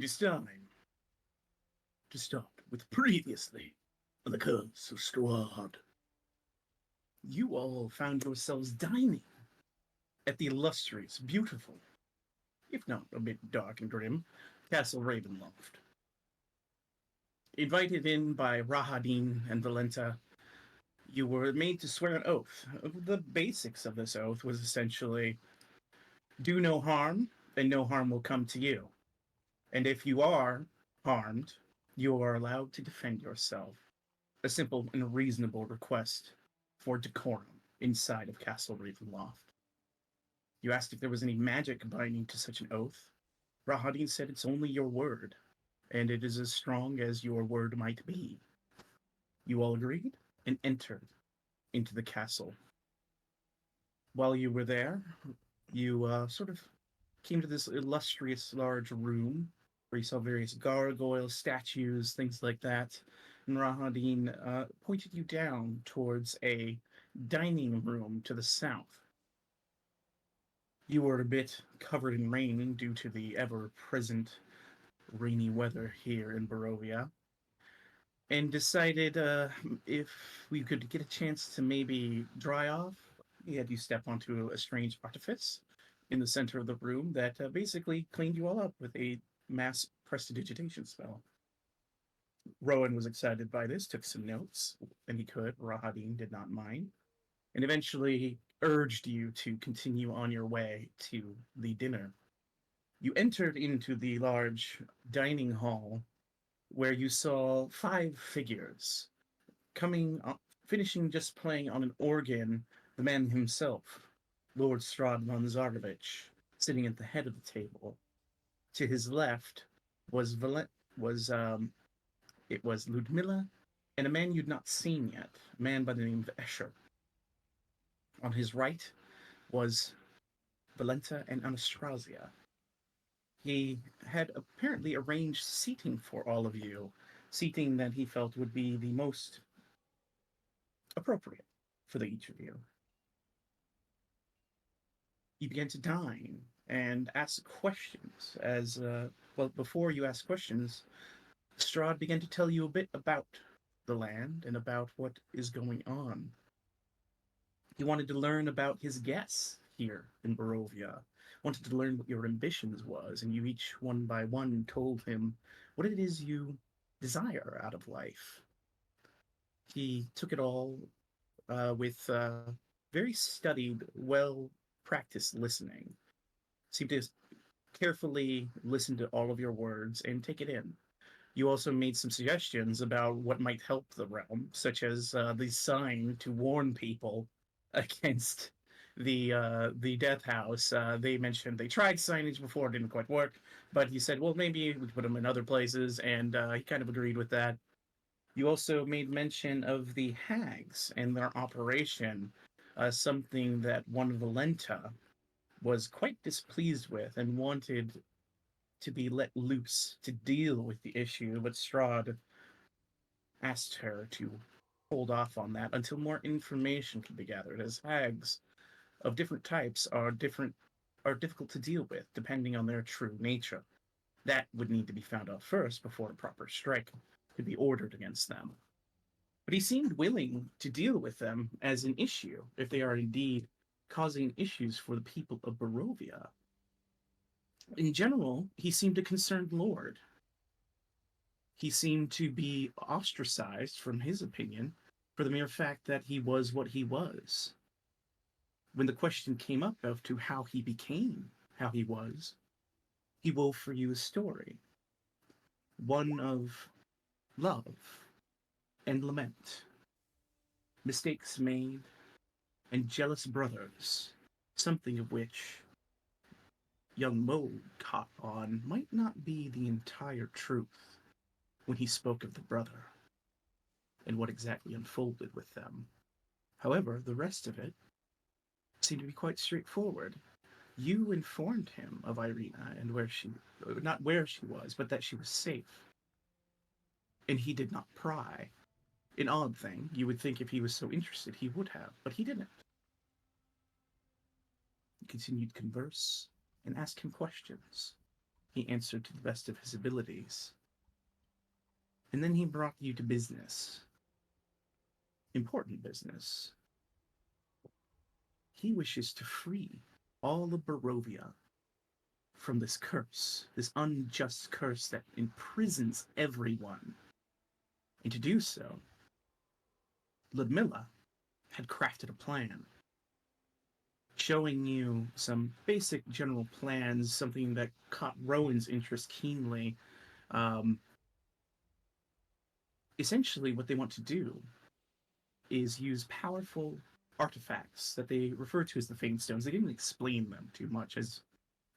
is time to start with previously on the curse of Strahd. You all found yourselves dining at the illustrious, beautiful, if not a bit dark and grim, Castle Ravenloft. Invited in by Rahadin and Volenta, you were made to swear an oath. The basics of this oath was essentially do no harm, and no harm will come to you. And if you are harmed, you are allowed to defend yourself. A simple and reasonable request for decorum inside of Castle Ravenloft. You asked if there was any magic binding to such an oath. Rahadin said it's only your word, and it is as strong as your word might be. You all agreed and entered into the castle. While you were there, you sort of came to this illustrious large room where you saw various gargoyles, statues, things like that. And Rahadin pointed you down towards a dining room to the south. You were a bit covered in rain due to the ever present rainy weather here in Barovia, and decided if we could get a chance to maybe dry off, we had you step onto a strange artifice in the center of the room that basically cleaned you all up with a mass prestidigitation spell. Rowan was excited by this, took some notes, and he could. Rahadin did not mind, and eventually urged you to continue on your way to the dinner. You entered into the large dining hall where you saw five figures coming, finishing just playing on an organ, the man himself, Lord Strahd von Zargovich, sitting at the head of the table. To his left was was it was Ludmilla and a man you'd not seen yet, a man by the name of Escher. On his right was Volenta and Anastrasya. He had apparently arranged seating for all of you, seating that he felt would be the most appropriate for each of you. You began to dine and ask questions as, well, before you asked questions, Strahd began to tell you a bit about the land and about what is going on. He wanted to learn about his guests here in Barovia, wanted to learn what your ambitions was, and you each one by one told him what it is you desire out of life. He took it all with very studied, well practiced listening. Seemed to carefully listen to all of your words and take it in. You also made some suggestions about what might help the realm, such as the sign to warn people against the death house. They mentioned they tried signage before, it didn't quite work, but he said, well, maybe we could put them in other places, and he kind of agreed with that. You also made mention of the hags and their operation, something that one Volenta was quite displeased with and wanted to be let loose to deal with the issue, but Strahd asked her to hold off on that until more information could be gathered, as hags of different types are difficult to deal with depending on their true nature. That would need to be found out first before a proper strike could be ordered against them. But he seemed willing to deal with them as an issue if they are indeed causing issues for the people of Barovia. In general, he seemed a concerned lord. He seemed to be ostracized, from his opinion, for the mere fact that he was what he was. When the question came up as to how he became how he was, he wove for you a story. One of love and lament, mistakes made, and jealous brothers, something of which young Mo caught on might not be the entire truth when he spoke of the brother and what exactly unfolded with them. However, the rest of it seemed to be quite straightforward. You informed him of Irina and not where she was, but that she was safe. And he did not pry. An odd thing. You would think if he was so interested, he would have, but he didn't. You continued to converse and ask him questions. he answered to the best of his abilities. And then he brought you to business. Important business. He wishes to free all of Barovia from this curse, this unjust curse that imprisons everyone. And to do so, Ludmilla had crafted a plan, showing you some basic general plans, something that caught Rowan's interest keenly. Um, Essentially, what they want to do is use powerful artifacts that they refer to as the Fane Stones. They didn't explain them too much, as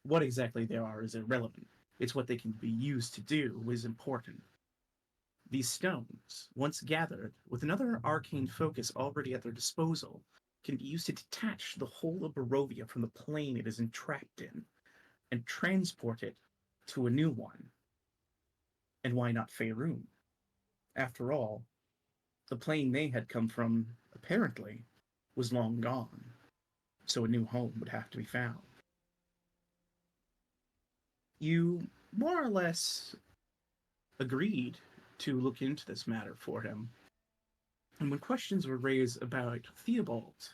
what exactly they are is irrelevant. It's what they can be used to do is important. These stones, once gathered, with another arcane focus already at their disposal, can be used to detach the whole of Barovia from the plane it is entrapped in and transport it to a new one. And why not Faerun? After all, the plane they had come from, apparently, was long gone, so a new home would have to be found. You more or less agreed to look into this matter for him, and when questions were raised about Theobald,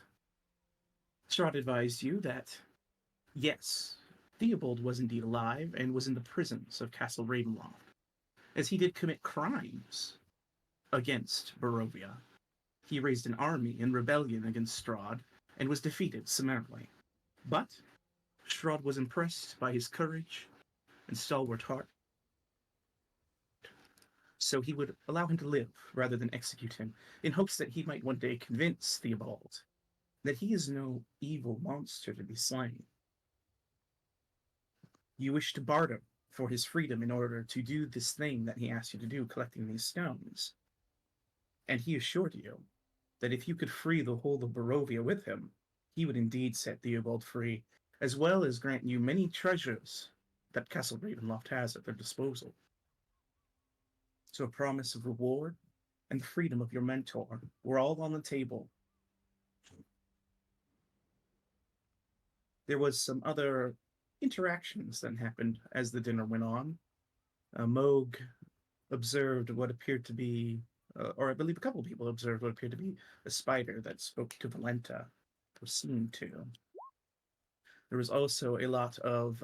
Strahd advised you that, yes, Theobald was indeed alive and was in the prisons of Castle Ravenloft, as he did commit crimes against Barovia. He raised an army in rebellion against Strahd and was defeated summarily. But Strahd was impressed by his courage and stalwart heart, so he would allow him to live rather than execute him, in hopes that he might one day convince Theobald that he is no evil monster to be slain. You wish to barter for his freedom in order to do this thing that he asked you to do, collecting these stones. And he assured you that if you could free the whole of Barovia with him, he would indeed set Theobald free, as well as grant you many treasures that Castle Ravenloft has at their disposal. So a promise of reward and the freedom of your mentor were all on the table. There was some other interactions that happened as the dinner went on. Moog observed what appeared to be, or I believe a couple of people observed what appeared to be a spider that spoke to Volenta, or seemed to. There was also a lot of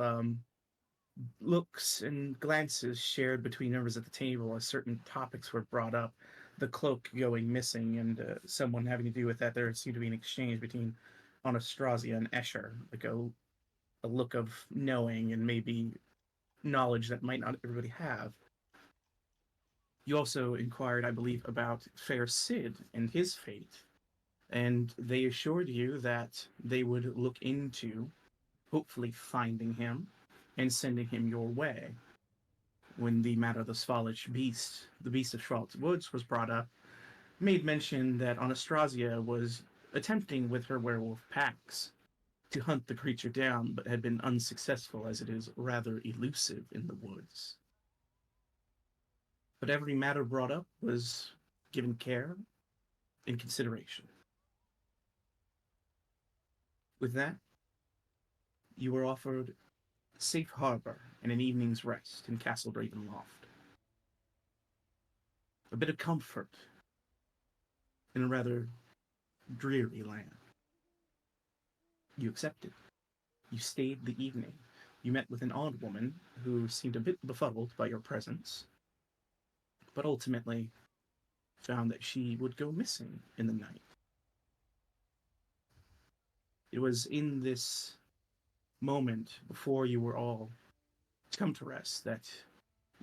looks and glances shared between members at the table as certain topics were brought up. The cloak going missing and someone having to do with that. There seemed to be an exchange between Anastrasya and Escher, like a look of knowing and maybe knowledge that might not everybody have. You also inquired, I believe, about Fair Sid and his fate, and they assured you that they would look into hopefully finding him and sending him your way. When the matter of the Svalich beast, the beast of Schwartz Woods, was brought up, made mention that Anastasia was attempting with her werewolf packs to hunt the creature down, but had been unsuccessful as it is rather elusive in the woods. But every matter brought up was given care and consideration. With that, you were offered safe harbor and an evening's rest in Castle Ravenloft. A bit of comfort in a rather dreary land. You accepted. You stayed the evening. You met with an odd woman who seemed a bit befuddled by your presence, but ultimately found that she would go missing in the night. It was in this moment before you were all to come to rest that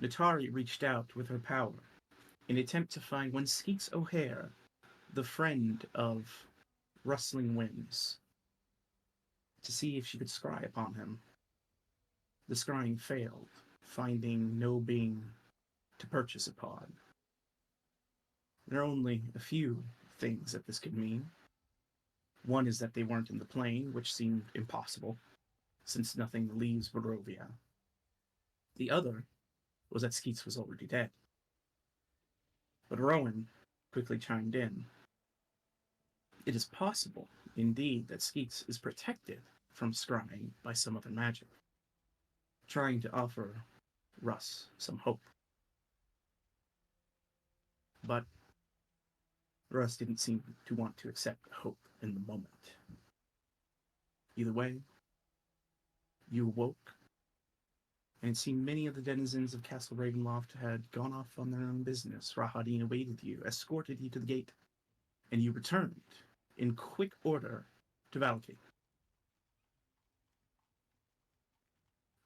Natari reached out with her power in an attempt to find one Skeets O'Hare, the friend of Rustling Winds, to see if she could scry upon him. The scrying failed, finding no being to purchase upon. There are only a few things that this could mean. One is that they weren't in the plane, which seemed impossible, since nothing leaves Barovia. The other was that Skeets was already dead. But Rowan quickly chimed in. It is possible, indeed, that Skeets is protected from scrying by some other magic, trying to offer Russ some hope. But Russ didn't seem to want to accept hope in the moment. Either way, you awoke, and it seemed many of the denizens of Castle Ravenloft had gone off on their own business. Rahadin awaited you, escorted you to the gate, and you returned in quick order to Valky.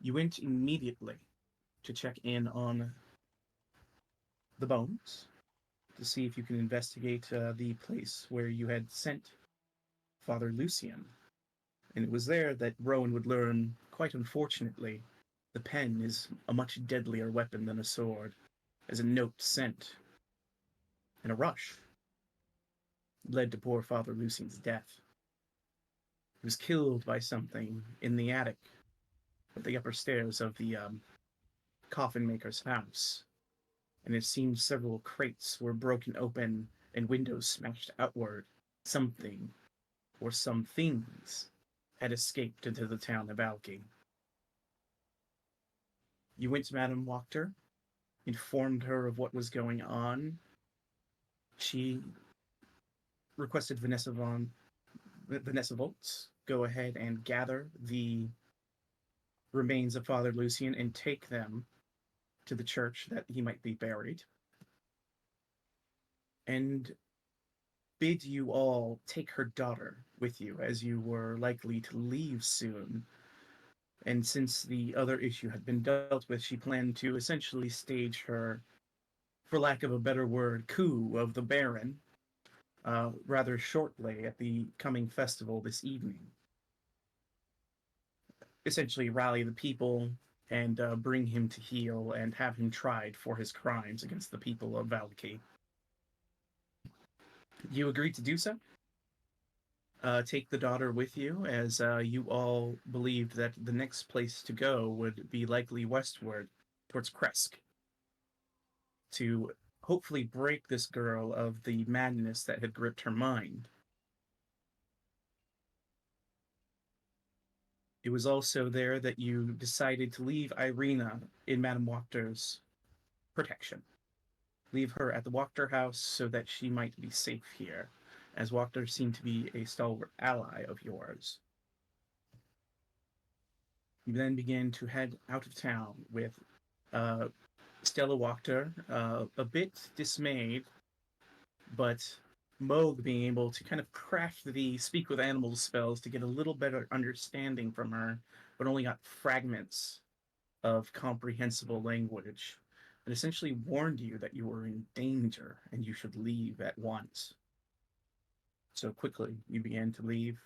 You went immediately to check in on the bones to see if you can investigate the place where you had sent Father Lucian. And it was there that Rowan would learn, quite unfortunately, the pen is a much deadlier weapon than a sword, as a note sent in a rush led to poor Father Lucian's death. He was killed by something in the attic of the upper stairs of the coffin maker's house, and it seemed several crates were broken open and windows smashed outward. Something, or some things, had escaped into the town of Alki. You went to Madame Wachter, informed her of what was going on. She requested Vanessa Volts go ahead and gather the remains of Father Lucian and take them to the church that he might be buried, and bid you all take her daughter with you, as you were likely to leave soon. And since the other issue had been dealt with, she planned to essentially stage her, for lack of a better word, coup of the Baron rather shortly at the coming festival this evening. Essentially, rally the people and bring him to heel and have him tried for his crimes against the people of Valky. You agreed to do so? Take the daughter with you, as you all believed that the next place to go would be likely westward towards Kresk to hopefully break this girl of the madness that had gripped her mind. It was also there that you decided to leave Irina in Madame Wachter's protection. Leave her at the Wachter house so that she might be safe here, as Wachter seemed to be a stalwart ally of yours. You then began to head out of town with uh, Stella Wachter, a bit dismayed, but Moog being able to kind of craft the speak with animals spells to get a little better understanding from her, but only got fragments of comprehensible language, and essentially warned you that you were in danger and you should leave at once. So quickly, you began to leave.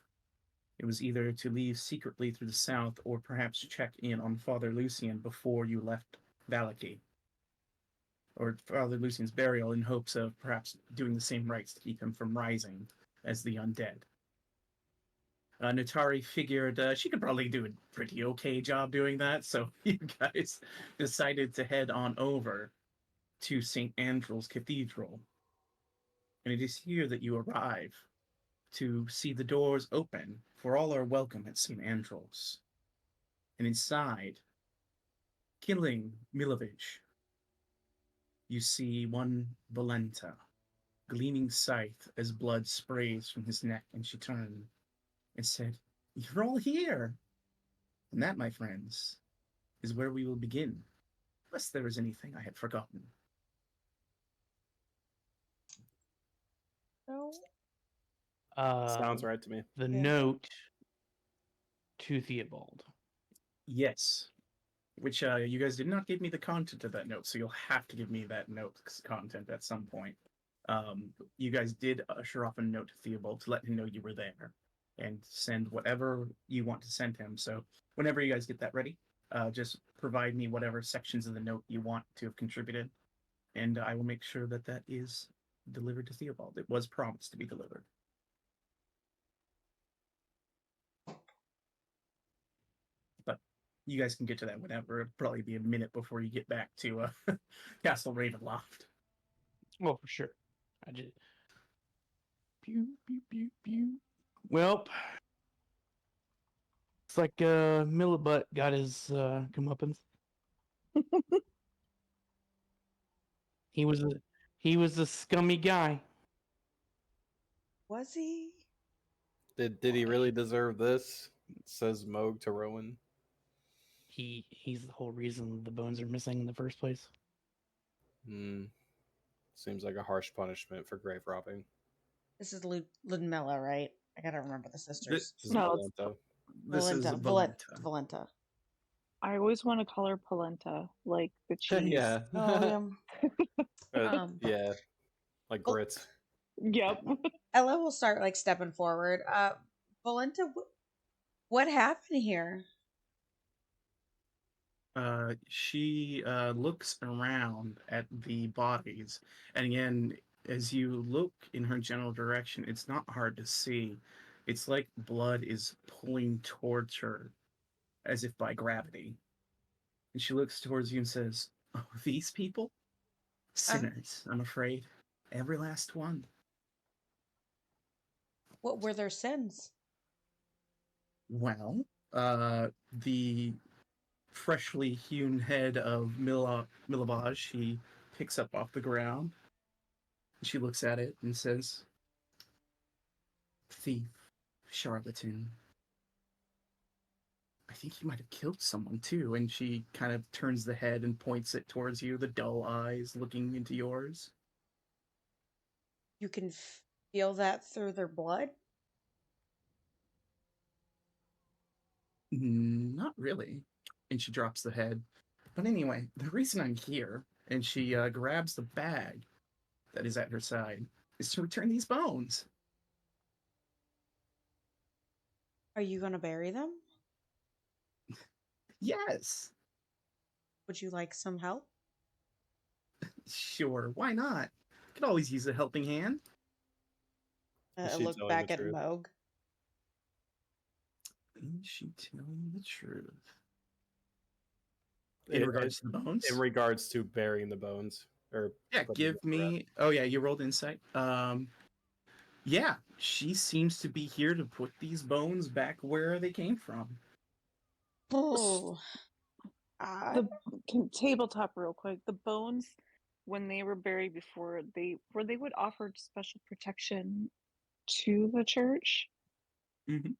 It was either to leave secretly through the south or perhaps check in on Father Lucian before you left Valaki, or Father Lucian's burial, in hopes of perhaps doing the same rites to keep him from rising as the undead. Natari figured she could probably do a pretty okay job doing that, so you guys decided to head on over to St. Andrew's Cathedral. And it is here that you arrive to see the doors open, for all are welcome at St. Andrew's. And inside, killing Milovich, you see one Volenta, gleaming scythe as blood sprays from his neck, and she turned and said, "You're all here!" And that, my friends, is where we will begin, unless there is anything I had forgotten. No. Sounds right to me. The Yeah. note to Theobald. Yes. Which you guys did not give me the content of that note, so you'll have to give me that note content at some point. You guys did usher off a note to Theobald to let him know you were there and send whatever you want to send him. So whenever you guys get that ready, just provide me whatever sections of the note you want to have contributed, and I will make sure that that is delivered to Theobald. It was promised to be delivered. But you guys can get to that whenever. It'll probably be a minute before you get back to Castle Ravenloft. Well, for sure. I just pew pew pew pew. Well, it's like Millibutt got his comeuppance. He was a scummy guy. Was he? Did he really deserve this? Says Moog to Rowan. He's the whole reason the bones are missing in the first place. Seems like a harsh punishment for grave robbing. This is Ludmilla, right? I gotta remember the sisters. This is No, it's- Volenta. This is Volenta. Volenta. Volenta. I always want to call her polenta, like the cheese. Yeah. Oh, yeah. Yeah. Like Oh. grits. Yep. Ella will start like stepping forward. Volenta, what happened here? She looks around at the bodies, and again, as you look in her general direction, it's not hard to see. It's like blood is pulling towards her, as if by gravity. And she looks towards you and says, "Oh, these people? Sinners, I'm afraid. Every last one." What were their sins? Well, the freshly hewn head of Milabaj, she picks up off the ground. She looks at it and says, "Thief, charlatan. I think he might have killed someone too." And she kind of turns the head and points it towards you, the dull eyes looking into yours. You can feel that through their blood? Not really. And she drops the head. But anyway, the reason I'm here, and she grabs the bag that is at her side, is to return these bones. Are you going to bury them? Yes. Would you like some help? Sure, why not? Could always use a helping hand. Is I she look telling back the at truth? Moog. Is she telling the truth? In In regards to the bones? In regards to burying the bones. Or Yeah, putting give them around. me. Oh yeah, you rolled insight. Yeah, she seems to be here to put these bones back where they came from. Oh. Tabletop real quick. The bones, when they were buried before, they would offer special protection to the church. Mm-hmm. That's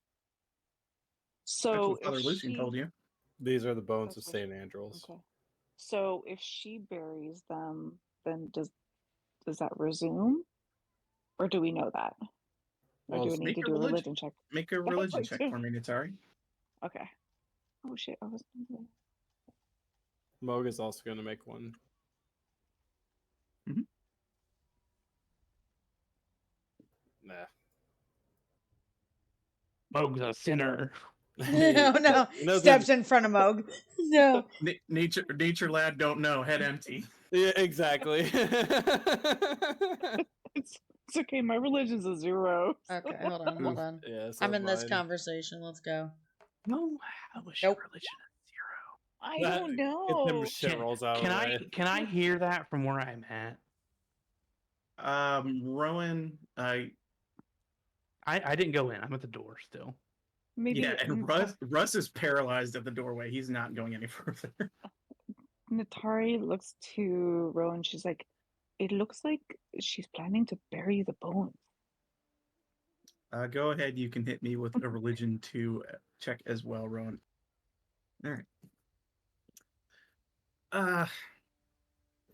So what Father if Lucian told you. These are the bones of That's what St. Andrew's. Okay. So if she buries them, then does that resume? Or do we know that? Or Well, do we need Make to a do a religion. religion check? Make a religion check for me, Natari. Okay. Oh shit, I was Moog is also going to make one. Mm-hmm. Nah. Moog's a sinner. No. Steps in front of Moog. No. Nature lad don't know, head empty. Yeah, exactly. it's okay, my religion's a 0. Okay, hold on. Yeah, I'm in this mine. conversation. Let's go. No, how is Nope. your religion I That- don't If know. them shit rolls out. Can of the I way. can I hear that from where I'm at? Rowan, I didn't go in. I'm at the door still. Maybe yeah, and Russ is paralyzed at the doorway. He's not going any further. Natari looks to Rowan. She's like, it looks like she's planning to bury the bones. Go ahead. You can hit me with a religion 2 check as well, Rowan. All right.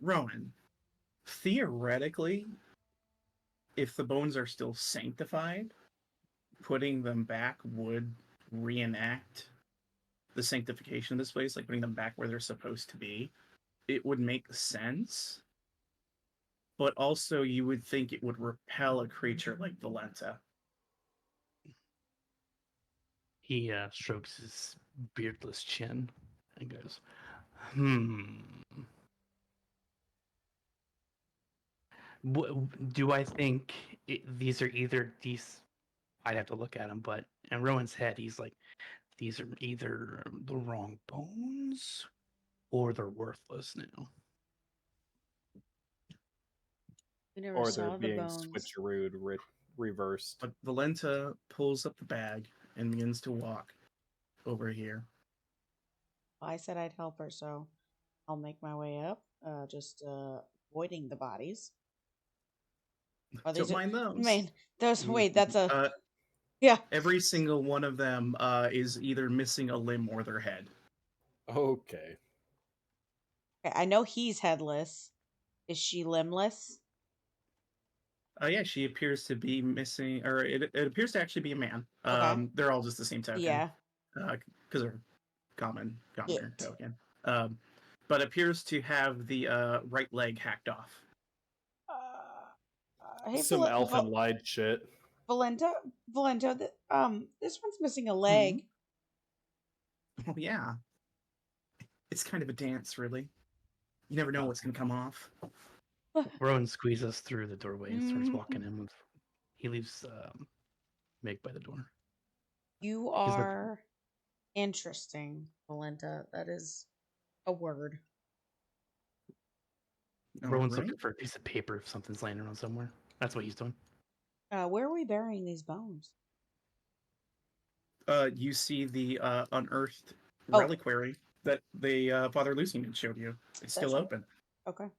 Rowan, theoretically, if the bones are still sanctified, putting them back would reenact the sanctification of this place, like putting them back where they're supposed to be. It would make sense. But also, you would think it would repel a creature like Volenta. He strokes his beardless chin and goes, do I think these are either these? I'd have to look at them, but in Rowan's head, he's like, these are either the wrong bones or they're worthless now. We never Or saw they're the being bones. switcherooed, reversed. But Volenta pulls up the bag and begins to walk over here. I said I'd help her, so I'll make my way up, just avoiding the bodies. Oh, Don't mind those. Man, those. Wait, that's a. Uh, Yeah. every single one of them is either missing a limb or their head. Okay. Okay, I know he's headless. Is she limbless? Yeah, she appears to be missing, or it appears to actually be a man. Okay. They're all just the same token. Yeah. Because they're commoner It. token. But appears to have the right leg hacked off. Hey, Some elfin lied shit. Volenta, this one's missing a Hmm. leg. Oh yeah, it's kind of a dance, really. You never know what's gonna come off. Rowan squeezes through the doorway and starts walking in with. He leaves Meg by the door. You are interesting, Volenta. That is a word. Rowan's Alright. looking for a piece of paper if something's laying around somewhere. That's what he's doing. Where are we burying these bones? You see the unearthed Oh. reliquary that the Father Lucian had showed you. It's still That's right. open. Okay.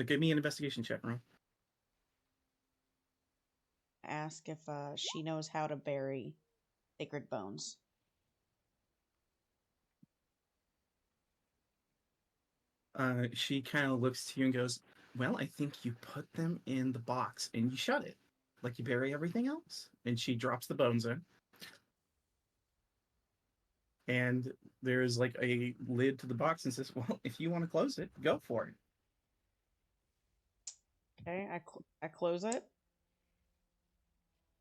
Give me an investigation check, Ron. Ask if she knows how to bury sacred bones. She kind of looks to you and goes, "Well, I think you put them in the box and you shut it, like you bury everything else." And she drops the bones in, and there's like a lid to the box and says, "Well, if you want to close it, go for it." Okay, I close it.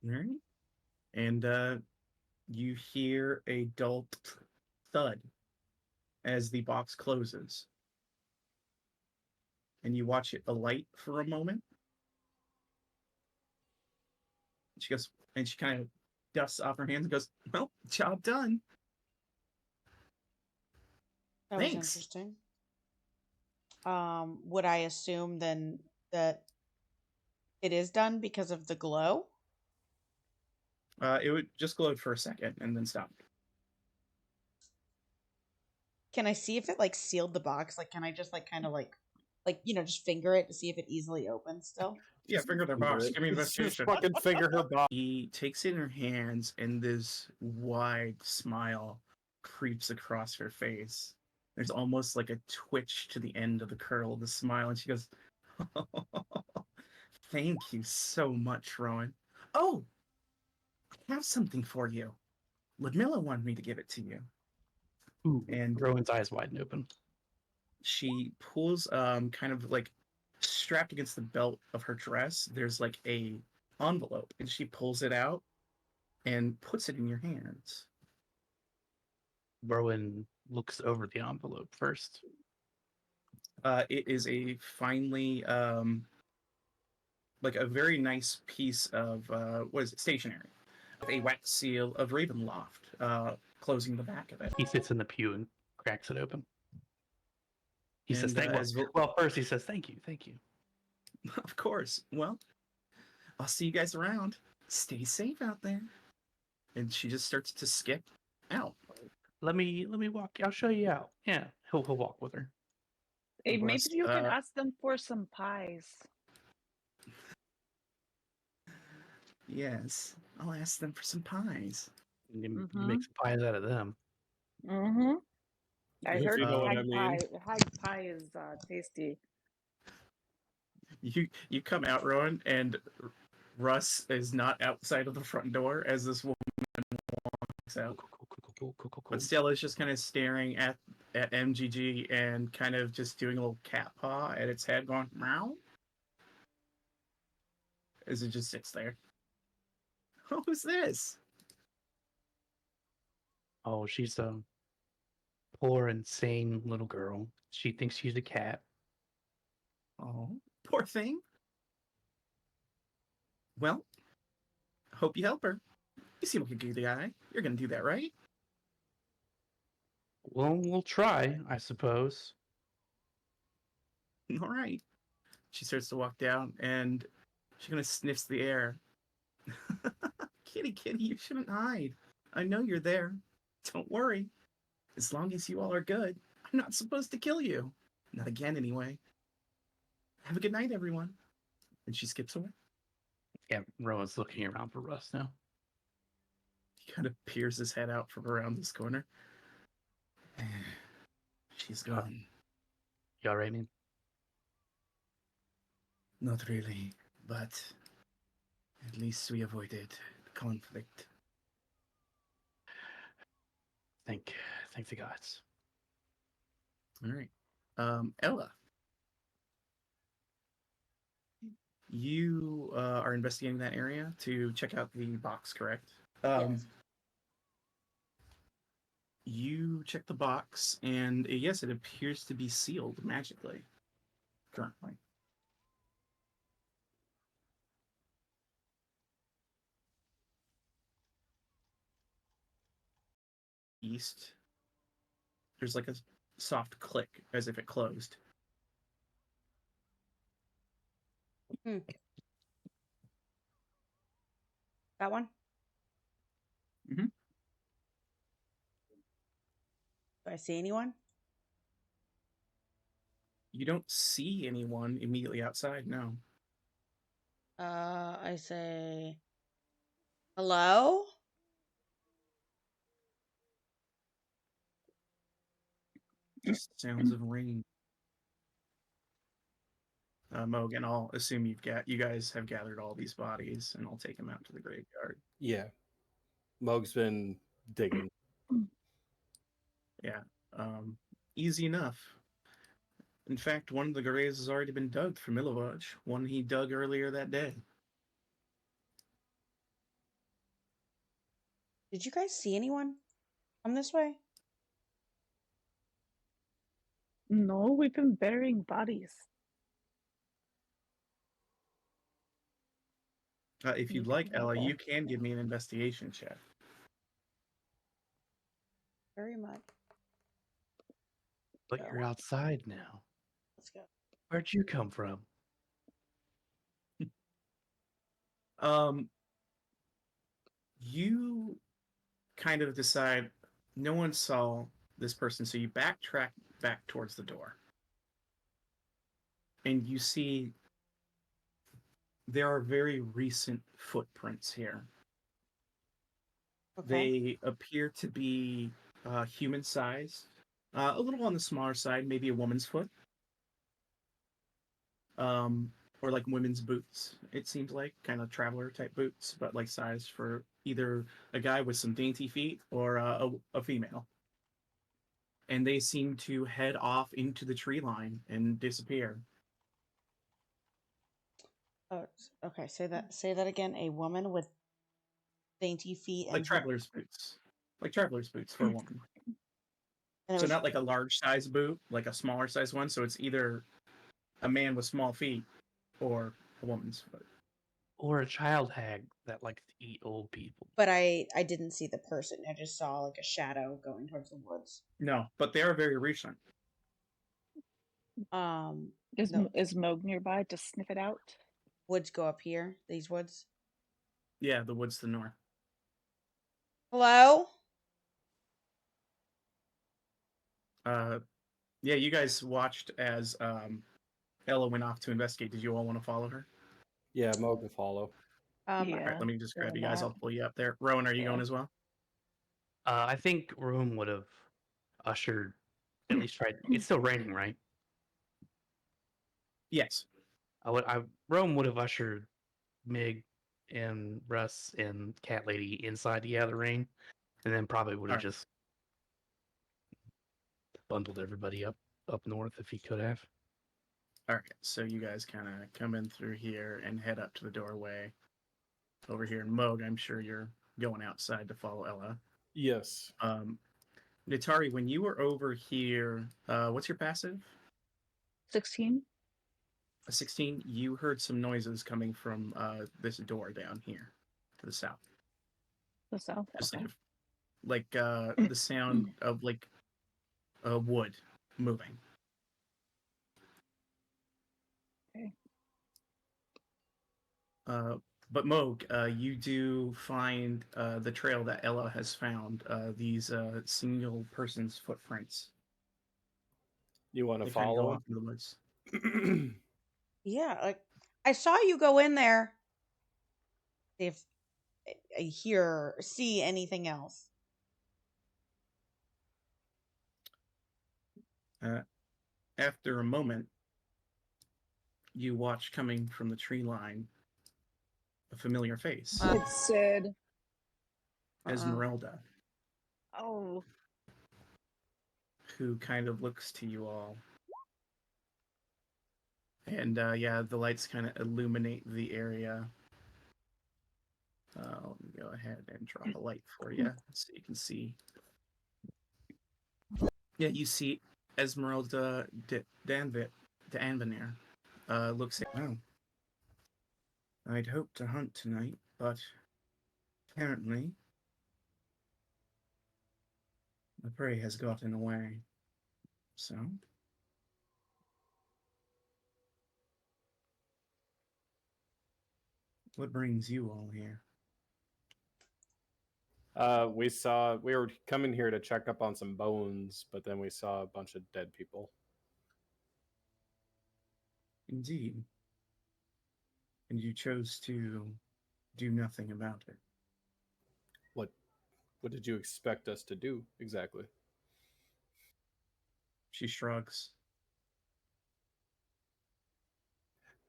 All right. And you hear a dull thud as the box closes. And you watch it alight for a moment. She goes, and she kind of dusts off her hands and goes, "Well, job done." That was Thanks. interesting. Would I assume then that it is done because of the glow? It would just glowed for a second and then stopped. Can I see if it like sealed the box? Like, can I just like kind of like just finger it to see if it easily opens still? Yeah, finger their box. Give me an Just investigation. fucking finger her box. He takes it in her hands, and this wide smile creeps across her face. There's almost like a twitch to the end of the curl of the smile, and she goes, "Thank you so much, Rowan. Oh, I have something for you. Ludmilla wanted me to give it to you." Ooh, And Rowan's eyes wide open. she pulls kind of like strapped against the belt of her dress, there's like a envelope, and she pulls it out and puts it in your hands. Rowan looks over the envelope first. It is a finely like a very nice piece of what is it, stationery, with a wax seal of Ravenloft closing the back of it. He sits in the pew and cracks it open. He And, says, "Thank well, first he says, thank you. Of course. Well, I'll see you guys around. Stay safe out there." And she just starts to skip out. Let me walk. I'll show you out." Yeah, he'll walk with her. Hey, maybe Bless- you can ask them for some pies. Yes, I'll ask them for some pies. And you Mhm. make some pies out of them. Mm-hmm. I If heard you know what I hag mean. pie is tasty. You come out, Rowan, and Russ is not outside of the front door as this woman walks out. Cool. But Stella's just kind of staring at MGG and kind of just doing a little cat paw at its head, going meow, as it just sits there. Who's this? Oh, she's a poor, insane little girl. She thinks she's a cat. Oh, poor thing. Well, hope you help her. You seem like a good guy. You're gonna do that, right? Well, we'll try, I suppose. All right. She starts to walk down, and she kind of sniffs the air. Kitty, you shouldn't hide. I know you're there. Don't worry. As long as you all are good, I'm not supposed to kill you. Not again, anyway. Have a good night, everyone. And she skips away. Yeah, Rowan's looking around for Russ now. He kind of peers his head out from around this corner. She's gone. You alright, man? Not really, but at least we avoided conflict. Thank the gods. All right. Ella, you are investigating that area to check out the box, correct? Yes. You check the box, and yes, it appears to be sealed magically currently. East. There's like a soft click as if it closed. That one? Mhm. Do I see anyone? You don't see anyone immediately outside, no. I say, hello? Just sounds of rain. Mogan, I'll assume you guys have gathered all these bodies, and I'll take them out to the graveyard. Yeah. Moog's been digging. Yeah, easy enough. In fact, one of the graves has already been dug for Milovaj, one he dug earlier that day. Did you guys see anyone come this way? No, we've been burying bodies. If you'd Need to like, go out Ella, there. you can give me an investigation check. Very much. But Go. you're outside now. Let's go. Where'd you come from? You kind of decide no one saw this person, so you backtrack back towards the door. And you see there are very recent footprints here. Okay. They appear to be human sized, a little on the smaller side, maybe a woman's foot. Or like women's boots, it seems like, kind of traveler type boots, but like sized for either a guy with some dainty feet or a female. And they seem to head off into the tree line and disappear. Oh, okay. Say that again. A woman with dainty feet and Like traveler's boots. Like traveler's boots for a woman. and it So was, not like a large size boot, like a smaller size one. So it's either a man with small feet or a woman's foot. Or a child hag that likes to eat old people. but I didn't see the person. I just saw like a shadow going towards the woods. No, but they are very recent. Is The is Moog nearby to sniff it out? woods go up here. These woods. Yeah, the woods to the north. Hello? Yeah, you guys watched as Ella went off to investigate. Did you all want to follow her? Yeah, Moog will follow. All right, Yeah. let me just grab doing you guys. that. I'll pull you up there. Rowan, are you Yeah. going as well? I think Rome would have ushered, at least tried. It's still raining, right? Yes. Rome would have ushered Mig and Russ and Cat Lady inside to get out of the rain, and then probably would have Alright. just bundled everybody up north if he could have. All right, so you guys kind of come in through here and head up to the doorway. Over here in Moog, I'm sure you're going outside to follow Ella. Yes. Natari, when you were over here, what's your passive? 16. A 16. You heard some noises coming from this door down here to the south. The south. Just Okay. like the sound of like wood moving. Okay. But Moog, you do find the trail that Ella has found. These single person's footprints. You want to They kind of go follow off in the woods. him? Yeah, like I saw you go in there. See if I hear or see anything else. After a moment, you watch coming from the tree line a familiar face, It's Sid. Esmeralda, Oh, who kind of looks to you all. And yeah, the lights kind of illuminate the area. Let me go ahead and drop a light for you so you can see. Yeah, you see Esmeralda D'Anvenir looks at, oh, I'd hoped to hunt tonight, but apparently the prey has gotten away. So, what brings you all here? We were coming here to check up on some bones, but then we saw a bunch of dead people. Indeed. And you chose to do nothing about it. What did you expect us to do exactly? She shrugs.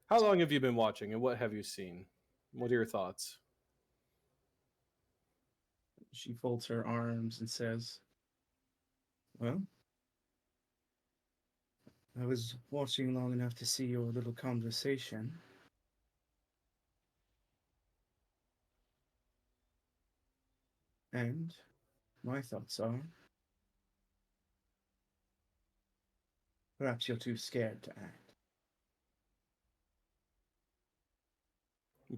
How long have you been watching, and what have you seen? What are your thoughts? She folds her arms and says, well, I was watching long enough to see your little conversation. And my thoughts are, perhaps you're too scared to act.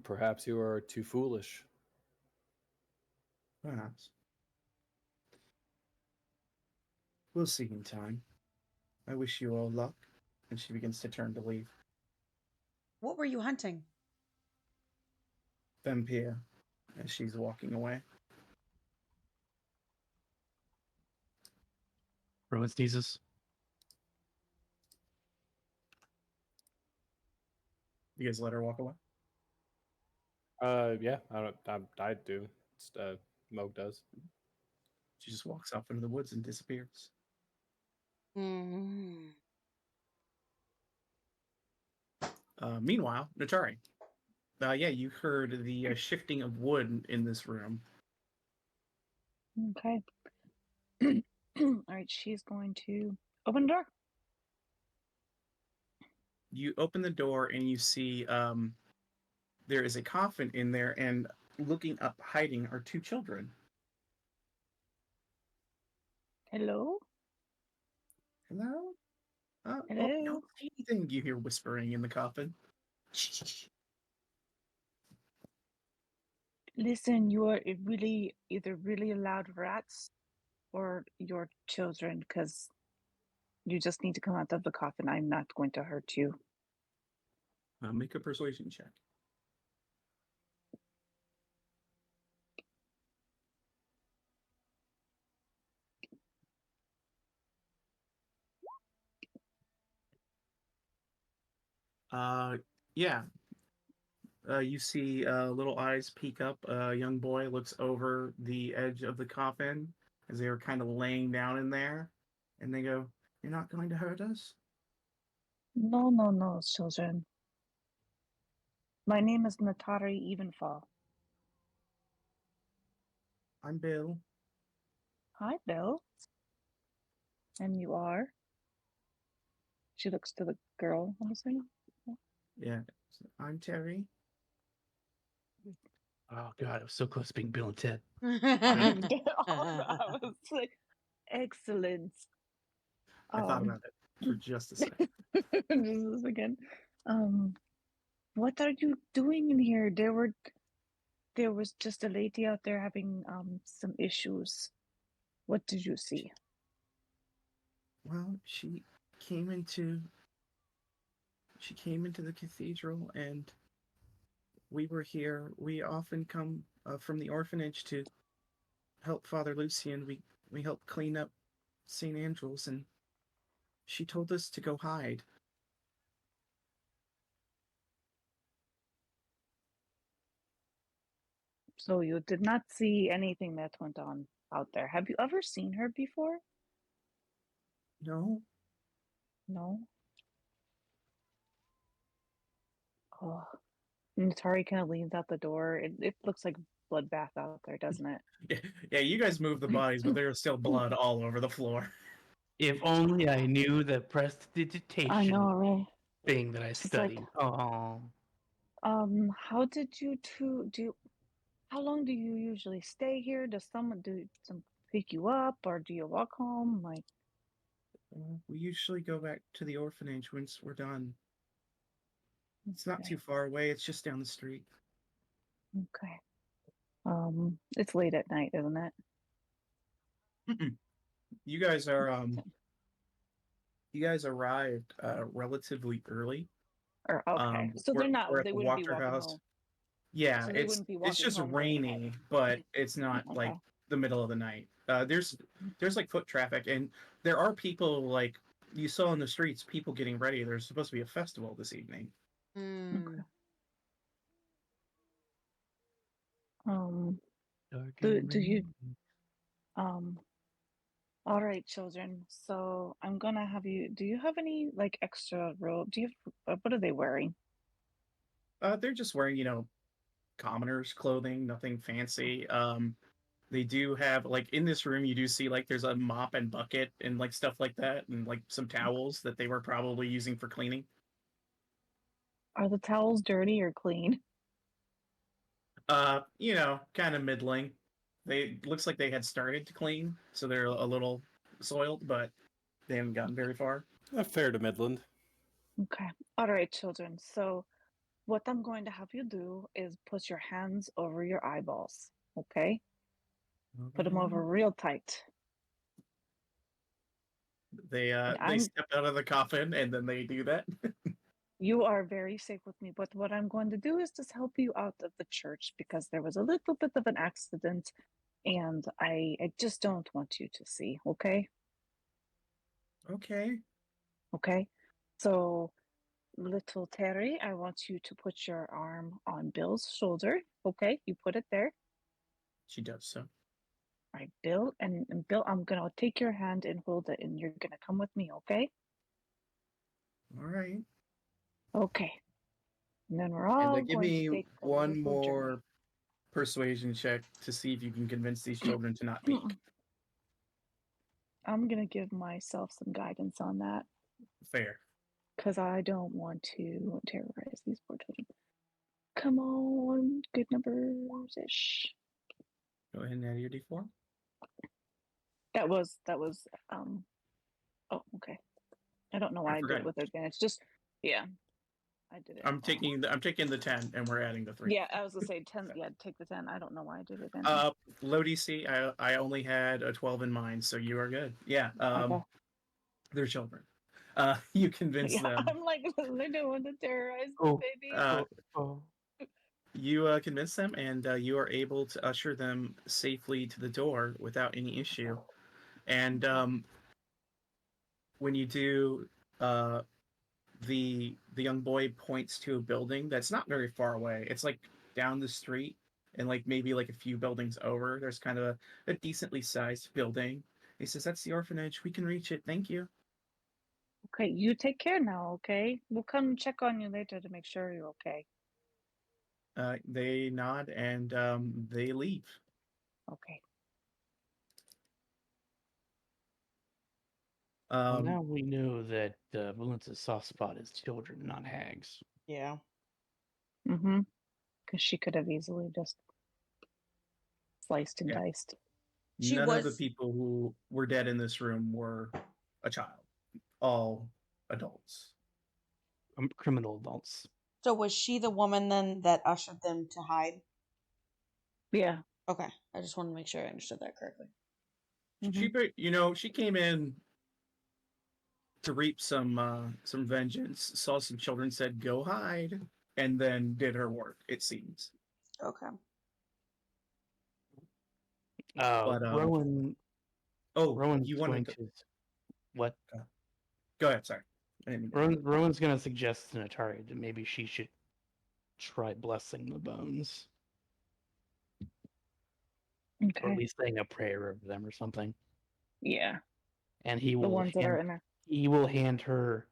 Perhaps you are too foolish. Perhaps. We'll see in time. I wish you all luck. And she begins to turn to leave. What were you hunting? Vampire, as she's walking away. Rowan sneezes. You guys let her walk away? Yeah, I do. Moog does. She just walks off into the woods and disappears. Mm. Meanwhile, Natari. Yeah, you heard the shifting of wood in this room. okay. All right, she's going to open the door. You open the door and you see there is a coffin in there, and looking up, hiding, are two children. Hello? Hello? Hello? Don't say anything, you hear whispering in the coffin. Listen, you are really either really loud rats or your children, because you just need to come out of the coffin. I'm not going to hurt you. Make a persuasion check. Yeah. You see little eyes peek up. A young boy looks over the edge of the coffin as they were kind of laying down in there, and they go, "You're not going to hurt us?" No, no, no, children. My name is Natari Evenfall. I'm Bill. Hi, Bill. And you are? She looks to the girl on the side. Yeah. I'm Terry. Oh god, I was so close to being Bill and Ted. I was like, excellent. I thought about it for just a second. Just again. What are you doing in here? There was just a lady out there having some issues. What did you see? Well, she came into the cathedral, and we were here. We often come from the orphanage to help Father Lucian. We help clean up St. Andrew's, and she told us to go hide. So you did not see anything that went on out there. Have you ever seen her before? No, No. Oh. Natari kind of leans out the door. It looks like bloodbath out there, doesn't it? yeah, you guys moved the bodies, but there's still blood all over the floor. If only I knew the I prestidigitation know, right? thing that I It's like, studied. Oh, how did you two do? How long do you usually stay here? Does someone do some pick you up, or do you walk home? Like, We usually go back to the orphanage once we're done. It's not okay, too far away. It's just down the street. okay. It's late at night, isn't it? Mm-mm. You guys are you guys arrived relatively early. Or okay, so We're they're not. we're at They the wouldn't be Walker walking house. home. Yeah, So they wouldn't be it's walking just home right ahead. rainy, but it's not like Okay. the middle of the night. There's like foot traffic, and there are people like you saw in the streets, people getting ready. There's supposed to be a festival this evening. Okay. Um, dark do and do you rainy. All right, children. So I'm gonna have you. Do you have any like extra robe? Do you what are they wearing? They're just wearing, commoners clothing, nothing fancy. They do have like in this room you do see like there's a mop and bucket and like stuff like that and like some towels that they were probably using for cleaning. Are the towels dirty or clean? Kind of middling. They looks like they had started to clean, so they're a little soiled, but they haven't gotten very far. Fair to Midland. Okay. All right, children. So what I'm going to have you do is put your hands over your eyeballs. Okay. Put them over real tight. They And they step out of the coffin and then they do that. You are very safe with me, but what I'm going to do is just help you out of the church because there was a little bit of an accident and I just don't want you to see, okay? Okay. Okay. So, little Terry, I want you to put your arm on Bill's shoulder. Okay, you put it there. She does so. All right, Bill, and Bill, I'm gonna take your hand and hold it, and you're gonna come with me, okay? All right. Okay. And then we're And all give going to me take a one little journey. more persuasion check to see if you can convince these children to not peek. I'm gonna give myself some guidance on that Fair. because I don't want to terrorize these poor children. Come on, good numbers ish. Go ahead and add your D4. That was oh, okay. I don't know why I did forgot. it with advantage. Just yeah. I did it. I'm wrong. taking the 10 and we're adding the 3. Yeah, I was gonna say 10. Yeah, take the 10. I don't know why I did advantage. Low DC, I only had a 12 in mind, so you are good. Yeah. Okay. They're children. You convince Yeah, them. I'm like, they don't want to terrorize Oh, the baby. oh. You convince them, and you are able to usher them safely to the door without any issue. And when you do, the young boy points to a building that's not very far away. It's like down the street, and like maybe like a few buildings over. There's kind of a decently sized building. He says, "That's the orphanage. We can reach it. Thank you." Okay, you take care now, okay? We'll come check on you later to make sure you're okay. They nod and they leave. Okay. Well, now we know that Valenta's soft spot is children, not hags. Yeah. Mm-hmm. Because she could have easily just sliced and Yeah. diced. She None of the was- people who were dead in this room were a child. All adults. Criminal adults. So was she the woman then that ushered them to hide? Yeah. Okay. I just wanted to make sure I understood that correctly. She came in to reap some vengeance. Saw some children, said, "Go hide." and then did her work, it seems. Okay. But Rowan's you going wanted to to what? go ahead. Sorry, I didn't mean to- Rowan's going to suggest to Natari that maybe she should try blessing the bones, or at Okay. least saying a prayer over them or something. Yeah. And he The will ones that are in there. hand her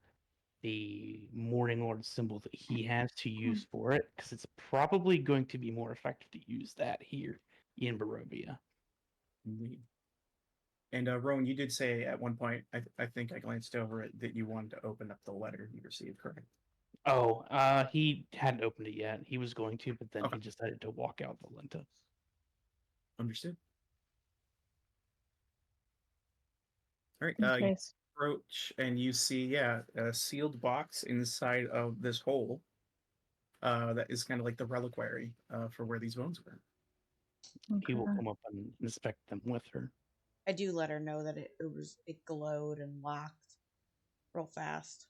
the Morning Lord symbol that he has to use for it, because it's probably going to be more effective to use that here in Barovia. Indeed. And Rowan, you did say at one point, I think I glanced over it, that you wanted to open up the letter you received, correct? Oh, he hadn't opened it yet. He was going to, but then Okay. he decided to walk out Volenta. Understood. All right. You Okay. approach and you see, a sealed box inside of this hole. That is kind of like the reliquary for where these bones were. He will Okay. come up and inspect them with her. I do let her know that it glowed and locked real fast.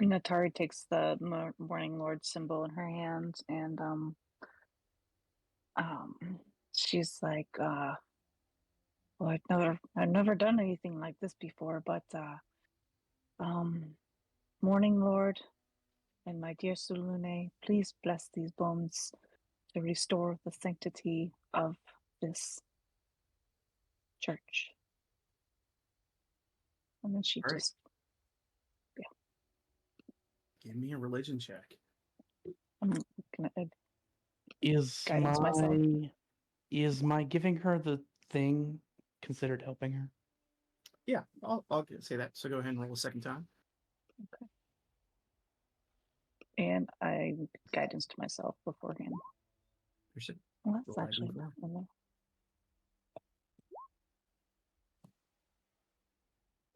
Natari takes the Morning Lord symbol in her hand, and she's like, well, I've never done anything like this before, but Morning Lord and my dear Sulune, please bless these bones to restore the sanctity of this church. And then she All right. just, Give me a religion check. I'm gonna Is guidance myself. my giving her the thing considered helping her? Yeah, I'll say that. So go ahead and roll a second time. And I guidance to myself beforehand. Understood. Well, that's Roll actually that not enough.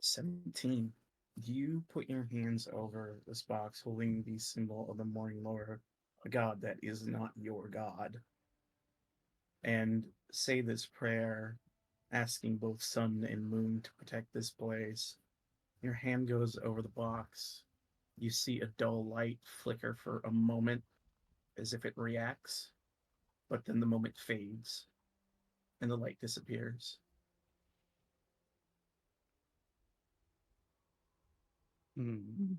17. You put your hands over this box holding the symbol of the Morning Lord, a god that is not your god, and say this prayer, asking both sun and moon to protect this place. Your hand goes over the box. You see a dull light flicker for a moment as if it reacts, but then the moment fades and the light disappears. Hmm.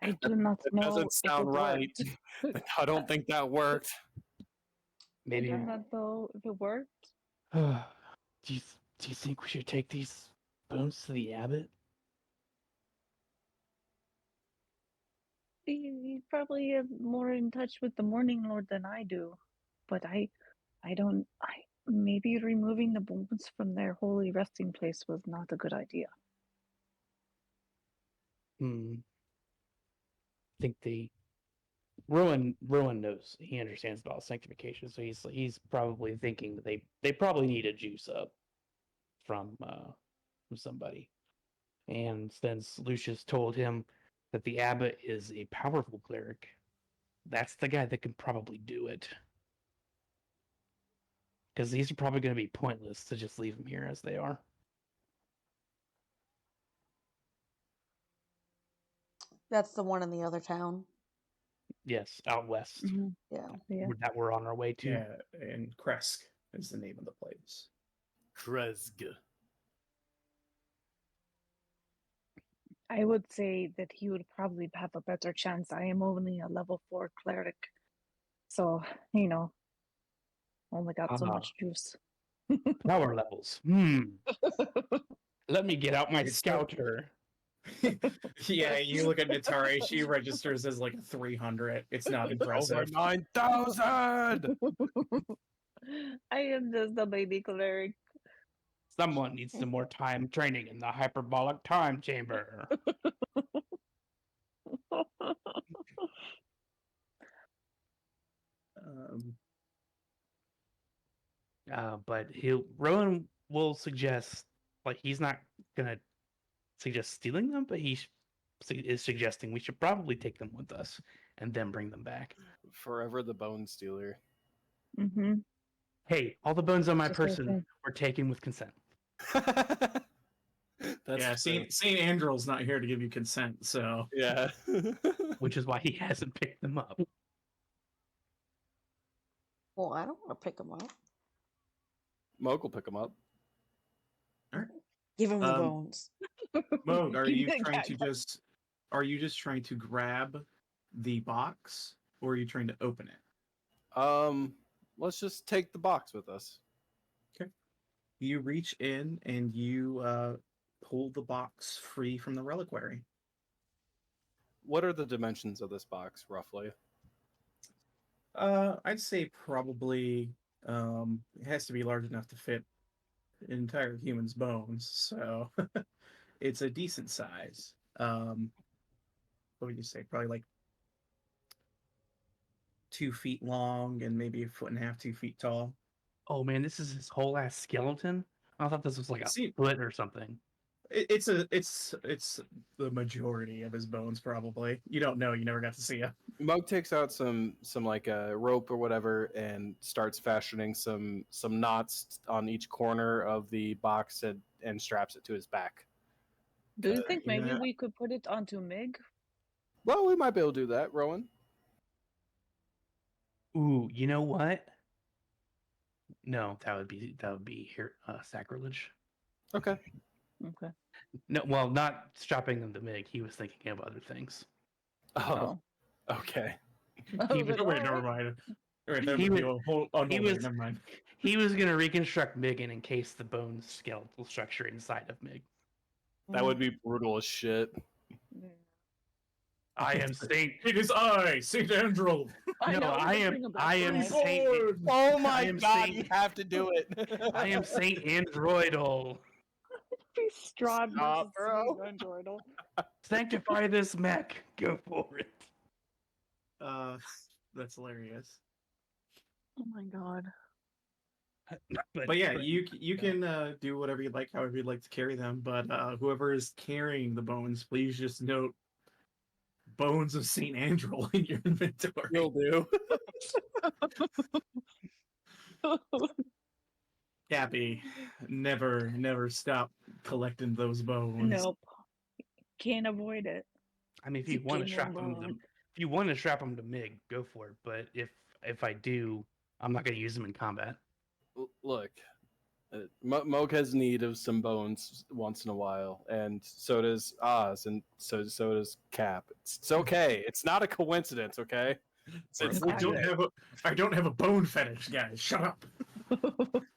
I do not That know doesn't if sound it right. worked. I don't think that worked. I Maybe. do not know if it worked. do you think we should take these bones to the abbot? He's probably more in touch with the Morning Lord than I do, but I don't. Maybe removing the bones from their holy resting place was not a good idea. I think Rowan knows, he understands about sanctification, so he's probably thinking that they probably need a juice up from somebody. And since Lucius told him that the abbot is a powerful cleric, that's the guy that can probably do it. Because these are probably going to be pointless to just leave them here as they are. That's the one in the other town. Yes, out west. Yeah. That we're on our way to. Yeah, and Kresk is the name of the place. Kresg. I would say that he would probably have a better chance. I am only a level 4 cleric, so only got so much juice. Power levels. Let me get out my It's not- scouter. Yeah, you look at Natari, she registers as like a 300. It's not Over impressive. 9,000! I am just a baby cleric. Someone needs some more time training in the hyperbolic time chamber. But Rowan will suggest, like, he's not gonna suggest stealing them, but he is suggesting we should probably take them with us and then bring them back. Forever the bone stealer. Hey, all the bones on my Just what I person said. were taken with consent. That's yeah, true. Saint Andrew's not here to give you consent, so Yeah. which is why he hasn't picked them up. Well, I don't want to pick them up. Moke will pick him up. Give him the Um, bones. Moog, are you Yeah, trying to yeah. just trying to grab the box, or are you trying to open it? Let's just take the box with us. You reach in and you pull the box free from the reliquary. What are the dimensions of this box, roughly? I'd say probably it has to be large enough to fit an entire human's bones, so it's a decent size. What would you say? Probably like 2 feet long and maybe a foot and a half, 2 feet tall. Oh man, this is his whole ass skeleton. I thought this was like a See- foot or something. It's the majority of his bones, probably. You don't know. You never got to see him. Moke takes out some like a rope or whatever and starts fashioning some knots on each corner of the box and straps it to his back. Do you think maybe Yeah. we could put it onto Mig? Well, we might be able to do that, Rowan. Ooh, you know what? No, that would be here sacrilege. Okay. Okay. No, well, not strapping them to Mig. He was thinking of other things. Oh, okay. I He was was- like, Wait, all never right. mind. All right, He was- unholy. was- Never mind. He was gonna reconstruct Mig and encase the bone skeletal structure inside of Mig. That would be brutal as shit. Mm. I am Saint. It is I, Saint Andrew. No, know, I let's am. bring him back I to am life. Saint. Oh I my am god, Saint- you have to do it. I am Saint Androidal. Be Strahd Stop, versus bro. Saint Androidal. Sanctify this mech. Go for it. That's hilarious. Oh my god. But yeah, you can do whatever you'd like, however you'd like to carry them. But whoever is carrying the bones, please just note bones of Saint Andrew in your inventory. You'll do. Cappy, never stop collecting those bones. Nope. Can't avoid it. I mean, if you want to strap them to Mig, go for it. But if I do, I'm not going to use them in combat. Look, Moke has need of some bones once in a while, and so does Oz, and so does Cap. It's okay. It's not a coincidence, okay? It's I don't have a bone fetish, guys. Shut up.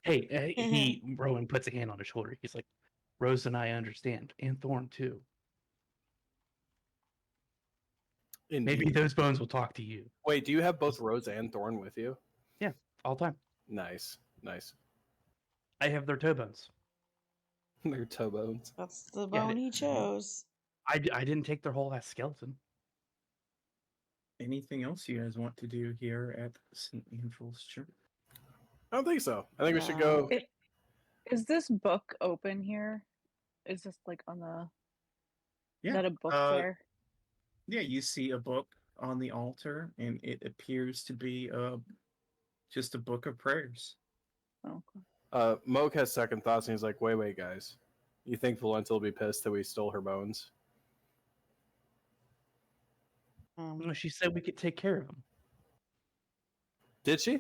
Hey, Rowan puts a hand on his shoulder. He's like, Rose and I understand, and Thorn too. Indeed. Maybe those bones will talk to you Wait, do you have both Rose and Thorn with you? all the time. Nice. I have their toe bones. They're toe bones. That's the Yeah, bone he chose. I didn't take their whole ass skeleton. Anything else you guys want to do here at St. Andrew's Church? I don't think so. I think we should go. Is this book open here? Is this like on the? Yeah. Is that a book there? Yeah, you see a book on the altar, and it appears to be just a book of prayers. Oh, okay. Moke has second thoughts, and he's like, wait, guys. You think Volenta will be pissed that we stole her bones? She said we could take care of them. Did she?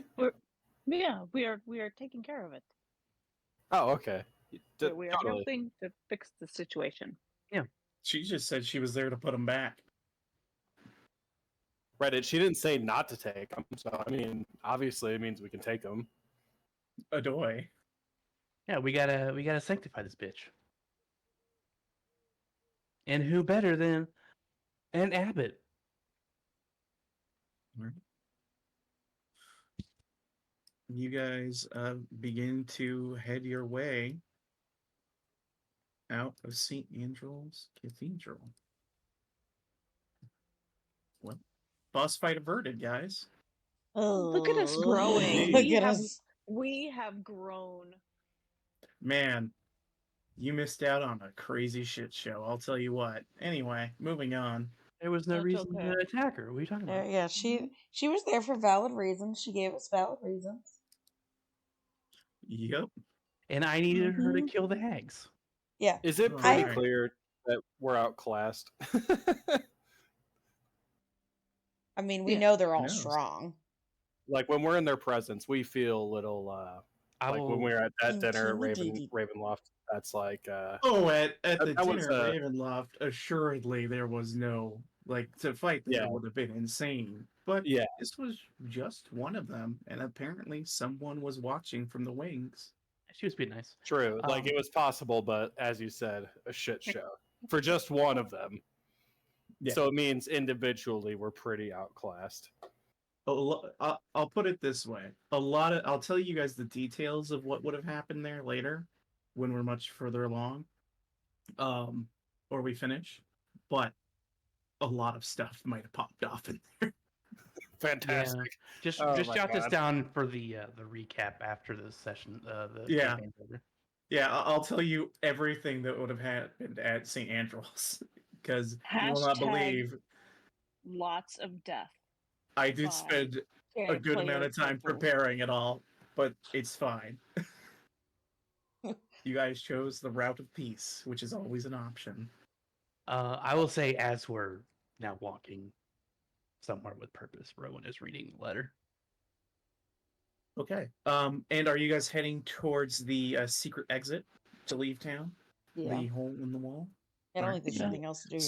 Yeah, we are taking care of it. Oh, okay. We are helping to fix the situation. She just said she was there to put them back. Reddit, she didn't say not to take them, so I mean, obviously it means we can take them. Adoy. Yeah, we gotta sanctify this bitch. And who better than an abbot? Right. You guys begin to head your way out of St. Andrew's Cathedral. Well, boss fight averted, guys. Look at us growing. Look at us. We have grown. Man, you missed out on a crazy shit show. I'll tell you what. Anyway, moving on. There was no That's reason okay. to attack her. What are you talking about? Yeah, she was there for valid reasons. She gave us valid reasons. Yep. And I needed her to kill the hags. Yeah. Is it Oh, pretty okay. clear that we're outclassed? I mean, we Yeah. know they're all knows? strong. Like when we're in their presence, we feel a little I like when will. we were at that dinner at Intimidated. Ravenloft. That's like Oh, at the that was dinner at Ravenloft, assuredly there was no like to fight there yeah, would have been insane. But yeah, this was just one of them, and apparently someone was watching from the wings. She was being nice. true. Like it was possible, but as you said, a shit show for just one of them. Yeah. So it means individually we're pretty outclassed. I'll put it this way: I'll tell you guys the details of what would have happened there later, when we're much further along, um, or we finish. But a lot of stuff might have popped off in there. Fantastic. Just Oh just my jot this God. down for the recap after the session. The Yeah. campaign's over. Yeah, I'll tell you everything that would have happened at St. Andros, because you will not Hashtag believe lots of death. I did by spend a good amount of time players. preparing it all, but it's fine. You guys chose the route of peace, which is always an option. I will say, as we're now walking somewhere with purpose, Rowan is reading the letter. Okay. And are you guys heading towards the secret exit to leave town? Yeah. The hole in the wall? I don't Alright. think there's Yeah. anything else to do here.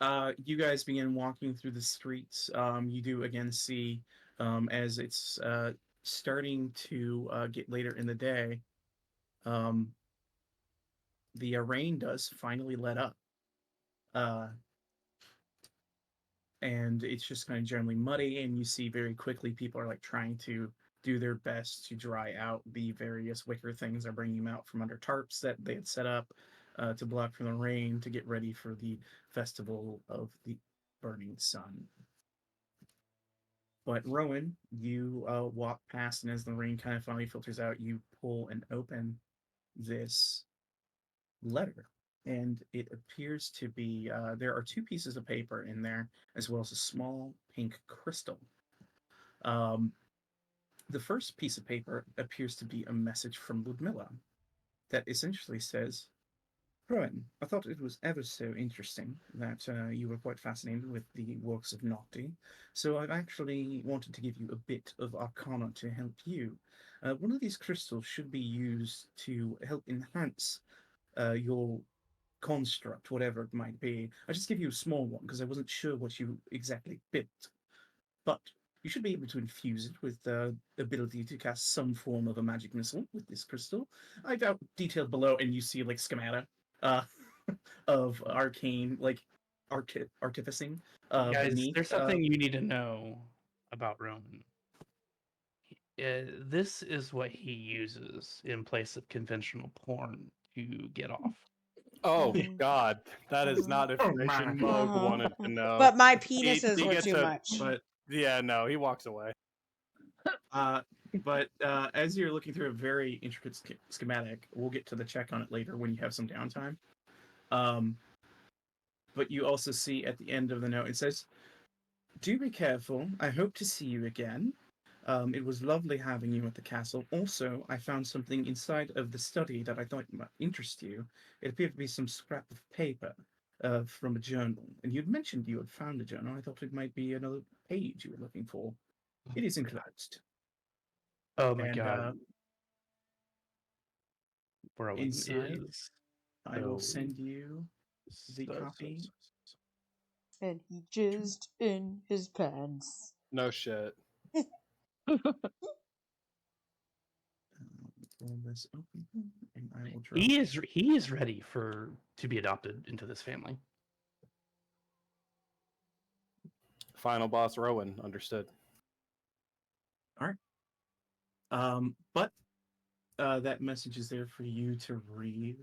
So, you guys begin walking through the streets. You do again see, as it's starting to get later in the day, um, the rain does finally let up. And it's just kind of generally muddy, and you see very quickly people are like trying to do their best to dry out the various wicker things they're bringing them out from under tarps that they had set up to block from the rain to get ready for the festival of the burning sun. But Rowan, you walk past, and as the rain kind of finally filters out, you pull and open this letter. And it appears to be there are two pieces of paper in there, as well as a small pink crystal. Um, the first piece of paper appears to be a message from Ludmilla that essentially says, Rowan, I thought it was ever so interesting that you were quite fascinated with the works of Nocti, so I've actually wanted to give you a bit of arcana to help you. One of these crystals should be used to help enhance your construct, whatever it might be. I just give you a small one because I wasn't sure what you exactly built. But you should be able to infuse it with the ability to cast some form of a magic missile with this crystal. I've out detailed below, and you see like schemata uh, of arcane, like artificing Guys, beneath. there's something you need to know about Rowan. This is what he uses in place of conventional porn to get off. Oh Mhm. God, that is not Oh, information man. Moog Uh-huh. wanted to know. But my He- penises he were gets too a- much. But Yeah, no, he walks away. as you're looking through a very intricate schematic, we'll get to the check on it later when you have some downtime. But you also see at the end of the note, it says, do be careful. I hope to see you again. It was lovely having you at the castle. Also, I found something inside of the study that I thought might interest you. It appeared to be some scrap of paper from a journal. And you'd mentioned you had found a journal. I thought it might be another page you were looking for. It is enclosed. Oh my And god. Rowan inside, is I will so- send you the copy. And he jizzed in his pants. No shit. Pull this open, and I will drop. He is ready to be adopted into this family. Final boss Rowan understood. All right. But that message is there for you to read,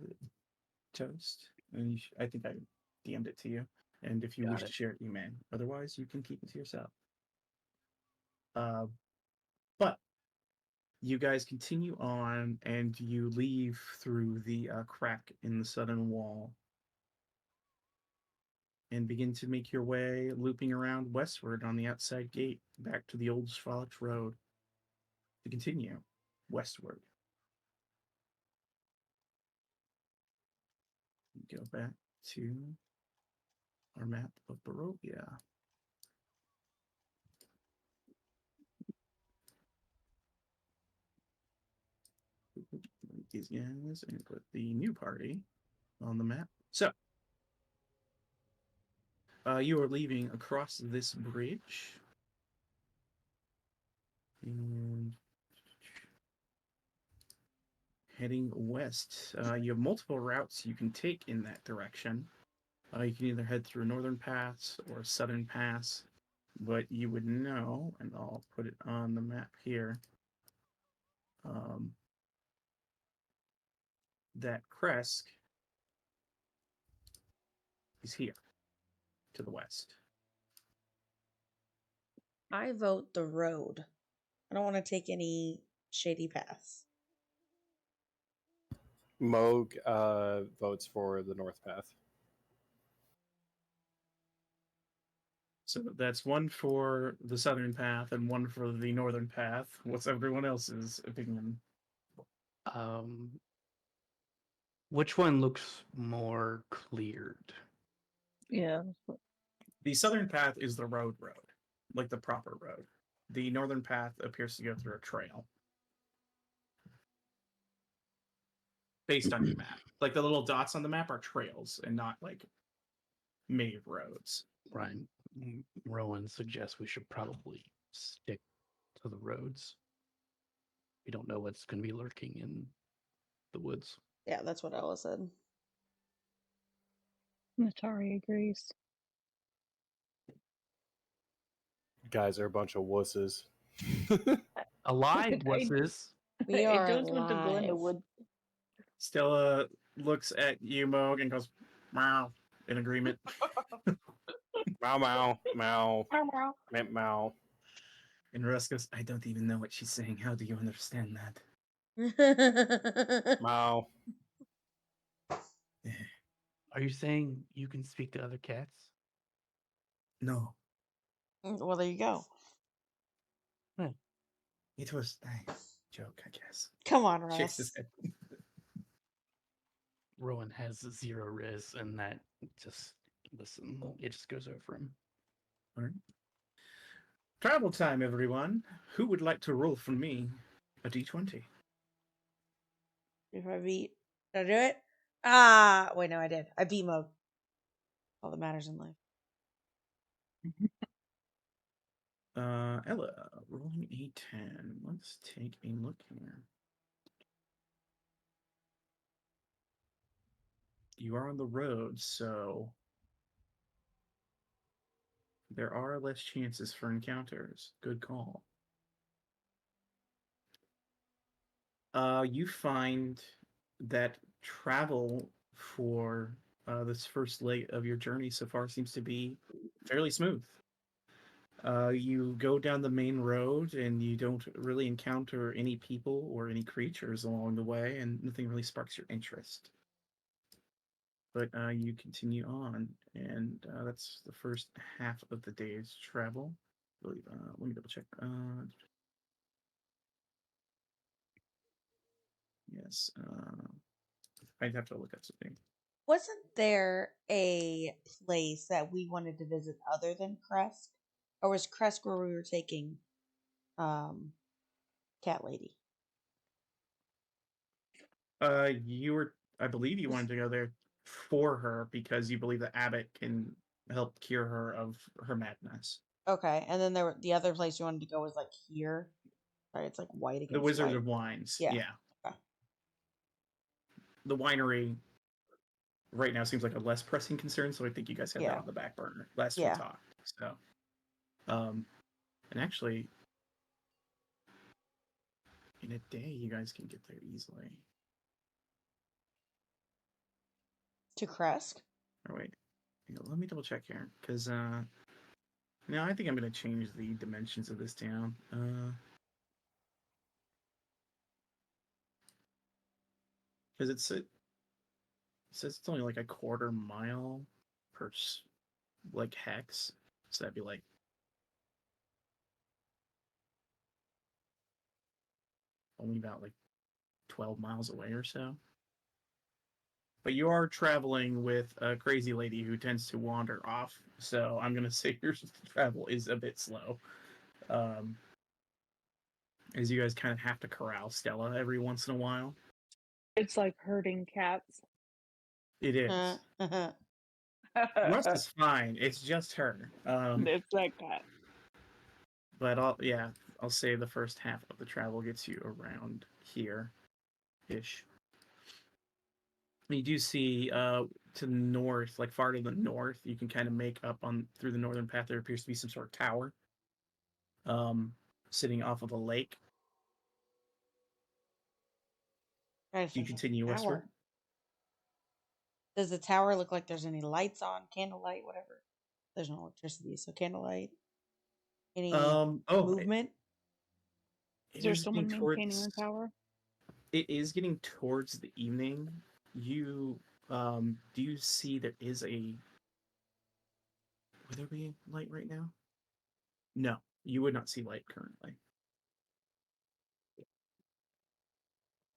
Toast. And I think I DM'd it to you. And if you Got wish it. to share it, you may. Otherwise, you can keep it to yourself. But you guys continue on, and you leave through the crack in the southern wall, and begin to make your way, looping around westward on the outside gate, back to the old Svalich Road, to continue westward. go back to our map of Barovia. These guys and put the new party on the map. So, you are leaving across this bridge. And heading west. You have multiple routes you can take in that direction. You can either head through northern paths or southern paths, but you would know, and I'll put it on the map here, that Kresk is here to the west. I vote the road. I don't want to take any shady paths. Moog votes for the north path. So that's one for the southern path and one for the northern path. What's everyone else's opinion? Which one looks more cleared? Yeah. The southern path is the road, like the proper road. The northern path appears to go through a trail. Based on your map. Like the little dots on the map are trails and not like made roads. Right. Rowan suggests we should probably stick to the roads. We don't know what's going to be lurking in the woods. Yeah, that's what Ella said. Natari agrees. Guys are a bunch of wusses. Alive I- wusses. We I are don't want to go in the alive. wood. Stella looks at you, Moog, and goes, meow, in agreement. Meow, meow, meow, Meow, meow. meow, meow. And Russ goes, I don't even know what she's saying. How do you understand that? Meow. Are you saying you can speak to other cats? No, Well, there you go. it was a joke, I guess. Come on, Shakes his Russ. head. Rowan has 0 riz, and that just, listen, it just goes over him. All right. Travel time, everyone. Who would like to roll for me a d20? If I beat, did I do it? Wait, no, I did. I beat Moog. All that matters in life. Ella, rolling a 10. Let's take a look here. You are on the road, so there are less chances for encounters. Good call. You find that travel for this first leg of your journey so far seems to be fairly smooth. You go down the main road and you don't really encounter any people or any creatures along the way, and nothing really sparks your interest. But you continue on, and that's the first half of the day's travel. I believe, let me double check. Yes, I'd have to look at something. Wasn't there a place that we wanted to visit other than Kresk? Or was Kresk where we were taking Cat Lady? I believe you wanted to go there for her because you believe that Abbott can help cure her of her madness. Okay, and then the other place you wanted to go was like here. Right, it's like white against The Wizard white. of Wines. Yeah. Yeah. Okay. The winery right now seems like a less pressing concern, so I think you guys had that on the back burner last we Yeah. talked. So, and actually, in a day, you guys can get there easily. To Kresk? Oh wait, let me double check here, because no, I think I'm gonna change the dimensions of this town. Because it says it's only like a quarter mile per like hex, so that'd be like only about like 12 miles away or so. But you are traveling with a crazy lady who tends to wander off, so I'm gonna say your travel is a bit slow. As you guys kind of have to corral Stella every once in a while. It's like herding cats. It is. Russ is fine. It's just her. It's like that. But I'll say the first half of the travel gets you around here-ish. You do see to the north, like far to the north, you can kind of make up on through the northern path. There appears to be some sort of tower, sitting off of a lake. Right, You there's a continue westward. tower. Does the tower look like there's any lights on, candlelight, whatever? There's no electricity, so candlelight. Any movement? Is there someone maintaining the tower? It is getting towards the evening. You do you see there is a would there be light right now? No, you would not see light currently.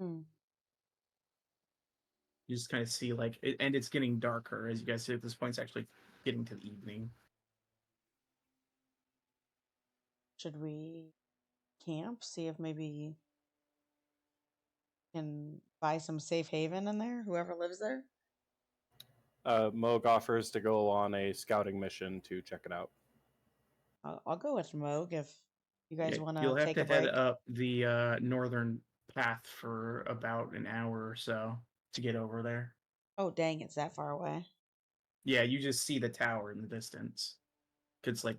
Hmm. You just kind of see like and it's getting darker as you guys see at this point. It's actually getting to the evening. Should we camp? See if maybe can buy some safe haven in there, whoever lives there? Moog offers to go on a scouting mission to check it out. I'll go with Moog if you guys want You'll to have take to a break. head up the northern path for about an hour or so to get over there. Oh, dang, it's that far away. Yeah, you just see the tower in the distance. It's like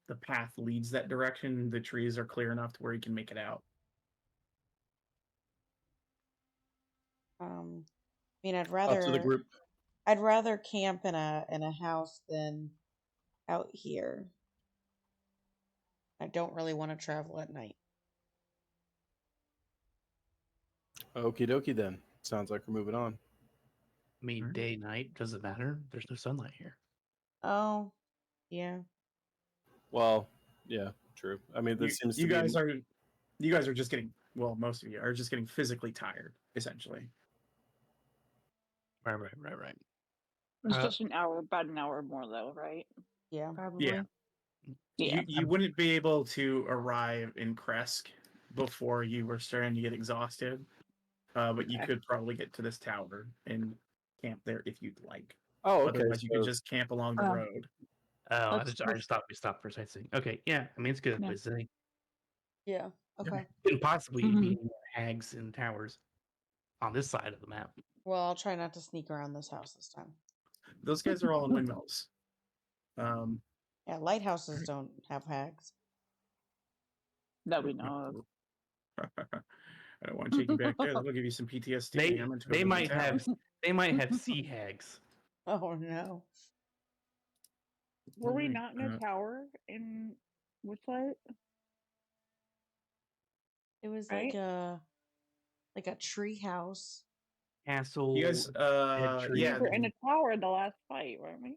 the path leads that direction. The trees are clear enough to where you can make it out. I mean, Up to the group. I'd rather camp in a house than out here. I don't really want to travel at night. Okie dokie then. Sounds like we're moving on. I mean, Alright. day, night, doesn't matter. There's no sunlight here. Oh, yeah. Well, yeah, true. I mean, this seems to you be. guys are just getting most of you are just getting physically tired, essentially. Right. It's Uh, just about an hour more though, right? Yeah. Probably. Yeah. Yeah. You wouldn't be able to arrive in Kresk before you were starting to get exhausted. But you Okay. could probably get to this tower and camp there if you'd like. Oh, okay. Otherwise, you could so- just camp along the Oh. road. Oh, Let's- I just thought we stopped for sightseeing. Okay, yeah. I mean, it's good Yeah. visiting. Yeah. Okay. Couldn't possibly Mhm. be any more hags and towers on this side of the map. Well, I'll try not to sneak around this house this time. Those guys are all in windmills. Yeah, lighthouses don't have hags. that we know of. I don't want to take you back there. That'll give you some PTSD. I'm into They a might tower. have sea hags. Oh no. Were we Alright, not in a tower in Witchlight? It was Right? like a tree house. Castle. You guys, tree. yeah, We were in a tower in the last fight, weren't we?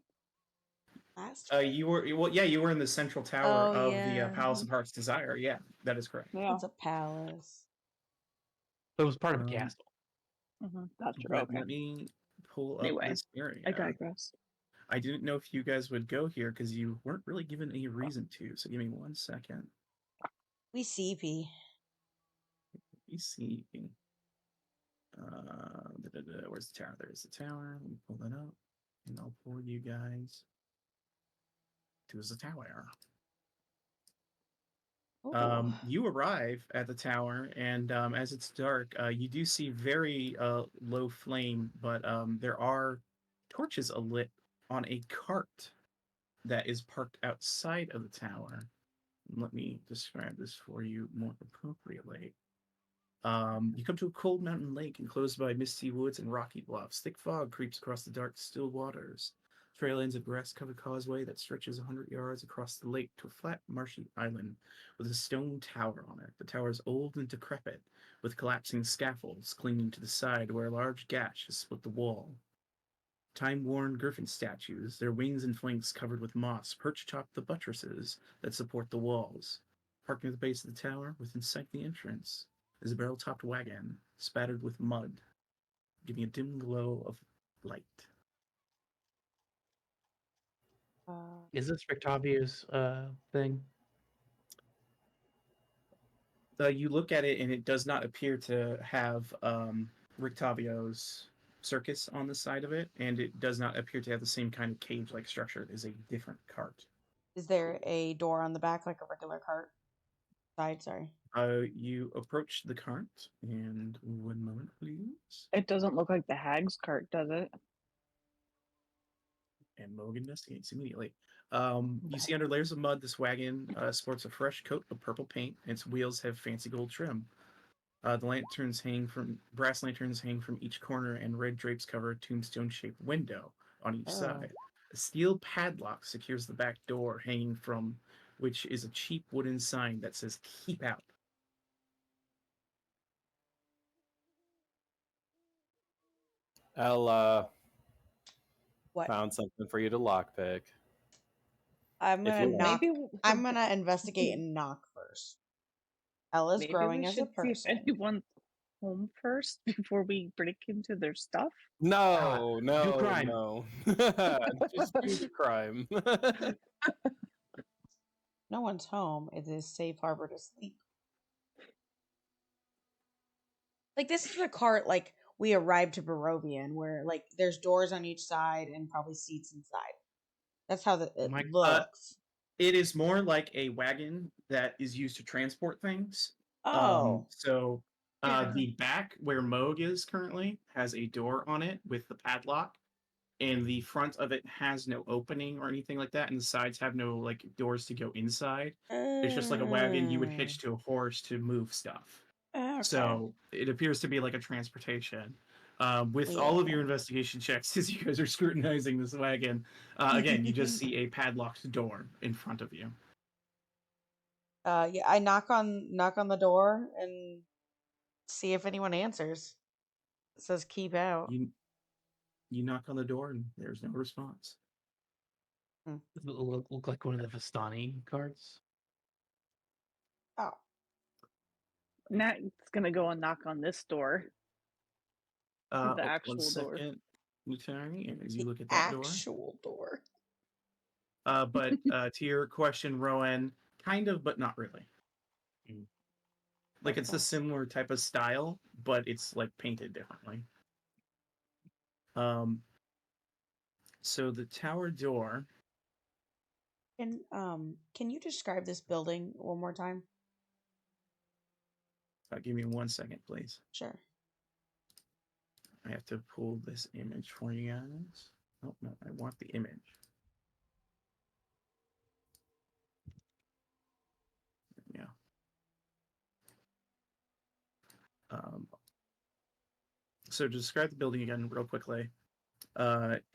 Last you were you were in the central tower Oh, of yeah. the Palace of Heart's Desire. Yeah, that is correct. Yeah. It's a palace. So it was part of a Um, castle. That's true. But Okay. let me pull up Anyway, this area. I digress. I didn't know if you guys would go here because you weren't really given any reason to. So give me 1 second. We CP. Let me see. Where's the tower? There's the tower. Let me pull that up, and I'll pull you guys to the tower. Oh. You arrive at the tower, and as it's dark, you do see very low flame, but there are torches alit on a cart that is parked outside of the tower. Let me describe this for you more appropriately. You come to a cold mountain lake enclosed by misty woods and rocky bluffs. Thick fog creeps across the dark, still waters. Trail ends a grass-covered causeway that stretches 100 yards across the lake to a flat, marshy island with a stone tower on it. The tower is old and decrepit, with collapsing scaffolds clinging to the side where a large gash has split the wall. Time-worn griffin statues, their wings and flanks covered with moss, perch atop the buttresses that support the walls. Parked near the base of the tower, within sight of the entrance, is a barrel-topped wagon, spattered with mud. giving a dim glow of light. Is this Rictavio's thing? You look at it, and it does not appear to have Rictavio's circus on the side of it, and it does not appear to have the same kind of cage-like structure. It is a different cart. Is there a door on the back like a regular cart? Side, sorry. You approach the cart, and 1 moment, please. It doesn't look like the hag's cart, does it? And Moog investigates immediately. You see under layers of mud, this wagon sports a fresh coat of purple paint, and its wheels have fancy gold trim. The brass lanterns hang from each corner, and red drapes cover a tombstone-shaped window on each side. A steel padlock secures the back door, hanging from which is a cheap wooden sign that says "Keep Out." I'll What? found something for you to lockpick. I'm If you gonna want. knock. I'm gonna investigate and knock first. Ella's Maybe growing we as a should see if person. anyone's home first before we break into their stuff. No, do no, crime. no. Just do the crime. No one's home. It is safe harbor to sleep. Like this is the cart like we arrived to Barovian, where like there's doors on each side and probably seats inside. That's how it looks. It is more like a wagon that is used to transport things. Oh. The back where Moog is currently has a door on it with the padlock, and the front of it has no opening or anything like that, and the sides have no like doors to go inside. It's just like a wagon you would hitch to a horse to move stuff. Okay. So it appears to be like a transportation. With all of your investigation checks, as you guys are scrutinizing this wagon, again, you just see a padlocked door in front of you. Yeah, I knock on the door and see if anyone answers. It says "Keep out." You knock on the door, and there's no response. Does it look like one of the Vistani cards? Oh. Nat's gonna go and knock on this door. The actual 1 door. second, Lieutenant, and as you look at that actual door. But to your question, Rowan, kind of, but not really. Like it's a similar type of style, but it's like painted differently. So the tower door. Can you describe this building one more time? Give me 1 second, please. Sure. I have to pull this image for you guys. Oh no, I want the image. Yeah. So to describe the building again real quickly,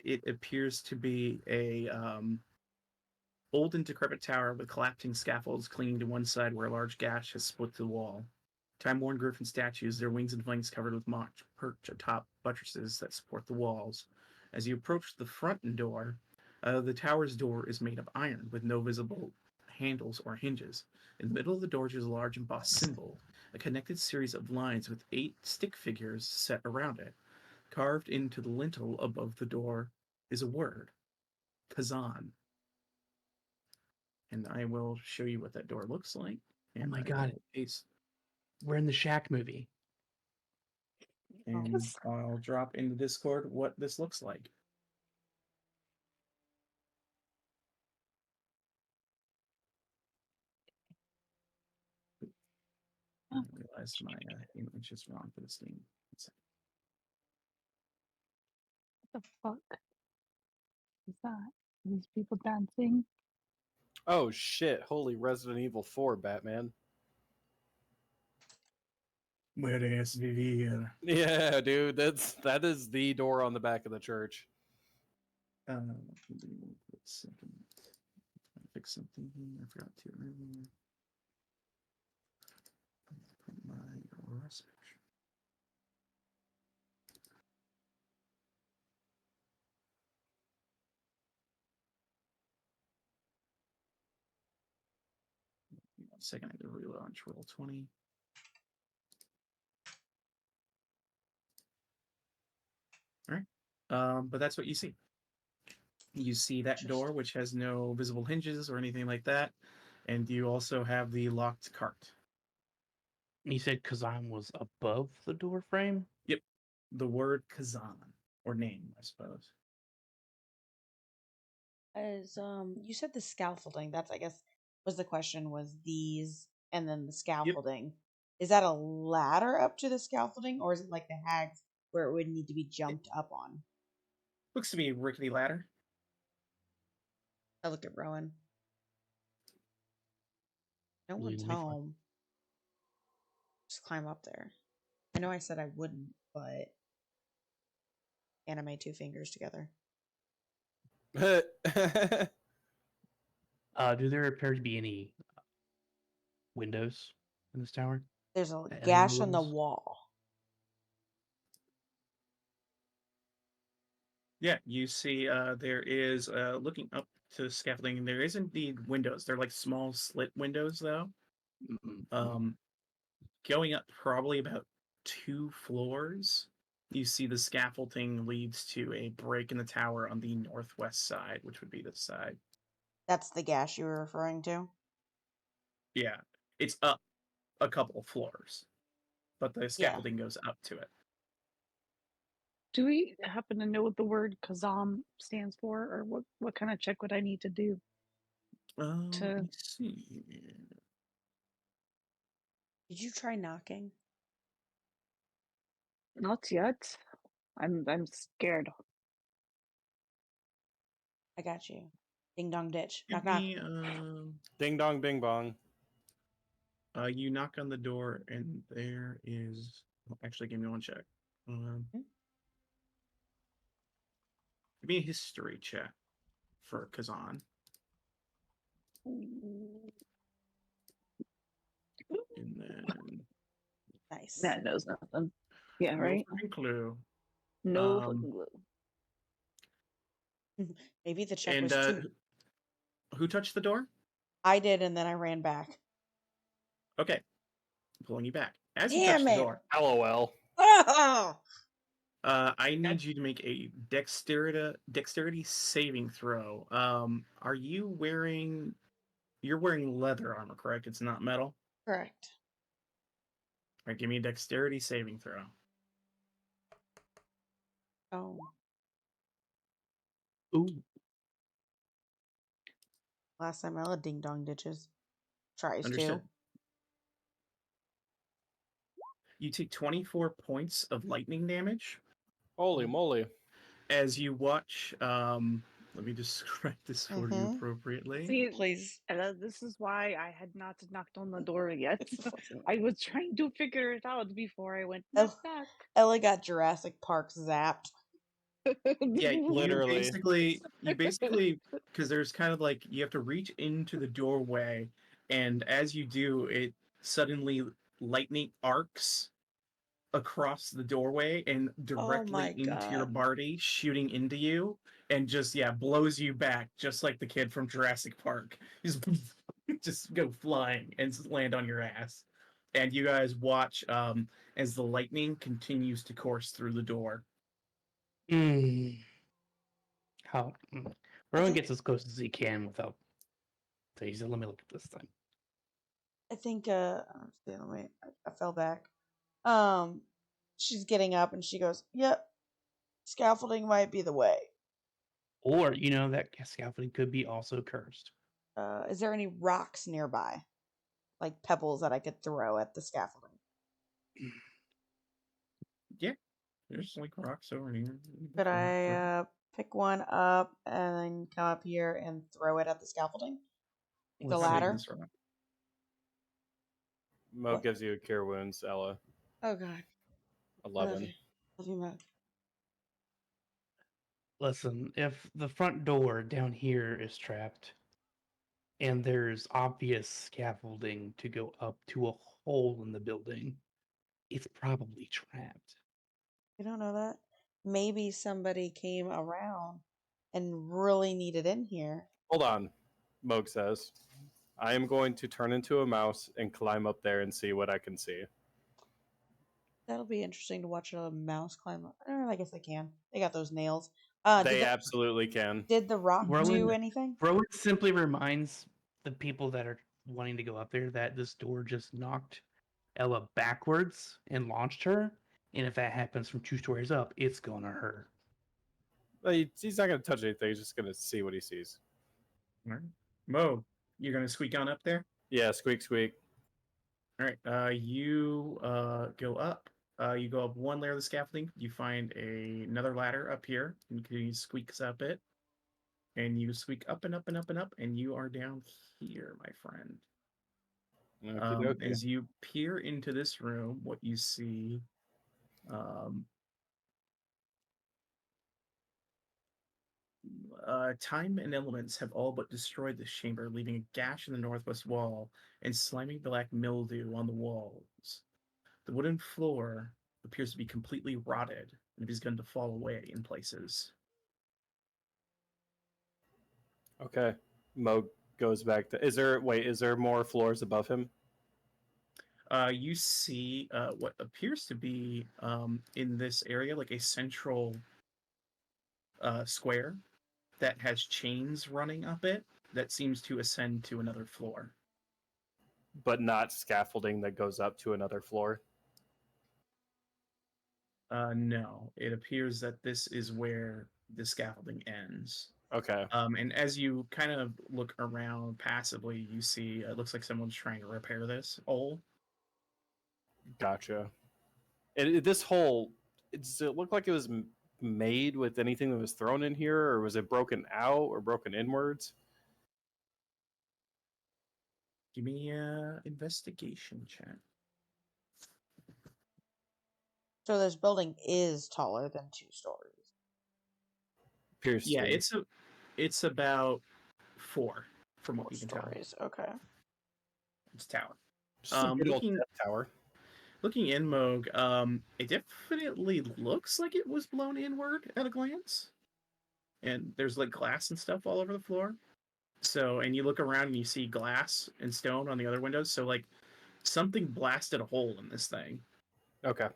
it appears to be a old and decrepit tower with collapsing scaffolds clinging to one side where a large gash has split the wall. Time-worn griffin statues, their wings and flanks covered with mock perch atop buttresses that support the walls. As you approach the front door, the tower's door is made of iron with no visible handles or hinges. In the middle of the door is a large embossed symbol, a connected series of lines with 8 stick figures set around it. Carved into the lintel above the door is a word, Kazan. And I will show you what that door looks like. And oh my god. We're in the Shack movie. And I'll drop into Discord what this looks like. I realize my image is wrong for this thing. What the fuck is that? Are these people dancing? Oh shit! Holy Resident Evil 4, Batman. Where is Vivian? Yeah, dude, that is the door on the back of the church. Second. Fix something here. I forgot to earlier. Put my Ross picture. One second, I have to relaunch Roll20. But that's what you see. You see that door, which has no visible hinges or anything like that, and you also have the locked cart. You said Kazan was above the door frame? Yep. The word Kazan, or name, I suppose. As you said the scaffolding, that's I guess was the question, was these and then the scaffolding. Is that a ladder up to the scaffolding, or is it like the hags where it would need to be jumped up on? Looks to be a rickety ladder. I look at Rowan. No Really, one's let me find- home. Just climb up there. I know I said I wouldn't, but animate two fingers together. Do there appear to be any windows in this tower? There's a At any gash in the rooms? wall. Yeah, you see there is, looking up to the scaffolding, there is indeed windows. They're like small slit windows, though. Going up probably about 2 floors, you see the scaffolding leads to a break in the tower on the northwest side, which would be this side. That's the gash you were referring to? Yeah, it's up a couple of floors, but the scaffolding goes up to it. Do we happen to know what the word Kazam stands for, or what kind of check would I need to do? Let me see. Did you try knocking? Not yet. I'm scared. I got you. Ding dong ditch. Give Knock knock. me, Ding dong, bing bong. you knock on the door, and there is. Well, actually, give me one check. Give me a history check for Kazan. And then. Nice. That knows nothing. Yeah, No right? fucking clue. No fucking clue. Maybe the check And was two. who touched the door? I did, and then I ran back. Okay, pulling you back. As you Damn touch the it! door, LOL. Oh! I need you to make a dexterity saving throw. Are you wearing? You're wearing leather armor, correct? It's not metal. Correct. All right, give me a dexterity saving throw. Oh. Ooh. Last time I let ding dong ditches. Tries Understood. to. You take 24 points of lightning damage Holy moly. as you watch. Let me describe this for you appropriately. See, Please. this is why I had not knocked on the door yet. I was trying to figure it out before I went knock knock. Ella got Jurassic Park zapped. Yeah, Literally. you basically, because there's kind of like you have to reach into the doorway, and as you do, it suddenly lightning arcs across the doorway and directly into your body, shooting into you, and just blows you back, just like the kid from Jurassic Park. Just go flying and land on your ass, and you guys watch as the lightning continues to course through the door. How? Rowan gets as close as he can without. So he said, "Let me look at this thing." I think wait, I fell back. She's getting up and she goes, "Yep, scaffolding might be the way." Or that scaffolding could be also cursed. Is there any rocks nearby, like pebbles that I could throw at the scaffolding? Yeah, there's like rocks over here. Could I pick one up and then come up here and throw it at the scaffolding? The ladder? Mo gives you a cure wounds, Ella. Oh god. 11. Love you, Mo. Listen, if the front door down here is trapped, and there's obvious scaffolding to go up to a hole in the building, it's probably trapped. You don't know that? Maybe somebody came around and really needed in here. Hold on, Moog says. I am going to turn into a mouse and climb up there and see what I can see. That'll be interesting to watch a mouse climb up. I guess they can. They got those nails. They absolutely can. Did the rock do anything? Rowan simply reminds the people that are wanting to go up there that this door just knocked Ella backwards and launched her. And if that happens from 2 stories up, it's gonna hurt. He's not going to touch anything. He's just going to see what he sees. All right. Mo, you're gonna squeak on up there. Yeah, squeak, squeak. All right. You go up. You go up one layer of the scaffolding. You find another ladder up here. And you squeaks up it, and you squeak up and up and up and up, and you are down here, my friend. Okey-dokey. As you peer into this room, what you see, time and elements have all but destroyed this chamber, leaving a gash in the northwest wall and slimy black mildew on the walls. The wooden floor appears to be completely rotted and has begun to fall away in places. Okay. Mo goes back to. Is there more floors above him? You see what appears to be in this area like a central square that has chains running up it that seems to ascend to another floor. But not scaffolding that goes up to another floor? No, it appears that this is where the scaffolding ends. Okay. And as you kind of look around passively, you see it looks like someone's trying to repair this hole. Gotcha. This hole, does it look like it was made with anything that was thrown in here, or was it broken out or broken inwards? Give me an investigation check. So this building is taller than 2 stories. Appears to Yeah, be. it's about 4 from what 4 you can tell. stories. Okay. It's a tower. Just a good old looking- death tower. Looking in, Moog, it definitely looks like it was blown inward at a glance. And there's like glass and stuff all over the floor. So, and you look around and you see glass and stone on the other windows. So, like, something blasted a hole in this thing. Okay.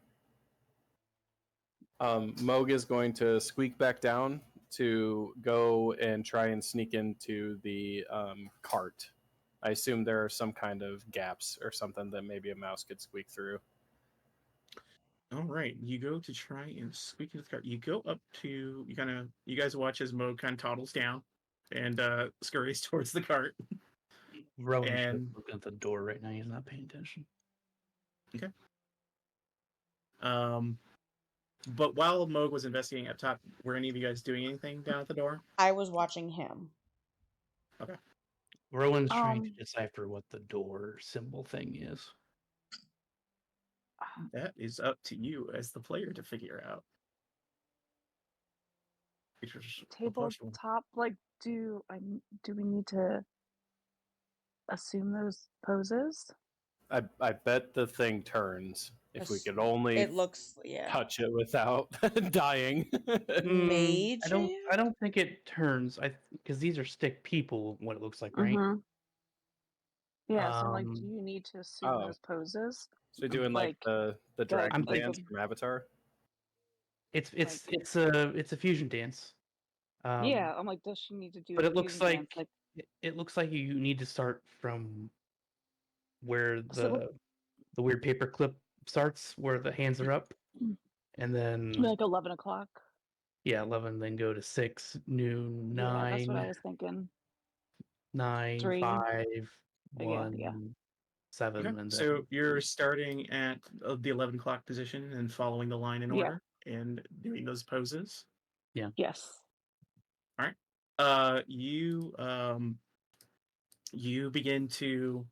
Moog is going to squeak back down to go and try and sneak into the cart. I assume there are some kind of gaps or something that maybe a mouse could squeak through. All right, you go to try and squeak into the cart. You go up to you guys watch as Moog kind of toddles down and scurries towards the cart. Rowan's just And- looking at the door right now. He's not paying attention. But while Moog was investigating up top, were any of you guys doing anything down at the door? I was watching him. Rowan's trying to decipher what the door symbol thing is. That is up to you as the player to figure out. Tabletop, like, do we need to assume those poses? I bet the thing turns. If we could only It looks, yeah. touch it without dying. Mage? I don't think it turns. Because these are stick people. What it looks like, right? Mhm. Yeah, so I'm like, do Um, you need to assume oh. those poses? So you're doing like the dragon I'm thinking- dance from Avatar? It's a fusion dance. Yeah, I'm like, does she need to do? But a it looks fusion dance? like it looks like you need to start from where So- the weird paper clip starts, where the hands are up, and then like 11 o'clock. yeah, 11. Then go to 6, noon, Yeah, 9, that's what I was thinking. 9, 3. 5, Yeah, 1, yeah. 7, Okay, and then so you're starting at the 11 o'clock position and following the line in Yeah. order and doing those poses. Yes. All right. You begin to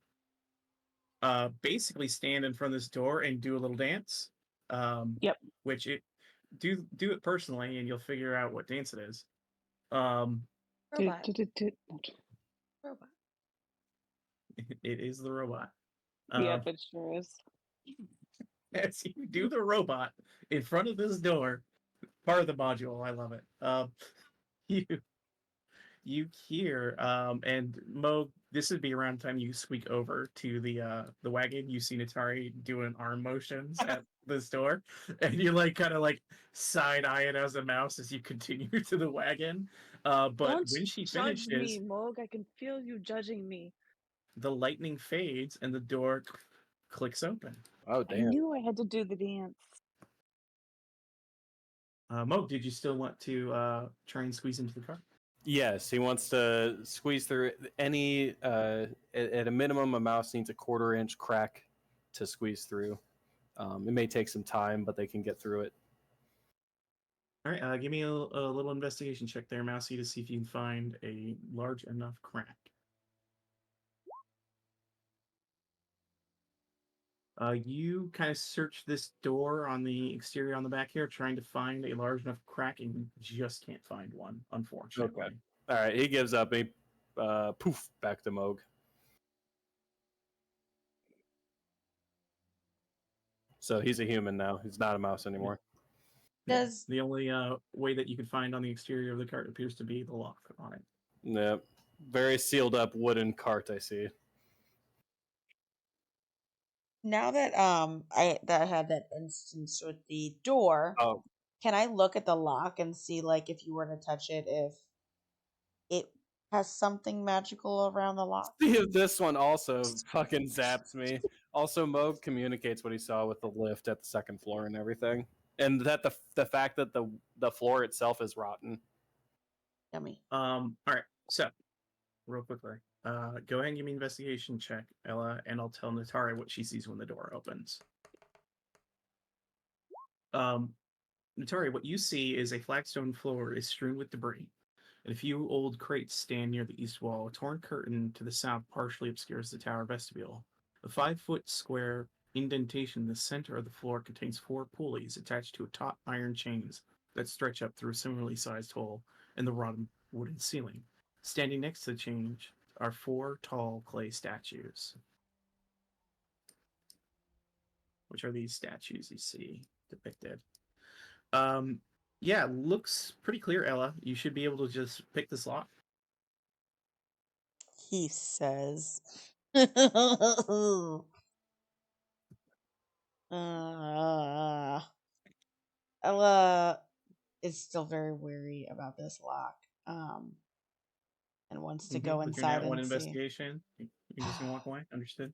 basically stand in front of this door and do a little dance. Yep. Which do it personally, and you'll figure out what dance it is. Robot. Robot. It is the robot. Yep, it sure is. As you do the robot in front of this door, part of the module. I love it. you hear, and Mo, this would be around the time you squeak over to the wagon. You see Natari doing arm motions at this door, and you like kind of like side eye it as a mouse as you continue to the wagon. But Don't when she judge me, finishes, Moog. I can feel you judging me. the lightning fades and the door clicks open. Oh I damn. knew I had to do the dance. Mo, did you still want to try and squeeze into the car? Yes, he wants to squeeze through any. At a minimum, a mouse needs a 1/4 inch crack to squeeze through. It may take some time, but they can get through it. All right, give me a little investigation check there, Mousy, to see if you can find a large enough crack. You kind of search this door on the exterior on the back here, trying to find a large enough crack, and you just can't find one, unfortunately. Okay. All right, he gives up. He poof back to Moog. So he's a human now. He's not a mouse anymore. Yeah. Does The only way that you could find on the exterior of the cart appears to be the lock on it. Yep. Very sealed up wooden cart. I see. now that I had that instance with the door, Oh, can I look at the lock and see like if you were to touch it if it has something magical around the lock? see if this one also fucking zaps me. Also, Moog communicates what he saw with the lift at the second floor and everything, and that the fact that the floor itself is rotten. Yummy. All right, so real quickly, go ahead and give me an investigation check, Ella, and I'll tell Natari what she sees when the door opens. Natari, what you see is a flagstone floor is strewn with debris, and a few old crates stand near the east wall. A torn curtain to the south partially obscures the tower vestibule. A 5-foot square indentation in the center of the floor contains 4 pulleys attached to taut iron chains that stretch up through a similarly sized hole in the rotten wooden ceiling. Standing next to the change are 4 tall clay statues. Which are these statues you see depicted? Yeah, looks pretty clear, Ella. You should be able to just pick this lock. He says. Ella is still very weary about this lock, and wants to go With your inside nat 1 and see. investigation, you're just gonna walk away. Understood?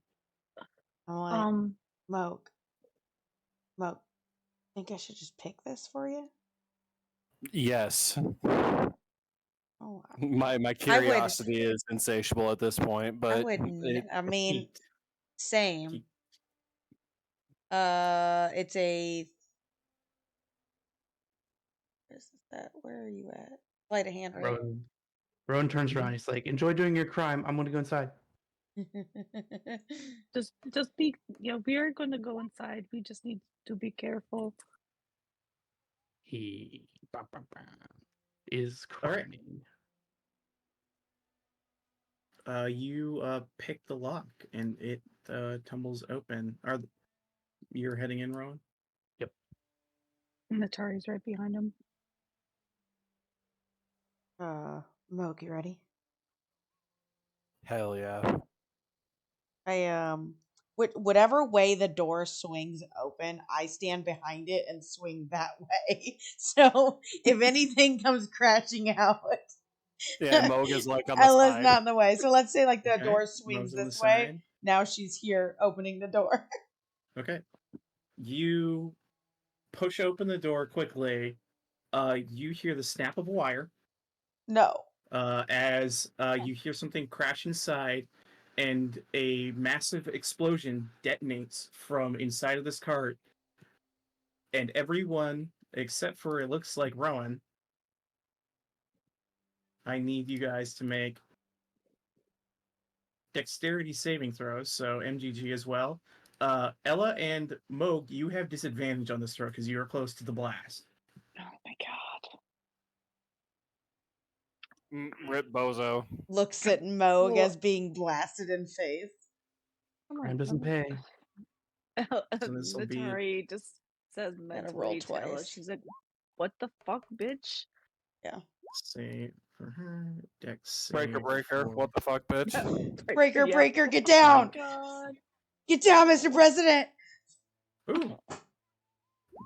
I'm like, Um, Moke, think I should just pick this for you? Yes, Oh, my curiosity is insatiable at this point, but I mean, Heat. same. Heat. It's a. Where are you at? Sleight of hand, right? Rowan turns around. He's like, "Enjoy doing your crime. I'm gonna go inside." just be. Yeah, we are going to go inside. We just need to be careful. He is All right. criming. You pick the lock and it tumbles open. You're heading in, Rowan? And Natari's right behind him. Moke, you ready? hell yeah. Whatever way the door swings open, I stand behind it and swing that way. So if anything comes crashing out, Yeah, Moog is like on the Ella's side. not in the way. So let's say like the Okay, door swings Mo's on the this way. side. Now she's here opening the door. Okay. You push open the door quickly. You hear the snap of a wire. No. As you hear something crash inside, and a massive explosion detonates from inside of this cart, and everyone except for it looks like Rowan. I need you guys to make dexterity saving throws, so MGG as well. Ella and Moog, you have disadvantage on this throw because you are close to the blast. Oh my god. Rip Bozo. Looks at Moog Well- as being blasted in face. Crime doesn't pay. So this'll be- Natari just says Gotta roll mentally to Ella. twice. She's like, "What the fuck, bitch?" Yeah. Let's see. for her. Dex Breaker, save breaker. for- What the fuck, bitch? Breaker, Yeah. breaker, get Oh my down! God. Get down, Mr. President! Ooh.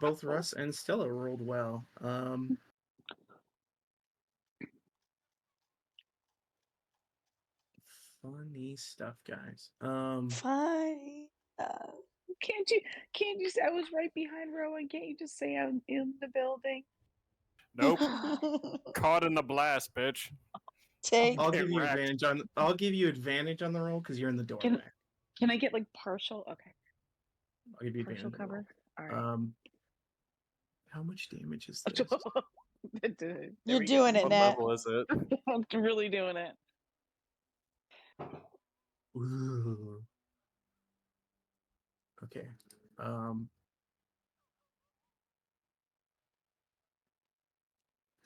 Both Russ and Stella rolled well. Funny stuff, guys. Fine. Can't you say I was right behind Rowan? Can't you just say I'm in the building? Nope. Caught in the blast, bitch. Take. I'll Get give you wrecked. advantage on the roll because you're in the doorway. Can I get like partial? Okay, I'll give you partial advantage. on the cover. All right. roll. How much damage is this? There You're we doing go. it, What Nat. level is it? I'm really doing it. Ooh. Okay.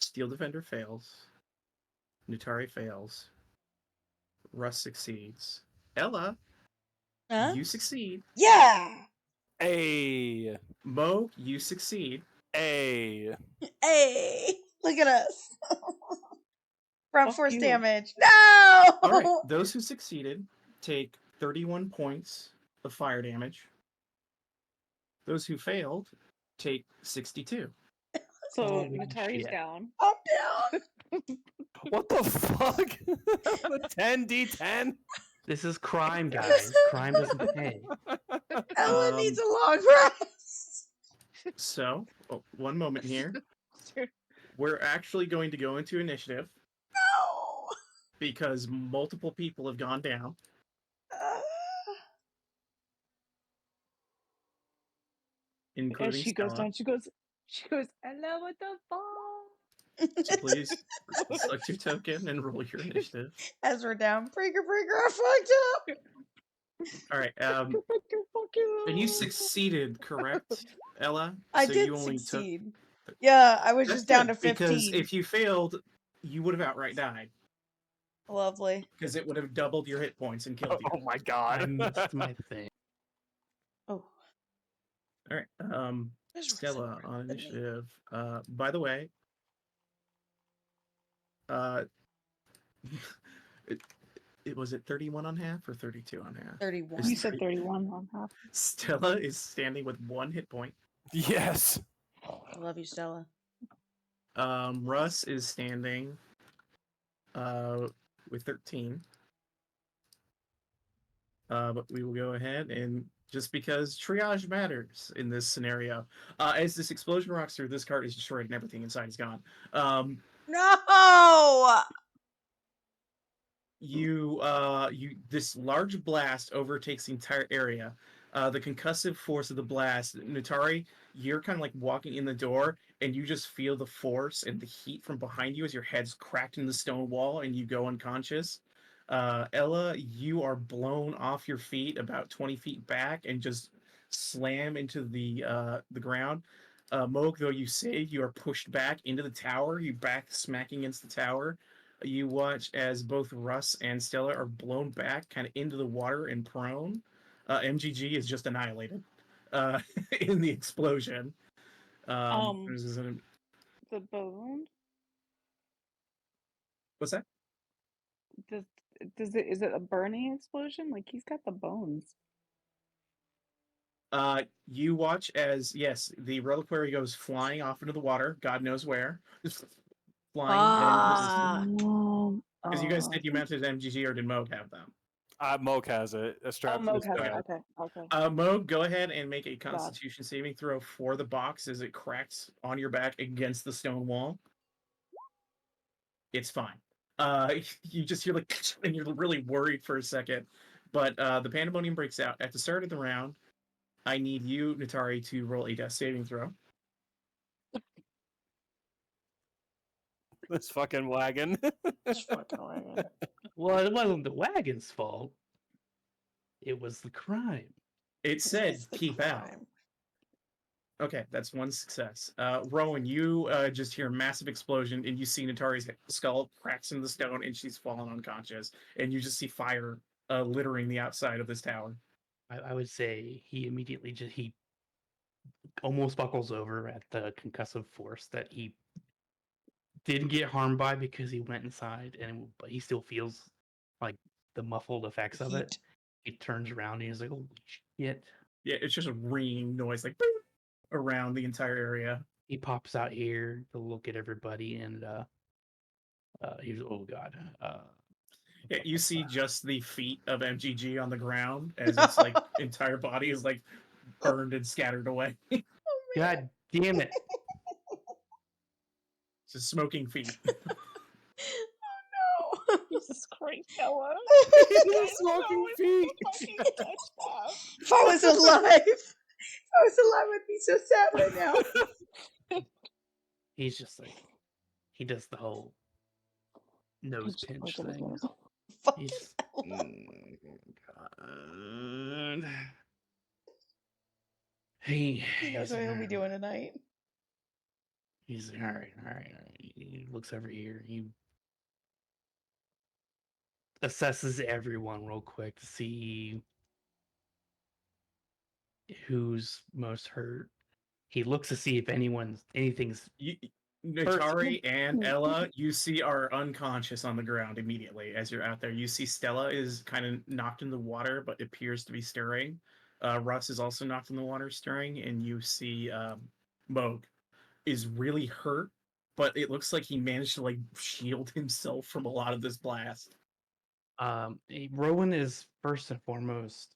Steel Defender fails. Nutari fails. Russ succeeds. Ella, Huh? you succeed. Yeah! Hey. Mo, you succeed. Hey. Hey! Look at us. Front Fuck force you. damage. No! All right. Those who succeeded take 31 points of fire damage. Those who failed take 62. So Holy Natari's shit. down. I'm down. What the fuck? The 10d10? This is crime, guys. Crime doesn't pay. Ella Um, needs a long rest. So, one moment here. Sure. We're actually going to go into initiative No! because multiple people have gone down. As Including she goes Stella. down, she goes, hello, what the fuck? So please select your token and roll your initiative. As we're down, breaker, I fucked up. All right. Fuck you. And you succeeded, correct, Ella? I So did you only succeed. Yeah, I was That's just down good, to 15. because if you failed, you would have outright died Lovely. because it would have doubled your hit points and killed you. Oh my I god. missed my thing. Oh. All right. There's Stella Roxanne on than me. initiative. By the way, it was it 31 on half or 32 on half? 31. It's You said 31 on half. Stella is standing with 1 hit point. Yes. I love you, Stella. Russ is standing with 13. But we will go ahead and just because triage matters in this scenario. As this explosion rocks through, this cart is destroyed and everything inside is gone. No! This large blast overtakes the entire area. The concussive force of the blast, Nutari, you're kind of like walking in the door, and you just feel the force and the heat from behind you as your head's cracked in the stone wall, and you go unconscious. Ella, you are blown off your feet about 20 feet back and just slam into the ground. Moog, though you save, you are pushed back into the tower. You back smacking against the tower. You watch as both Russ and Stella are blown back kind of into the water and prone. MGG is just annihilated in the explosion. This is The bone? what's that? Is it a burning explosion? Like he's got the bones. You watch as, yes, the reliquary goes flying off into the water, God knows where. Just flying. Ah. Because you guys said you mounted MGG, or did Moog have them? Moke has it. Oh, Moog has it. Okay. Okay. Moog, go ahead and make a Constitution saving throw for the box as it cracks on your back against the stone wall. It's fine. You just hear like, and you're really worried for a second. But the pandemonium breaks out. At the start of the round, I need you, Nutari, to roll a death saving throw. This fucking wagon. This fucking wagon. Well, it wasn't the wagon's fault. It was the crime. It said It's the keep out. crime. Okay, that's one success. Rowan, you just hear a massive explosion, and you see Natari's skull cracks in the stone, and she's fallen unconscious. And you just see fire littering the outside of this tower. I would say he immediately he almost buckles over at the concussive force that he didn't get harmed by because he went inside, but he still feels like the muffled effects of it. Heat. He turns around and he's like, "Holy shit!" Yeah, it's just a ringing noise like boom, around the entire area. He pops out here to look at everybody, and he's oh god. Yeah, you see just the feet of MGG on the ground as its like entire body is like burned and scattered away. God damn it! It's just smoking feet. Oh no! Jesus Christ, Ella. Smoking feet. Fucking touch that. If I was alive, I'd be so sad right now. He's just like he does the whole nose pinch thing. Fucking He's God. He knows what he'll be doing tonight. He's like, all right. He looks over here. He assesses everyone real quick to see who's most hurt. He looks to see if anything's Natari and Ella, you see, are unconscious on the ground immediately as you're out there. You see Stella is kind of knocked in the water, but appears to be stirring. Russ is also knocked in the water, stirring, and you see Moog is really hurt, but it looks like he managed to like shield himself from a lot of this blast. Rowan is first and foremost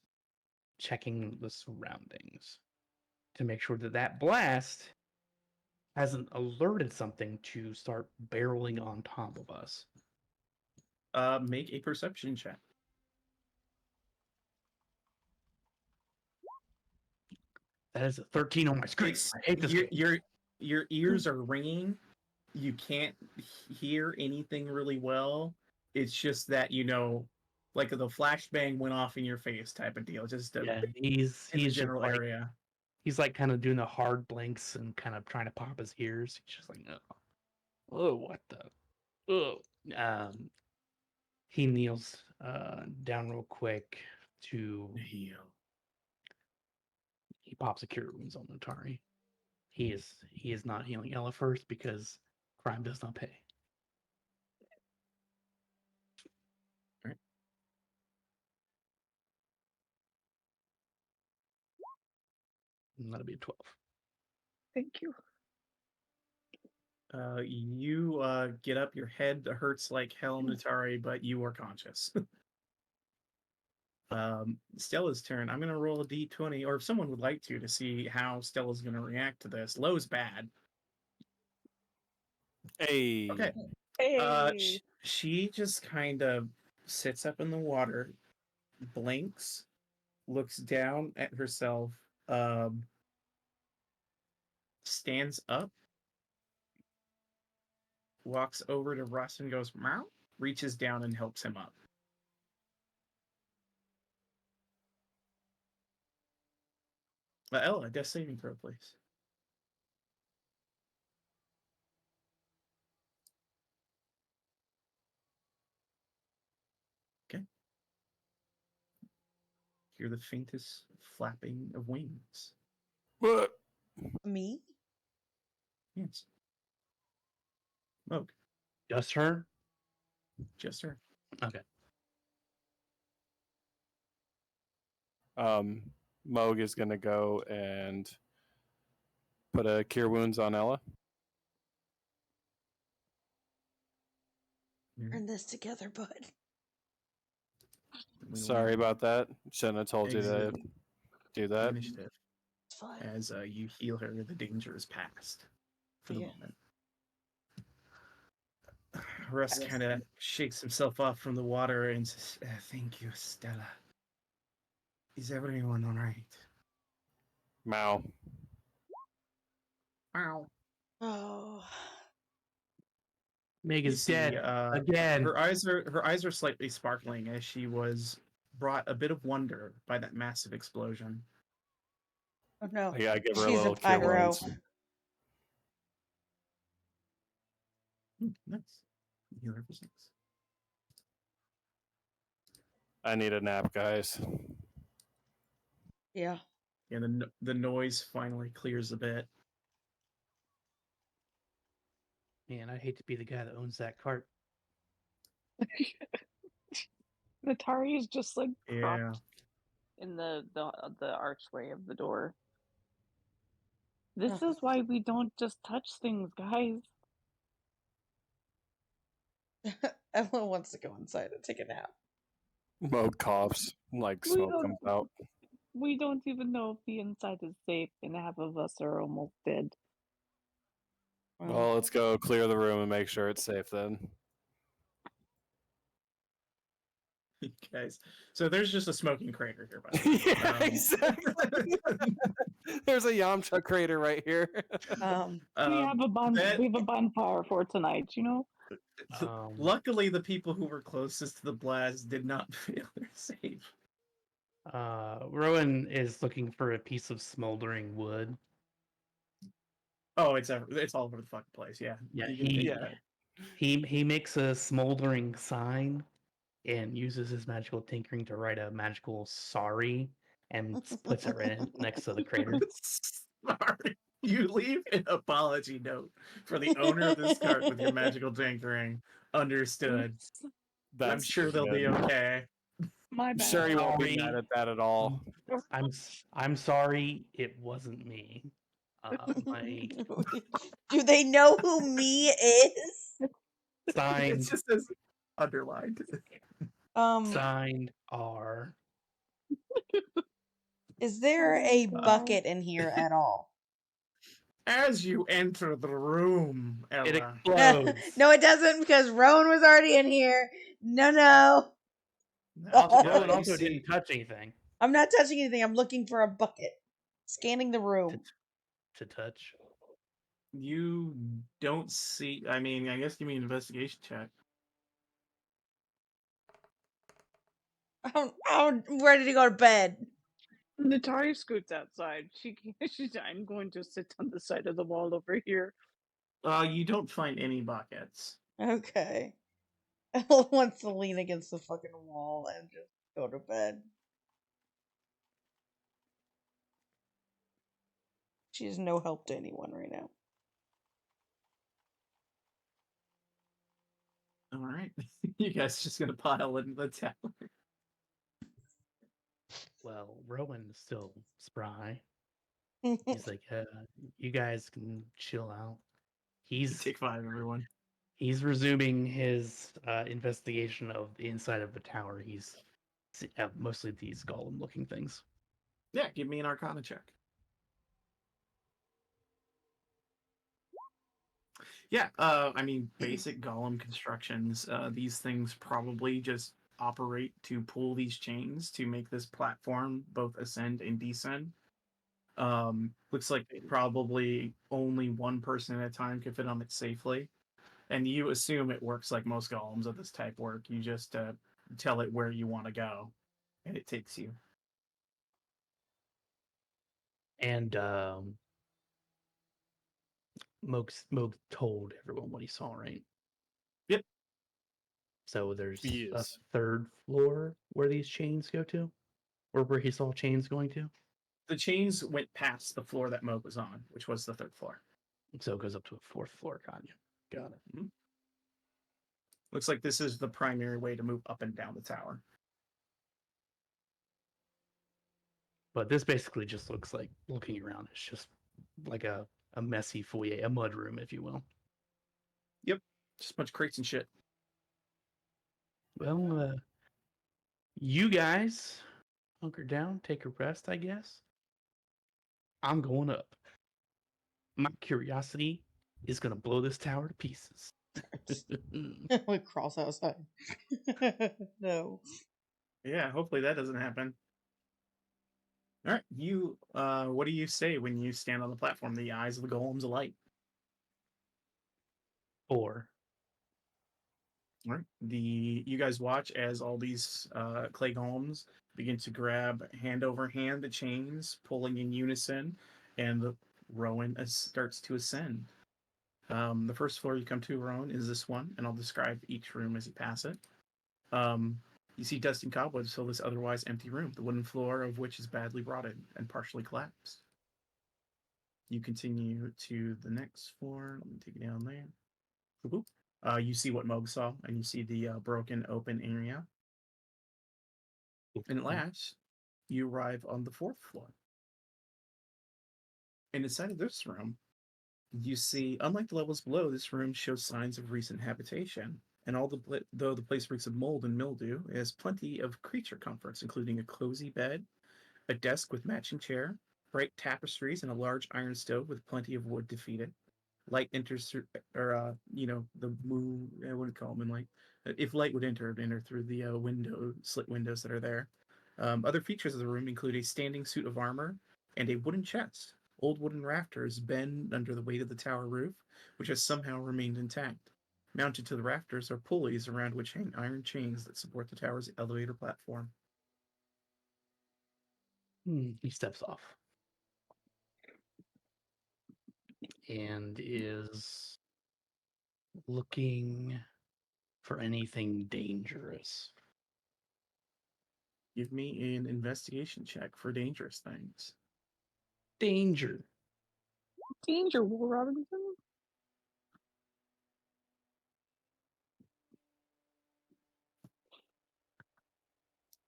checking the surroundings to make sure that blast hasn't alerted something to start barreling on top of us. Make a perception check. That is a 13 on my screen. I hate this game. Your ears are ringing. You can't hear anything really well. It's just that, you know, like the flashbang went off in your face type of deal. Just Yeah, in the he's general just like, area. he's like kind of doing the hard blinks and kind of trying to pop his ears. He's just like, oh, what the, oh. He kneels down real quick to Heal. He pops a cure wounds on Notari. He is not healing Ella first because crime does not pay. Right. And that'll be a 12. Thank you. You get up. Your head hurts like hell, Natari, but you are conscious. Stella's turn. I'm gonna roll a d20, or if someone would like to see how Stella's gonna react to this. Low's bad. Hey. Okay. Hey. She just kind of sits up in the water, blinks, looks down at herself, stands up, walks over to Russ and goes, meow, reaches down and helps him up. Ella, death saving throw, please. Okay. Hear the faintest flapping of wings. What? Me? Yes. Moog, Just her? just her. Okay. Moog is gonna go and put a cure wounds on Ella. We're in this together, bud. We will Sorry about that. Shouldn't have told you to exit do that. initiative. It's fine. As you heal her, the danger is past for the Yeah. moment. Russ kind of shakes himself off from the water and says, thank you, Stella. Is everyone all right? Mao. Wow. Oh. Meg You is see, dead again. Her eyes are slightly sparkling as she was brought a bit of wonder by that massive explosion. Oh no. Yeah, I give her a She's little a cure pyro. wounds. Nice. Heal her for 6. I need a nap, guys. Yeah. And the noise finally clears a bit. Man, I hate to be the guy that owns that cart. Natari is just like propped Yeah. in the archway of the door. This is why we don't just touch things, guys. Everyone wants to go inside and take a nap. Mo coughs, like We smoke don't. comes out. We don't even know if the inside is safe, and half of us are almost dead. Well, let's go clear the room and make sure it's safe then. Guys, so there's just a smoking crater here, by the way. Yeah, exactly. There's a Yamcha crater right here. We have a we have a bonfire for tonight. You know. Luckily, the people who were closest to the blast did not feel safe. Rowan is looking for a piece of smoldering wood. Oh, it's all over the fucking place. Yeah. Yeah, You can take he makes a smoldering sign and uses his magical tinkering to write a magical sorry and puts it right next to the crater. Sorry. You leave an apology note for the owner of this cart with your magical tinkering. Understood. I'm sure they'll be okay. My I'm bad. sure you won't be mad at that at all. I'm sorry, it wasn't me. Do they know who me is? It Signed, just says underlined. signed R. Is there a bucket in here at all? As you enter the room, It Ella. explodes. No, it doesn't, because Rowan was already in here. No. Rowan you also see- didn't touch anything I'm not touching anything. I'm looking for a bucket. Scanning the room. to touch. You don't see. I mean, I guess give me an investigation check. I'm ready to go to bed. Natari scoots outside. She's. I'm going to sit on the side of the wall over here. You don't find any buckets. Okay. Ella wants to lean against the fucking wall and just go to bed. She is no help to anyone right now. All right, you guys just gonna pile in the tower. Well, Rowan's still spry. He's like, you guys can chill out. Take 5, everyone. He's resuming his investigation of the inside of the tower. He's mostly these golem-looking things. Yeah, give me an Arcana check. Yeah, I mean, basic golem constructions. These things probably just operate to pull these chains to make this platform both ascend and descend. Looks like probably only one person at a time could fit on it safely. And you assume it works like most golems of this type work. You just tell it where you want to go, and it takes you. And Moog told everyone what he saw, right? Yep. So there's He a is. third floor where these chains go to? Or where he saw chains going to? The chains went past the floor that Moog was on, which was the 3rd floor. So it goes up to a 4th floor, got it. Mm-hmm. Looks like this is the primary way to move up and down the tower. But this basically just looks like, looking around, it's just like a messy foyer, a mud room, if you will. Yep. Just a bunch of crates and shit. Well, you guys hunker down, take a rest, I guess. I'm going up. My curiosity is going to blow this tower to pieces. We cross outside. No. Yeah, hopefully that doesn't happen. All right, you. What do you say when you stand on the platform? The eyes of the golems alight. 4. All right. You guys watch as all these clay golems begin to grab hand over hand the chains, pulling in unison, and the Rowan starts to ascend. The first floor you come to, Rowan, is this one, and I'll describe each room as you pass it. You see dust and cobwebs fill this otherwise empty room, the wooden floor of which is badly rotted and partially collapsed. You continue to the next floor. Let me take it down there. Boop. You see what Moog saw, and you see the broken open area. And at last, you arrive on the 4th floor. And inside of this room, you see, unlike the levels below, this room shows signs of recent habitation. And though the place reeks of mold and mildew, it has plenty of creature comforts, including a cozy bed, a desk with matching chair, bright tapestries, and a large iron stove with plenty of wood to feed it. Light enters through, or the moon. I wouldn't call them in light. If light would enter, it would enter through the slit windows that are there. Other features of the room include a standing suit of armor and a wooden chest. Old wooden rafters bend under the weight of the tower roof, which has somehow remained intact. Mounted to the rafters are pulleys around which hang iron chains that support the tower's elevator platform. He steps off and is looking for anything dangerous. Give me an investigation check for dangerous things. Danger. Danger, Will Robinson.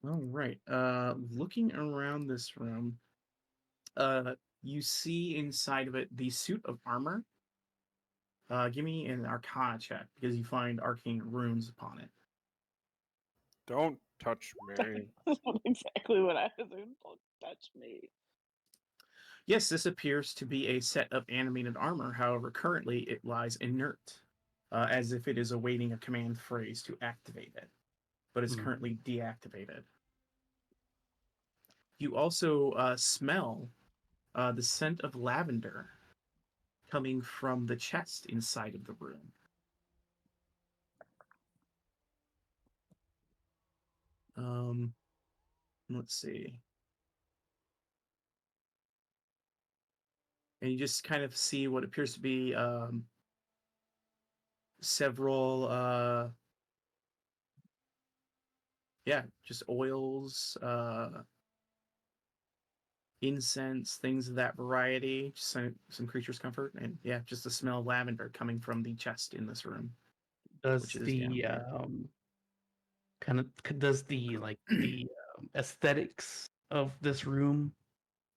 All right. Looking around this room, you see inside of it the suit of armor. Give me an Arcana check because you find arcane runes upon it. Don't touch me. That's not exactly what I was doing. Don't touch me. Yes, this appears to be a set of animated armor. However, currently it lies inert, as if it is awaiting a command phrase to activate it, but it's currently deactivated. You also smell the scent of lavender coming from the chest inside of the room. Let's see. And you just kind of see what appears to be several, just oils, incense, things of that variety, just some creature's comfort, and yeah, just the smell of lavender coming from the chest in this room. Does Which is the down does the the aesthetics of this room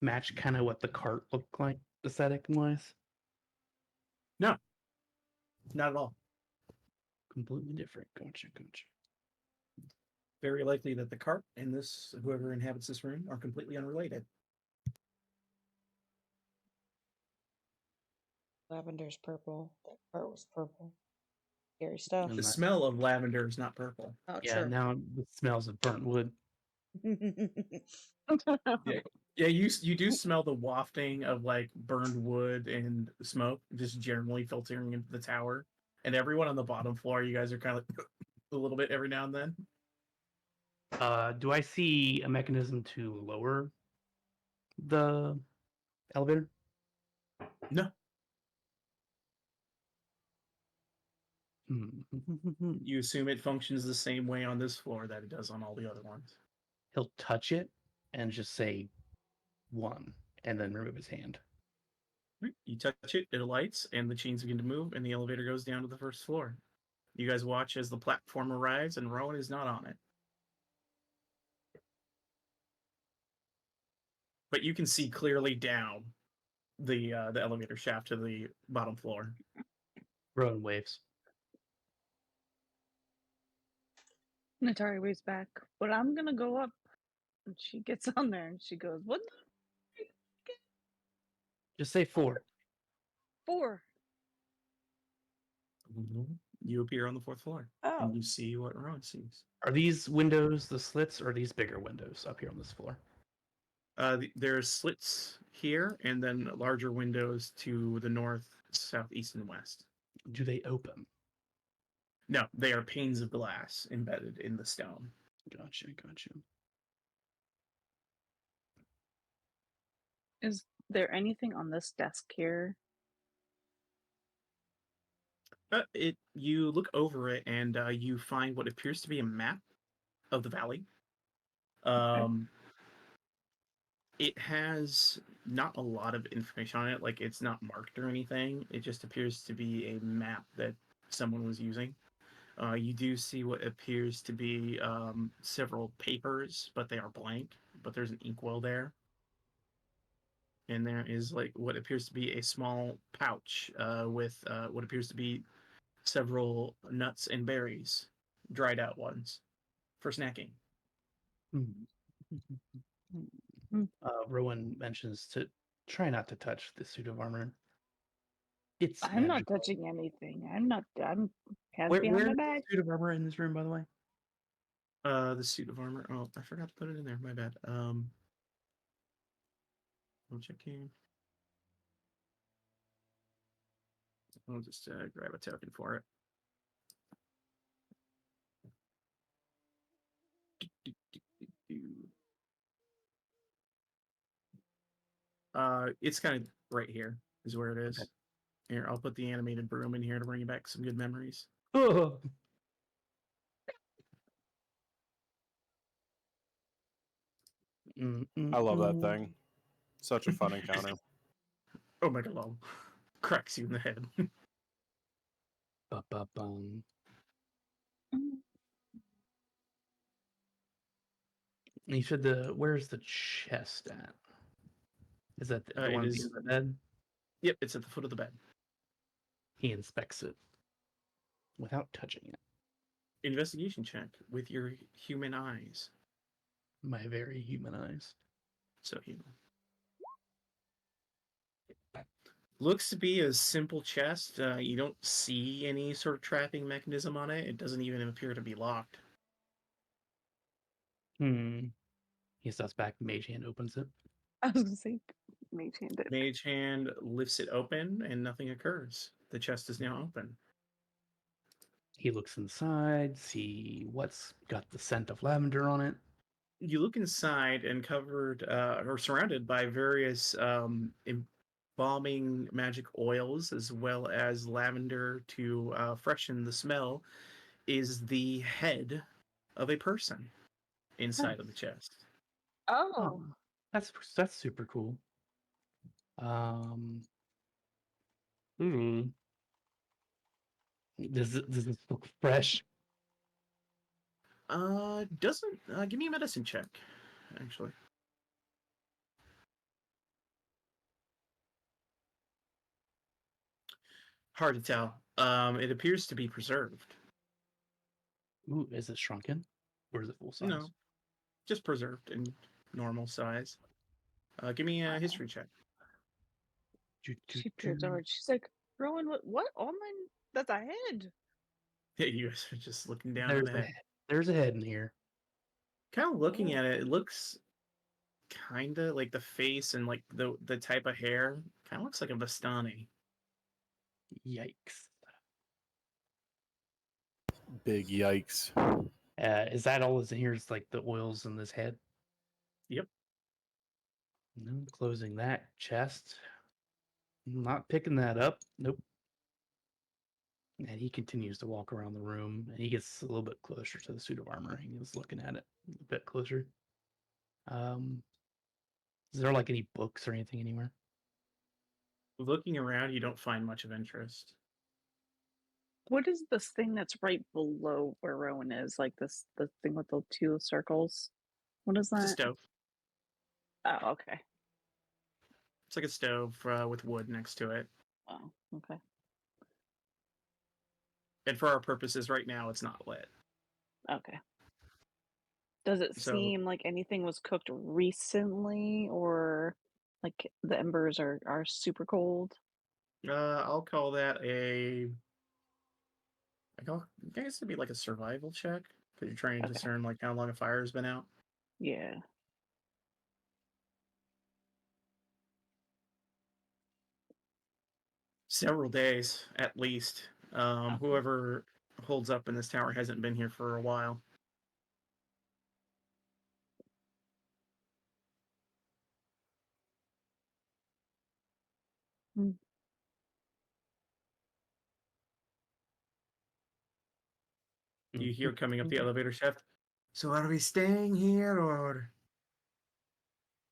match kind of what the cart looked like aesthetic wise? No, not at all. Completely different. Gotcha. Very likely that the cart and whoever inhabits this room are completely unrelated. Lavender's purple. That part was purple. Scary stuff. The smell of lavender is not purple. Oh, Yeah, true. now it smells of burnt wood. Yeah, you do smell the wafting of like burned wood and smoke just generally filtering into the tower. And everyone on the bottom floor, you guys are kind of like a little bit every now and then. Do I see a mechanism to lower the elevator? No, Hmm. you assume it functions the same way on this floor that it does on all the other ones. He'll touch it and just say 1 and then remove his hand. You touch it, it lights, and the chains begin to move, and the elevator goes down to the 1st floor. You guys watch as the platform arrives, and Rowan is not on it. But you can see clearly down the elevator shaft to the bottom floor. Rowan waves. Natari waves back, but I'm gonna go up. And she gets on there and she goes, "What? Just say 4. 4?" You appear on the 4th floor, Oh. and you see what Rowan sees. Are these windows the slits, or are these bigger windows up here on this floor? There's slits here, and then larger windows to the north, south, east, and west. Do they open? No, they are panes of glass embedded in the stone. Gotcha. Is there anything on this desk here? You look over it, and you find what appears to be a map of the valley. It has not a lot of information on it, like it's not marked or anything. It just appears to be a map that someone was using. You do see what appears to be several papers, but they are blank. But there's an inkwell there, and there is like what appears to be a small pouch with what appears to be several nuts and berries, dried out ones, for snacking. Rowan mentions to try not to touch the suit of armor. It's I'm not magical. touching anything. I'm hands Where behind my is back. the suit of armor in this room, by the way? The suit of armor. Oh, I forgot to put it in there. My bad. I'm checking. I'll just grab a token for it. It's kind of right here is where it is. Okay. Here, I'll put the animated broom in here to bring you back some good memories. Oh. I love that thing. Such a fun encounter. Oh my god, cracks you in the head. Ba-ba-bum. You said where's the chest at? Is that the one at the end of the bed? Yep, it's at the foot of the bed. He inspects it without touching it. Investigation check with your human eyes. My very human eyes. So human. Looks to be a simple chest. You don't see any sort of trapping mechanism on it. It doesn't even appear to be locked. He steps back. Mage hand opens it. I was gonna say, mage hand it. Mage hand lifts it open and nothing occurs. The chest is now open. He looks inside, see what's got the scent of lavender on it. You look inside and covered or surrounded by various embalming magic oils as well as lavender to freshen the smell is the head of a person inside of the chest. Oh, That's super cool. Does this look fresh? Doesn't give me a medicine check, actually. Hard to tell. It appears to be preserved. Ooh, is it shrunken? Or is it full size? No, just preserved in normal size. Give me a history check. she peers over. She's like, Rowan, what? Oh my, that's a head. You guys are just looking down at the head. There's a head in here. Kind of looking at it, it looks kind of like the face and like the type of hair kind of looks like a Vistani. Yikes. Big yikes. Is that all that's in here? Is like the oils in this head? Yep. No, closing that chest. Not picking that up. Nope. And he continues to walk around the room, and he gets a little bit closer to the suit of armor. He was looking at it a bit closer. Is there like any books or anything anywhere? Looking around, you don't find much of interest. What is this thing that's right below where Rowan is? Like the thing with the two circles. What is that? It's a stove. Oh, okay. It's like a stove with wood next to it. Oh, okay. And for our purposes right now, it's not lit. Okay. Does it seem like anything was cooked recently, or like the embers are super cold? I'll call that I guess it'd be like a survival check because you're trying to discern like how long a fire has been out. Yeah. Several days at least. Whoever holds up in this tower hasn't been here for a while. You hear coming up the elevator shaft. So are we staying here or?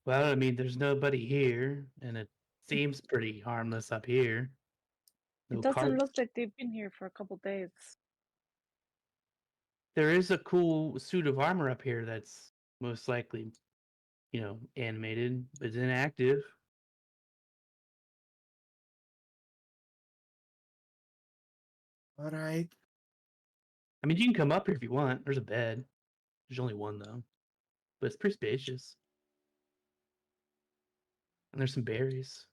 Well, I mean, there's nobody here, and it seems pretty harmless up here. No It doesn't look carts. like they've been here for a couple days. There is a cool suit of armor up here that's most likely, animated, but it's inactive. All right. I mean, you can come up here if you want. There's a bed. There's only one though, but it's pretty spacious. And there's some berries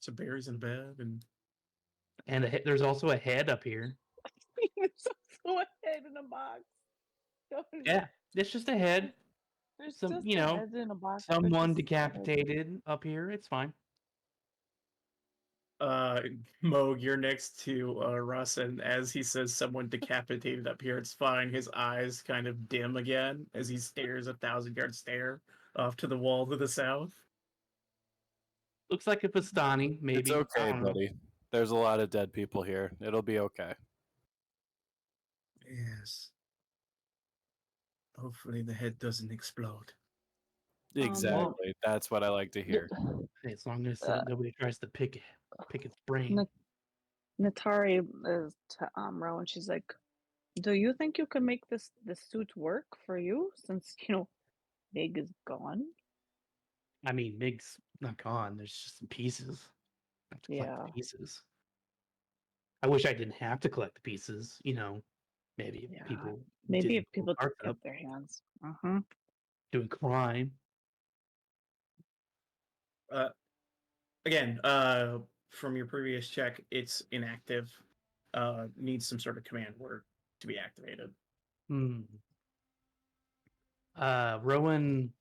Some berries in bed, and and there's also a head up here. There's also a head in a box. Yeah, it's just a head. There's Some, just a head in a box. But someone just a head. decapitated up here. It's fine. Moog, you're next to Russ, and as he says someone decapitated up here, it's fine. His eyes kind of dim again as he stares a 1,000-yard stare off to the wall to the south. Looks like a Vistani, maybe. It's I okay, don't know. buddy. There's a lot of dead people here. It'll be okay. Yes. Hopefully the head doesn't explode. Exactly. That's what I like to hear. As long as nobody tries to pick its brain. Natari is to Rowan. She's like, "Do you think you can make this suit work for you since Meg is gone?" I mean, Mig's not gone. There's just some pieces. I have to collect Yeah. the pieces. I wish I didn't have to collect the pieces. Maybe Yeah. people Maybe didn't if people parts get up their hands. Uh-huh. doing crime. Again, from your previous check, it's inactive. Needs some sort of command word to be activated. Rowan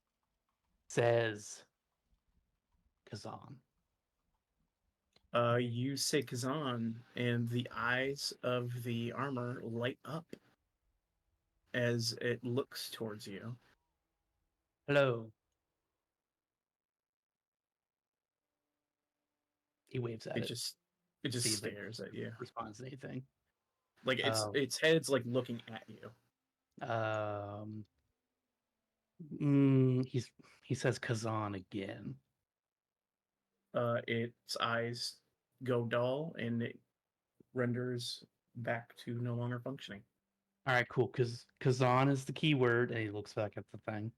says Kazan. You say Kazan, and the eyes of the armor light up as it looks towards you. Hello. He waves at It it. just See if it stares at you. responds to anything. Like its head's like looking at you. He says Kazan again. Its eyes go dull and it renders back to no longer functioning. All right, cool. Because Kazan is the keyword, and he looks back at the thing.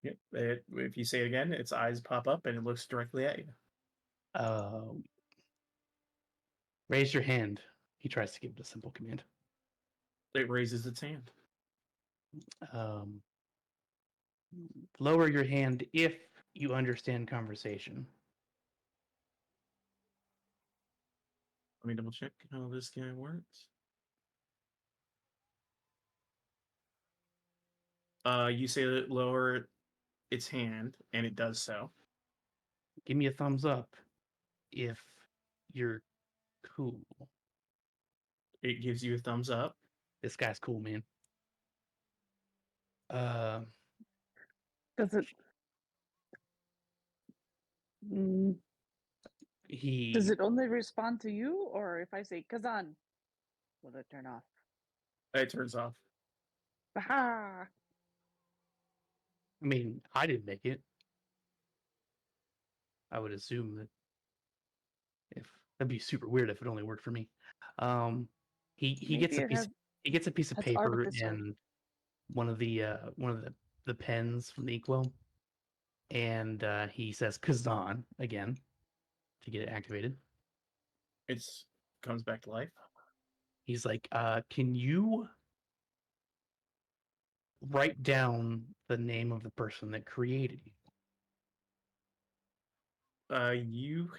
Yep. If you say it again, its eyes pop up and it looks directly at you. Raise your hand. He tries to give it a simple command. It raises its hand. Lower your hand if you understand conversation. Let me double check how this guy works. You say that lower its hand, and it does so. Give me a thumbs up if you're cool. It gives you a thumbs up. This guy's cool, man. Does it? Does it only respond to you, or if I say Kazan, will it turn off? It turns off. Aha! I mean, I didn't make it. I would assume that if that'd be super weird if it only worked for me. He gets a piece of paper and one of the pens from the Equo, and he says Kazan again to get it activated. It comes back to life. He's like, can you write down the name of the person that created you? You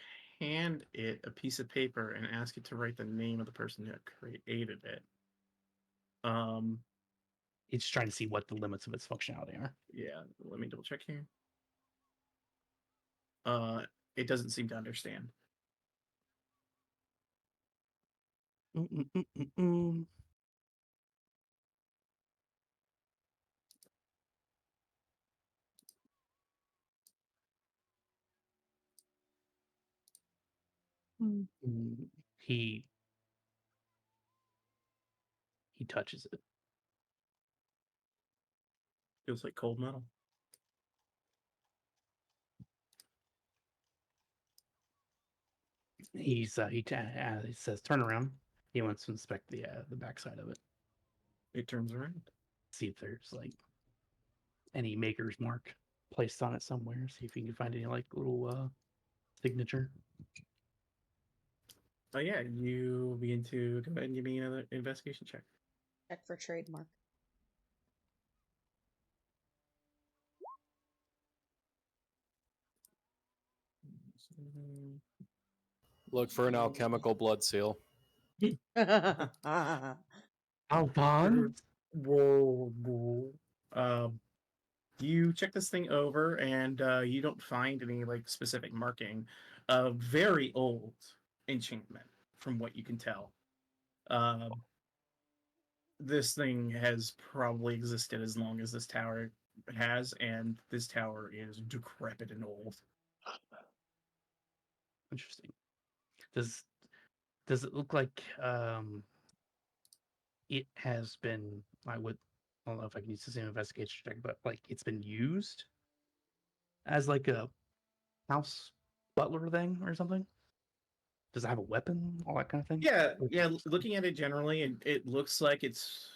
hand it a piece of paper and ask it to write the name of the person that created it. It's trying to see what the limits of its functionality are. Yeah, let me double check here. It doesn't seem to understand. He touches it. Feels like cold metal. he says turn around. He wants to inspect the backside of it. It turns around. See if there's like any maker's mark placed on it somewhere. See if you can find any like little signature. Oh yeah, you begin to go ahead and give me another investigation check. Check for trademark. Look for an alchemical blood seal. Alphonse? Whoa. You check this thing over, and you don't find any like specific marking. Very old enchantment, from what you can tell. This thing has probably existed as long as this tower has, and this tower is decrepit and old. Interesting. Does it look like it has been I don't know if I can use the same investigation check, but like it's been used as like a house butler thing or something? Does it have a weapon? All that kind of thing? Yeah. Looking at it generally, it looks like it's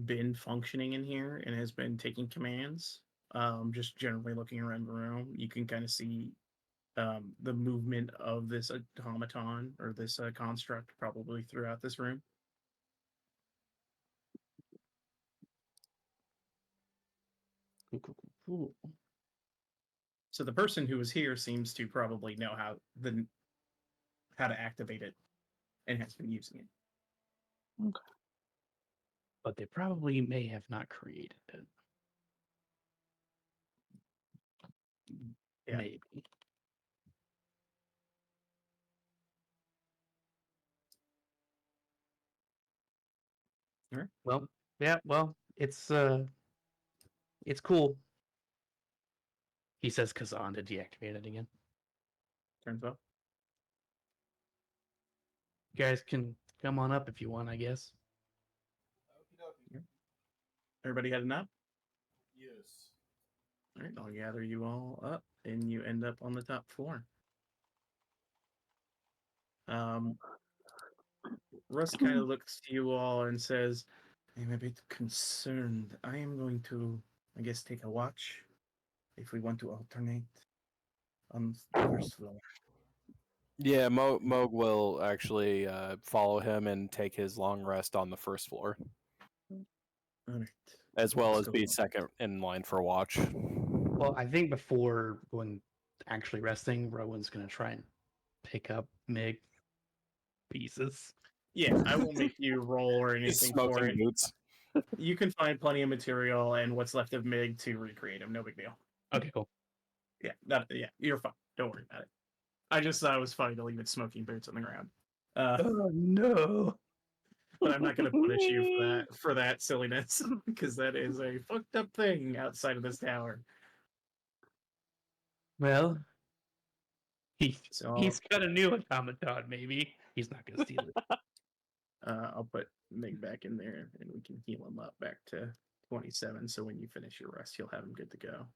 been functioning in here and has been taking commands. Just generally looking around the room, you can kind of see the movement of this automaton or this construct probably throughout this room. Cool. So the person who was here seems to probably know how to activate it and has been using it. Okay. But they probably may have not created it. Yeah. Maybe. All right. Well, yeah, it's cool. He says Kazan to deactivate it again. Turns out. You guys can come on up if you want, I guess. Everybody had enough? Yes. All right, I'll gather you all up, and you end up on the top floor. Russ kind of looks to you all and says, I'm a bit concerned. I am going to, I guess, take a watch if we want to alternate on the first floor. Yeah, Moog will actually follow him and take his long rest on the first floor, All right. as well Let's as go be on. second in line for watch. Well, I think before going actually resting, Rowan's gonna try and pick up Mig pieces. Yeah, I won't make you roll or His anything for smoking it. boots. You can find plenty of material and what's left of Mig to recreate him. No big deal. Okay, cool. Yeah, you're fine. Don't worry about it. I just thought it was funny to leave its smoking boots on the ground. Oh no. But I'm not going to punish you for that silliness because that is a fucked up thing outside of this tower. Well, So he's got a new automaton, maybe. He's not gonna steal it. I'll put Mig back in there and we can heal him up back to 27. So when you finish your rest, you'll have him good to go.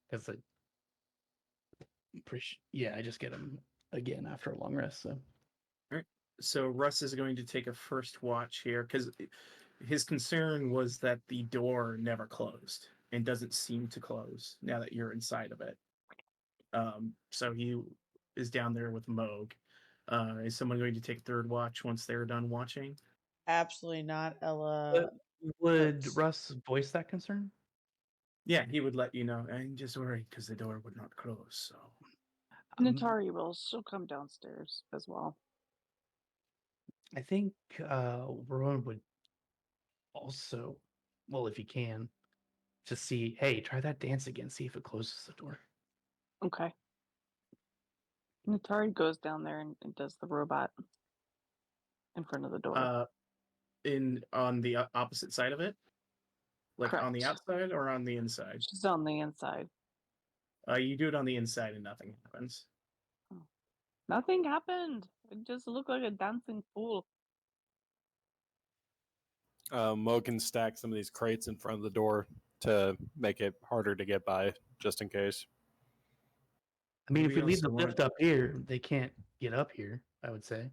Because I appreciate. Yeah, I just get him again after a long rest. So All right. So Russ is going to take a first watch here because his concern was that the door never closed and doesn't seem to close now that you're inside of it. So he is down there with Moog. Is someone going to take third watch once they're done watching? Absolutely not, Ella. would Oops. Russ voice that concern? Yeah, he would let you know. I'm just worried because the door would not close. So Natari will. She'll come downstairs as well. I think Rowan would also, well, if he can, to see, hey, try that dance again, see if it closes the door. Okay. Natari goes down there and does the robot in front of the door. on the opposite side of it, like on the Correct. outside or on the inside. She's on the inside. You do it on the inside and nothing happens. Nothing happened. It just looked like a dancing fool. Mo can stack some of these crates in front of the door to make it harder to get by, just in case. I mean, if We we leave the also lift want- up here, they can't get up here, I would say.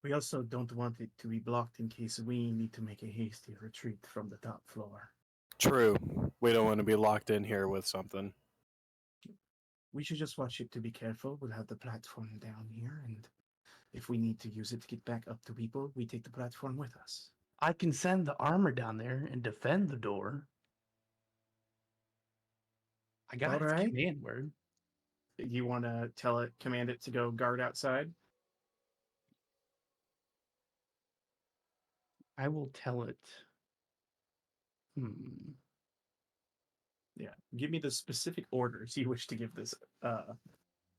We also don't want it to be blocked in case we need to make a hasty retreat from the top floor. True. We don't want to be locked in here with something. We should just watch it to be careful. We'll have the platform down here, and if we need to use it to get back up to people, we take the platform with us. I can send the armor down there and defend the door. I got its Alright. command word. You want to command it to go guard outside? I will tell it. Yeah. Give me the specific orders you wish to give this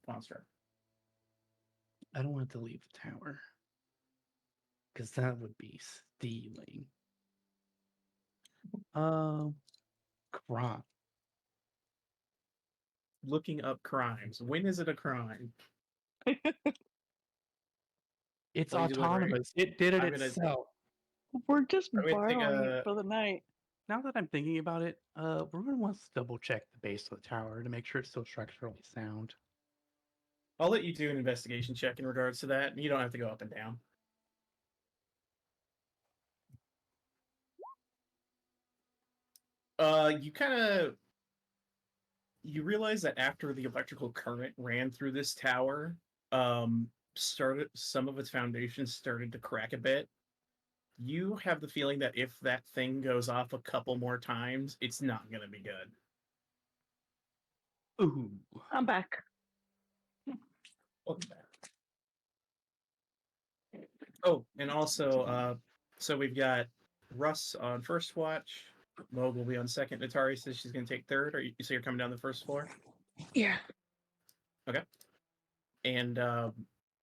construct. I don't want it to leave the tower. Because that would be stealing. Crime. Looking up crimes. When is it a crime? It's Well, you do it right. autonomous. It did it I'm gonna- itself. We're just I'm gonna take borrowing a- it for the night. Now that I'm thinking about it, Ruben wants to double check the base of the tower to make sure it's still structurally sound. I'll let you do an investigation check in regards to that. You don't have to go up and down. You realize that after the electrical current ran through this tower, some of its foundations started to crack a bit. You have the feeling that if that thing goes off a couple more times, it's not going to be good. Ooh. I'm back. Welcome back. Oh, and also, so we've got Russ on first watch. Moog will be on second. Natari says she's going to take third. So you're coming down the first floor? Yeah. Okay. And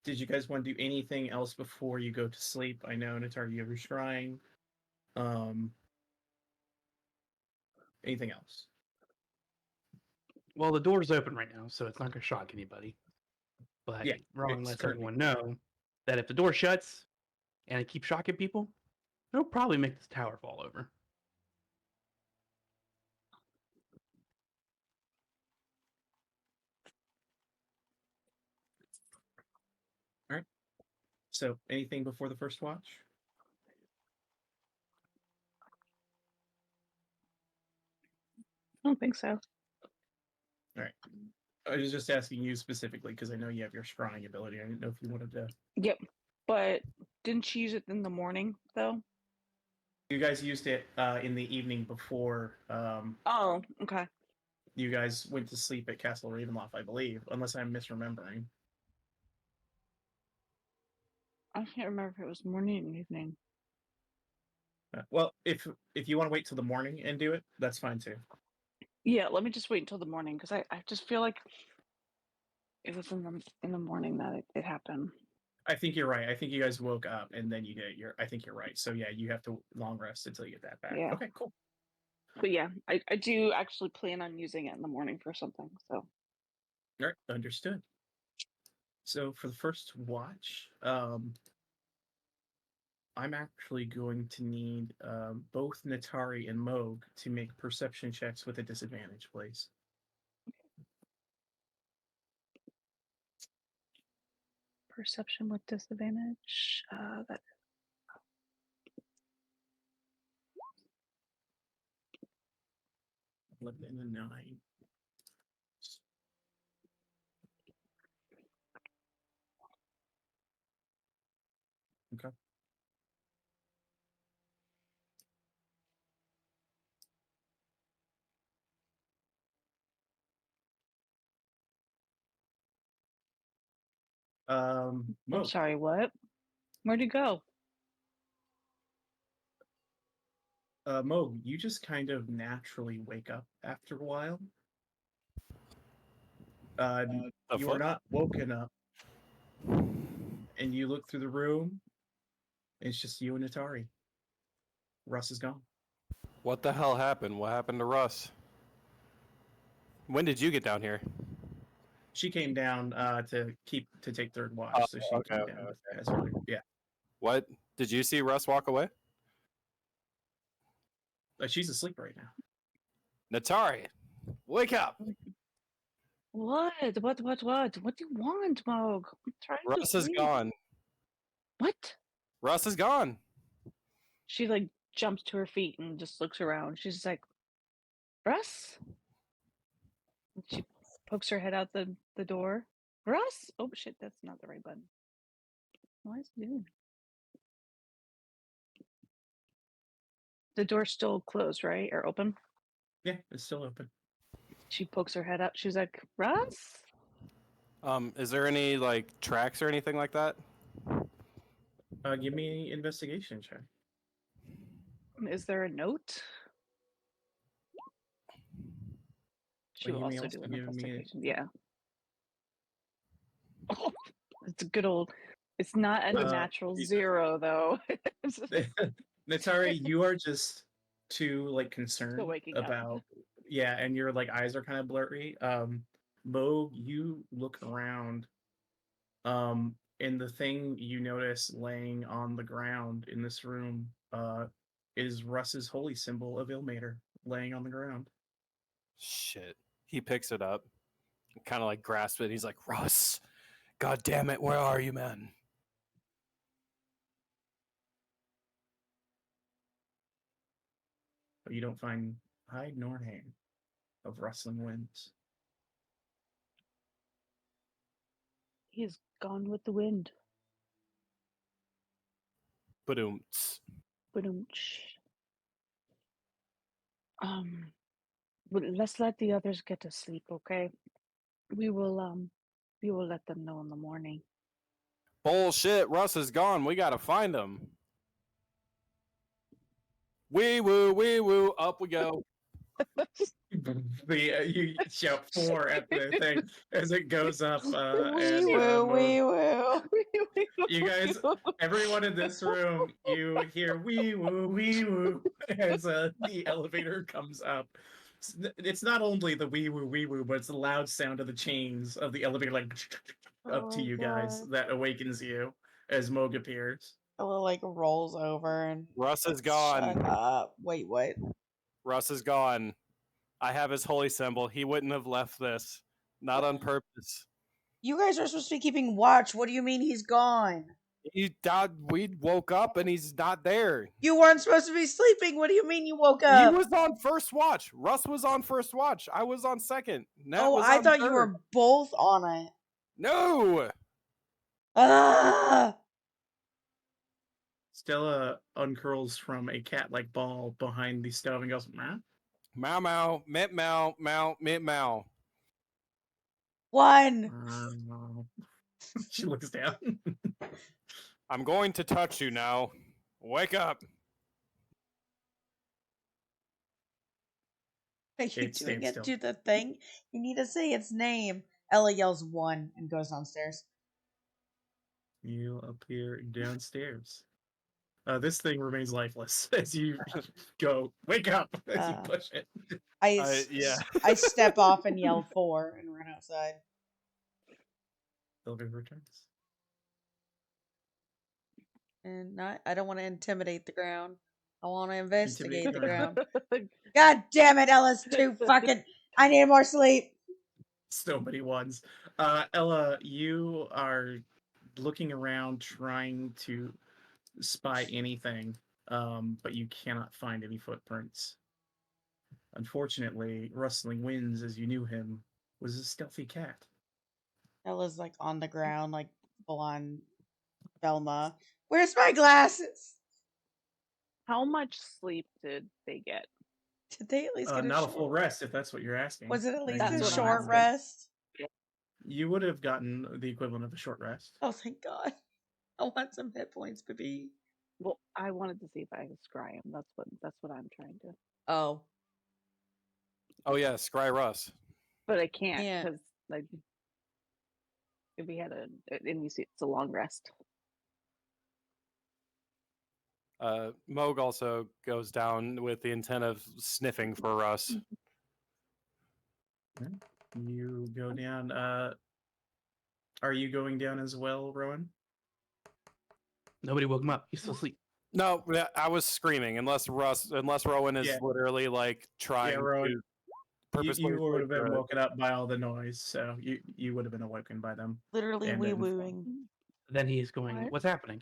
did you guys want to do anything else before you go to sleep? I know, Natari, you have your shrine. Anything else? Well, the door's open right now, so it's not going to shock anybody. But Yeah, Rowan it's lets currently- everyone know that if the door shuts and it keeps shocking people, it'll probably make this tower fall over. All right. So anything before the first watch? I don't think so. All right. I was just asking you specifically because I know you have your scrying ability. I didn't know if you wanted to. Yep. But didn't she use it in the morning though? You guys used it in the evening before Oh, okay. you guys went to sleep at Castle Ravenloft, I believe, unless I'm misremembering. I can't remember if it was morning or evening. Well, if you want to wait till the morning and do it, that's fine too. Yeah, let me just wait until the morning because I just feel like it was in the morning that it happened. I think you're right. I think you guys woke up and then you get your. I think you're right. So yeah, you have to long rest until you get that back. Yeah. Okay, cool. But yeah, I do actually plan on using it in the morning for something. So All right, understood. So for the first watch, I'm actually going to need both Natari and Moog to make perception checks with a disadvantage, please. perception with disadvantage. That 11 and a 9. Okay. I'm Moog. sorry, what? Where'd you go? Moog, you just kind of naturally wake up after a while. You are not woken up, and you look through the room. And it's just you and Natari. Russ is gone. What the hell happened? What happened to Russ? When did you get down here? She came down to take third watch, Oh, so she okay, came okay, down okay. as early. Yeah, What? Did you see Russ walk away? she's asleep right now. Natari, wake up! What? What do you want, Mog? I'm trying to Russ is sleep. gone. What? Russ is gone. She like jumps to her feet and just looks around. She's just like, Russ? And she pokes her head out the door. Russ? Oh shit, that's not the right button. What is it doing? The door's still closed, right? Or open? Yeah, it's still open. She pokes her head out. She's like, Russ? Is there any like tracks or anything like that? Give me an investigation check. Is there a note? She Well, will you may also do also an give me investigation. Yeah. Oh, it's a good old. It's not a Uh, natural Jesus. 0 though. Natari, you are just too like Still concerned waking up. about yeah, and your like eyes are kind of blurry. Mo, you look around, and the thing you notice laying on the ground in this room, is Russ's holy symbol of Ilmater laying on the ground. Shit. He picks it up, kind of like grasps it. He's like, Russ, God damn it, where are you, man? But you don't find hide nor hand of rustling winds. He's gone with the wind. Ba-doom. Ba-dum-tsh. But let's let the others get to sleep, okay? We will let them know in the morning. Bullshit, Russ is gone. We gotta find him. Wee woo, up we go. You shout 4 at the thing as it goes up, Wee and woo, Mo, wee woo. you guys, everyone in this room, you hear wee woo as the elevator comes up. It's not only the wee woo, but it's the loud sound of the chains of the elevator, like up to Oh, you guys, God. that awakens you as Moog appears. Ella like rolls over and Russ is shut gone. up. Wait, what? Russ is gone. I have his holy symbol. He wouldn't have left this. Not on purpose. You guys are supposed to be keeping watch. What do you mean he's gone? He died. We woke up and he's not there. You weren't supposed to be sleeping. What do you mean you woke He up? was on first watch. Russ was on first watch. I was on second. Nat Oh, was I on thought third. you were both on it. No. Ah! Stella uncurls from a cat-like ball behind the stove and goes, "Meow." Meow meow, mint meow, meow, mint meow. One. She looks down. I'm going to touch you now. Wake up. Are you It doing stands it still. to the thing? You need to say its name. Ella yells 1 and goes downstairs. You appear downstairs. This thing remains lifeless as you go, wake up, as you push it. Yeah. I step off and yell 4 and run outside. Elevator returns. And I don't want to intimidate the ground. I want to investigate Intimidate the the ground. ground. God damn it, Ella's too fucking. I need more sleep. So many ones. Ella, you are looking around trying to spy anything, but you cannot find any footprints. Unfortunately, Rustling Winds, as you knew him, was a stealthy cat. Ella's like on the ground, like full on Velma. Where's my glasses? How much sleep did they get? Did they at least get Not a short? full rest, if that's what you're asking. Was it at least That's a what I'm short asking. rest? You would have gotten the equivalent of a short rest. Oh, thank God. I want some hit points, baby. Well, I wanted to see if I could scry him. That's what I'm trying to. Oh. Oh yeah, Scry Russ. But I can't Yeah. because like if we had and you see it's a long rest. Moog also goes down with the intent of sniffing for Russ. You go down. Are you going down as well, Rowan? Nobody woke him up. He's still asleep. No, I was screaming. Unless Rowan is Yeah. literally like trying Rowan. to. purposely You would avoid have been the- woken up by all the noise, so you would have been awoken by them. Literally And wee then- wooing. Then he's going, What? "What's happening?"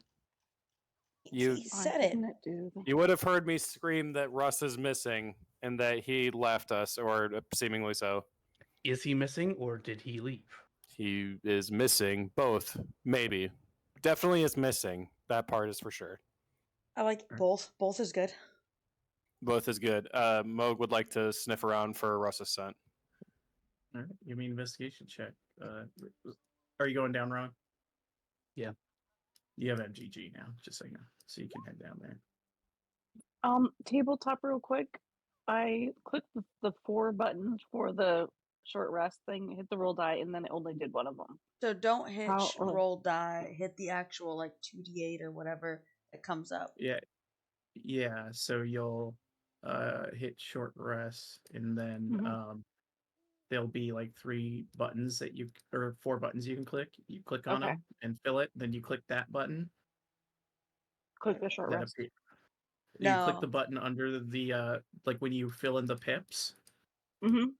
You- He Why said it. didn't it do that? You would have heard me scream that Russ is missing and that he left us, or seemingly so. Is he missing or did he leave? He is missing both, maybe. Definitely is missing. That part is for sure. I like both. Both is good. Both is good. Moog would like to sniff around for Russ's scent. All right, give me an investigation check. Are you going down, Ron? Yeah. You have MGG now, just so you know, so you can head down there. Tabletop real quick. I clicked the 4 buttons for the short rest thing, hit the roll die, and then it only did one of them. So don't hit How- roll die. Hit the actual like 2d8 or whatever that comes up. Yeah. So you'll hit short rest, and then Mhm. there'll be like 3 buttons that you or 4 buttons you can click. You click on Okay. them and fill it. Then you click that button. Click the short That rest. appear- You click No. the button under the like when you fill in the pips. Mm-hmm.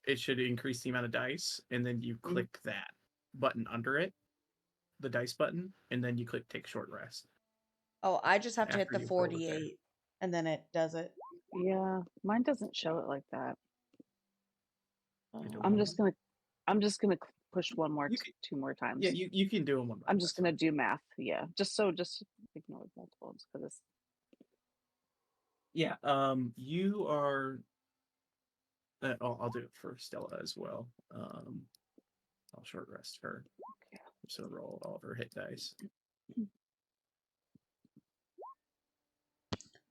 It should increase the amount of dice, and then you click that button under it, the dice button, and then you click take short rest. Oh, I just have to hit After the you've rolled it there. 4d8 and then it does it. Yeah, mine doesn't show it like that. I don't I'm know. just gonna push one more, You can- 2 more times. Yeah, you can do them one. I'm just gonna do math. Yeah, just ignore multiples because it's Yeah. You are. I'll do it for Stella as well. I'll short rest her. okay. So roll all of her hit dice.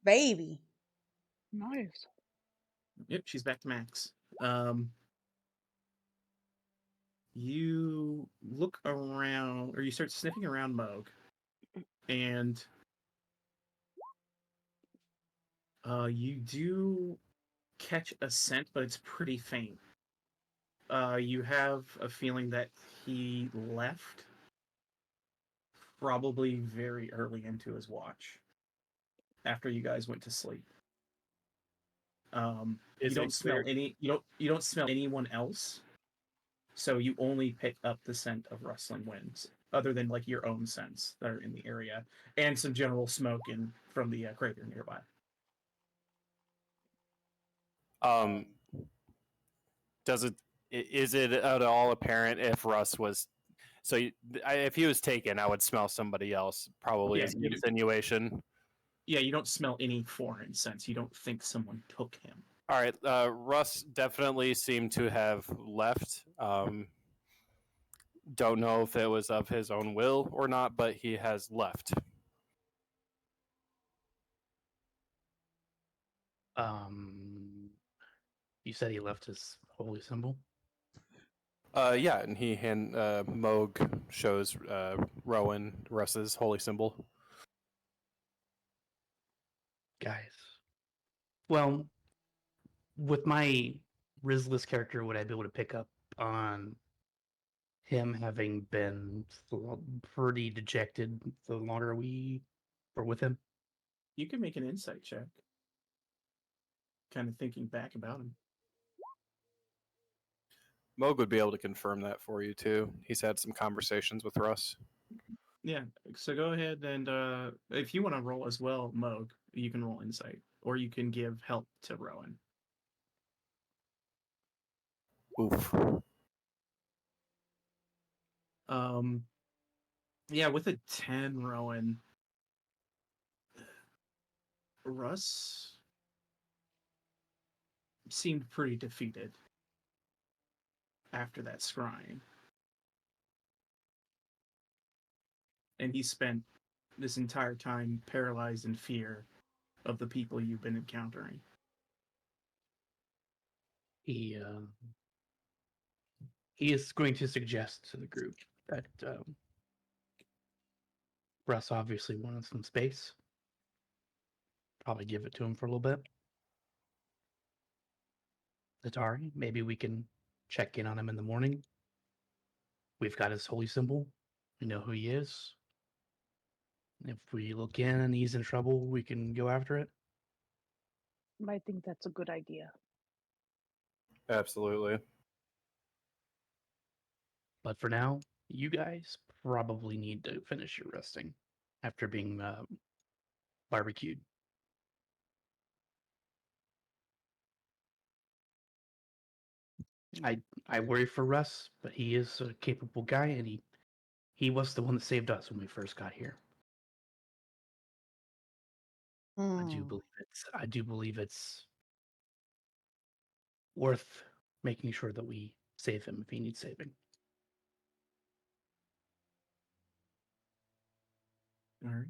Baby. Nice. Yep, she's back to max. You look around, or you start sniffing around Moog, and you do catch a scent, but it's pretty faint. You have a feeling that he left probably very early into his watch after you guys went to sleep. You Is don't it smell clear- you don't smell anyone else, so you only pick up the scent of rustling winds, other than like your own scents that are in the area and some general smoke from the crater nearby. Is it at all apparent if Russ was? So if he was taken, I would smell somebody else. Probably Yeah, as an you do. insinuation. Yeah, you don't smell any foreign scents. You don't think someone took him. All right, Russ definitely seemed to have left. Don't know if it was of his own will or not, but he has left. You said he left his holy symbol. Yeah, and Moog shows Rowan Russ's holy symbol. Guys. Well, with my Rizless character, would I be able to pick up on him having been pretty dejected the longer we were with him? You can make an insight check. Kind of thinking back about him. Moog would be able to confirm that for you too. He's had some conversations with Russ. Yeah, so go ahead and if you want to roll as well, Moog, you can roll insight, or you can give help to Rowan. Oof. Yeah, with a 10, Rowan, Russ seemed pretty defeated after that scrying. And he spent this entire time paralyzed in fear of the people you've been encountering. He is going to suggest to the group that Russ obviously wanted some space. Probably give it to him for a little bit. Atari, maybe we can check in on him in the morning. We've got his holy symbol. We know who he is. If we look in and he's in trouble, we can go after it. I think that's a good idea. Absolutely. But for now, you guys probably need to finish your resting after being barbecued. I worry for Russ, but he is a capable guy, and he was the one that saved us when we first got here. I do believe it's worth making sure that we save him if he needs saving. All right.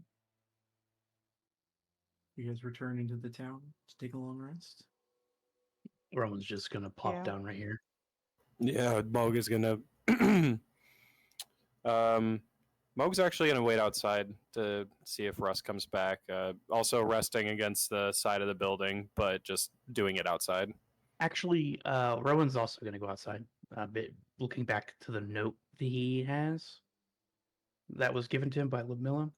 You guys return into the town to take a long rest? Rowan's just gonna pop Yeah. down right here. Yeah, Moog is gonna. Moog's actually gonna wait outside to see if Russ comes back. Also resting against the side of the building, but just doing it outside. Actually, Rowan's also gonna go outside. Looking back to the note that he has that was given to him by Ludmilla,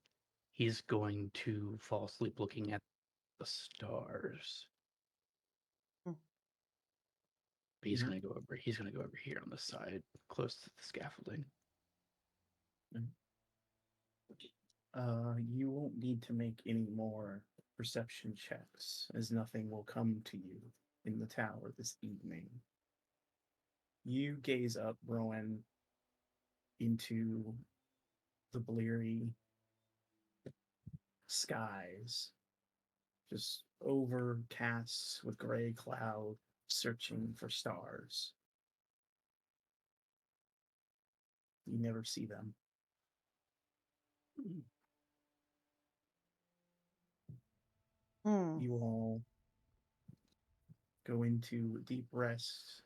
he's going to fall asleep looking at the stars. Hmm. But he's gonna go over. He's gonna go over here on the side, close to the scaffolding. You won't need to make any more perception checks, as nothing will come to you in the tower this evening. You gaze up, Rowan, into the bleary skies, just overcast with gray cloud, searching for stars. You never see them. You all go into deep rest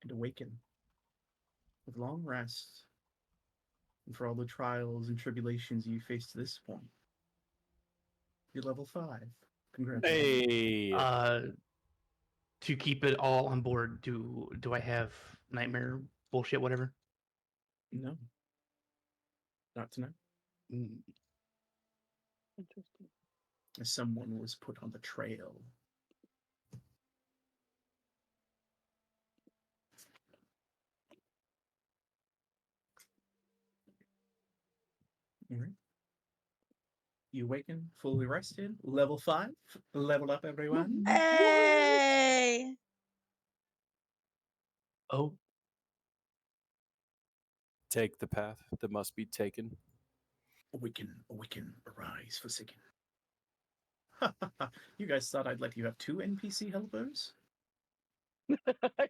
and awaken with long rest, and for all the trials and tribulations you faced to this point. You're level 5. Congratulations. Hey, To keep it all on board, do I have nightmare bullshit, whatever? No. Not tonight. Interesting. Someone was put on the trail. All right. You awaken, fully rested, level 5, leveled up, everyone. Hey! Oh, take the path that must be taken. Awaken, awaken, arise, forsaken. You guys thought I'd let you have 2 NPC helpers?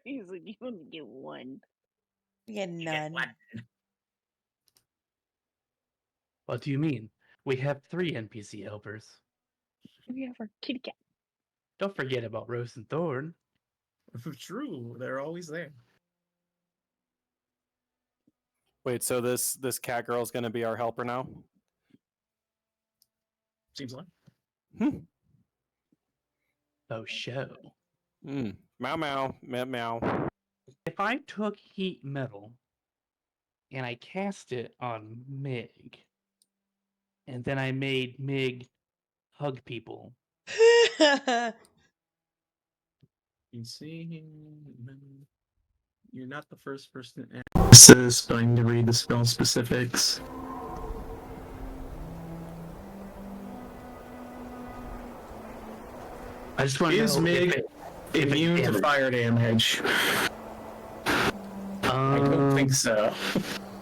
He's like, you only get one. We get You get none. one. what do you mean? We have 3 NPC helpers. We have our kitty cat. Don't forget about Rose and Thorn. True, they're always there. Wait, so this cat girl is gonna be our helper now? Seems like. Oh, show. Meow meow meow meow. If I took heat metal and I cast it on Mig, and then I made Mig hug people, You see, you're not the first person this is going to read the spell specifics. I just want to Is know Mig immune to fire damage? I don't think so.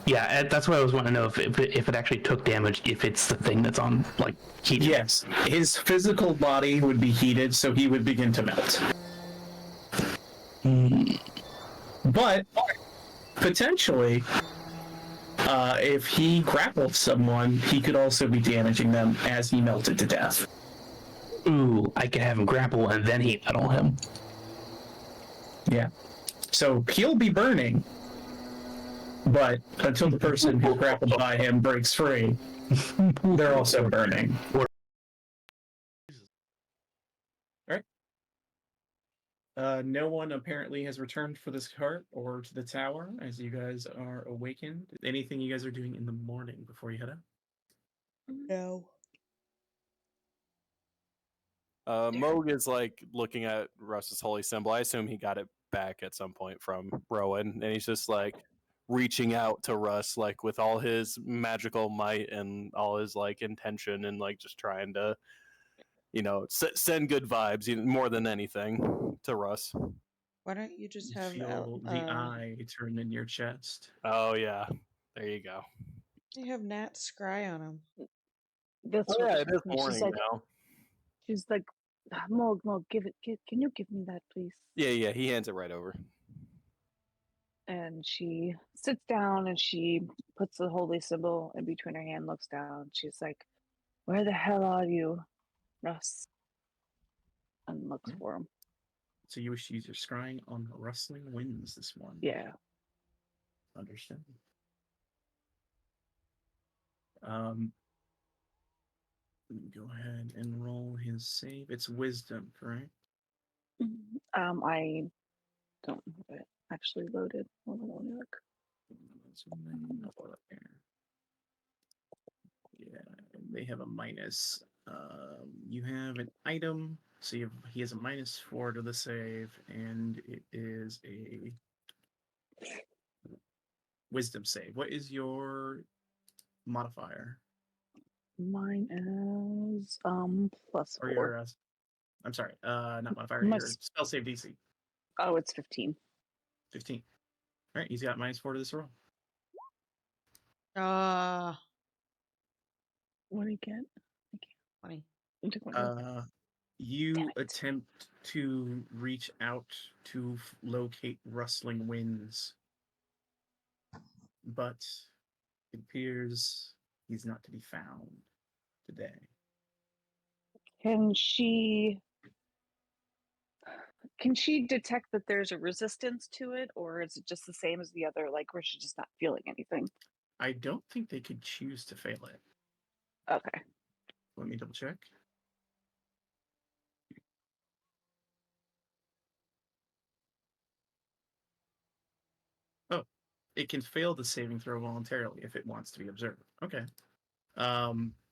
Yeah, that's what I was wanting to know if it actually took damage, if it's the thing that's on, like, heated. Yes, his physical body would be heated, so he would begin to melt. But potentially, if he grappled someone, he could also be damaging them as he melted to death. Ooh, I could have him grapple and then heat metal him. Yeah. So he'll be burning, but until the person who grappled by him breaks free, they're also burning. Alright. No one apparently has returned for this cart or to the tower as you guys are awakened. Anything you guys are doing in the morning before you head out? No. Moog is like looking at Russ's holy symbol. I assume he got it back at some point from Rowan, and he's just like reaching out to Russ, like with all his magical might and all his like intention, and like just trying to, send good vibes more than anything to Russ. Why don't you just You have feel the eye turn in your chest. Oh yeah, there you go. you have Nat scry on him? That's Oh what yeah, it is she's morning like. now. She's like, Mog, can you give me that, please? Yeah, he hands it right over. And she sits down and she puts the holy symbol in between her hand, looks down. She's like, where the hell are you, Russ? And looks for him. So you wish to use your scrying on rustling winds this morning. Yeah. Understand. Let me go ahead and roll his save. It's wisdom, correct? I don't have it actually loaded. Hold on, let me look. Yeah, they have a minus. You have an item, so he has a -4 to the save, and it is a wisdom save. What is your modifier? Mine is Or +4. your I'm sorry, not modifier, My, your spell save DC. oh, it's 15. 15. All right, he's got -4 to this roll. What do you get? 20. You attempt to reach out to locate rustling winds, but it appears he's not to be found today. Can she detect that there's a resistance to it, or is it just the same as the other, like where she's just not feeling anything? I don't think they could choose to fail it. Okay. Let me double check. Oh, it can fail the saving throw voluntarily if it wants to be observed. Okay.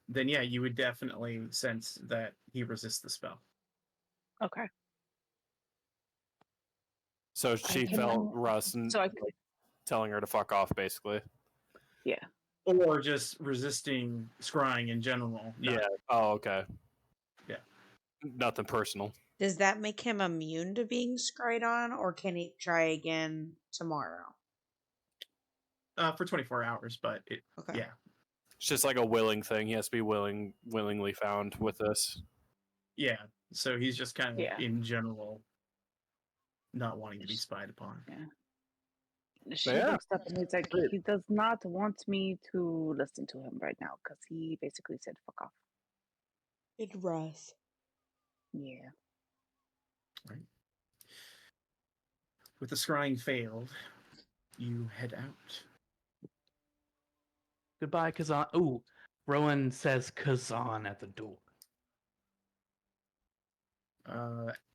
Then yeah, you would definitely sense that he resists the spell. Okay. So she felt Russ and So I telling her to fuck off, basically. Yeah. Or just resisting scrying in general. Yeah. Oh, okay. Yeah. Nothing personal. Does that make him immune to being scryed on, or can he try again tomorrow? For 24 hours, but yeah. It's just like a willing thing. He has to be willingly found with this. Yeah. So he's just kind of in general not wanting to be spied upon. Yeah. She looks up and he's like, he does not want me to listen to him right now because he basically said fuck off. It's Russ. Yeah. Right. With the scrying failed, you head out. Goodbye, Kazan. Ooh, Rowan says Kazan at the door.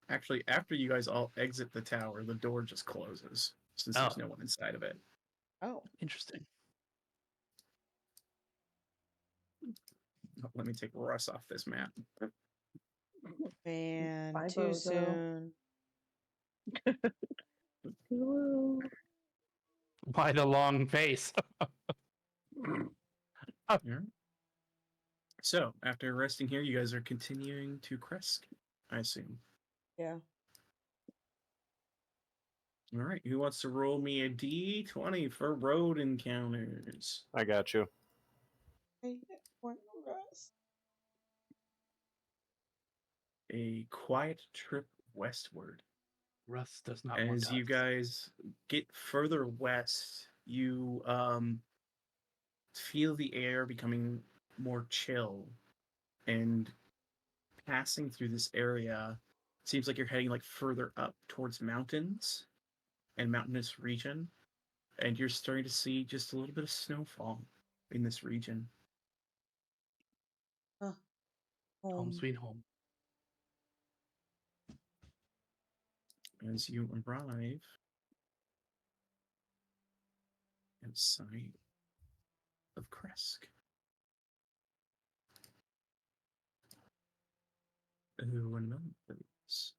Actually, after you guys all exit the tower, the door just closes since there's no one inside of it. Oh, interesting. Let me take Russ off this map. man, Bye, too Bozo. soon. Why the long face? So, after resting here, you guys are continuing to Kresk, I assume. Yeah. All right, who wants to roll me a d20 for road encounters? I got you. A quiet trip westward. Russ does not want As you guys get further west, you feel the air becoming more chill, and passing through this area seems like you're heading like further up towards mountains and mountainous region, and you're starting to see just a little bit of snowfall in this region. Home sweet home. As you arrive in sight of Kresk. 1 moment, please.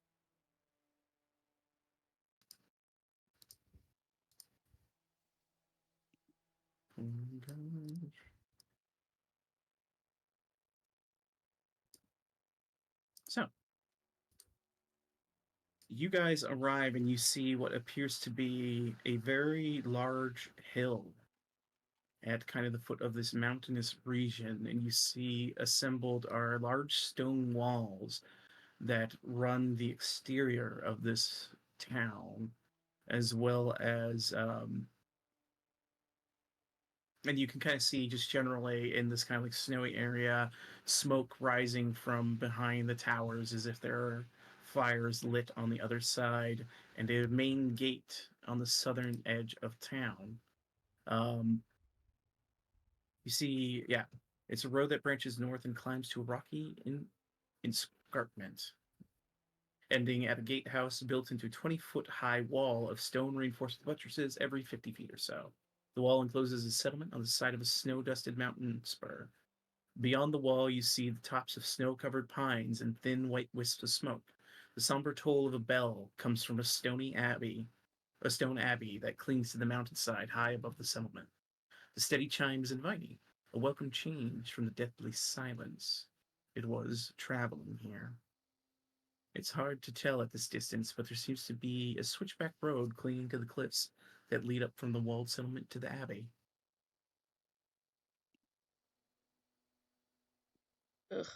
So, you guys arrive and you see what appears to be a very large hill at kind of the foot of this mountainous region, and you see assembled are large stone walls that run the exterior of this town, as well as and you can kind of see just generally in this kind of like snowy area, smoke rising from behind the towers as if there are fires lit on the other side, and a main gate on the southern edge of town. Um, you see, yeah, it's a road that branches north and climbs to a rocky escarpment, ending at a gatehouse built into a 20-foot high wall of stone reinforced with buttresses every 50 feet or so. The wall encloses a settlement on the side of a snow-dusted mountain spur. Beyond the wall, you see the tops of snow-covered pines and thin white wisps of smoke. The somber toll of a bell comes from a stone abbey that clings to the mountainside high above the settlement. The steady chime is inviting, a welcome change from the deathly silence it was traveling here. It's hard to tell at this distance, but there seems to be a switchback road clinging to the cliffs that lead up from the walled settlement to the abbey. Ugh.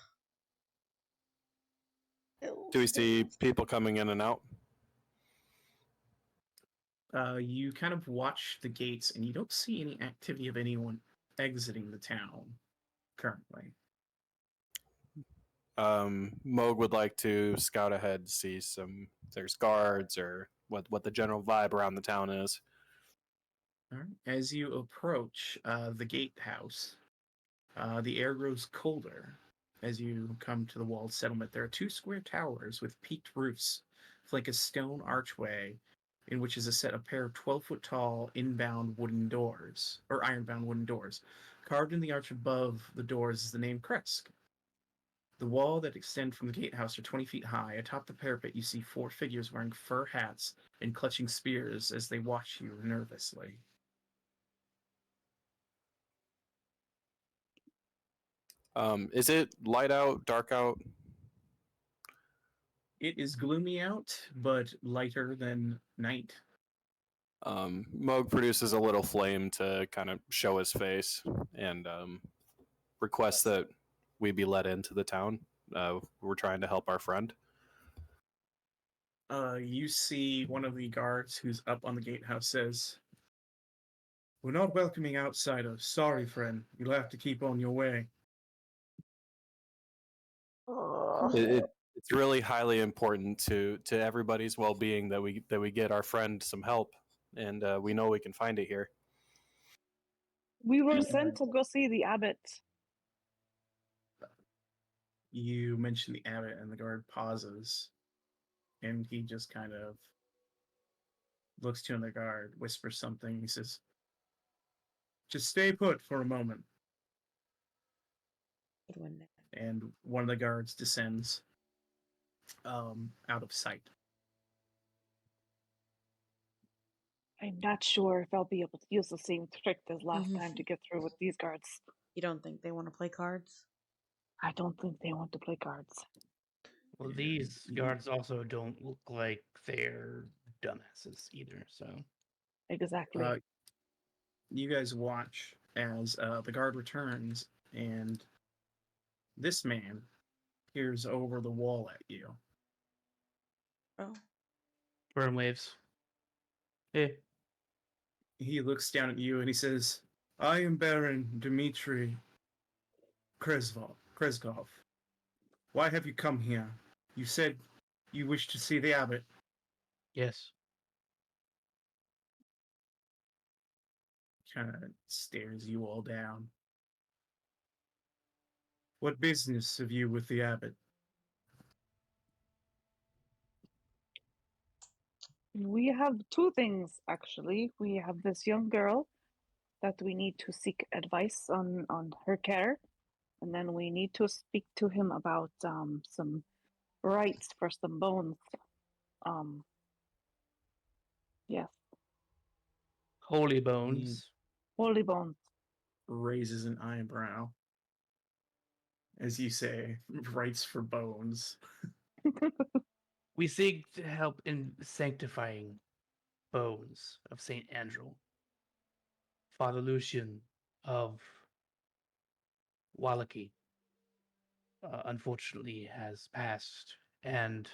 Do we see people coming in and out? You kind of watch the gates, and you don't see any activity of anyone exiting the town currently. Moog would like to scout ahead to see some if there's guards or what the general vibe around the town is. All right. As you approach the gatehouse, the air grows colder. As you come to the walled settlement, there are two square towers with peaked roofs, flank a stone archway, in which is a set of pair of 12-foot tall ironbound wooden doors. Carved in the arch above the doors is the name Kresk. The wall that extend from the gatehouse are 20 feet high. Atop the parapet, you see four figures wearing fur hats and clutching spears as they watch you nervously. Is it light out, dark out? It is gloomy out, but lighter than night. Moog produces a little flame to kind of show his face and requests that we be let into the town. We're trying to help our friend. You see one of the guards who's up on the gatehouse says, "We're not welcoming outsiders. Sorry, friend. You'll have to keep on your way." It's really highly important to everybody's well-being that we get our friend some help, and we know we can find it here. We were sent to go see the abbot. You mention the abbot, and the guard pauses, and he just kind of looks to the guard, whispers something. He says, "Just stay put for a moment." Good one. And one of the guards descends out of sight. I'm not sure if I'll be able to use the same trick as last time to get through with these guards. You don't think they want to play cards? I don't think they want to play cards. Well, these guards also don't look like they're dumbasses either, so. Exactly. You guys watch as the guard returns, and this man peers over the wall at you. Oh. Burn waves. Hey. He looks down at you and he says, "I am Baron Dmitry Kreskov. Why have you come here? You said you wish to see the abbot." Yes. Kind of stares you all down. "What business have you with the abbot?" We have two things, actually. We have this young girl that we need to seek advice on her care. And then we need to speak to him about some rights for some bones. Yes, Holy bones. holy bones. Raises an eyebrow as you say, rights for bones. We seek to help in sanctifying bones of Saint Andrew. Father Lucian of Wallachy unfortunately has passed, and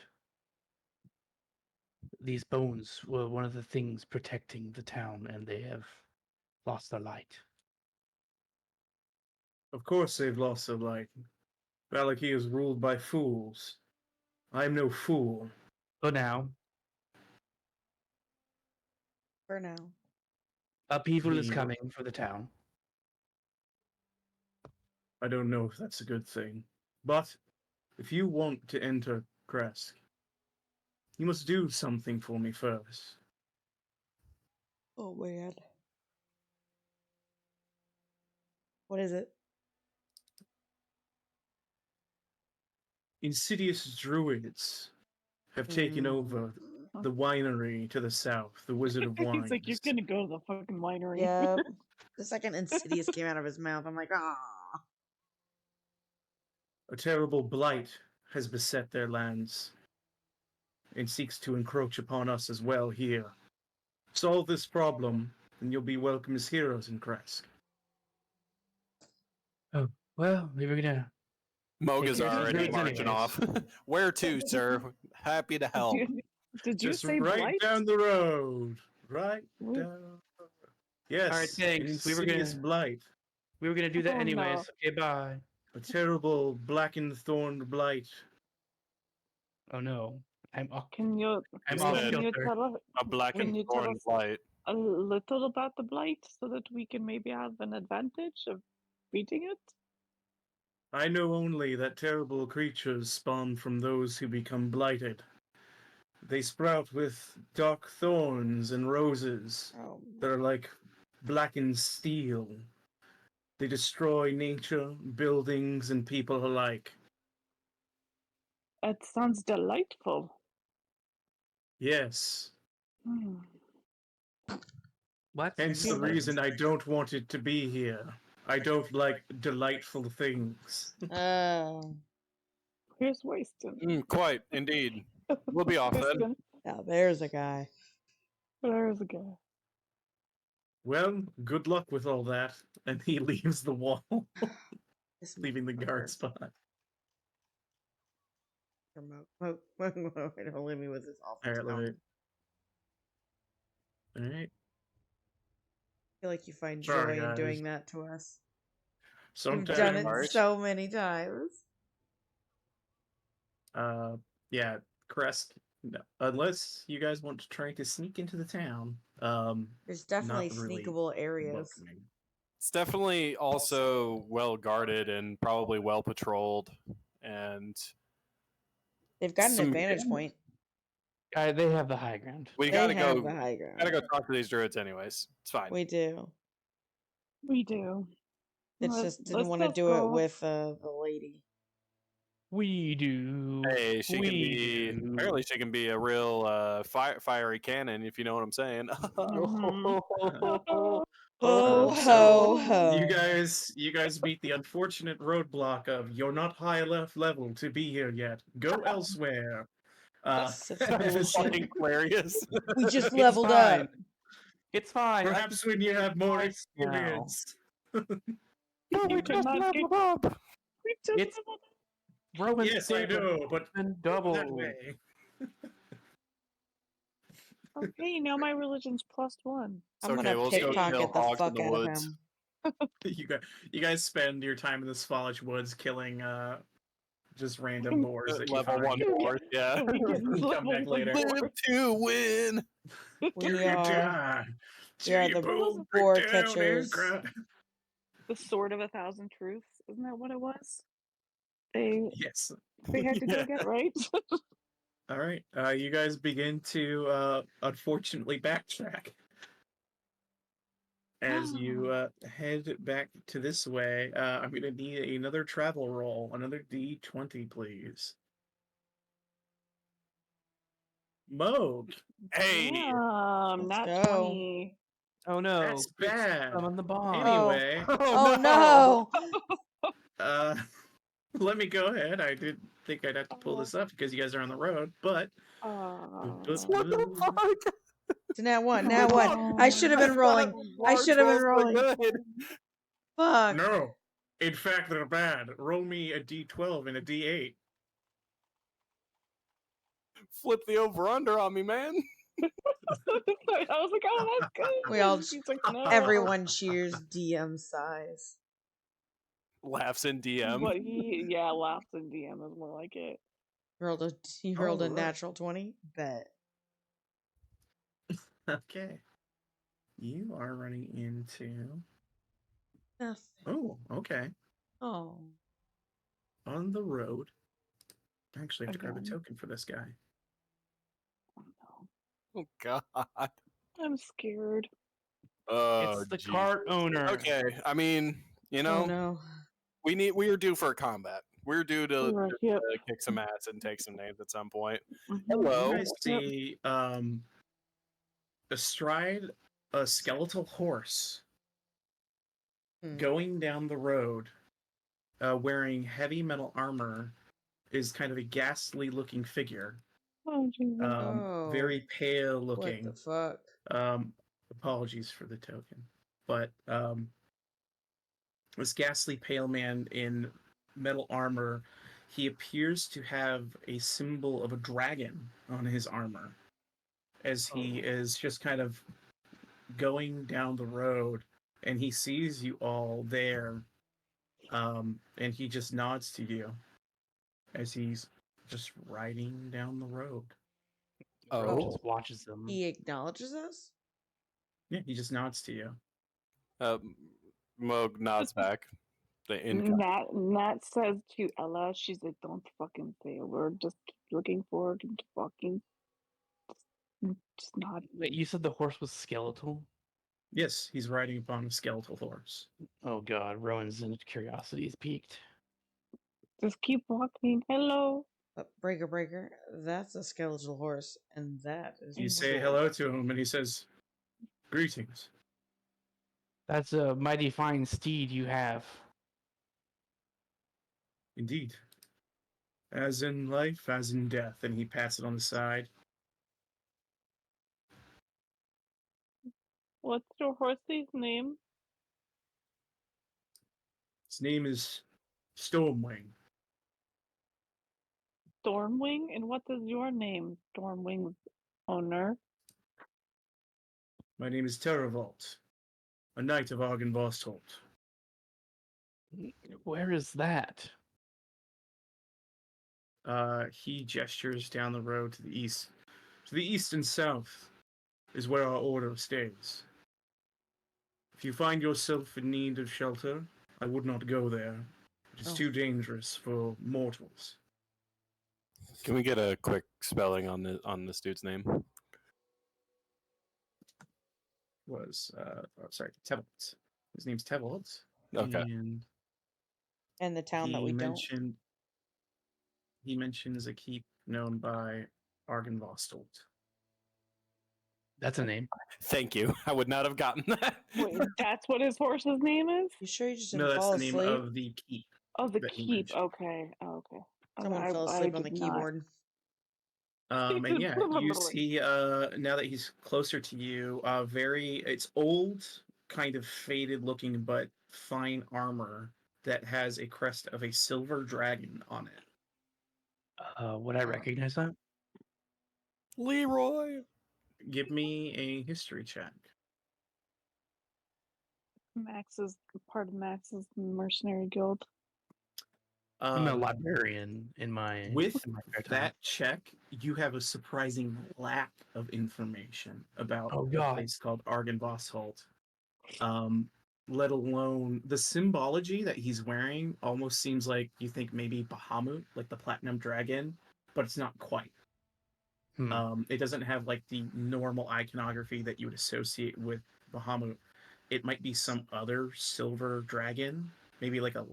these bones were one of the things protecting the town, and they have lost their light. Of course they've lost their light. Valaki is ruled by fools. I am no fool. So now, For now. upheaval is The- coming for the town. I don't know if that's a good thing. But if you want to enter Kresk, you must do something for me first. Oh man. What is it? Insidious druids have taken over the winery to the south, the Wizard of Wines. He's like, you're gonna go to the fucking winery. Yep. The second Insidious came out of his mouth, I'm like, ah. A terrible blight has beset their lands and seeks to encroach upon us as well here. Solve this problem, and you'll be welcome as heroes in Kresk. Oh, well, we were gonna. Moga's care of these already druids marching anyways. off. Where to, sir? Happy to help. Did you Just say right blight? down the road. Right Wh- down. Yes. All right, thanks. An insidious blight. We were gonna do that Oh, anyways. no. Okay, bye. A terrible blackened thorned blight. Oh no, I'm off. Can you I'm You off said can you kilter. tell us A black Can and you tell thorn us- light. a little about the blight so that we can maybe have an advantage of beating it? I know only that terrible creatures spawn from those who become blighted. They sprout with dark thorns and roses Oh. that are like blackened steel. They destroy nature, buildings, and people alike. It sounds delightful. Yes. Hmm. What? Hence the reason I don't want it to be here. I don't like delightful things. Oh. Here's Waston. Quite, indeed. We'll be off then. Waston, Now there's a guy. there's a guy. Well, good luck with all that. And he leaves the wall, This leaving the guard motherfucker. spot. Don't leave me with this awful Alright, sound. Alright. I feel like you find Sorry, joy in guys. doing that to us. You've Sometimes, done it Alright. so many times. yeah, Crest. No, unless you guys want to try to sneak into the town, There's definitely not really sneakable areas. welcoming. It's definitely also well guarded and probably well patrolled. And They've got an Some- advantage point. They have the high ground. we They gotta have go. the high ground. Gotta go talk to these druids, anyways. It's fine. We do. We do. It's Let's- just didn't let's want to just do go. it with the lady. We do. Hey, she can We be. do. Apparently, she can be a real fiery cannon, if you know what I'm saying. Mhm. Ho So, ho ho! You guys beat the unfortunate roadblock of you're not high enough level to be here yet. Go elsewhere. Such That's bullshit. fucking hilarious. We just It's leveled fine. up. It's fine. I Perhaps can when you have more twice now. experience. You cannot get. We just It's- leveled up. Roman Yes, I know, but and that double. way. Okay, now my religion's +1. It's I'm okay, gonna we'll just go pickpocket kill the hogs in fuck the out of woods. him. You guys spend your time in the Svalage woods killing just random boars that you Level find. 1 board, yeah. We get Come level back later. 1 Live to win. Till We you are die. we Till are you the both boar break down and catchers. cry. The sword of 1,000 truths. Isn't that what it was? They Yes. had to Yeah. go get, right? All right. You guys begin to unfortunately backtrack as you head back to this way. I'm gonna need another travel roll, another D20, please. Moog. Hey. Let's Not go. 20. Oh no! That's Chris bad. on the bomb. Anyway, Oh no! uh, let me go ahead. I did think I'd have to pull this up because you guys are on the road, but What the fuck? So now one. No. Now one. I should have been rolling. I should have been rolling. Good. Fuck. No. In fact, they're bad. Roll me a d12 and a d8. Flip the over under on me, man. I was like, oh, that's good. We all He's like, no. Everyone cheers DM size. Laughs in DM. But he, laughs in DM is more like it. He rolled a Alright. natural 20. Bet. Okay. You are running into. Nothing. Oh, okay. Oh. On the road. I actually have to grab a Again. token for this guy. Oh, no. Oh god. I'm scared. Oh, It's the geez. cart owner. Okay, I mean, you know, Oh no. we are due for a combat. We're due to, Right, to yep. kick some ass and take some names at some point. Mhm. Hello. You guys Yep. see astride a skeletal horse going down the road, wearing heavy metal armor, is kind of a ghastly looking figure. Oh, Jesus. Very pale What looking. the fuck? Apologies for the token. But this ghastly pale man in metal armor, he appears to have a symbol of a dragon on his armor as he is just kind of going down the road, and he sees you all there, and he just nods to you as he's just riding down the road. Bro Oh. just watches them. He acknowledges us? Yeah, he just nods to you. Moog nods back. The income. Nat says to Ella, she's like, don't fucking say a word. Just keep looking forward and fucking just nod. Wait, you said the horse was skeletal? Yes, he's riding upon a skeletal horse. Oh god, Rowan's curiosity is piqued. Just keep walking. Hello. Breaker, that's a skeletal horse, and that is. You say cool. hello to him, and he says, "Greetings." That's a mighty fine steed you have. Indeed. As in life, as in death. And he pats it on the side. What's your horse's name? His name is Stormwing. Stormwing? And what is your name, Stormwing's owner? My name is Terravolt, a knight of Argenvostolt. Where is that? He gestures down the road to the east. To the east and south is where our order stays. If you find yourself in need of shelter, I would not go there. It is too dangerous for mortals. Can we get a quick spelling on this dude's name? Tevolt. His name's Tevolt. Okay. And the town that we mentioned, he mentions a keep known by Argenvostolt. That's a name. Thank you. I would not have gotten that. Wait, that's what his horse's name is? You sure you just No, didn't that's fall the name asleep? of the keep. Oh, the that he keep. mentioned. Okay. Oh, okay. Someone fell asleep on the keyboard. And yeah, you see, now that he's closer to you, it's old, kind of faded looking, but fine armor that has a crest of a silver dragon on it. Would I recognize that? Leroy. Give me a history check. Max is part of Max's mercenary guild. I'm a librarian in my With in my spare time. that check, you have a surprising lack of information about Oh, a God. place called Argenvostolt. Let alone the symbology that he's wearing almost seems like you think maybe Bahamut, like the platinum dragon, but it's not quite. It doesn't have like the normal iconography that you would associate with Bahamut. It might be some other silver dragon, maybe like a,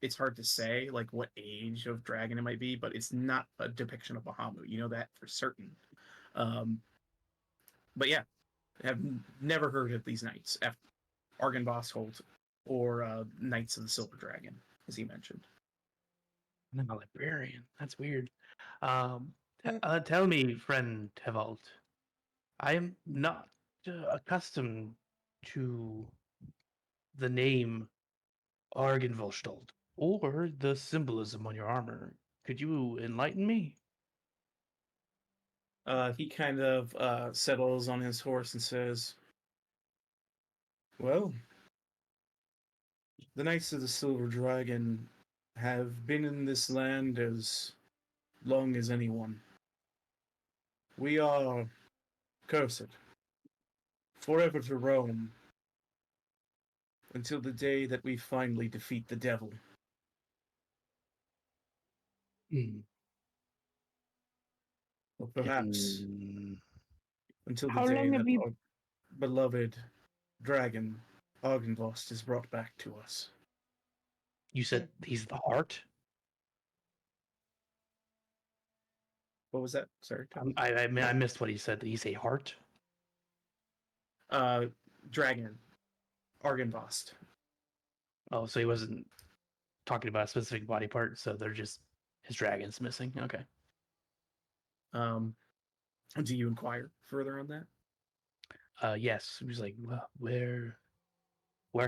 it's hard to say like what age of dragon it might be, but it's not a depiction of Bahamut. You know that for certain. Um, but yeah, have never heard of these knights, Argon Vossholt or Knights of the Silver Dragon, as he mentioned. I'm a librarian. That's weird. Um, Hmm. Tell me, friend Tevald, I am not accustomed to the name Argenvostold or the symbolism on your armor. Could you enlighten me? He kind of settles on his horse and says, "Well, the Knights of the Silver Dragon have been in this land as long as anyone. We are cursed, forever to roam, until the day that we finally defeat the devil. Hmm. Or perhaps And until the How day long that have you? our beloved dragon, Argenvost, is brought back to us." you said he's the heart? What was that? Sorry, Tom. I mean, I missed what he said. Did he say heart? Uh, Dragon, Argenvost. Oh, so he wasn't talking about a specific body part, so they're just his dragon's missing. Okay. Do you inquire further on that? Yes. He was like, "Well, where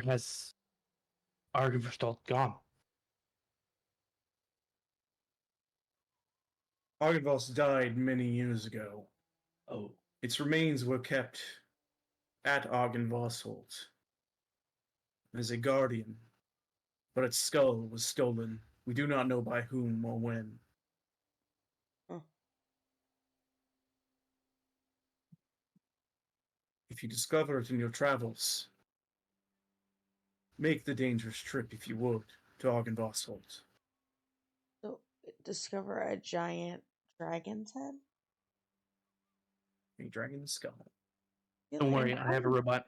has Argenvostold gone?" Argenvost died many years ago. Oh, Its remains were kept at Argenvostholt as a guardian, but its skull was stolen. We do not know by whom or when. Huh. If you discover it in your travels, make the dangerous trip, if you would, to Argenvostholt. So discover a giant dragon's head. A dragon's skull. Feel don't like worry, I have a robot.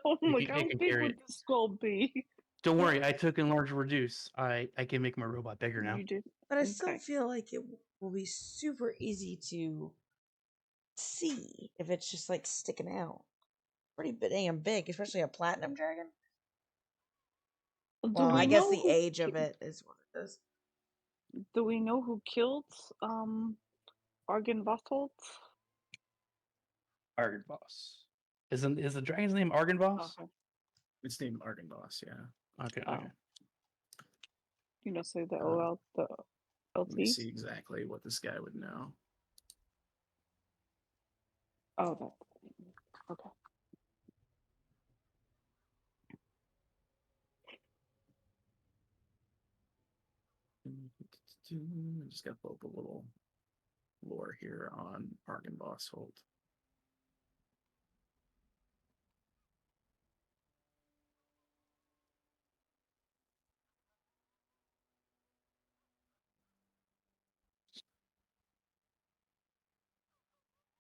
Oh It my can- god, it how can big carry would it. the skull be? Don't worry, I took enlarge reduce. I can make my robot bigger now. You did. But I still Okay. feel like it will be super easy to see if it's just like sticking out. Pretty damn big, especially a platinum dragon. Do Well, we I guess know the who age of it is what it is. Do we know who killed Argen Vostold? Argon boss. Is the dragon's name Argon boss? Okay. It's named Argenvost, yeah. Okay. Oh. Okay. You know, say the Uh, OL, the Let me LT. see exactly what this guy would know. Oh, that. Okay. I just got to pull up a little lore here on Argenvostholt.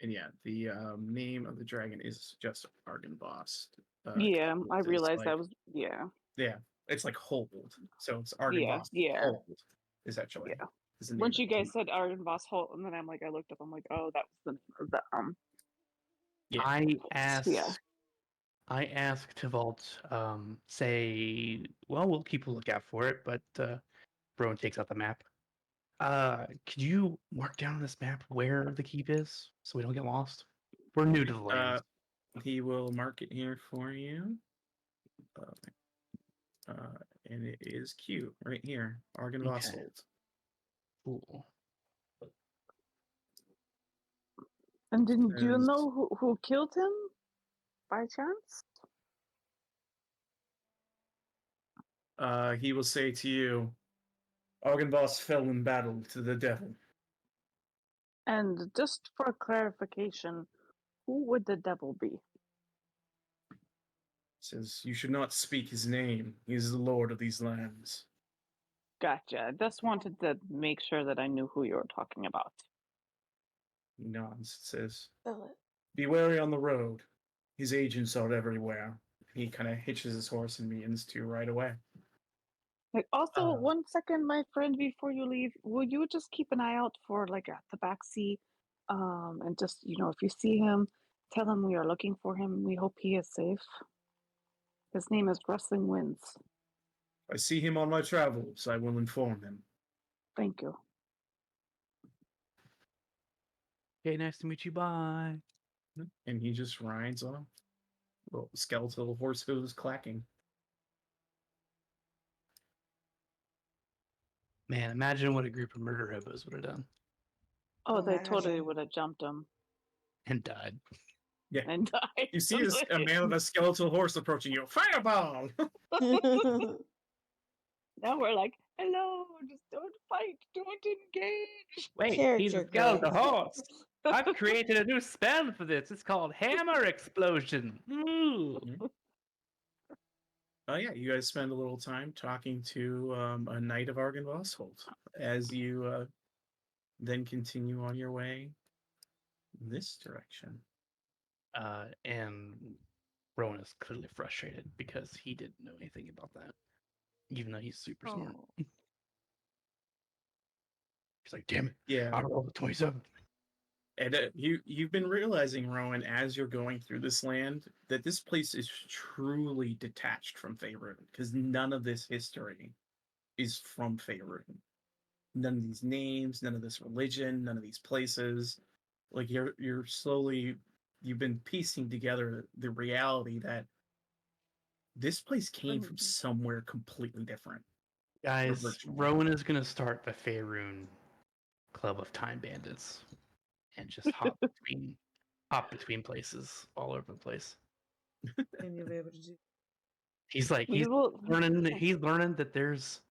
And yeah, the name of the dragon is just Argenvost. Yeah, I It's realized like, that was. Yeah. yeah, it's like hold. So it's Yeah. Argenvost Yeah. hold is actually Yeah. is the name Once of you it. guys said Argen Vostold, and then I'm like, I looked up. I'm like, oh, that was the name of the Yeah. Yeah. I asked Tevalt, say, well, we'll keep a lookout for it, but Rowan takes out the map. Could you mark down on this map where the keep is so we don't get lost? We're new to the land. He will mark it here for you. And it is Q right here, Argenvostholt. Cool. And didn't you Says- know who killed him by chance? He will say to you, Argenvost fell in battle to the devil. And just for clarification, who would the devil be? Says, you should not speak his name. He is the lord of these lands. Gotcha. I just wanted to make sure that I knew who you were talking about. He nods, says, Spell it. be wary on the road. His agents are everywhere. He kind of hitches his horse and begins to ride away. Like, also, Uh, 1 second, my friend, before you leave, will you just keep an eye out for like at the back seat, and just if you see him, tell him we are looking for him. We hope he is safe. His name is Rustling Winds. I see him on my travels. I will inform him. Thank you. Okay, nice to meet you. Bye. And he just rides off. Well, skeletal horse goes clacking. Man, imagine what a group of murder hobos would have done Oh, they totally Imagine. would have jumped him and died. Yeah. and died. You see a man with a skeletal horse approaching you. Fireball! Now we're like, hello, just don't fight, don't engage. Wait, he's a Character skeletal growth. horse. I've created a new spell for this. It's called Hammer Explosion. Ooh. Oh yeah, you guys spend a little time talking to a knight of Argynvostholt as you then continue on your way this direction. And Rowan is clearly frustrated because he didn't know anything about that, even though he's super smart. Oh. He's like, damn it, Yeah, I rolled a 27. and you've been realizing, Rowan, as you're going through this land, that this place is truly detached from Faerun because none of this history is from Faerun. None of these names, none of this religion, none of these places. Like you're slowly you've been piecing together the reality that this place came from somewhere completely different. Guys, Originally. Rowan is going to start the Faerun Club of Time Bandits and just hop between places all over the place. And you'll be able to do. He's like, he's learning that there's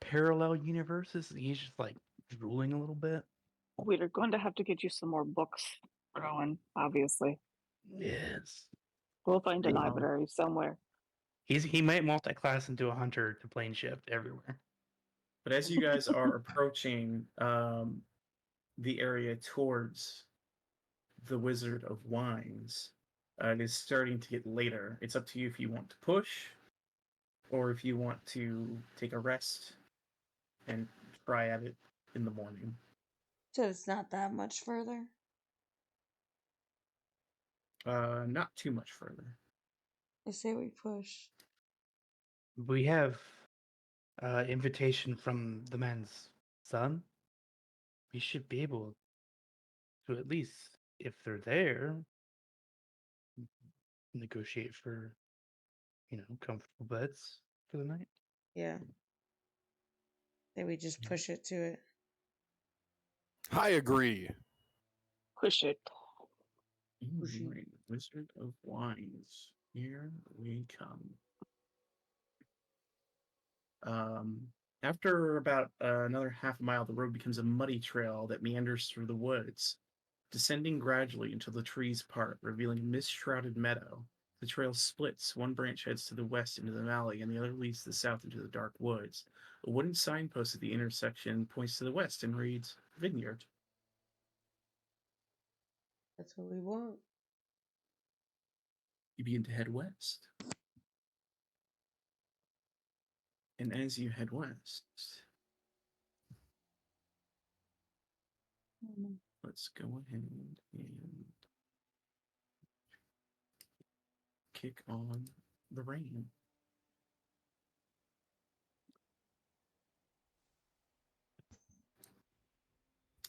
parallel universes. He's just like drooling a little bit. We're going to have to get you some more books, Rowan, obviously. Yes. We'll find a Wow. library somewhere. He might multi-class into a hunter to plane shift everywhere. But as you guys are approaching the area towards the Wizard of Wines, it is starting to get later. It's up to you if you want to push or if you want to take a rest and try at it in the morning. So it's not that much further. Not too much further. I say we push. We have invitation from the man's son. We should be able to, at least if they're there, negotiate for comfortable beds for the night. Yeah. Say we just push it to it. I agree. Push it. Right. Wizard of Wines. Here we come. After about another half a mile, the road becomes a muddy trail that meanders through the woods, descending gradually until the trees part, revealing a mist-shrouded meadow. The trail splits. One branch heads to the west into the valley, and the other leads to the south into the dark woods. A wooden signpost at the intersection points to the west and reads, Vineyard. That's what we want. You begin to head west. And as you head west, let's go ahead and kick on the rain.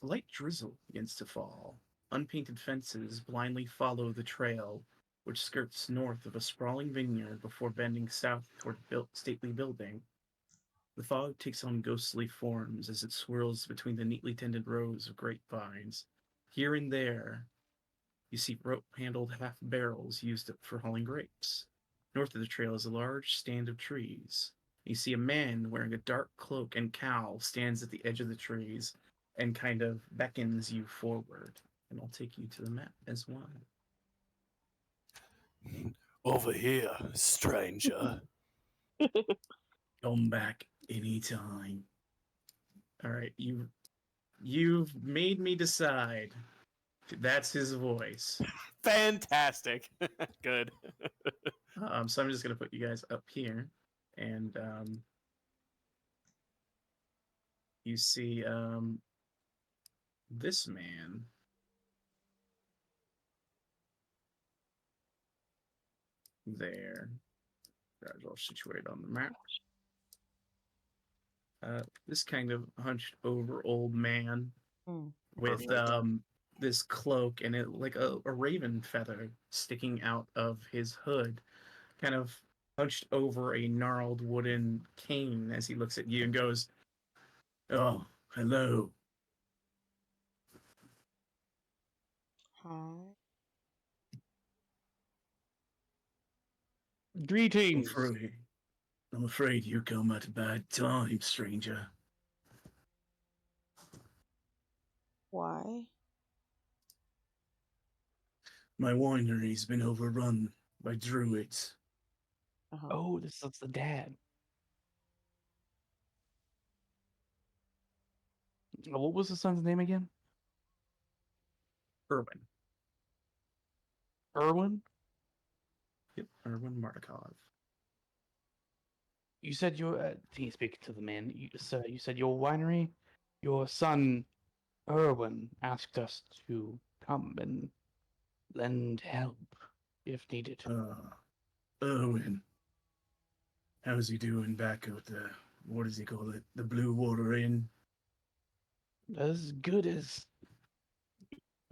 A light drizzle begins to fall. Unpainted fences blindly follow the trail, which skirts north of a sprawling vineyard before bending south toward a stately building. The fog takes on ghostly forms as it swirls between the neatly tended rows of grapevines. Here and there, you see rope-handled half-barrels used for hauling grapes. North of the trail is a large stand of trees. You see a man wearing a dark cloak and cowl stands at the edge of the trees and kind of beckons you forward. And I'll take you to the map as well. Over here, stranger. Come back anytime. All right, you've made me decide. That's his voice. Fantastic. Good. So I'm just gonna put you guys up here, and you see this man there. That's all situated on the map. This kind of hunched over old man with this cloak and it like a raven feather sticking out of his hood, kind of hunched over a gnarled wooden cane as he looks at you and goes, "Oh, hello. Hi. Greetings. I'm afraid you come at a bad time, stranger. Why? My winery's been overrun by druids. Uh-huh. Oh, this is the dad. What was the son's name again? Erwin. Erwin? Yep, Erwin Martikov. You said he speak to the man. You said your winery, your son, Erwin, asked us to come and lend help if needed. Erwin. How's he doing back at the, what does he call it? The Blue Water Inn? As good as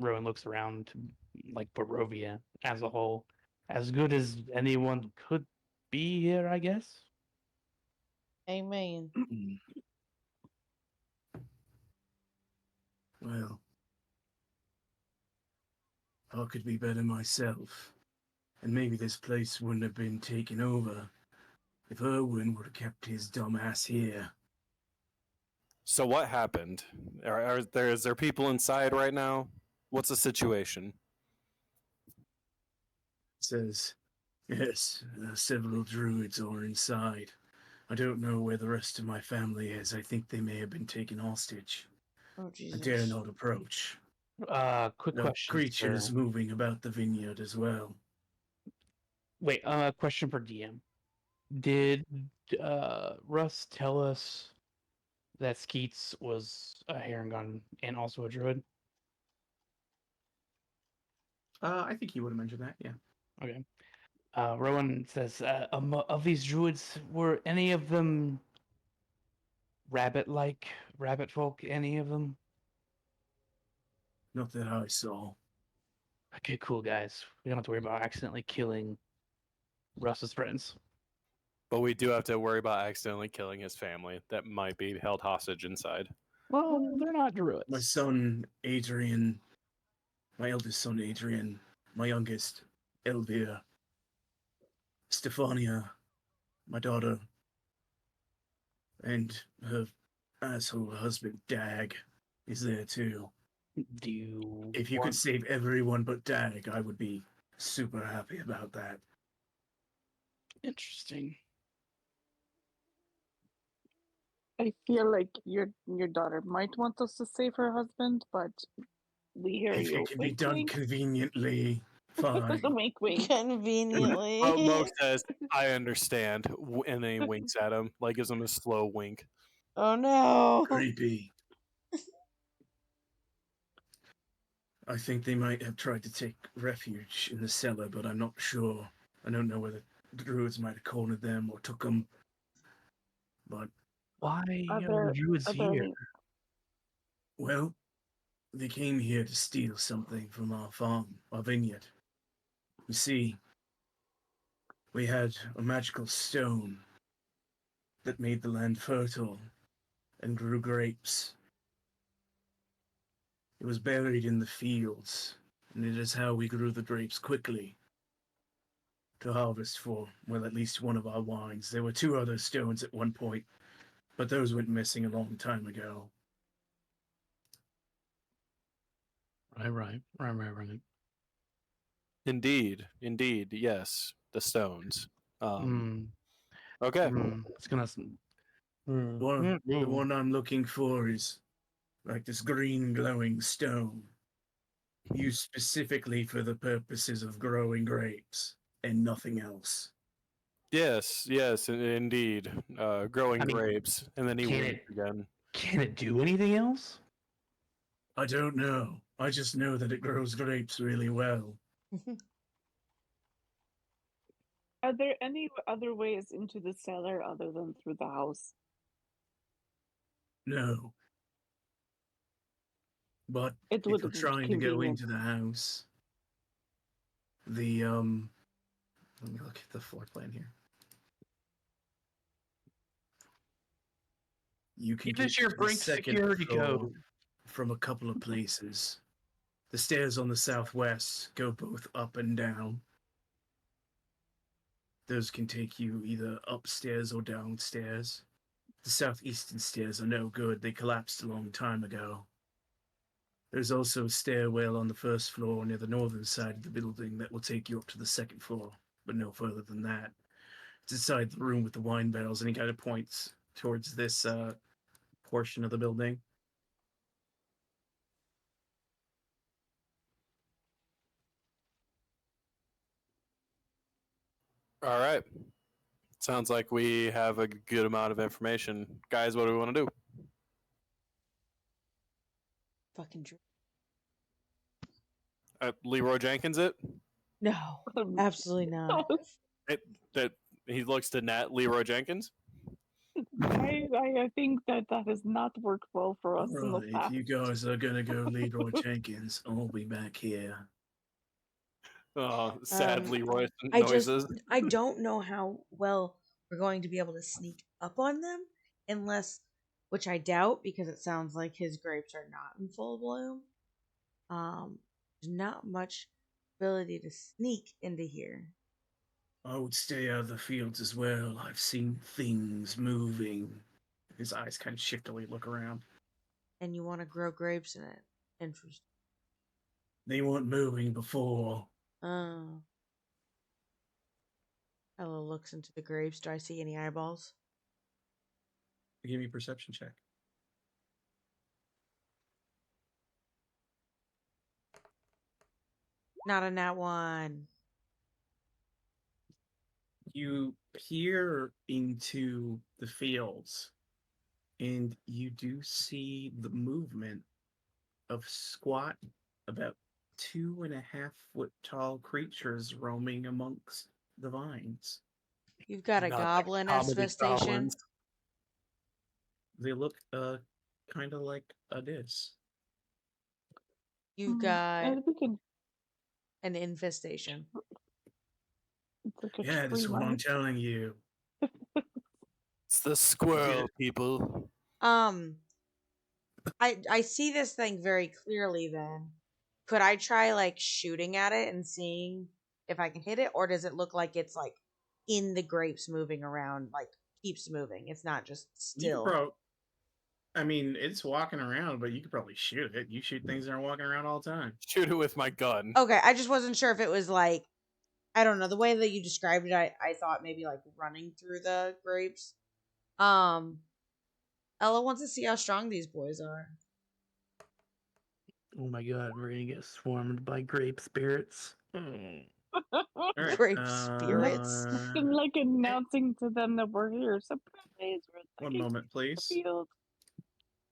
Rowan looks around, like Barovia as a whole, as good as anyone could be here, I guess. Amen. Well, I could be better myself. And maybe this place wouldn't have been taken over if Erwin would have kept his dumb ass here. So what happened? Is there people inside right now? What's the situation? Says, yes, several druids are inside. I don't know where the rest of my family is. I think they may have been taken hostage. Oh, I Jesus. dare not approach. Quick The question, creatures sir. moving about the vineyard as well. Wait, question for DM. Did Russ tell us that Skeets was a Harengon and also a druid? I think he would have mentioned that, yeah. Okay. Rowan says, of these druids, were any of them rabbit-like, rabbit folk, any of them? Not that I saw. Okay, cool, guys. We don't have to worry about accidentally killing Russ's friends. But we do have to worry about accidentally killing his family that might be held hostage inside. Well, they're not druids. My son, Adrian, my eldest son, Adrian, my youngest, Elvira, Stefania, my daughter, and her asshole husband, Dag, is there too. Do you If you could save everyone but Dag, I would be super happy about that. Interesting. I feel like your daughter might want us to save her husband, but we hear If you. it can be Wink, done wink. conveniently, fine. Wink, wink. Conveniently. Mo says, "I understand," and then he winks at him, like gives him a slow wink. Oh no. Creepy. I think they might have tried to take refuge in the cellar, but I'm not sure. I don't know whether the druids might have cornered them or took them. But why Are are there- the druids are there here? any- well, they came here to steal something from our farm, our vineyard. You see, we had a magical stone that made the land fertile and grew grapes. It was buried in the fields, and it is how we grew the grapes quickly to harvest for, well, at least one of our wines. There were 2 other stones at one point, but those went missing a long time ago. Right. Indeed, yes, the stones. Okay. It's gonna. The one I'm looking for is like this green glowing stone, used specifically for the purposes of growing grapes and nothing else. Yes, indeed. Growing I mean, grapes, and then he can winks again. Can it do anything else? I don't know. I just know that it grows grapes really well. Are there any other ways into the cellar other than through the house? No. But It if would you're have been trying to go convenient. into the house, the let me look at the floor plan here. You can Give us get your to the brink second security floor code. from a couple of places. The stairs on the southwest go both up and down. Those can take you either upstairs or downstairs. The southeastern stairs are no good. They collapsed a long time ago. There's also a stairwell on the first floor near the northern side of the building that will take you up to the second floor, but no further than that. It's inside the room with the wine barrels, and he kind of points towards this portion of the building. All right. Sounds like we have a good amount of information. Guys, what do we want to do? Fucking drink. Leroy Jenkins it? No, absolutely not. That he looks to Nat Leroy Jenkins? I think that has not worked well for us in the Alright, if past. you guys are gonna go Leroy Jenkins, I'll be back here. Oh, sad Leroy I noises. I don't know how well we're going to be able to sneak up on them unless, which I doubt because it sounds like his grapes are not in full bloom. There's not much ability to sneak into here. I would stay out of the fields as well. I've seen things moving. His eyes kind of shiftily look around. And you want to grow grapes in it. Interesting. They weren't moving before. Oh. Ella looks into the grapes. Do I see any eyeballs? Give me a perception check. Not a nat one. You peer into the fields, and you do see the movement of squat, about 2.5 foot tall creatures roaming amongst the vines. You've got a Not the goblin comedy infestation. goblins. They look kind of like a dis. You've got And we can. an infestation. It's like a Yeah, that's tree what I'm mouse. telling you. It's the squirrel people. I see this thing very clearly then. Could I try like shooting at it and seeing if I can hit it, or does it look like it's like in the grapes moving around, like keeps moving? It's not just still. I mean, it's walking around, but you could probably shoot it. You shoot things that are walking around all the time. Shoot it with my gun. Okay, I just wasn't sure if it was like, I don't know, the way that you described it, I thought maybe like running through the grapes. Ella wants to see how strong these boys are. Oh my god, we're gonna get swarmed by grape spirits. All right. Grape spirits. And like announcing to them that we're here. Surprise! We're One attacking moment, the please. field.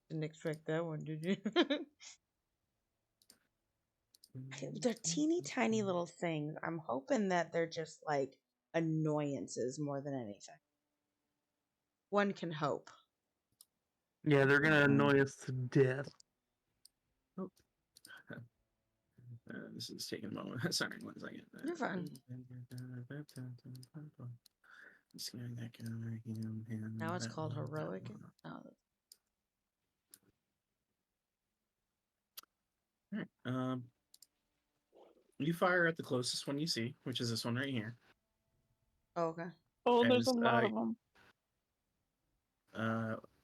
Didn't expect that one, did you? They're teeny tiny little things. I'm hoping that they're just like annoyances more than anything. One can hope. Yeah, they're gonna annoy us to death. This is taking a moment. Sorry, 1 second. You're fine. Now it's called heroic. Oh, Alright, you fire at the closest one you see, which is this one right here. okay. Oh, there's a As, lot of them.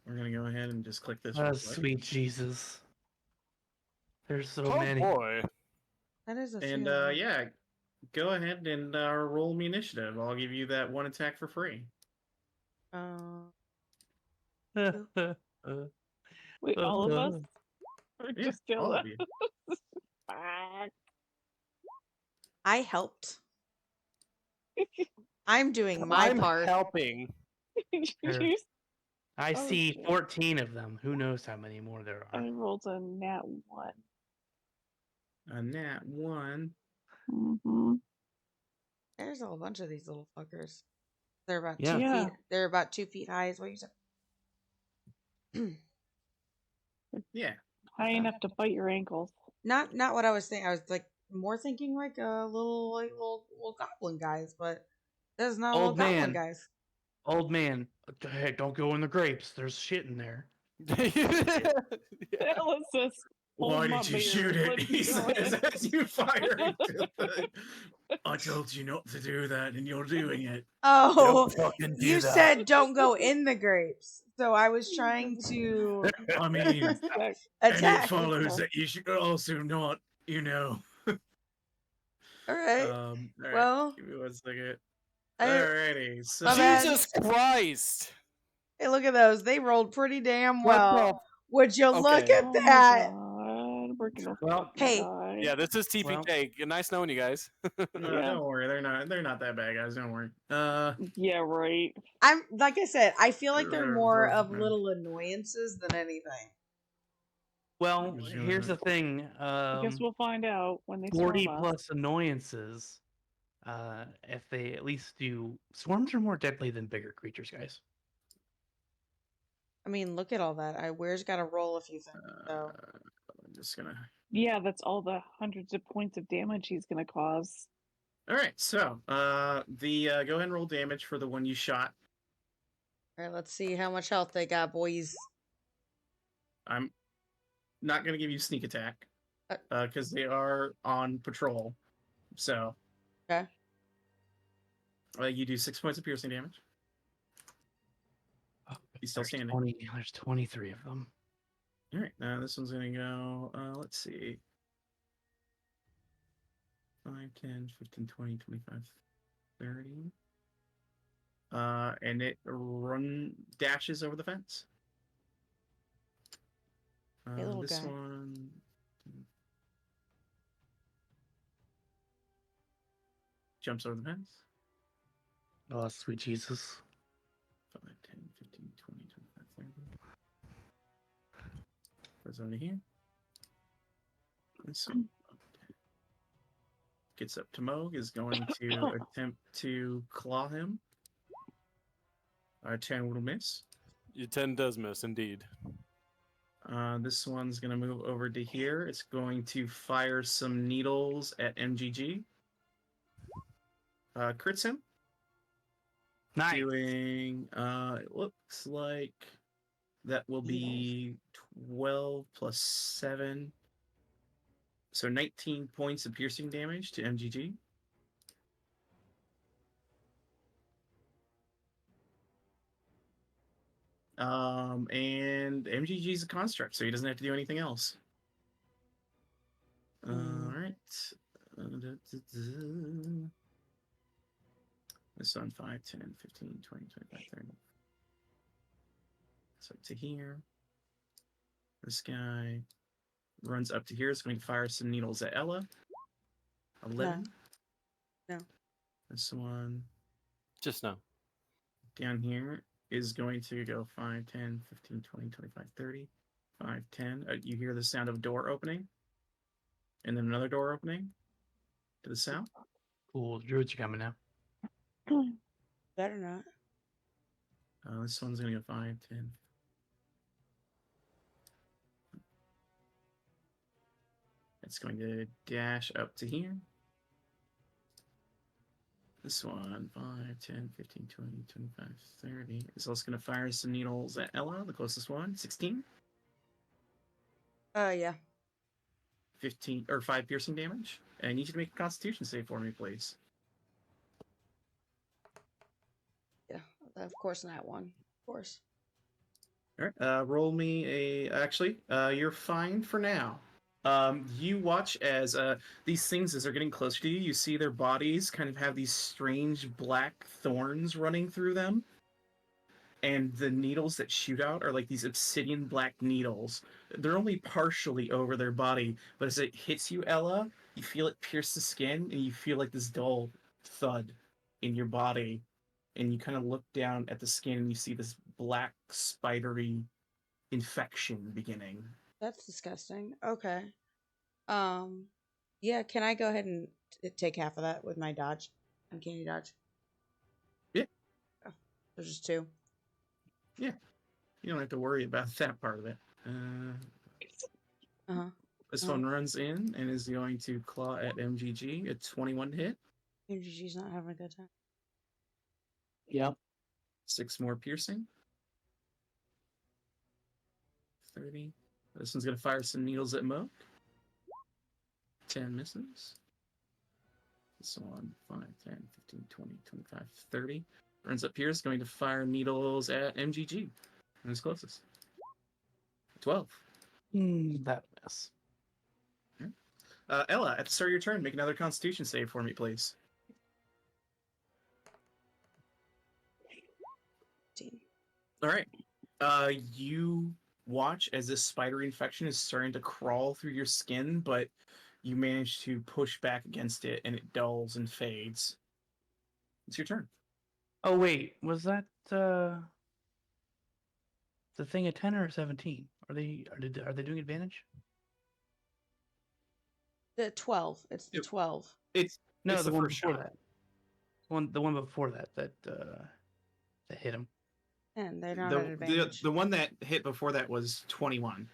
We're gonna go ahead and just click this. Oh, real quick. sweet Jesus. There's so Oh many. boy. That is a And few. yeah, go ahead and roll me initiative. I'll give you that one attack for free. Wait, all of us? Or Yeah, just all Gilla? of you. Fuck. I helped. I'm doing my I'm part. helping. You I Oh, see shit. 14 of them. Who knows how many more there are? I rolled a nat 1. A nat 1. Mm-hmm. There's a whole bunch of these little fuckers. They're about Yeah. 2 feet. They're about 2 feet high, is what you said. Yeah. High Okay. enough to bite your ankles. Not what I was thinking. I was like more thinking like a little goblin guys, but there's not little Old goblin man. guys. Old man. Hey, don't go in the grapes. There's shit in there. Yeah. Elysis, hold Why my did you beer. shoot it? Let me He go says in. as you fire into the. I told you not to do that, and you're doing it. Oh, fucking do you that. said don't go in the grapes, so I was trying to I mean, Sick. and it attack. follows that you should also not, you know. All right. All right. Well, Give me 1 second. I, Alrighty. So. my bad. Jesus Christ! Hey, look at those. They rolled pretty damn What well. Would you look Okay. at Oh that? my god, we're gonna Well, fucking Hey. die. Yeah, this is TPK. Nice knowing you guys. No, Yeah. don't worry. They're not that bad, guys. Don't worry. Yeah, right. I'm like I said, I feel like they're more of uh, little annoyances than anything. well, Just here's the thing. I guess we'll find out when they 40 swarm us. plus annoyances. If they at least do. Swarms are more deadly than bigger creatures, guys. I mean, look at all that. Where's got to roll a few things. So I'm just gonna. Yeah, that's all the hundreds of points of damage he's gonna cause. All right. So, the go ahead and roll damage for the one you shot. all right, let's see how much health they got, boys. I'm not gonna give you sneak attack, Uh, because they are on patrol. So. Okay. You do 6 points of piercing damage. He's still standing. There's 23 of them. All right. This one's gonna go. Let's see. 5, 10, 15, 20, 25, 30. And it dashes over the fence. Hey, little This guy. one. Jumps over the fence. Oh, sweet Jesus. 5, 10, 15, 20, 25, 30. Goes over here. This one gets up to Moog, is going to attempt to claw him. 10 will miss. Your 10 does miss, indeed. This one's going to move over to here. It's going to fire some needles at MGG. Crits him. Nice. Doing, it looks like that will be 12 plus 7. So 19 points of piercing damage to MGG. And MGG is a construct, so he doesn't have to do anything else. All right. This on 5, 10, 15, 20, 25, 30. So to here. This guy runs up to here. It's going to fire some needles at Ella. 11. No. This one Just now. down here is going to go 5, 10, 15, 20, 25, 30. 5, 10. You hear the sound of a door opening. And then another door opening to the south. Cool. Druids are coming now. Better not. This one's going to go 5, 10. It's going to dash up to here. This one, 5, 10, 15, 20, 25, 30. It's also going to fire some needles at Ella, the closest one. 16. Yeah. 15 or 5 piercing damage. And I need you to make a Constitution save for me, please. Yeah. Of course not one. Of course. All right. Roll me a. Actually, you're fine for now. You watch as these things, as they're getting closer to you, you see their bodies kind of have these strange black thorns running through them. And the needles that shoot out are like these obsidian black needles. They're only partially over their body, but as it hits you, Ella, you feel it pierce the skin, and you feel like this dull thud in your body. And you kind of look down at the skin, and you see this black spidery infection beginning. That's disgusting. Okay. Yeah, can I go ahead and take half of that with my dodge? Uncanny dodge. Yeah. Oh, there's just 2. Yeah. You don't have to worry about that part of it. Uh-huh. This one runs in and is going to claw at MGG. A 21 hit. MGG's not having a good time. Yep. 6 more piercing. 30. This one's going to fire some needles at Mo. 10 misses. This one, 5, 10, 15, 20, 25, 30. Runs up here, is going to fire needles at MGG. And is closest. 12. That mess. Ella, at the start of your turn, make another Constitution save for me, please. 15. All right. You watch as this spidery infection is starting to crawl through your skin, but you manage to push back against it, and it dulls and fades. It's your turn. Oh wait, was that the thing at 10 or 17? Are they doing advantage? The 12. It's the Yep. 12. No, It's the the one first before shot. that. The one before that hit him. And they're not at The advantage. the one that hit before that was 21.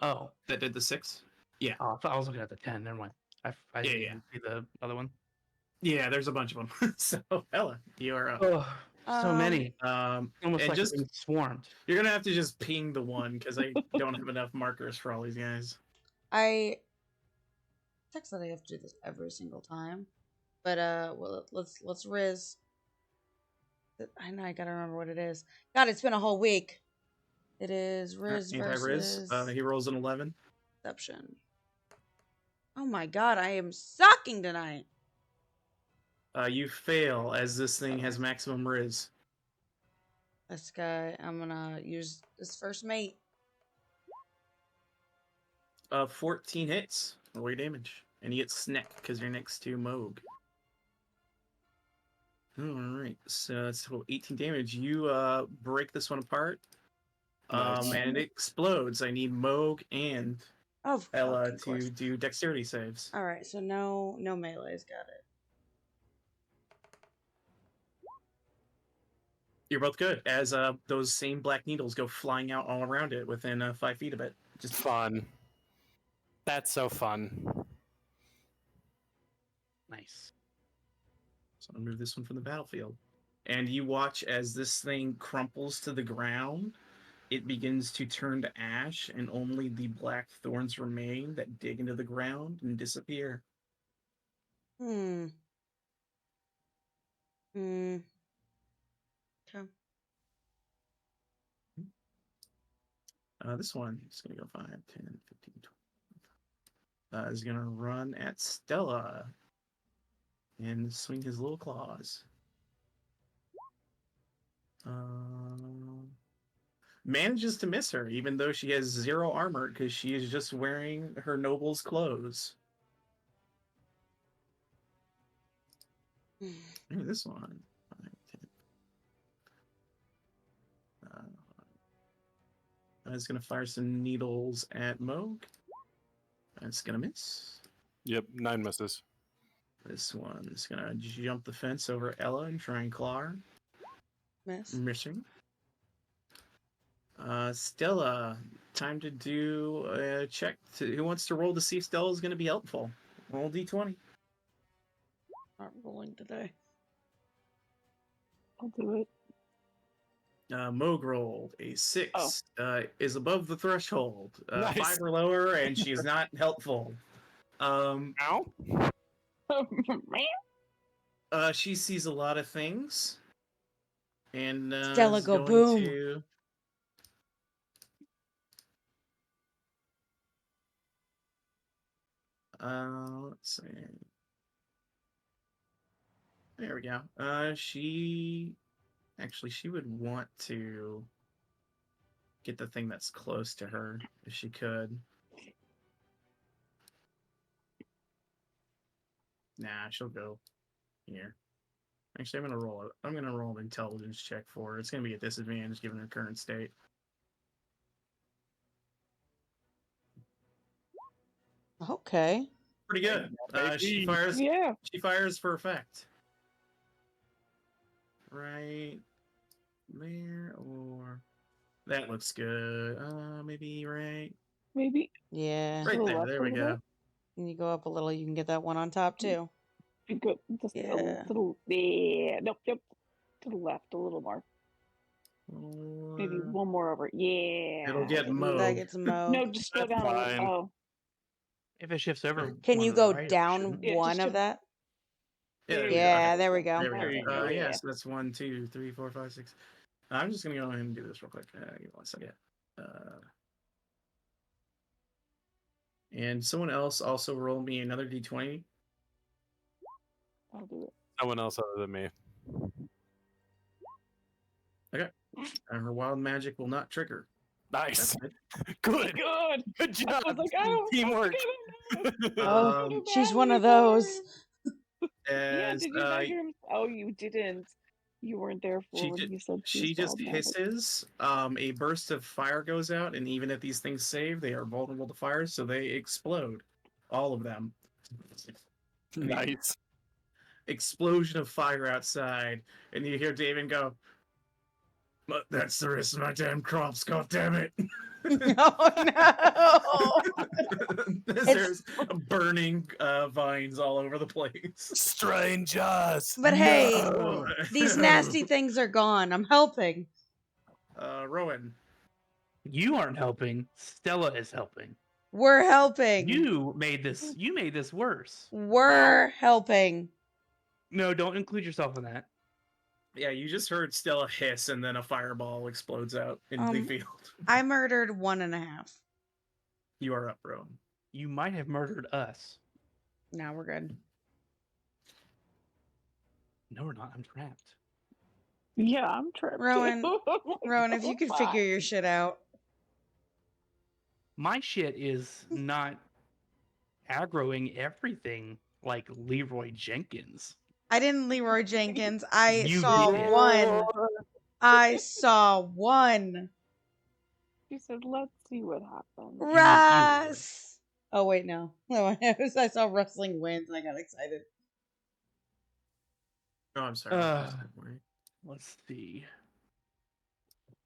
Oh. That did the 6. Yeah. Oh, I thought I was looking at the 10. Never mind. I didn't even see the other one. Yeah, there's a bunch of them. So, Ella, you're up. Oh, so many. Almost Almost like just being swarmed. you're gonna have to just ping the one because I don't have enough markers for all these guys. I text that I have to do this every single time. But well, let's Riz. I know I gotta remember what it is. God, it's been a whole week. It is Riz Anti-Riz. versus He rolls an 11. Deception. Oh my god, I am sucking tonight. You fail as this thing has maximum Riz. This guy, I'm gonna use this first mate. 14 hits. Roll your damage. And you get Sneck because you're next to Moog. Alright, so that's 18 damage. You break this one apart. Nice. And it explodes. I need Moog and Oh, Ella fucking course. to do dexterity saves. Alright, so no melee's got it. You're both good, as those same black needles go flying out all around it within 5 feet of it. Just fun. That's so fun. Nice. So I'll move this one from the battlefield. And you watch as this thing crumples to the ground. It begins to turn to ash, and only the black thorns remain that dig into the ground and disappear. Okay. This one is going to go 5, 10, 15, 20. Is going to run at Stella and swing his little claws. Manages to miss her, even though she has 0 armor, because she is just wearing her noble's clothes. Maybe this one. 5, 10. It's going to fire some needles at Moog. That's going to miss. Yep, 9 misses. This one is going to jump the fence over Ella and try and claw her. Miss. Missing. Stella, time to do a check. Who wants to roll to see if Stella is going to be helpful? Roll d20. Not rolling today. I'll do it. Moog rolled a 6. Is above the threshold. Nice. 5 or lower, and she is not helpful. Ow. She sees a lot of things. And Stella, is go going boom. to... let's see. There we go. She would want to get the thing that's close to her if she could. Nah, she'll go here. Actually, I'm gonna roll an intelligence check for her. It's gonna be a disadvantage given her current state. Okay. Pretty good. She baby. fires. Yeah. She fires for effect. Right there, or that looks good. Maybe right, Maybe Yeah. right to the there. left There a we little go. bit. And you go up a little, you can get that one on top too. You go just a Yeah. little. Yeah. Nope. Yep. To the left a little more. Maybe Or one more over. Yeah. it'll get That mowed. gets Mo. No, just go That's down a little. fine. Oh, If it shifts over, Can one you to the go right, it down shouldn't. Yeah, one just of to- that? Yeah, you Yeah, okay. there we go. There we There go. we go. Yeah, Yeah. so that's 1, 2, 3, 4, 5, 6. I'm just gonna go ahead and do this real quick. Give me 1 second. And someone else also roll me another d20. I'll do it. Someone else other than me. Her wild magic will not trigger. Nice. That's good. Good. Good. Good job. I was like, I don't. Teamwork. I don't know. Oh, Did she's that one of before. those. Yeah, As did you measure him? Oh, you didn't. You weren't there for she when ju- he said she choose just wild magic. hisses, a burst of fire goes out, and even if these things save, they are vulnerable to fire, so they explode. All of them. Nice. Explosion of fire outside, and you hear David go, "But that's the rest of my damn crops, god damn it." Oh no! There's burning vines all over the place. Strangers. But hey, No! these nasty things are gone. I'm helping. Rowan. You aren't helping. Stella is helping. We're helping. You made this. You made this worse. We're helping. No, don't include yourself in that. Yeah, you just heard Stella hiss, and then a fireball explodes out into the field. I murdered 1.5. You are up, Rowan. You might have murdered us. Now we're good. No, we're not. I'm trapped. Yeah, I'm trapped. Rowan, too. Rowan, if you could figure your shit out. My shit is not aggroing everything like Leroy Jenkins. I didn't Leroy Jenkins. I You saw did. one. I saw one. She said, "Let's see what happens." Russ. Oh wait, no. No, I saw rustling winds and I got excited. Oh, I'm sorry. Don't worry. Let's see.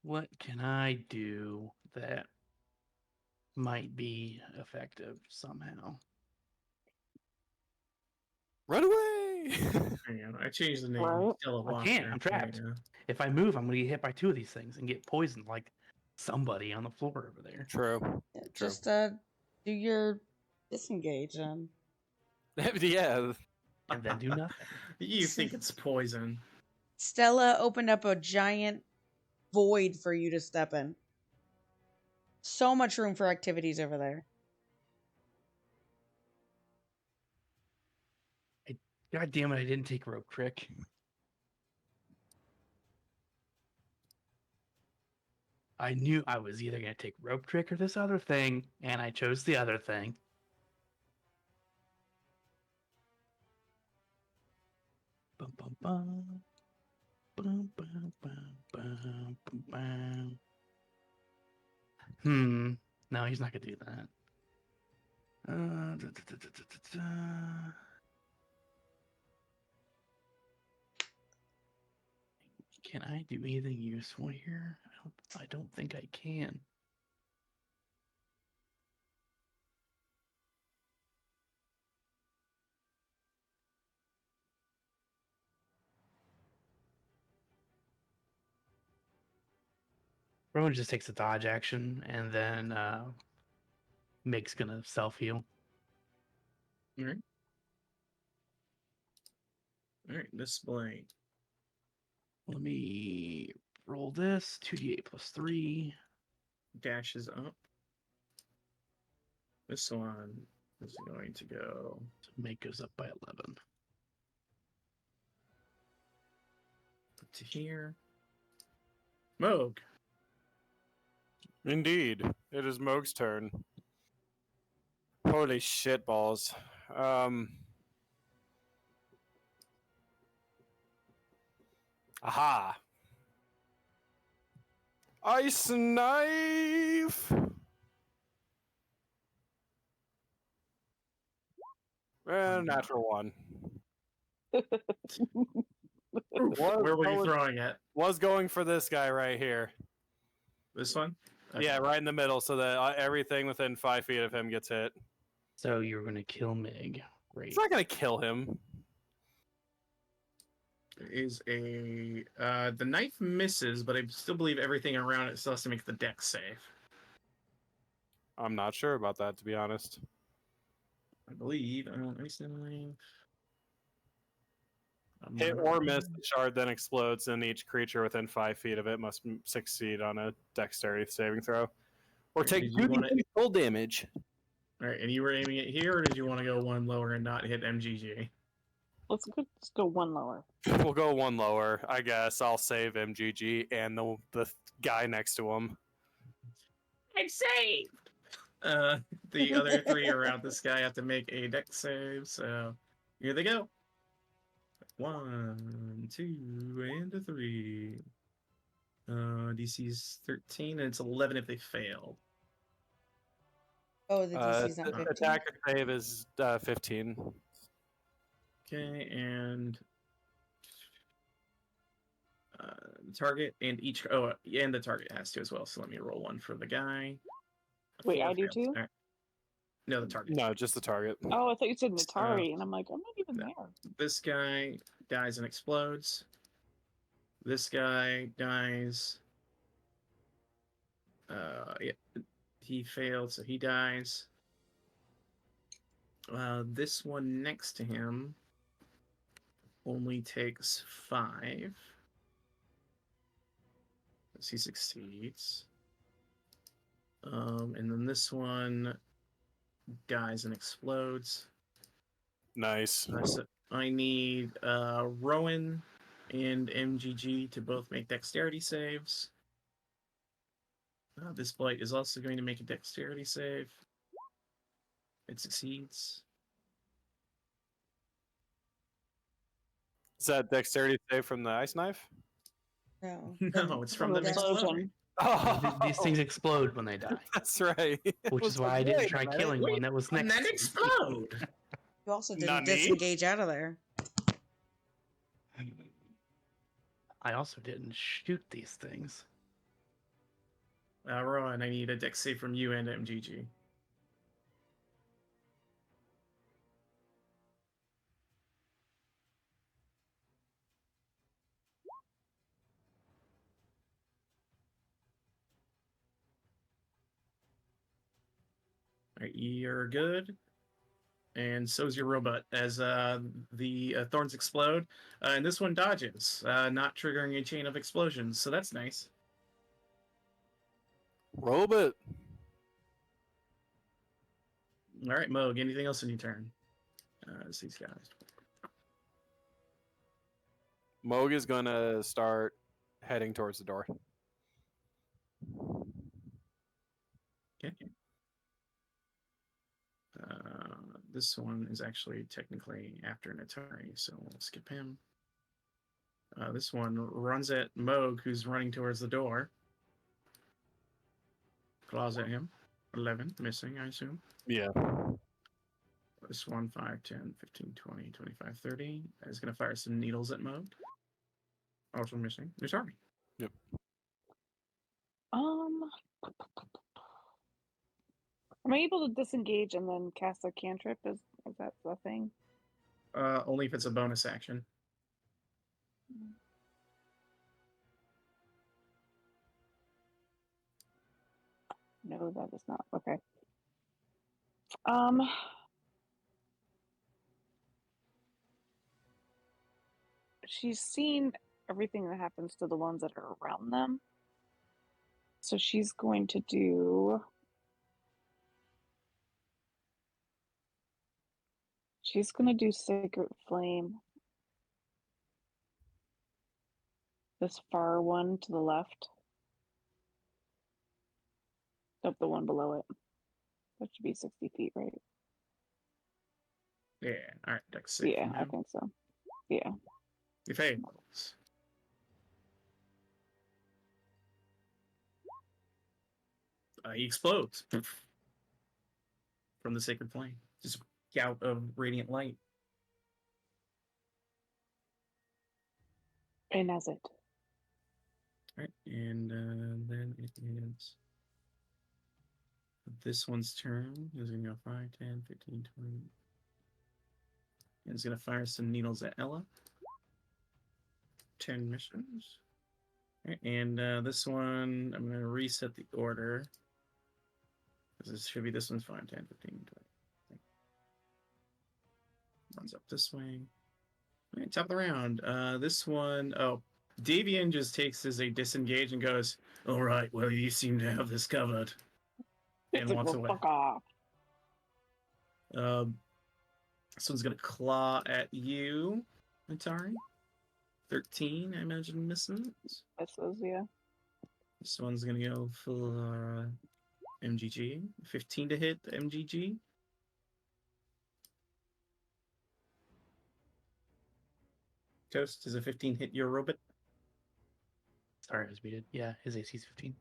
What can I do that might be effective somehow? Run away. Hang on, I changed the name. Right. Stella I can't, I'm Walker. trapped. Yeah. If I move, I'm gonna get hit by two of these things and get poisoned like somebody on the floor over there. True. Yeah, just do your disengage then. Yeah. And then do nothing. You think it's poison. Stella opened up a giant void for you to step in. So much room for activities over there. God damn it, I didn't take rope trick. I knew I was either going to take rope trick or this other thing, and I chose the other thing. Bum, bum, bum. Bum, bum, bum, bum, bum, bum. No, he's not going to do that. Da, da, da, da, da, da. Can I do anything useful here? I don't think I can. Rowan just takes a dodge action, and then Meg's gonna self heal. Alright. Alright, display. Let me roll this 2d8 plus 3. Dashes up. This one is going to go. So Meg goes up by 11. Up to here. Moog. Indeed. It is Moog's turn. Holy shit balls. Aha! Ice knife! Natural one. Oof, What- where were what you was- throwing it? Was going for this guy right here. This one? Yeah, right in the middle, so that everything within 5 feet of him gets hit. So you're gonna kill Mig. Great. It's not gonna kill him. Is a the knife misses, but I still believe everything around it still has to make the dex save. I'm not sure about that, to be honest. I believe. Let me see. Hit or miss, the shard then explodes, and each creature within 5 feet of it must succeed on a dexterity saving throw. Or take Did you want it? full damage. All right, and you were aiming it here, or did you want to go one lower and not hit MGG? Let's go one lower. We'll go one lower, I guess. I'll save MGG and the guy next to him. I'm saved. The other three around this guy have to make a dex save, so here they go. 1, 2, and a 3. DC's 13, and it's 11 if they fail. Oh, the DC's not 15. Attack or save is 15. Okay, and the target and each and the target has to as well. So let me roll one for the guy. Wait, 4 I do fails. too? All right. No, the target. No, just the target. Oh, I thought you said Natari, and I'm like, I'm not even no. there. This guy dies and explodes. This guy dies. Yeah, he failed, so he dies. This one next to him only takes 5. As he succeeds. And then this one dies and explodes. Nice. So I need Rowan and MGG to both make dexterity saves. This blight is also going to make a dexterity save. It succeeds. Is that dexterity save from the ice knife? No. No, it's from From the explosion. explosion. These things explode when they die, That's right. which is why I didn't try killing one that was And next then to me. explode. You also didn't Nani? disengage out of there. I also didn't shoot these things. Rowan, I need a dex save from you and MGG. All right, you're good. And so's your robot as the thorns explode. And this one dodges, not triggering a chain of explosions. So that's nice. Robot. All right, Moog, anything else in your turn? It's these guys. Moog is gonna start heading towards the door. Okay. This one is actually technically after Natari, so we'll skip him. This one runs at Moog, who's running towards the door. Claws at him. 11, missing, I assume. Yeah. This one, 5, 10, 15, 20, 25, 30. Is going to fire some needles at Moog. Also missing. Natari. Yep. Am I able to disengage and then cast a cantrip? Is that the thing? Only if it's a bonus action. No, that is not. Okay. She's seen everything that happens to the ones that are around them. So she's going to do. She's going to do Sacred Flame. This far one to the left. Nope, the one below it. That should be 60 feet, right? Yeah, alright, dex save. Yeah, I think so. Yeah. He fails. He explodes from the sacred flame. Just a gout of radiant light. And that's it. All right, and then it is this one's turn. He's going to go 5, 10, 15, 20. And he's going to fire some needles at Ella. 10 missions. All right, and this one, I'm going to reset the order. This should be this one's 5, 10, 15, 20. Runs up this way. All right, top of the round. This one, Davian just takes as a disengage and goes, all right, well, you seem to have this covered. And It's like, walks well, away. fuck off. This one's going to claw at you, Atari. 13, I imagine, missing. This is, yeah. This one's going to go for MGG. 15 to hit the MGG. Toast, does a 15 hit your robot? Sorry, I was muted. Yeah, his AC is 15.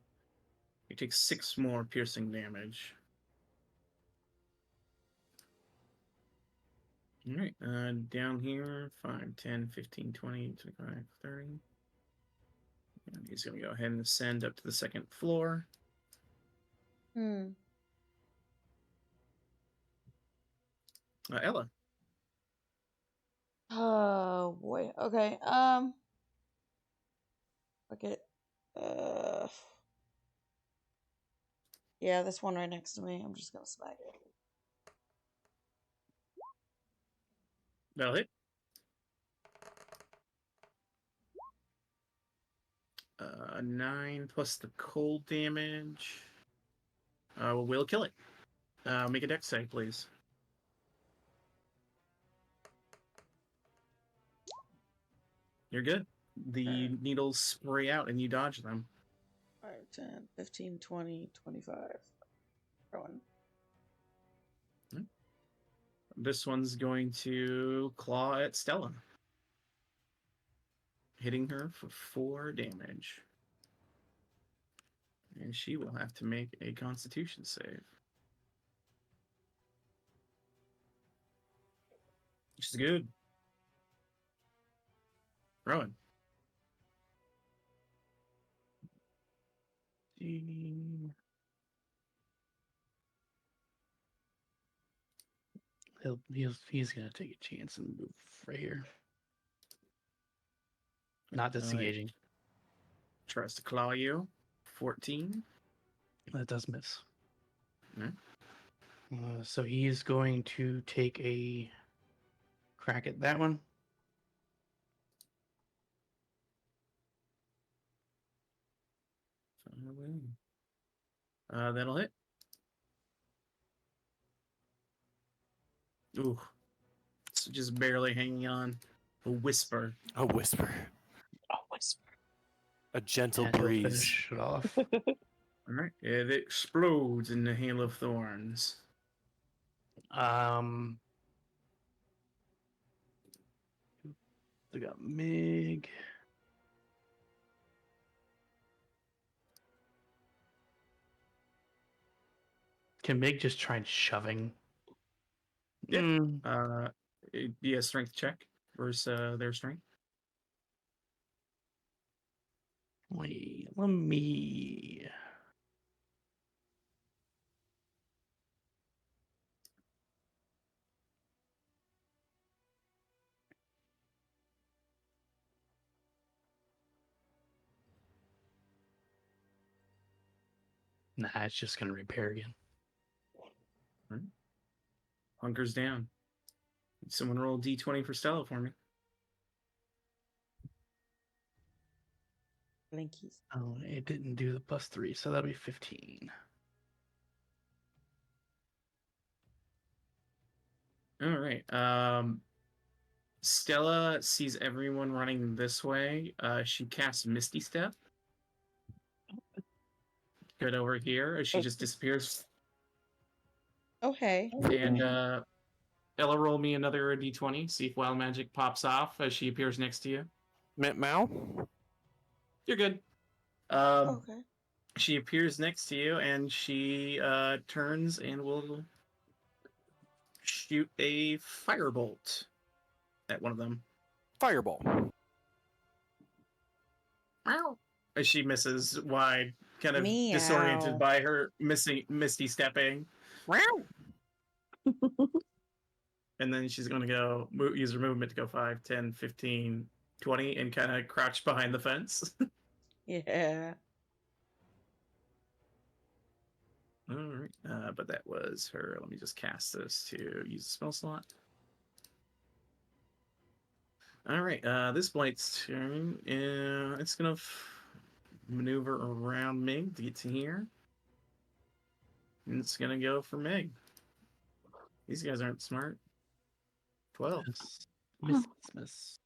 You take 6 more piercing damage. All right, down here, 5, 10, 15, 20, 25, 30. And he's going to go ahead and ascend up to the 2nd floor. Ella. Oh boy. Okay. Okay. Yeah, this one right next to me. I'm just gonna smack it. That'll hit. 9 plus the cold damage. We'll kill it. Make a dex save, please. You're good. The needles spray out and you dodge them. 5, 10, 15, 20, 25. Going. This one's going to claw at Stella. Hitting her for 4 damage. And she will have to make a constitution save. Which is good. Rowan. He's gonna take a chance and move right here. Not disengaging. Tries to claw you. 14. That does miss. Yeah. So he's going to take a crack at that one. That'll hit. Ooh. It's just barely hanging on. A whisper. A whisper. Oh, whisper. A gentle And he'll breeze. finish it off. All right. It explodes in the hail of thorns. We got Mig. Can Mig just try shoving? Yeah. Be a strength check versus their strength. Wait, let me. Nah, it's just gonna repair again. Right. Hunkers down. Someone roll D20 for Stella for me. Blinkies. Oh, it didn't do the +3, so that'll be 15. All right. Stella sees everyone running this way. She casts Misty Step. Good over here as she just disappears. Oh, hey. And Ella, roll me another D20. See if Wild Magic pops off as she appears next to you. Mint Mao? You're good. Okay. She appears next to you, and she turns and will shoot a firebolt at one of them. Fireball. Ow! As she misses wide, kind of Meow. disoriented by her misty stepping. And then she's going to go use her movement to go 5, 10, 15, 20, and kind of crouch behind the fence. Yeah. All right. But that was her. Let me just cast this to use the spell slot. All right. This Blight's turn. It's going to maneuver around Mig to get to here. And it's going to go for Mig. These guys aren't smart. 12. Miss.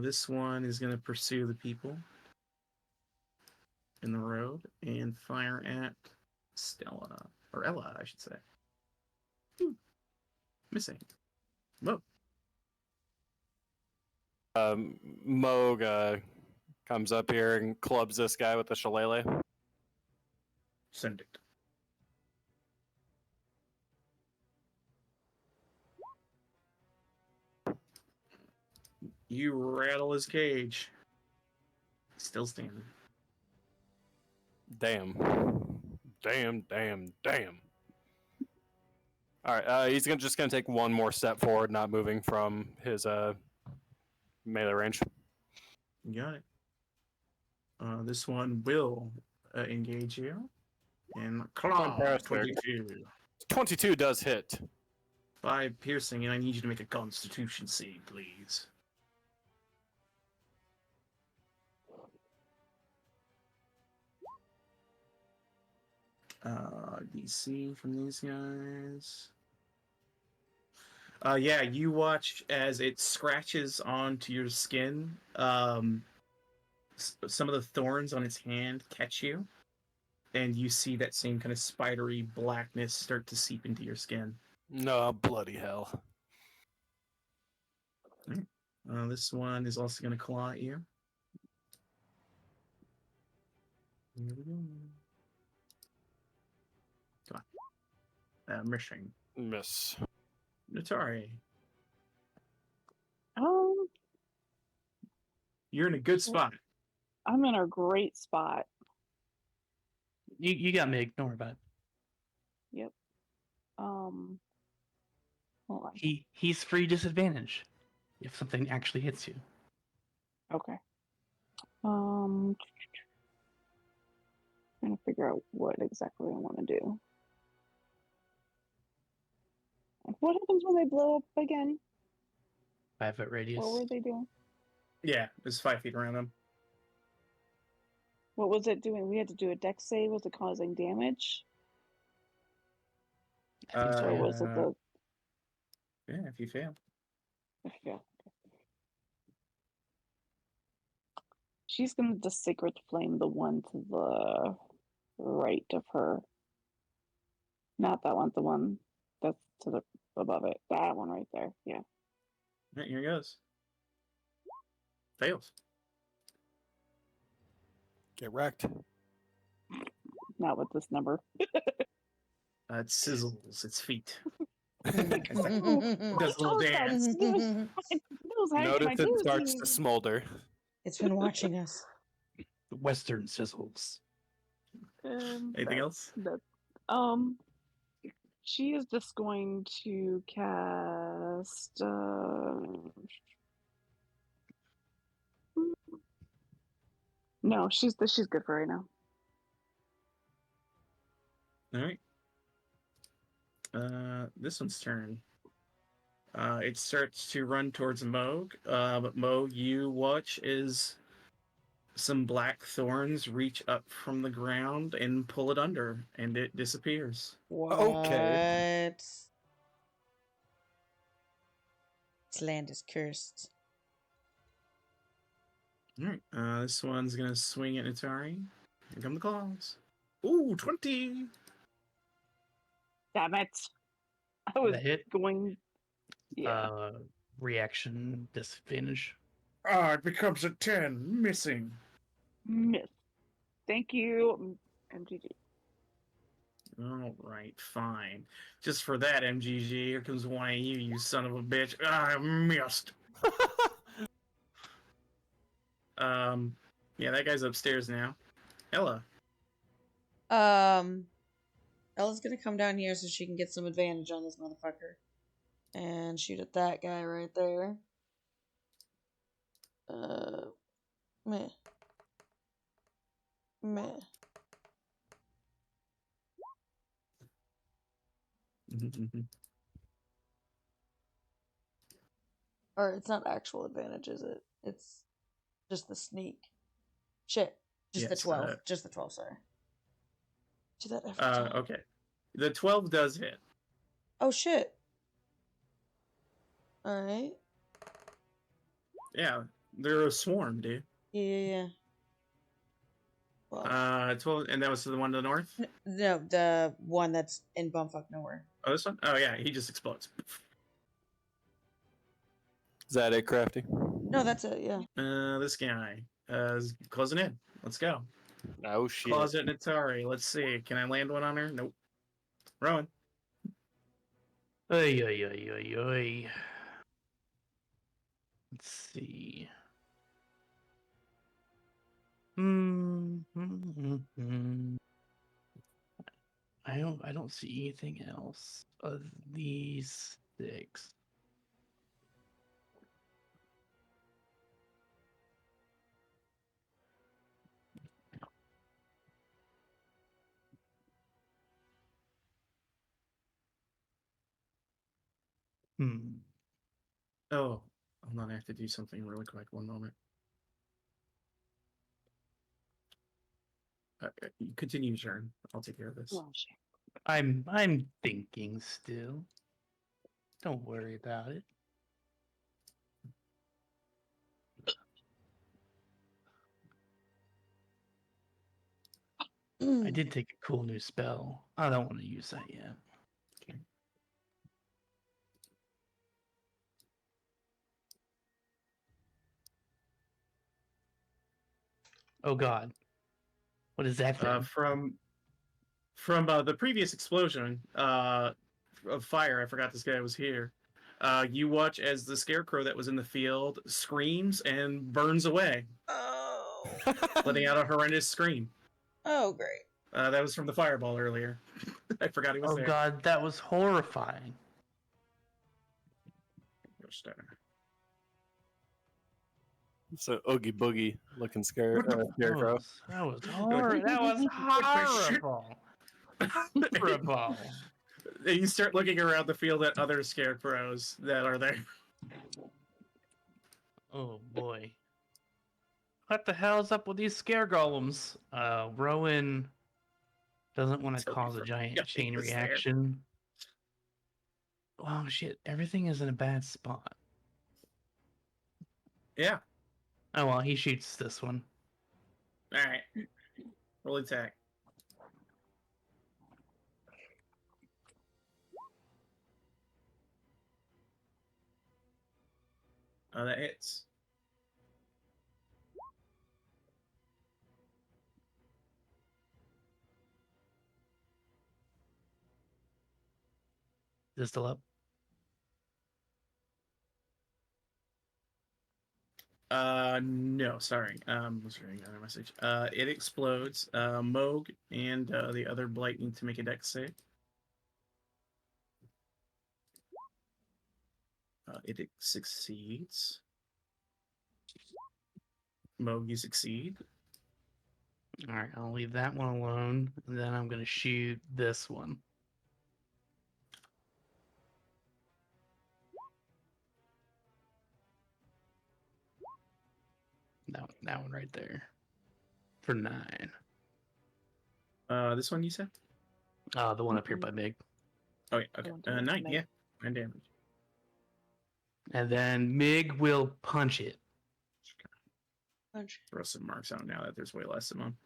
This one is going to pursue the people in the road and fire at Stella. Or Ella, I should say. Missing. Whoa. Moog comes up here and clubs this guy with the shillelagh. Send it. You rattle his cage. Still standing. Damn. All right, he's just gonna take one more step forward, not moving from his melee range. You got it. This one will engage you. And claw, Fantastic. 22. 22 does hit. 5 piercing, and I need you to make a Constitution save, please. DC from these guys. Yeah, you watch as it scratches onto your skin. Some of the thorns on its hand catch you, and you see that same kind of spidery blackness start to seep into your skin. No, bloody hell. This one is also going to claw at you. Here we go. Come on. Missing. Miss. Natari, Um, you're in a good spot. I'm in a great spot. You got Mig. Don't worry about it. Yep. Hold on. He's free disadvantage if something actually hits you. Okay. Trying to figure out what exactly I want to do. What happens when they blow up again? 5-foot radius. What were they doing? Yeah, there's 5 feet around them. What was it doing? We had to do a dex save. Was it causing damage? I think so, Or yeah. was it the... Yeah, if you fail. Yeah. She's going to just sacred flame the one to the right of her. Not that one, the one that's to the above it. That one right there. Yeah. Right, here goes. Fails. Get wrecked. Not with this number. It sizzles its feet. Oh, Does a little dance. Notice it starts to smolder. It's been watching us. The Western sizzles. Anything else? She is just going to cast. No, she's good for right now. All right. This one's turn. It starts to run towards Moog, but Moog, you watch as some black thorns reach up from the ground and pull it under, and it disappears. What? Okay. This land is cursed. All right. This one's gonna swing at Natari. Here come the claws. Ooh, 20. Damn it! I was That hit. going. Yeah. Reaction disadvantage. Ah, it becomes a 10, missing. Miss. Thank you, MGG. All right, fine. Just for that, MGG, here comes one of you, you son of a bitch. I missed. Yeah, that guy's upstairs now. Ella. Ella's gonna come down here so she can get some advantage on this motherfucker. And shoot at that guy right there. Meh. Meh. Or it's not actual advantage, is it? It's just the sneak. Shit. Just the Yes, 12. Just the 12, sorry. Do that every time. Okay. The 12 does hit. Oh shit. Alright. Yeah, they're a swarm, dude. Yeah. Well, 12, and that was the one to the north? no, the one that's in bumfuck nowhere. Oh, this one? Oh, yeah, he just explodes. Is that it, Crafty? No, that's it, yeah. This guy is closing in. Let's go. Oh, shit. Closet Natari. Let's see. Can I land one on her? Nope. Rowan. Oy, oy, oy, oy, oy. Let's see. I don't see anything else of these 6. Oh, hold on. I have to do something really quick. One moment. Continue your turn. I'll take care of this. Oh, shit. I'm thinking still. Don't worry about it. I did take a cool new spell. I don't want to use that yet. Okay. Oh god. What is that thing? From the previous explosion of fire, I forgot this guy was here. You watch as the scarecrow that was in the field screams and burns away, Oh. letting out a horrendous scream. Oh, great. That was from the fireball earlier. I forgot he was Oh there. god, that was horrifying. So Oogie Boogie looking scarecrow. That was horrible. That was horrible. Horrible. You start looking around the field at other scarecrows that are there. Oh boy. What the hell's up with these scare golems? Rowan doesn't want to Tell me cause a from- giant Yeah, chain he was there. reaction. Oh shit, everything is in a bad spot. Yeah. Oh well, he shoots this one. All right. Roll attack. That hits. Is it still up? No, sorry. Was reading another message. It explodes. Moog and the other blight need to make a dex save. It succeeds. Moog, you succeed. Alright, I'll leave that one alone. And then I'm gonna shoot this one. That one right there. For 9. This one you said? The one up here by Mig. Oh yeah, okay. Don't do it, 9, Meg. yeah. 9 damage. And then Mig will punch it. Punch. Throw some marks out now that there's way less of them.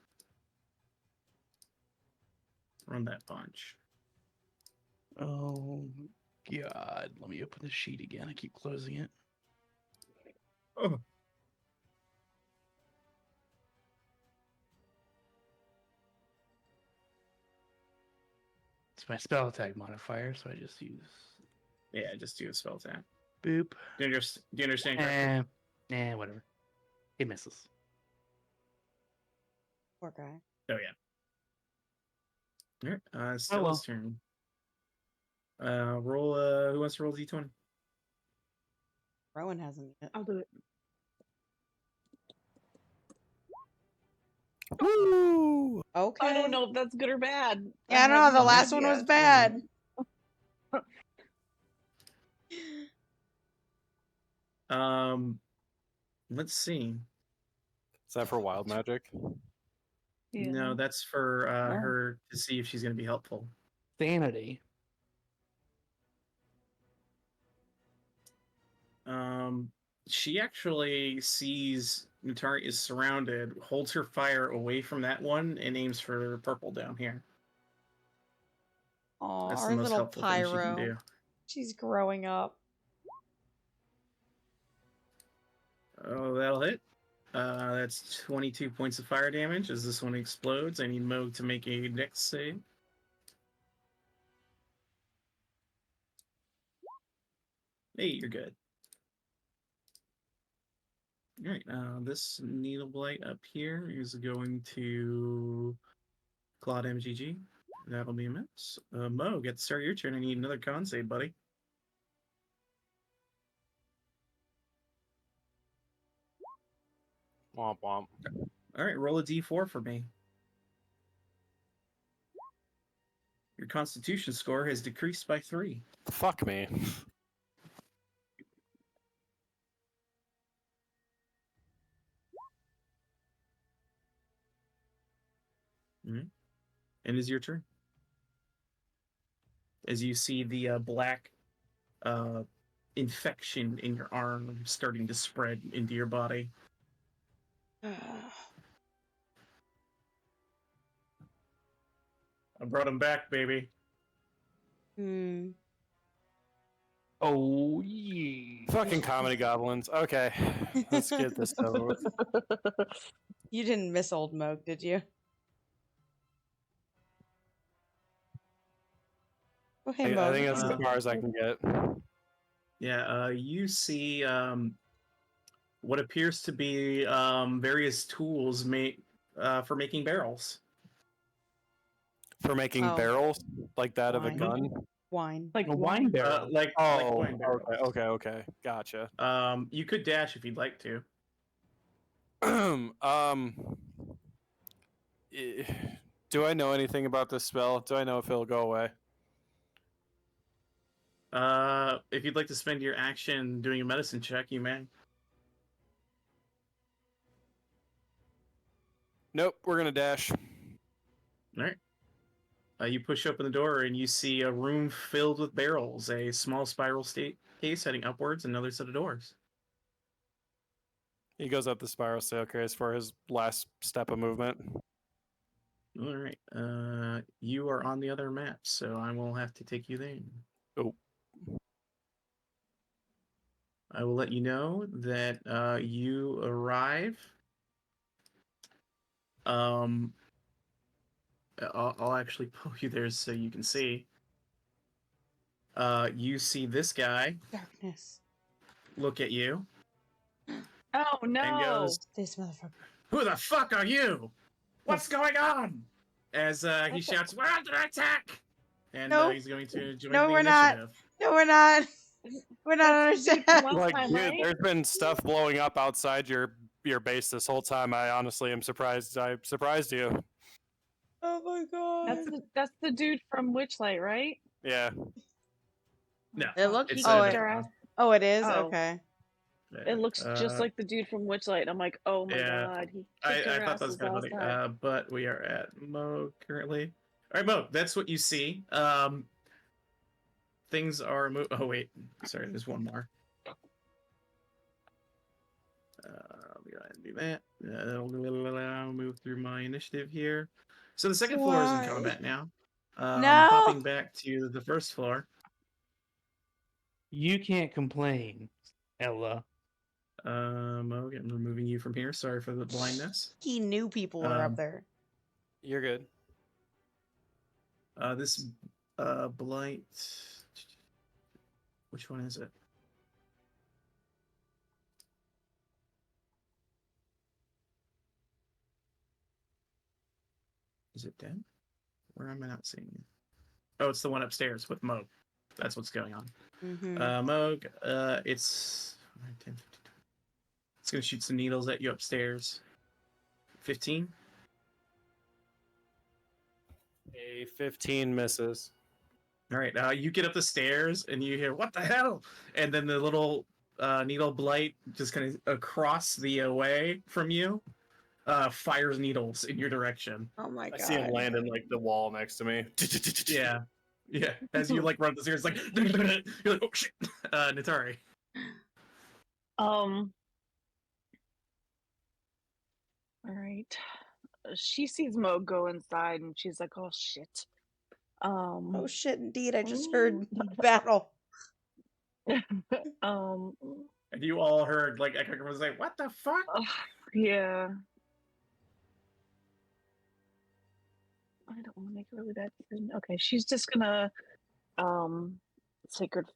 Run that punch. Oh god. Let me open the sheet again. I keep closing it. Oh. It's my spell attack modifier, so I just use Yeah, just do a spell attack. boop. Do you understand correctly? Whatever. It misses. Poor guy. Oh yeah. All right. Oh, well. Stella's turn. Roll. Who wants to roll d20? Rowan hasn't yet. I'll do it. Woo! Okay. I don't know if that's good or bad. Yeah, I don't know. haven't The done last that one was yet. bad. Let's see. Is that for wild magic? Yeah. No, that's for Oh. her to see if she's going to be helpful. Sanity. She actually sees Nutari is surrounded, holds her fire away from that one, and aims for purple down here. Aw, That's our the most little helpful thing she can pyro. do. She's growing up. Oh, that'll hit. That's 22 points of fire damage as this one explodes. I need Moog to make a dex save. Hey, you're good. Alright, this needle blight up here is going to Claude MGG. That'll be a miss. Mo, get to start your turn. I need another con save, buddy. Womp womp. Alright, roll a d4 for me. Your constitution score has decreased by 3. Fuck me. And is your turn. As you see the black infection in your arm starting to spread into your body. I brought him back, baby. Hmm. Oh, yeah. Fucking comedy goblins. Okay, let's get this over with. You didn't miss old Moog, did you? Oh, hey, I Moog. think that's as far as I can get. Yeah, you see what appears to be various tools for making barrels. For making Oh. barrels like that of a Wine. gun. Wine. Like a wine barrel. Like Oh, wine barrels. okay, gotcha. You could dash if you'd like to. Do I know anything about this spell? Do I know if it'll go away? If you'd like to spend your action doing a medicine check, you may. Nope, we're gonna dash. All right. You push open the door and you see a room filled with barrels, a small spiral staircase heading upwards, and another set of doors. He goes up the spiral staircase for his last step of movement. All right. You are on the other map, so I will have to take you there. Oh. I will let you know that you arrive. I'll actually pull you there so you can see. You see this guy Darkness. look at you Oh no! and goes, This motherfucker. "Who the fuck are you? What's going on?" As he shouts, "We're under attack!" And No. he's going to join No, the we're not. initiative. No, we're not. We're not That's the dude understanding. from Like, last time, dude, right? there's been stuff blowing up outside your base this whole time. I honestly am surprised. I surprised you. Oh my god. That's the dude from Witchlight, right? Yeah. No, It looked. it's Oh, a it, different oh, it is. Oh. Okay. one. It looks just like the dude from Witchlight. I'm like, oh my Yeah. god, he I kicked our thought that was asses kind of last funny. time. But we are at Mo currently. All right, Mo, that's what you see. Things are oh wait, sorry, there's one more. Let me go ahead and do that. I'll move through my initiative here. So the second floor is in Why? combat now. No. Popping back to the first floor. You can't complain, Ella. Okay, I'm removing you from here. Sorry for the blindness. He knew people were up there. You're good. This Blight. Which one is it? Is it dead? Where am I not seeing it? Oh, it's the one upstairs with Moog. That's what's going on. Moog, it's 10, 15, 20. It's going to shoot some needles at you upstairs. 15? A 15 misses. All right, you get up the stairs and you hear, what the hell? And then the little needle blight just kind of across the way from you fires needles in your direction. Oh my god. I see him land in like the wall next to me. Yeah. Yeah. As you like run up the stairs, like, you're like, oh shit. Natari. All right. She sees Mo go inside and she's like, "Oh shit." Oh shit! Indeed, I just heard battle. Um. And you all heard like Echo was like, what the fuck? Yeah. I don't want to make a really bad decision. Okay, she's just gonna sacred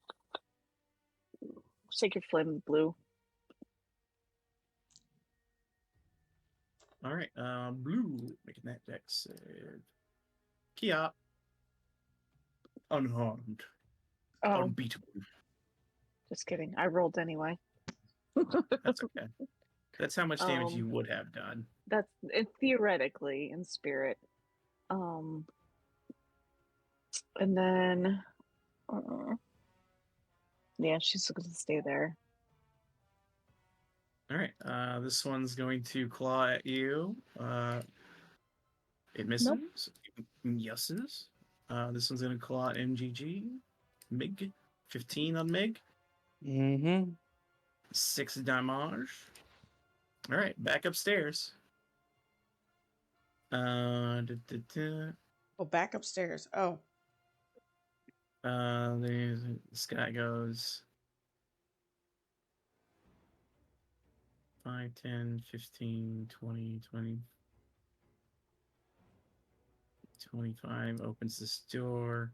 flame blue. All right, blue making that deck save. Kia. Unharmed. Oh, Unbeatable. just kidding. I rolled anyway. That's okay. That's how much damage you would have done. That's it theoretically in spirit. And then yeah, she's gonna stay there. All right, this one's going to claw at you. It misses. Nope. Yeses. This one's going to claw at MGG. Mig. 15 on Mig. Mm-hmm. 6 damage. All right, back upstairs. Oh, back upstairs. Oh. This guy goes 5, 10, 15, 20, 20, 25. Opens this door.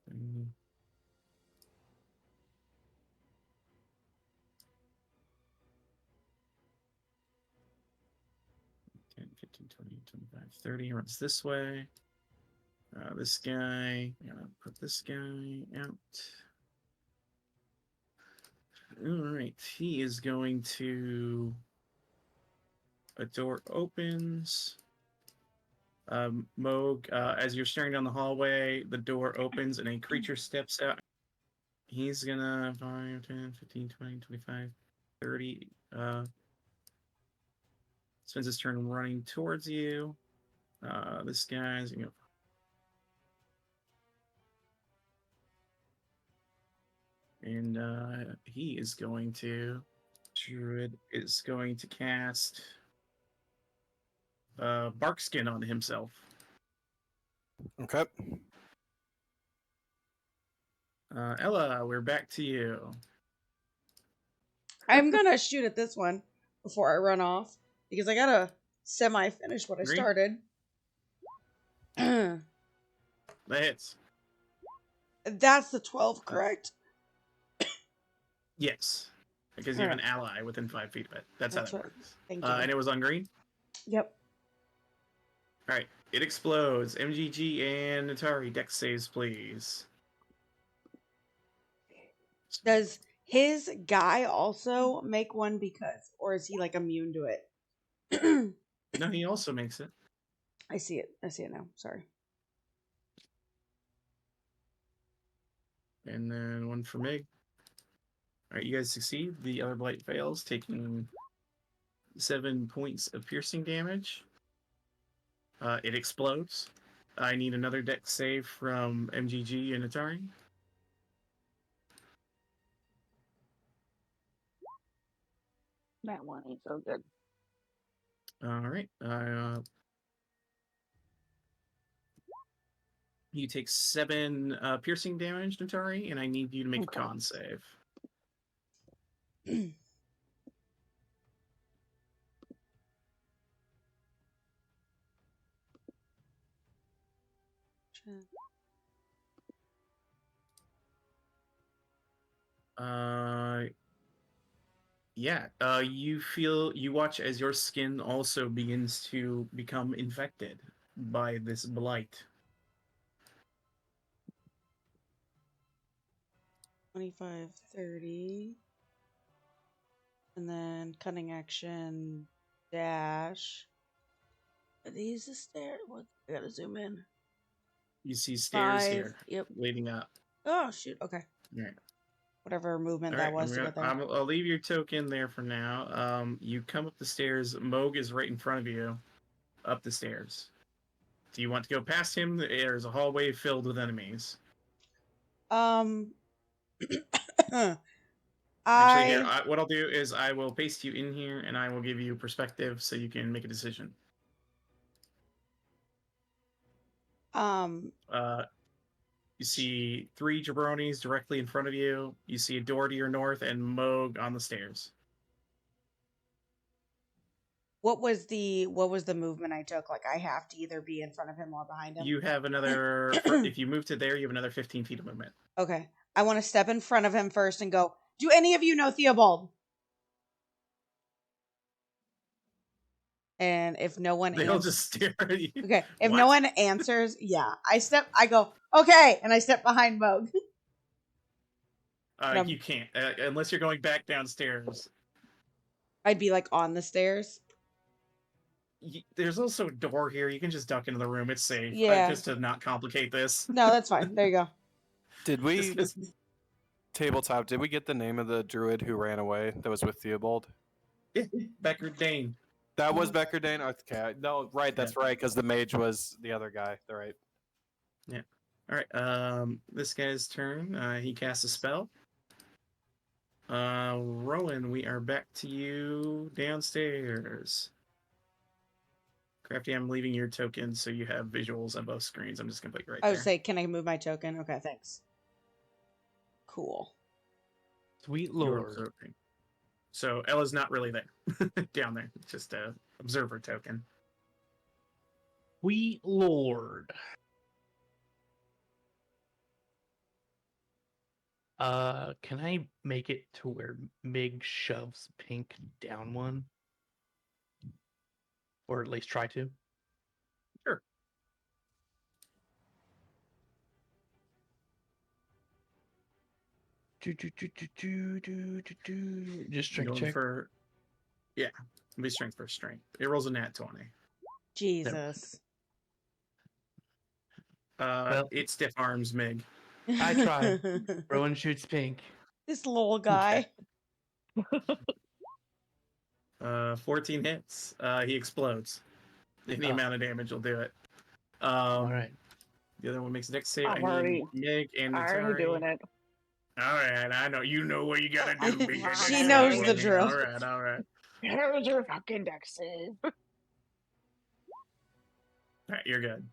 10, 15, 20, 25, 30. Runs this way. This guy. I'm gonna put this guy out. All right, he is going to. A door opens. Moog, as you're staring down the hallway, the door opens and a creature steps out. He's gonna 5, 10, 15, 20, 25, 30. Spends his turn running towards you. This guy's gonna. And he is going to. Druid is going to cast Barkskin on himself. Okay. Ella, we're back to you. I'm gonna shoot at this one before I run off because I gotta semi-finish what I Agree? started. That hits. That's the 12, correct? Yes. Because you have an ally within 5 feet of it. That's how that right. works. Thank you. And it was on green? Yep. Alright. It explodes. MGG and Atari deck saves, please. Does his guy also make one because, or is he like immune to it? No, he also makes it. I see it. I see it now. Sorry. And then one for Mig. Alright, you guys succeed. The other blight fails, taking 7 points of piercing damage. It explodes. I need another deck save from MGG and Atari. That one ain't so good. Alright. You take 7 piercing damage, Natari, and I need you to make a con save. Yeah. You watch as your skin also begins to become infected by this blight. 25, 30. And then cunning action dash. Are these the stairs? What? I gotta zoom in. You see stairs 5. here Yep. leading up. Oh, shoot. Okay. All right. Whatever movement All that right, was to get there. I'll leave your token there for now. You come up the stairs. Moog is right in front of you, up the stairs. Do you want to go past him? There's a hallway filled with enemies. Actually, here, what I'll do is I will paste you in here, and I will give you perspective so you can make a decision. You see 3 jabronis directly in front of you. You see a door to your north, and Moog on the stairs. What was the movement I took? Like I have to either be in front of him or behind him. You have another. If you move to there, you have another 15 feet of movement. Okay. I want to step in front of him first and go, do any of you know Theobald? And if no one They'll just stare at you. Okay. If What? no one answers, yeah. I go, okay, and I step behind Moog. You can't unless you're going back downstairs. I'd be like on the stairs. There's also a door here. You can just duck into the room. It's safe. Yeah. Just to not complicate this. No, that's fine. There you go. Did we tabletop? Did we get the name of the druid who ran away that was with Theobald? Yeah, Becker Dane. That was Becker Dane. Okay, no, right. That's right. Because the mage was the other guy. They're right. Yeah. All right. This guy's turn. He casts a spell. Rowan, we are back to you downstairs. Crafty, I'm leaving your token so you have visuals on both screens. I'm just gonna put you right I there. would say, can I move my token? Okay, thanks. Cool. Sweet You're lord. observing. So Ella's not really there. Down there. It's just a observer token. Sweet lord. Can I make it to where Mig shoves Pink down one? Or at least try to? Sure. Just strength check. Yeah. Be strength for strength. It rolls a nat 20. Jesus. It stiff arms Mig. I try. Rowan shoots Pink. This little guy. Okay. 14 hits. He explodes. Any amount of damage will do it. All right. The other one makes a dex save. I'm I need Mig and already doing it. All right, I know. You know what you gotta do. Mig. She knows the drill. All right. Here's your fucking dex save. All right, you're good.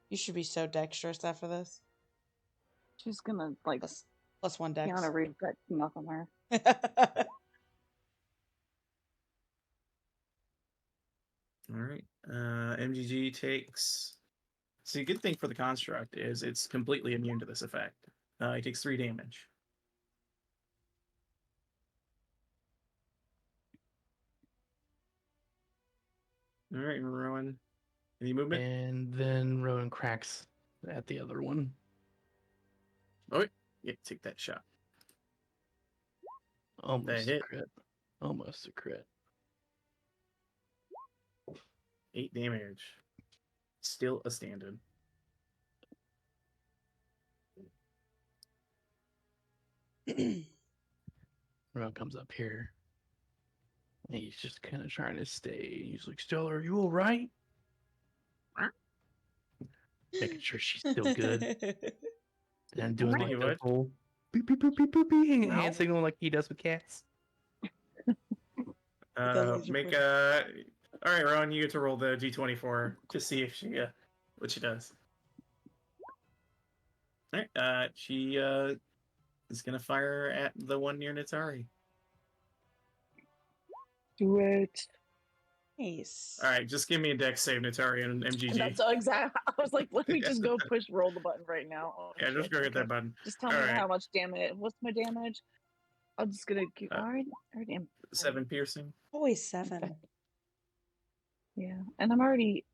You should be so dexterous after this. She's gonna like Plus 1 dex. Keanu Reeves got nothing there. All right. MGG takes. See, a good thing for the construct is it's completely immune to this effect. He takes 3 damage. All right, Rowan. Any movement? And then Rowan cracks at the other one. Oh, yeah, take that shot. Almost That a hit. crit. Almost a crit. 8 damage. Still a standard. Rowan comes up here. And he's just kind of trying to stay. He's like, Stella, are you all right? Making sure she's still good. And doing Pretty like good. the whole beep, beep, beep, beep, beep, beep, hand signal like he does with cats. Make a. All right, Rowan, you get to roll the d24 to see if she what she does. All right, she is gonna fire at the one near Natari. Do it. Nice. All right, just give me a dex save, Natari and MGG. That's so exact. I was like, let me just go roll the button right now. Oh, Yeah, just shit. go hit Okay. that button. Just tell All me right. how much damage. What's my damage? I'm just gonna keep. All right. 7 piercing. Always 7. Yeah, and I'm already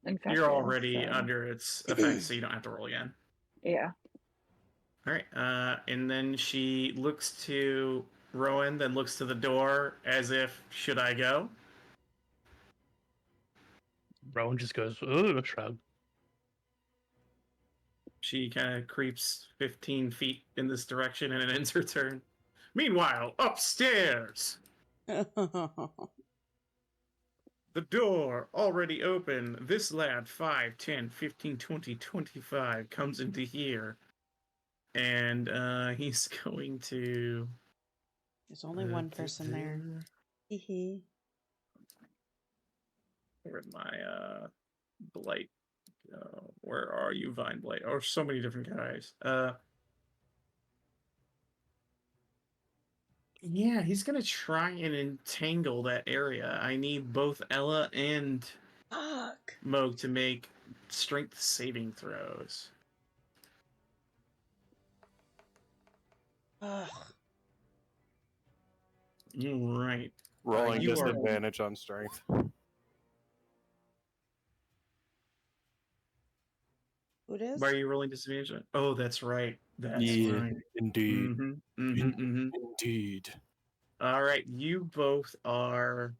infected. You're already so, under its effects, so you don't have to roll again. Yeah. All right, and then she looks to Rowan, then looks to the door as if, should I go? Rowan just goes, ooh, shrug. She kind of creeps 15 feet in this direction and it ends her turn. Meanwhile, upstairs! The door already open. This lad, 5, 10, 15, 20, 25, comes into here. And he's going to... There's only one person there. Hee. Where'd my blight go? Where are you, Vine Blight? Oh, so many different guys. Yeah, he's gonna try and entangle that area. I need both Ella and Fuck. Moog to make strength saving throws. Ugh. All right. Rolling you are- disadvantage on strength. Who it is? Why are you rolling disadvantage? Oh, that's right. That's Yeah, right. indeed. Mm-hmm. Indeed. All right, you both are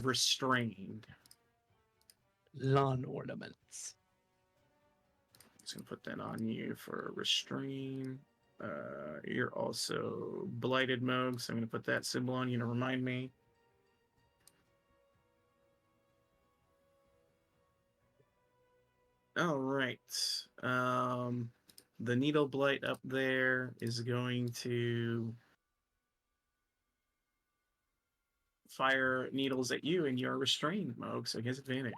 restrained. Lawn ornaments. Just gonna put that on you for restrain. You're also blighted, Moog, so I'm gonna put that symbol on you to remind me. All right. The needle blight up there is going to fire needles at you, and you're restrained, Moog, so he has advantage.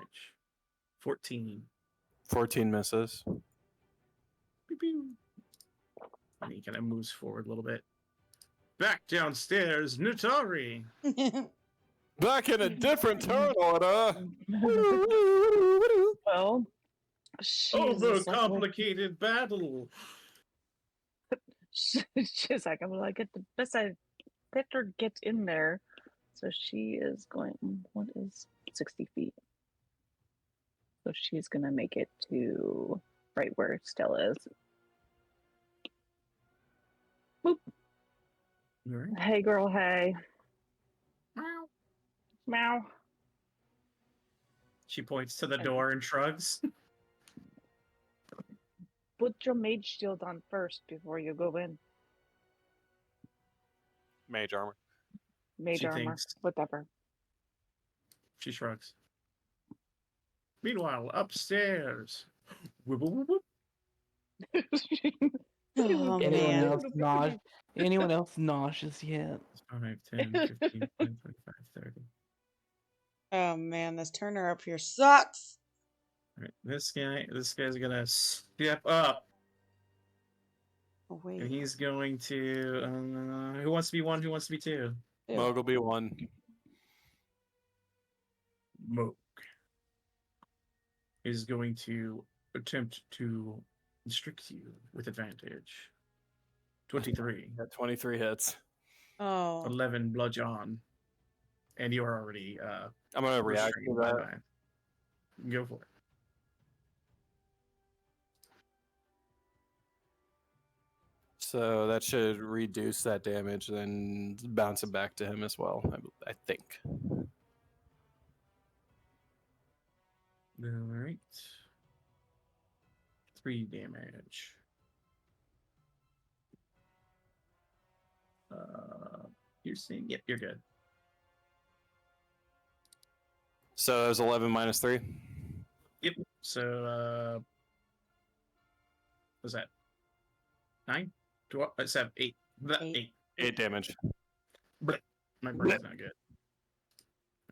14. 14 misses. Pew, pew. And he kind of moves forward a little bit. Back downstairs, Natari. Back in a different turn order. Well, she's Overcomplicated battle. She's like, I'm gonna get the best I better get in there. So she is going. What is 60 feet? So she's gonna make it to right where Stella is. Boop. All right. Hey, girl. Hey. Meow. Meow. She points to the door and shrugs. Put your mage shield on first before you go in. Mage armor. Mage She armor. thinks. Whatever. She shrugs. Meanwhile, upstairs. Whoop, whoop, whoop. Oh, Anyone man. else anyone else nauseous yet? 5, 10, 15, 20, 25, 30. Oh, man. This Turner up here sucks. All right, this guy's gonna step up, Oh, and wait. he's going to. Who wants to be 1? Who wants to be 2? Moog will be 1. Moog is going to attempt to restrict you with advantage. 23. Got 23 hits. Oh. 11 bludgeon, and you are already I'm going to react to restrained by that. 9. Go for it. So that should reduce that damage, then bounce it back to him as well, I think. All right. 3 damage. Piercing. Yep, you're good. So there's 11 minus 3. Yep. So, was that 9? 12? 7, 8. Eight. 8. 8 damage. Blech. My brain's not good.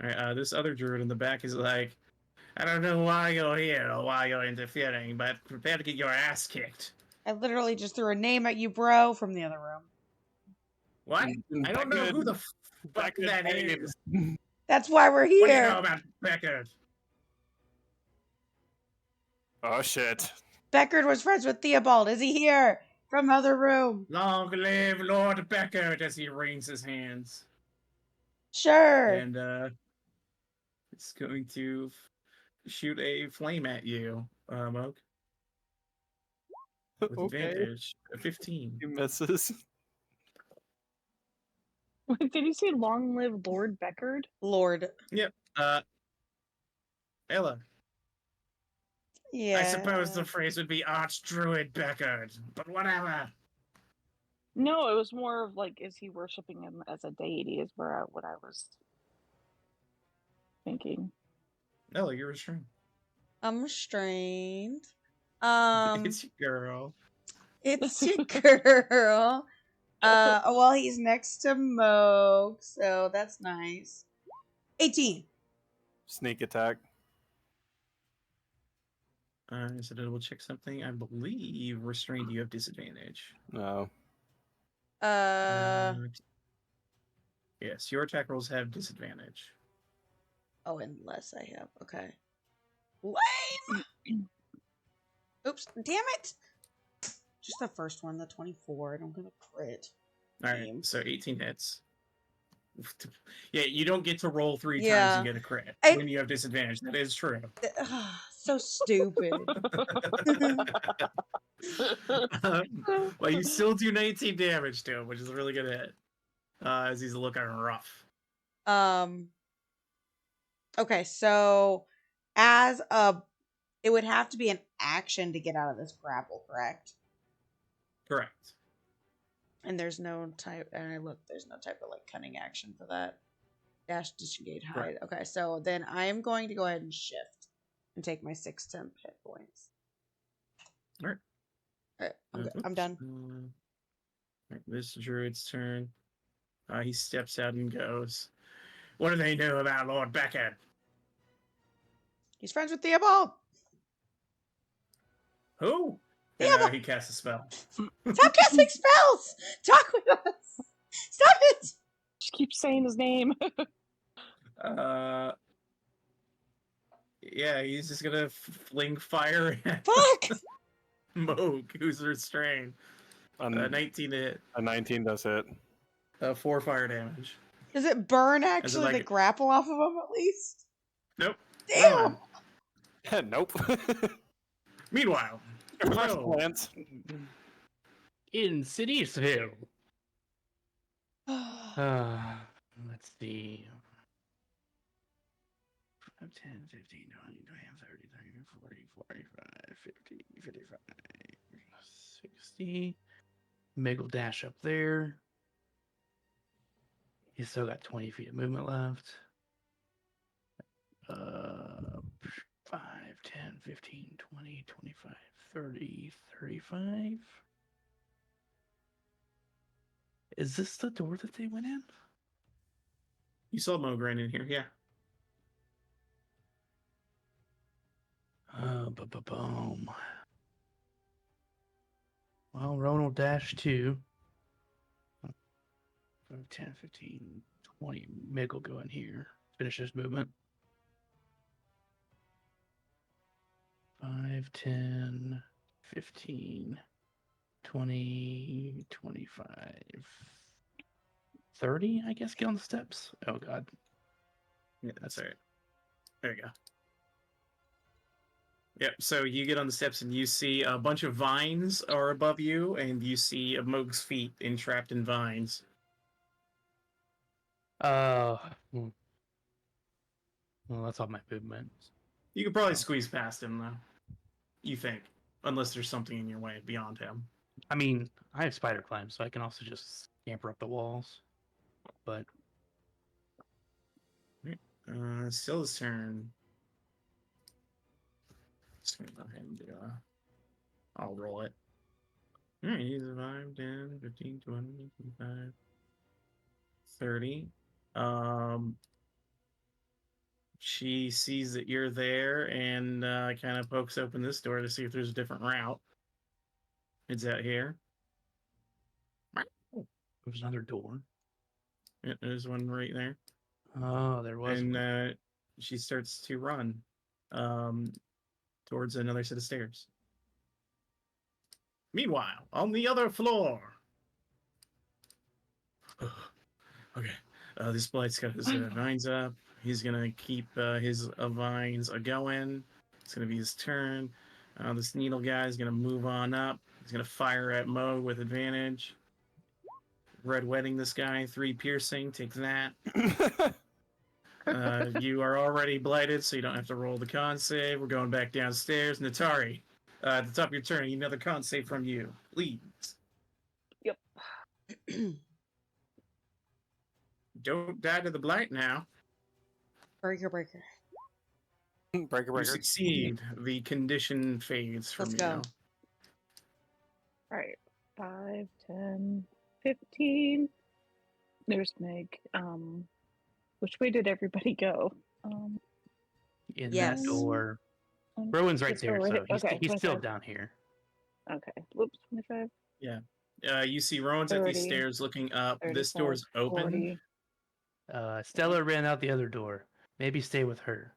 All right. This other druid in the back is like, I don't know why you're here or why you're interfering, but prepare to get your ass kicked. I literally just threw a name at you, bro, from the other room. What? I don't know who the fuck that is. That's why we're What do you know here. about Beckard? Oh shit. Beckard was friends with Theobald. Is he here? From other room. Long live Lord Beckard as he wrings his hands. Sure. And it's going to shoot a flame at you, Moke. With Okay. advantage. A 15. He misses. Did you say long live Lord Beckard? Lord. Yep. Ella. Yeah. I suppose the phrase would be Archdruid Beckard, but whatever. No, it was more of like, is he worshiping him as a deity? Is what I was thinking. Ella, you're restrained. I'm restrained. It's your girl. It's your girl. Well, he's next to Moog, so that's nice. 18. Sneak attack. So to double check something, I believe restrained you have disadvantage. No. Yes, your attack rolls have disadvantage. Oh, unless I have. Okay. Lame! Oops. Damn it! Just the first one, the 24. I don't get a crit. Alright, Lame. so 18 hits. Yeah, you don't get to roll 3 times Yeah. and get a crit I- when you have disadvantage. That is true. So stupid. Well, you still do 19 damage to him, which is a really good hit. As he's looking rough. Okay, so as a, it would have to be an action to get out of this grapple, correct? Correct. And there's no type, and I look, there's no type of like cunning action for that. Dash, disengage, hide. Correct. Okay, so then I'm going to go ahead and shift and take my 6 temp hit points. Alright. Alright, I'm done. Alright, this druid's turn. He steps out and goes. What do they know about Lord Beckard? He's friends with Theobald. Who? And Theobald. he casts a spell. Stop casting spells. Talk with us. Stop it. Just keep saying his name. Yeah, he's just gonna fling fire at Fuck. Moog, who's restrained. 19 to hit. A 19 does hit. 4 fire damage. Does it burn actually like- the grapple off of him at least? Nope. Damn. Nope. Meanwhile, First no. glance. In City'sville. Let's see. 5, 10, 15, 20, 30, 40, 45, 50, 55, 60. Meg will dash up there. He's still got 20 feet of movement left. 5, 10, 15, 20, 25, 30, 35. Is this the door that they went in? You saw Moog ran in here, yeah. Boom. Well, Ronald dash 2. 5, 10, 15, 20. Meg will go in here. Finish his movement. 5, 10, 15, 20, 25, 30, I guess, get on the steps. Oh, God. Yeah, that's all right. There you go. Yep, so you get on the steps and you see a bunch of vines are above you, and you see a Moog's feet entrapped in vines. Well, that's all my movement. You could probably squeeze past him, though. You think. Unless there's something in your way beyond him. I mean, I have spider climb, so I can also just scamper up the walls. But Still his turn. Just gonna go ahead and do I'll roll it. Alright, he's 5, 10, 15, 20, 25, 30. She sees that you're there and kind of pokes open this door to see if there's a different route. It's out here. There was another door. Yeah, there's one right there. Oh, there was And one. she starts to run towards another set of stairs. Meanwhile, on the other floor. Okay. This Blight's got his vines up. He's gonna keep his vines going. It's gonna be his turn. This needle guy is gonna move on up. He's gonna fire at Mo with advantage. Red wedding this guy. 3 piercing. Take that. You are already blighted, so you don't have to roll the con save. We're going back downstairs. Natari, at the top of your turn, I need another con save from you, please. Yep. Don't die to the blight now. Breaker. breaker, You breaker. succeed. The condition fades from Let's you. go. All right. 5, 10, 15. There's Meg. Which way did everybody go? In Yes. that door. Um, Rowan's right let's go there, right so here. Okay, he's still 25. down here. Okay. Whoops. 25, You see Rowan's at these 30, stairs looking up. This 35, door's open. 40. Stella ran out the other door. Maybe stay with her.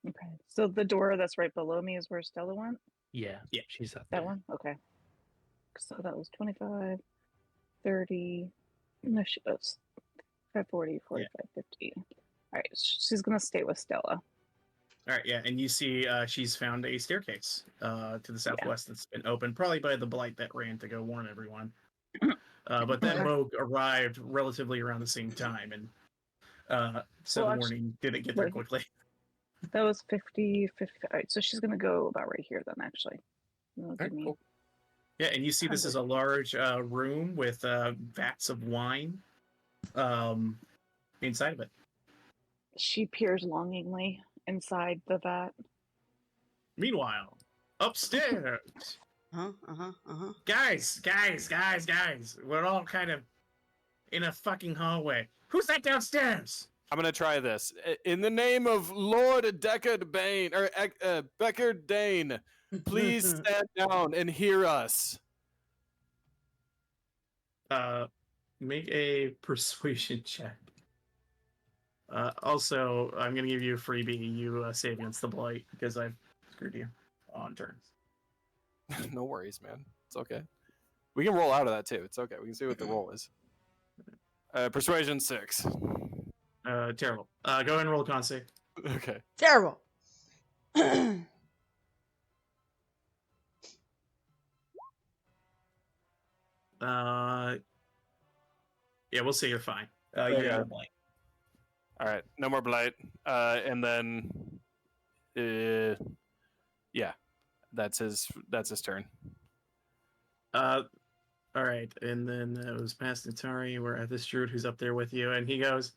Okay. So the door that's right below me is where Stella went? Yeah. Yeah. She's up That there. one? Okay. So that was 25, 30. No, she was 5, 40, 45, 50. All right. She's going to stay with Stella. All right, yeah, and you see she's found a staircase to the southwest that's been opened, probably by the blight that ran to go warn everyone. But then Okay. Moog arrived relatively around the same time, and so Well, the warning didn't get there wait. quickly. That was 50, 50. All right. So she's going to go about right here then, actually. That'll give Alright, me- cool. Yeah, and you see this is a large room with vats of wine inside of it. She peers longingly inside the vat. Meanwhile, upstairs, guys, we're all kind of in a fucking hallway. Who's that downstairs? I'm gonna try this. In the name of Lord Deckard Bane or Beckard Dane, please stand down and hear us. Make a persuasion check. Also, I'm gonna give you a freebie. You save against the blight because I've screwed you on turns. No worries, man. It's okay. We can roll out of that too. It's okay. We can see what the roll is. Persuasion 6. Terrible. Go ahead and roll a con save. Okay. Terrible. Yeah, we'll say you're fine. You Okay. got a blight. All right. No more blight. And then, yeah, that's his turn. All right, and then it was past Natari. We're at this druid who's up there with you, and he goes,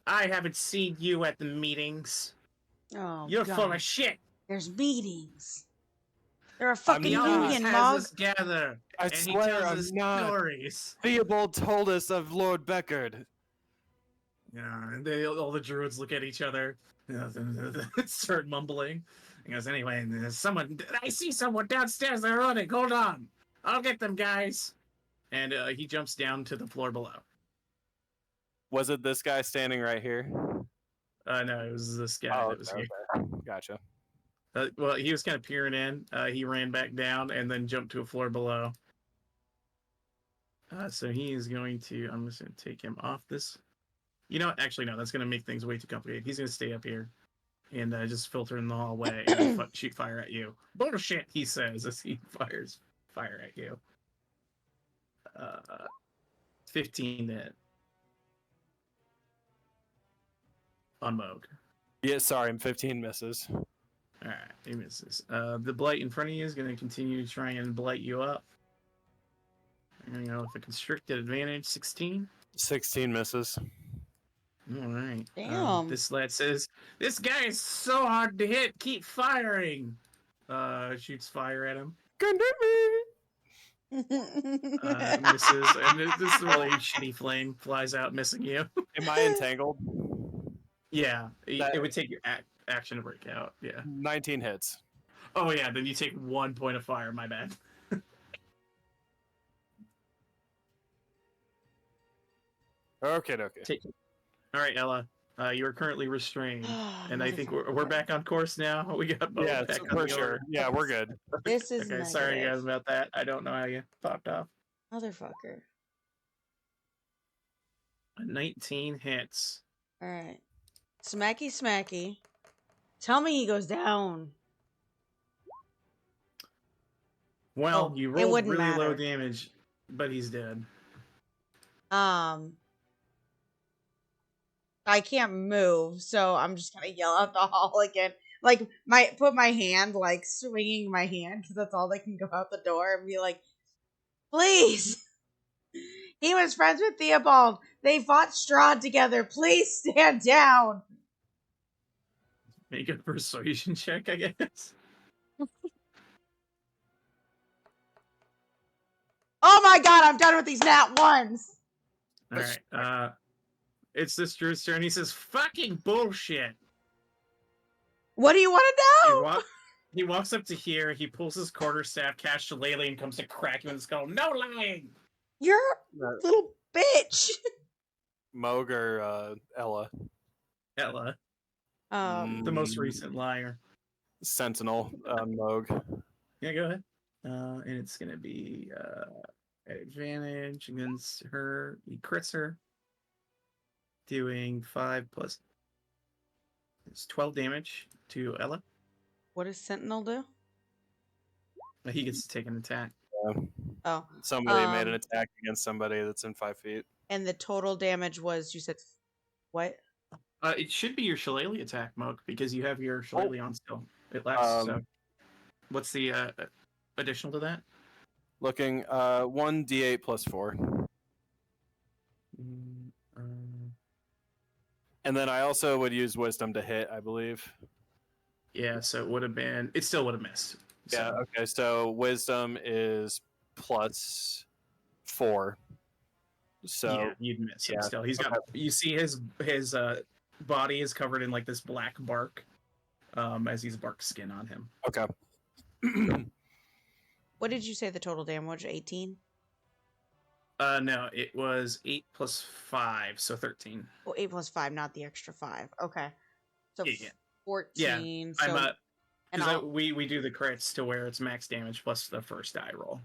"I haven't seen you at the meetings. Oh, You're God. full of shit. There's meetings. They're a fucking He not. always meeting, has Mog. us gather, I and he swear tells I'm us not. stories." Theobald told us of Lord Beckard. Yeah, and all the druids look at each other, start mumbling. He goes, "Anyway, there's someone. I see someone downstairs. They're running. Hold on, I'll get them, guys." And he jumps down to the floor below. Was it this guy standing right here? No, it was this guy that was here. Okay. Gotcha. Well, he was kind of peering in. He ran back down and then jumped to a floor below. So he is going to. I'm just going to take him off this. You know what? Actually, no. That's going to make things way too complicated. He's going to stay up here and just filter in the hallway and shoot fire at you. Bullshit, he says as he fires fire at you. 15 to hit. On Moog. Yeah, sorry, I'm 15 misses. Alright, he misses. The blight in front of you is going to continue to try and blight you up. I'm going to go with a constricted advantage, 16. 16 misses. Alright. Damn. This lad says, "This guy is so hard to hit, keep firing!" Shoots fire at him. Misses, and this really shitty flame flies out, missing you. Am I entangled? Yeah, That- it would take your action to break out, yeah. 19 hits. Oh yeah, then you take 1 point of fire, my bad. Okay. Take it. All right, Ella. You are currently restrained, and I think we're Motherfucker. back on course now. We got Mo Yeah, back on for the sure. order. Yeah, we're good. This is Okay, sorry guys negative. about that. I don't know how you popped off. Motherfucker. A 19 hits. All right. Smacky, smacky. Tell me he goes down. Well, Oh, you it rolled wouldn't really low matter. damage, but he's dead. I can't move, so I'm just gonna yell out the hall again. Like put my hand like swinging my hand because that's all that can go out the door and be like, please. He was friends with Theobald. They fought Strahd together. Please stand down. Make a persuasion check, I guess. Oh my god, I'm done with these nat ones. All right. It's this druid's turn. He says, "Fucking bullshit." What do you want to know? He walks up to here. He pulls his quarterstaff, casts Shillelagh, and comes to crack you in the skull. No lying. You're a little bitch. Moog or Ella? Ella, Um, the most recent liar. Sentinel, Moog. Yeah, go ahead. And it's gonna be advantage against her. He crits her, doing 5 plus. It's 12 damage to Ella. what does Sentinel do? He gets to take an attack. Oh, Somebody made an attack against somebody that's in 5 feet. and the total damage was, you said, what? It should be your Shillelagh attack, Moke, because you have your Shillelagh on still. It lasts. So, what's the additional to that? Looking 1d8 plus 4. And then I also would use wisdom to hit, I believe. Yeah, so it would have been. It still would have missed. So. Yeah. Okay. So wisdom is plus 4. So yeah, you'd miss him still. He's got. You see his body is covered in like this black bark, as he's bark skin on him. Okay. What did you say the total damage? 18? No, it was 8 plus 5, so 13. Oh, 8 plus 5, not the extra 5. Okay. So Yeah. 14. Yeah, So, because we do the crits to where it's max damage plus the first die roll.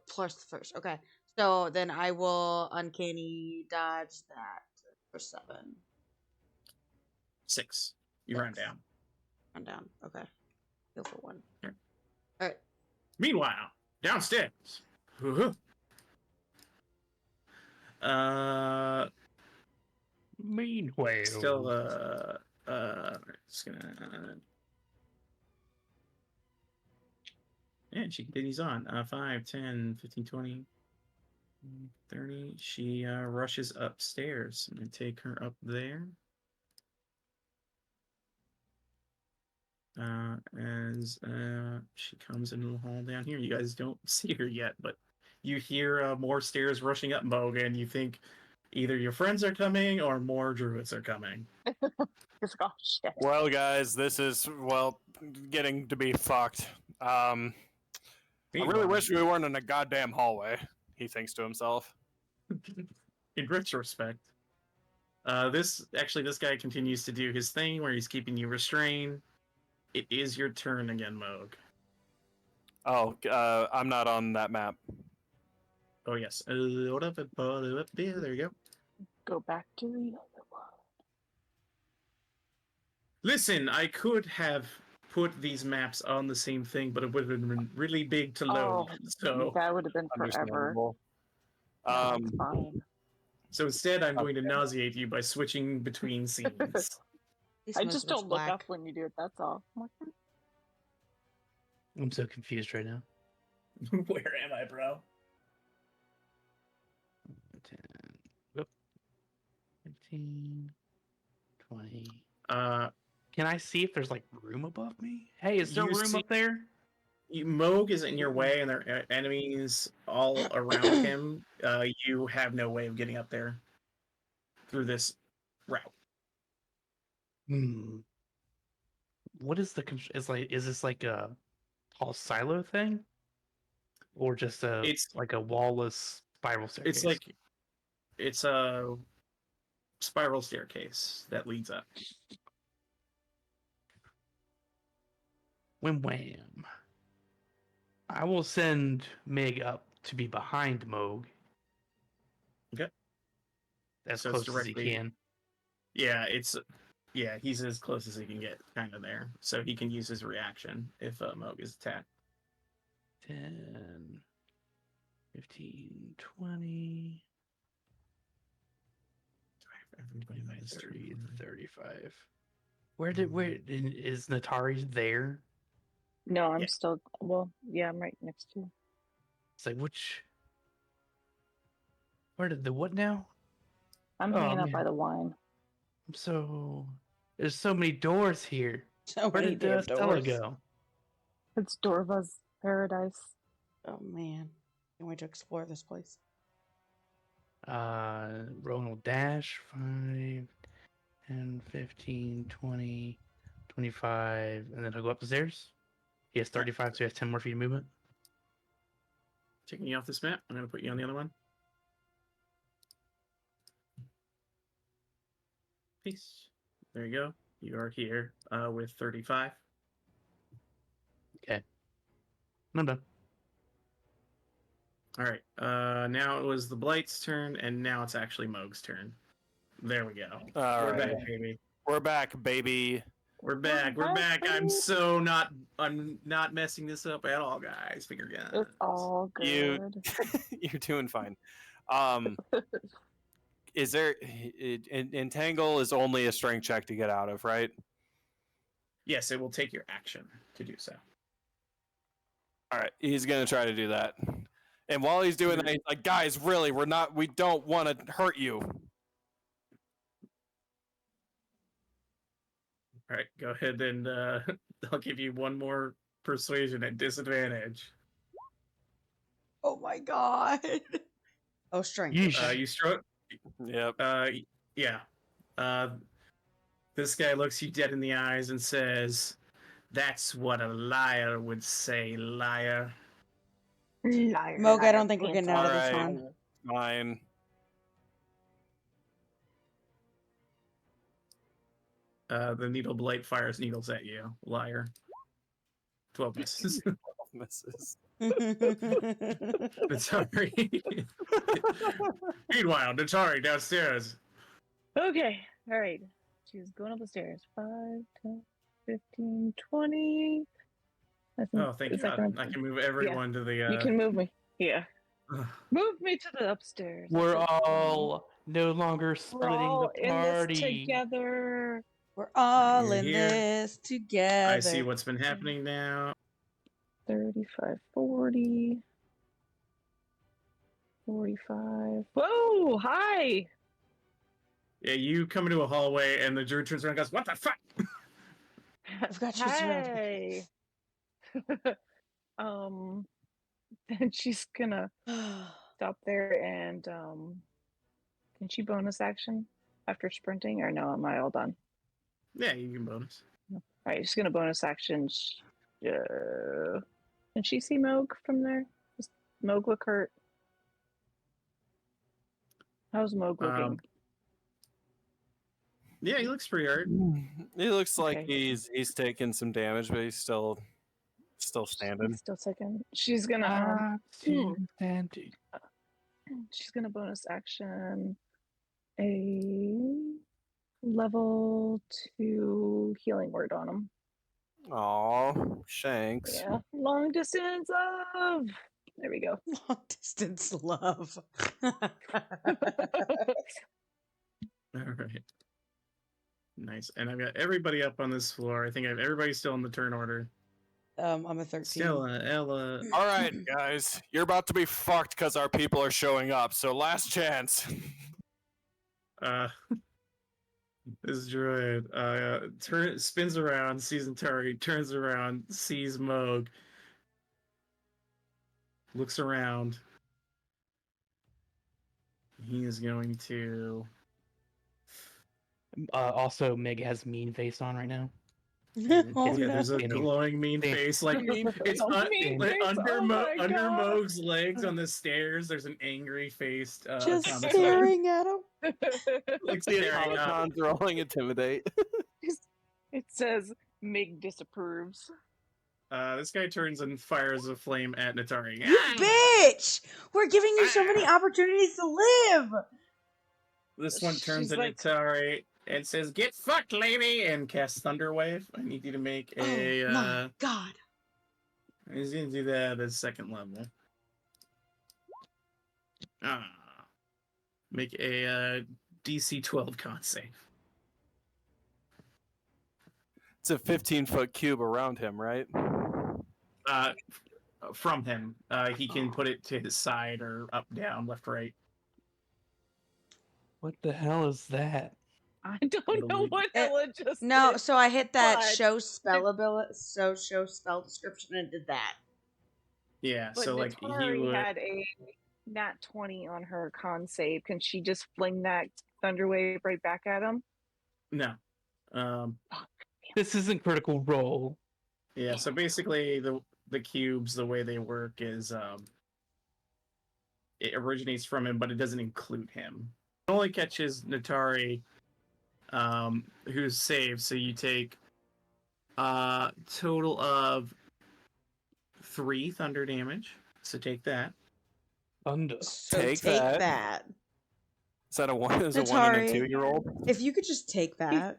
Plus the first. Okay. So then I will uncanny dodge that for 7. 6. You run down. Run down. Okay. Go for 1. Sure. All right. Meanwhile, downstairs. Meanwhile, Still, just gonna. Yeah, she continues on. 5, 10, 15, 20, 30. She rushes upstairs. I'm gonna take her up there. As she comes into the hall down here. You guys don't see her yet, but you hear more stairs rushing up Moga, and you think either your friends are coming or more druids are coming. It's like, oh shit. Well, guys, this is getting to be fucked. I really wish we weren't in a goddamn hallway. He thinks to himself. In retrospect, this guy continues to do his thing where he's keeping you restrained. It is your turn again, Moog. Oh, I'm not on that map. Oh yes. There you go. Go back to the other one. Listen, I could have put these maps on the same thing, but it would have been really big to load. So that would have been forever. Understandable. That's fine. So instead, I'm going to nauseate you by switching between scenes. I just don't look up when you do it. That's all. I'm so confused right now. Where am I, bro? 10, 15, 20. Can I see if there's like room above me? Hey, is there room up there? Moog is in your way, and there are enemies all around him. You have no way of getting up there through this route. What is is this like a tall silo thing? Or just like a wallless spiral staircase? It's a spiral staircase that leads up. Wham wham. I will send Mig up to be behind Moog. Okay. As So it's close as he directly- can. Yeah, he's as close as he can get, kind of there. So he can use his reaction if Moog is attacked. 10, 15, 20, Everybody minus 30, 2. 35. Where is Natari there? No, I'm Yeah. still. Well, yeah, I'm right next to you. It's like, where did the what now? I'm Oh, hanging out man. by the wine. There's so many doors here. So Where many did damn Stella doors. go? It's Dorva's paradise. Oh man, can't wait to explore this place. Ronald dash 5, 10, 15, 20, 25, and then he'll go up the stairs. He has 35, so he has 10 more feet of movement. Taking you off this map, I'm going to put you on the other one. Peace. There you go. You are here with 35. I'm done. All right. Now it was the Blight's turn, and now it's actually Moog's turn. There we go. All We're right. back, baby. We're back, baby. We're back. We're back. I'm not messing this up at all, guys. Finger guns. It's all good. You're doing fine. Is there entangle is only a strength check to get out of, right? Yes, it will take your action to do so. All right, he's gonna try to do that. And while he's doing that, he's like, "Guys, really, we don't want to hurt you." All right, go ahead and I'll give you one more persuasion at disadvantage. Oh my god. Oh, strength. Yeesh. You struck. Yep. Yeah. This guy looks you dead in the eyes and says, "That's what a liar would say, liar." Liar, Moog, I liar, don't think we're getting out of this Alright. one. Fine. The needle blight fires needles at you, liar. 12 misses. Misses. Natari. Meanwhile, Natari downstairs. Okay, all right. She's going up the stairs. 5, 10, 15, 20. Oh, thank God. I can move everyone to the... You can move me. Yeah. Move me to the upstairs. We're That's it. all no longer We're splitting all the in this party. together. We're all You're in here. this together. I see what's been happening now. 35, 40. 45. Whoa, hi. Yeah, you come into a hallway and the druid turns around and goes, "What the fuck?" I forgot she was Hey. Then she's gonna stop there and can she bonus action after sprinting or no? Am I all done? Yeah, you can bonus. All right, she's gonna bonus action. Can she see Moog from there? Does Moog look hurt? How's Moog looking? Yeah, he looks pretty hurt. He looks like Okay. he's taken some damage, but he's still standing. Still second. She's gonna Standing. she's gonna bonus action a level 2 healing word on him. Aw, Shanks. Yeah, long distance love. There we go. Long distance love. All right. Nice. And I've got everybody up on this floor. I think I have everybody still in the turn order. I'm a 13. Stella, Ella. All right, guys, you're about to be fucked because our people are showing up. So last chance. This druid spins around, sees Natari, turns around, sees Moog, looks around. He is going to... Also, Meg has mean face on right now. Oh, Yeah, no. there's a Standing- glowing mean stand- face. Like it's Mean like face, under oh my under God. Moog's legs on the stairs. There's an angry faced Just automaton. staring at him. Like The staring up. automaton's rolling intimidate. It says Mig disapproves. This guy turns and fires a flame at Natari. You bitch! We're giving you so many opportunities to live. This one turns She's to like- Natari and says, "Get fucked, lady!" and casts Thunderwave. I need you to make a. Oh my god. He's gonna do that at second level. Make a DC 12 con save. It's a 15-foot cube around him, right? From him, he can put it to his side or up, down, left, right. What the hell is that? I don't know what Ella just No, did. so I hit that but- show spell show spell description and did that. Yeah, But so like he Natari would. had a nat 20 on her con save. Can she just fling that Thunderwave right back at him? No. This isn't Critical Role. Yeah, so basically the cubes, the way they work is it originates from him, but it doesn't include him. It only catches Natari, who's saved. So you take a total of 3 thunder damage. So take that. Thunder. So Take take that. that. Is that a 1 and a 2-year-old? If you could just take that.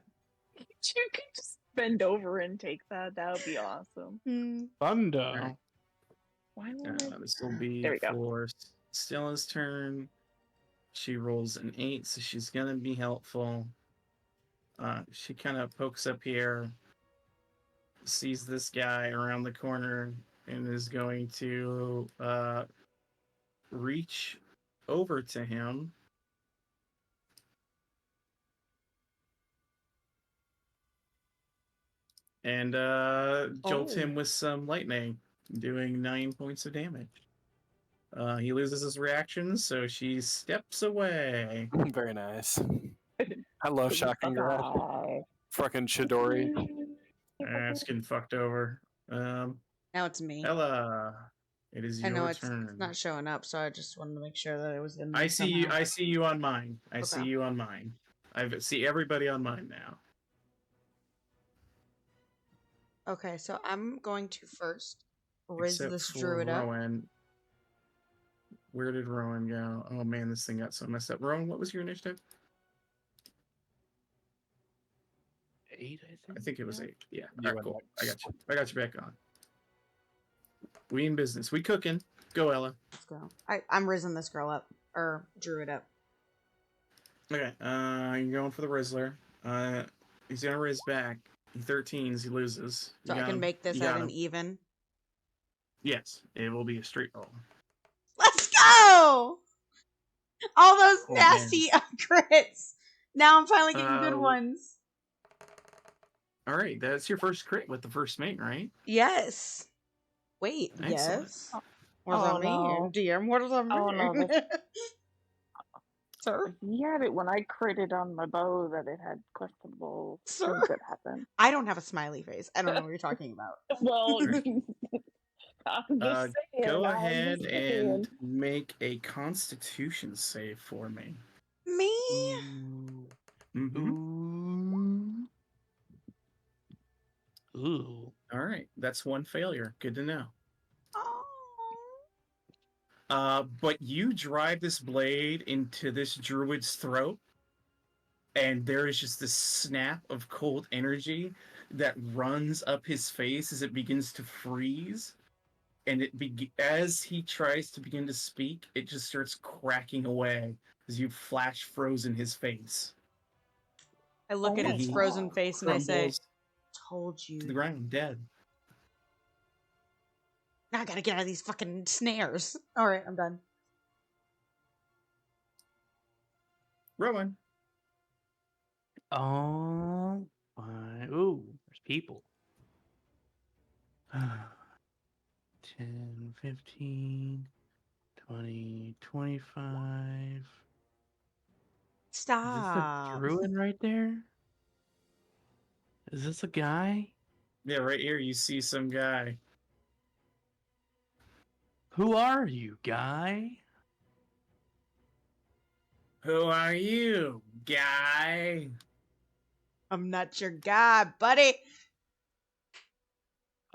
You could just bend over and take that. That would be awesome. Thunder. Alright. Why won't it? This will be There we go. for Stella's turn. She rolls an 8, so she's gonna be helpful. She kind of pokes up here, sees this guy around the corner, and is going to reach over to him. And jolt him with some lightning, doing 9 points of damage. He loses his reactions, so she steps away. Very nice. I love Shotgun Garage. Bye. Fucking Chidori. It's getting fucked over. Now it's me. Ella, it is I your know it's turn. not showing up, so I just wanted to make sure that it was in there. I see you. somehow. I see you on mine. I see Okay. you on mine. I see everybody on mine now. Okay, so I'm going to first raise Except this for druid up. Rowan. Where did Rowan go? Oh man, this thing got so messed up. Rowan, what was your initiative? 8, I think. I think it was 8. Yeah. You All right, went cool. next. I got you. I got you back on. We in business. We cooking. Go, Ella. Let's go. I'm raising this girl up. Or druid up. Okay. You're going for the Rizzler. He's gonna raise back. He 13s. He loses. So You I got can him. make this You at got an him. even. Yes, it will be a straight roll. Let's go! All those Oh, nasty crits. Now I'm finally getting good ones. All right, that's your first crit with the first mate, right? Yes. Wait, Excellent. yes. What does Oh, that mean? no. DM, what does that mean? Oh, no, Sir? He had it when I critted on my bow that it had questionable Sir? things that happened. I don't have a smiley face. I don't know what you're talking about. Well, I'm just saying. Go I'm ahead just saying. and make a Constitution save for me. Me? Mm-hmm. Ooh. All right, that's one failure. Good to know. Oh. But you drive this blade into this druid's throat, and there is just this snap of cold energy that runs up his face as it begins to freeze. And as he tries to begin to speak, it just starts cracking away as you flash frozen his face. I look Oh at my its God. frozen face and I say, Crumbles told to the you. ground, dead. Now I gotta get out of these fucking snares. Alright, I'm done. Rowan. Oh, fine. Ooh, there's people. 10, 15, 20, 25. Is this a Stop. druid right there? Is this a guy? Yeah, right here you see some guy. Who are you, guy? Who are you, guy? I'm not your guy, buddy.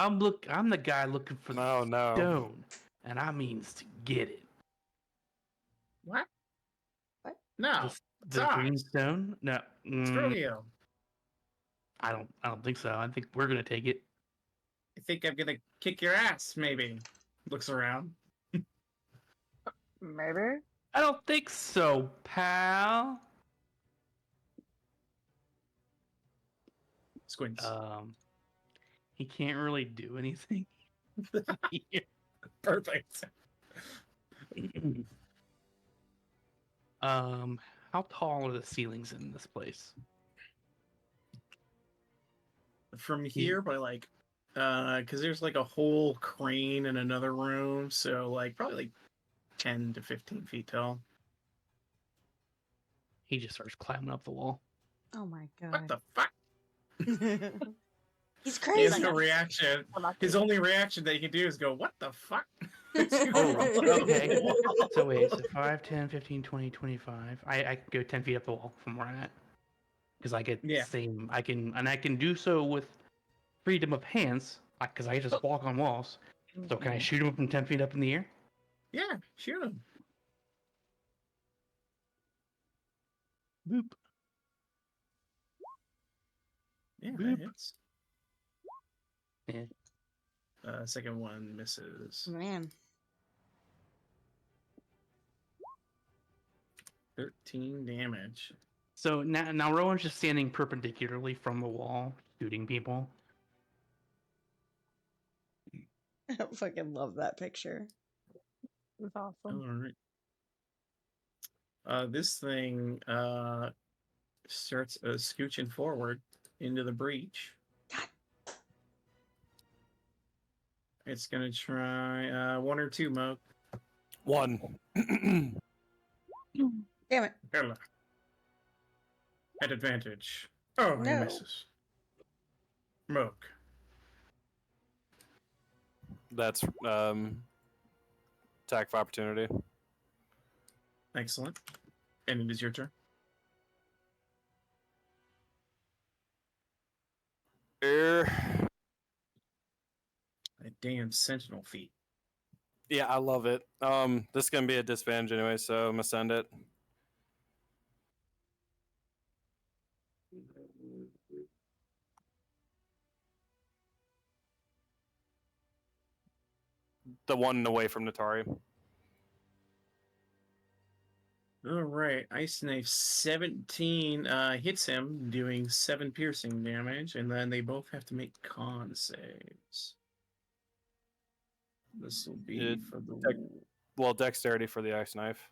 I'm the guy looking for the Oh, no. stone, and I means to get it. What? What? No. The green stone? No. Strogio. I don't think so. I think we're gonna take it. I think I'm gonna kick your ass, maybe. Looks around. Maybe. I don't think so, pal. Squints. He can't really do anything. Perfect. How tall are the ceilings in this place? From here, by like, because there's like a whole crane in another room, so like probably like 10 to 15 feet tall. He just starts climbing up the wall. Oh my What god. the fuck? He's He has crazy. no reaction. His only reaction that he can do is go, what the fuck? Okay. So wait, so 5, 10, 15, 20, 25. I can go 10 feet up the wall from where I'm at. Because I get same. I can do so with freedom of hands, because I just walk on walls. So can I shoot him from 10 feet up in the air? Yeah, shoot him. Boop. Yeah, Boop. that hits. Yeah. Second one misses. Man. 13 damage. So now Rowan's just standing perpendicularly from the wall, shooting people. I fucking love that picture. It's awesome. All right. This thing starts scooching forward into the breach. It's gonna try one or two, Mo. One. Damn it. Hello. At advantage. Oh, he No. misses. Moke. That's attack of opportunity. Excellent. And it is your turn. That damn sentinel feat. Yeah, I love it. This is gonna be a disadvantage anyway, so I'm gonna send it. The one away from Natari. All right, Ice Knife 17 hits him, doing 7 piercing damage, and then they both have to make con saves. This will be for the. Well, dexterity for the ice knife.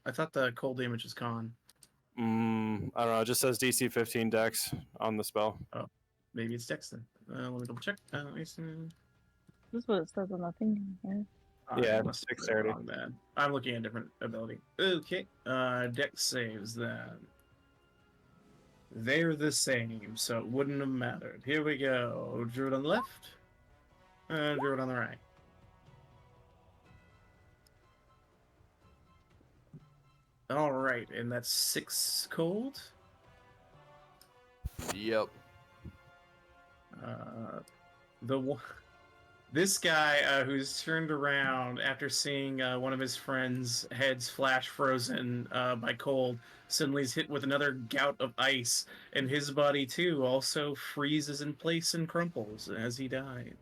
I thought the cold damage was con. I don't know. It just says DC 15 dex on the spell. Oh, maybe it's dex then. Let me double check. Ice Knife. This is what it says on the thing here. Yeah, I must have put it 630. wrong then. I'm looking at a different ability. Okay, dex saves then. They're the same, so it wouldn't have mattered. Here we go. Druid on the left, Druid on the right. All right, and that's 6 cold. Yep. The one. This guy who's turned around after seeing one of his friends' heads flash frozen by cold suddenly is hit with another gout of ice, and his body too also freezes in place and crumples as he dies.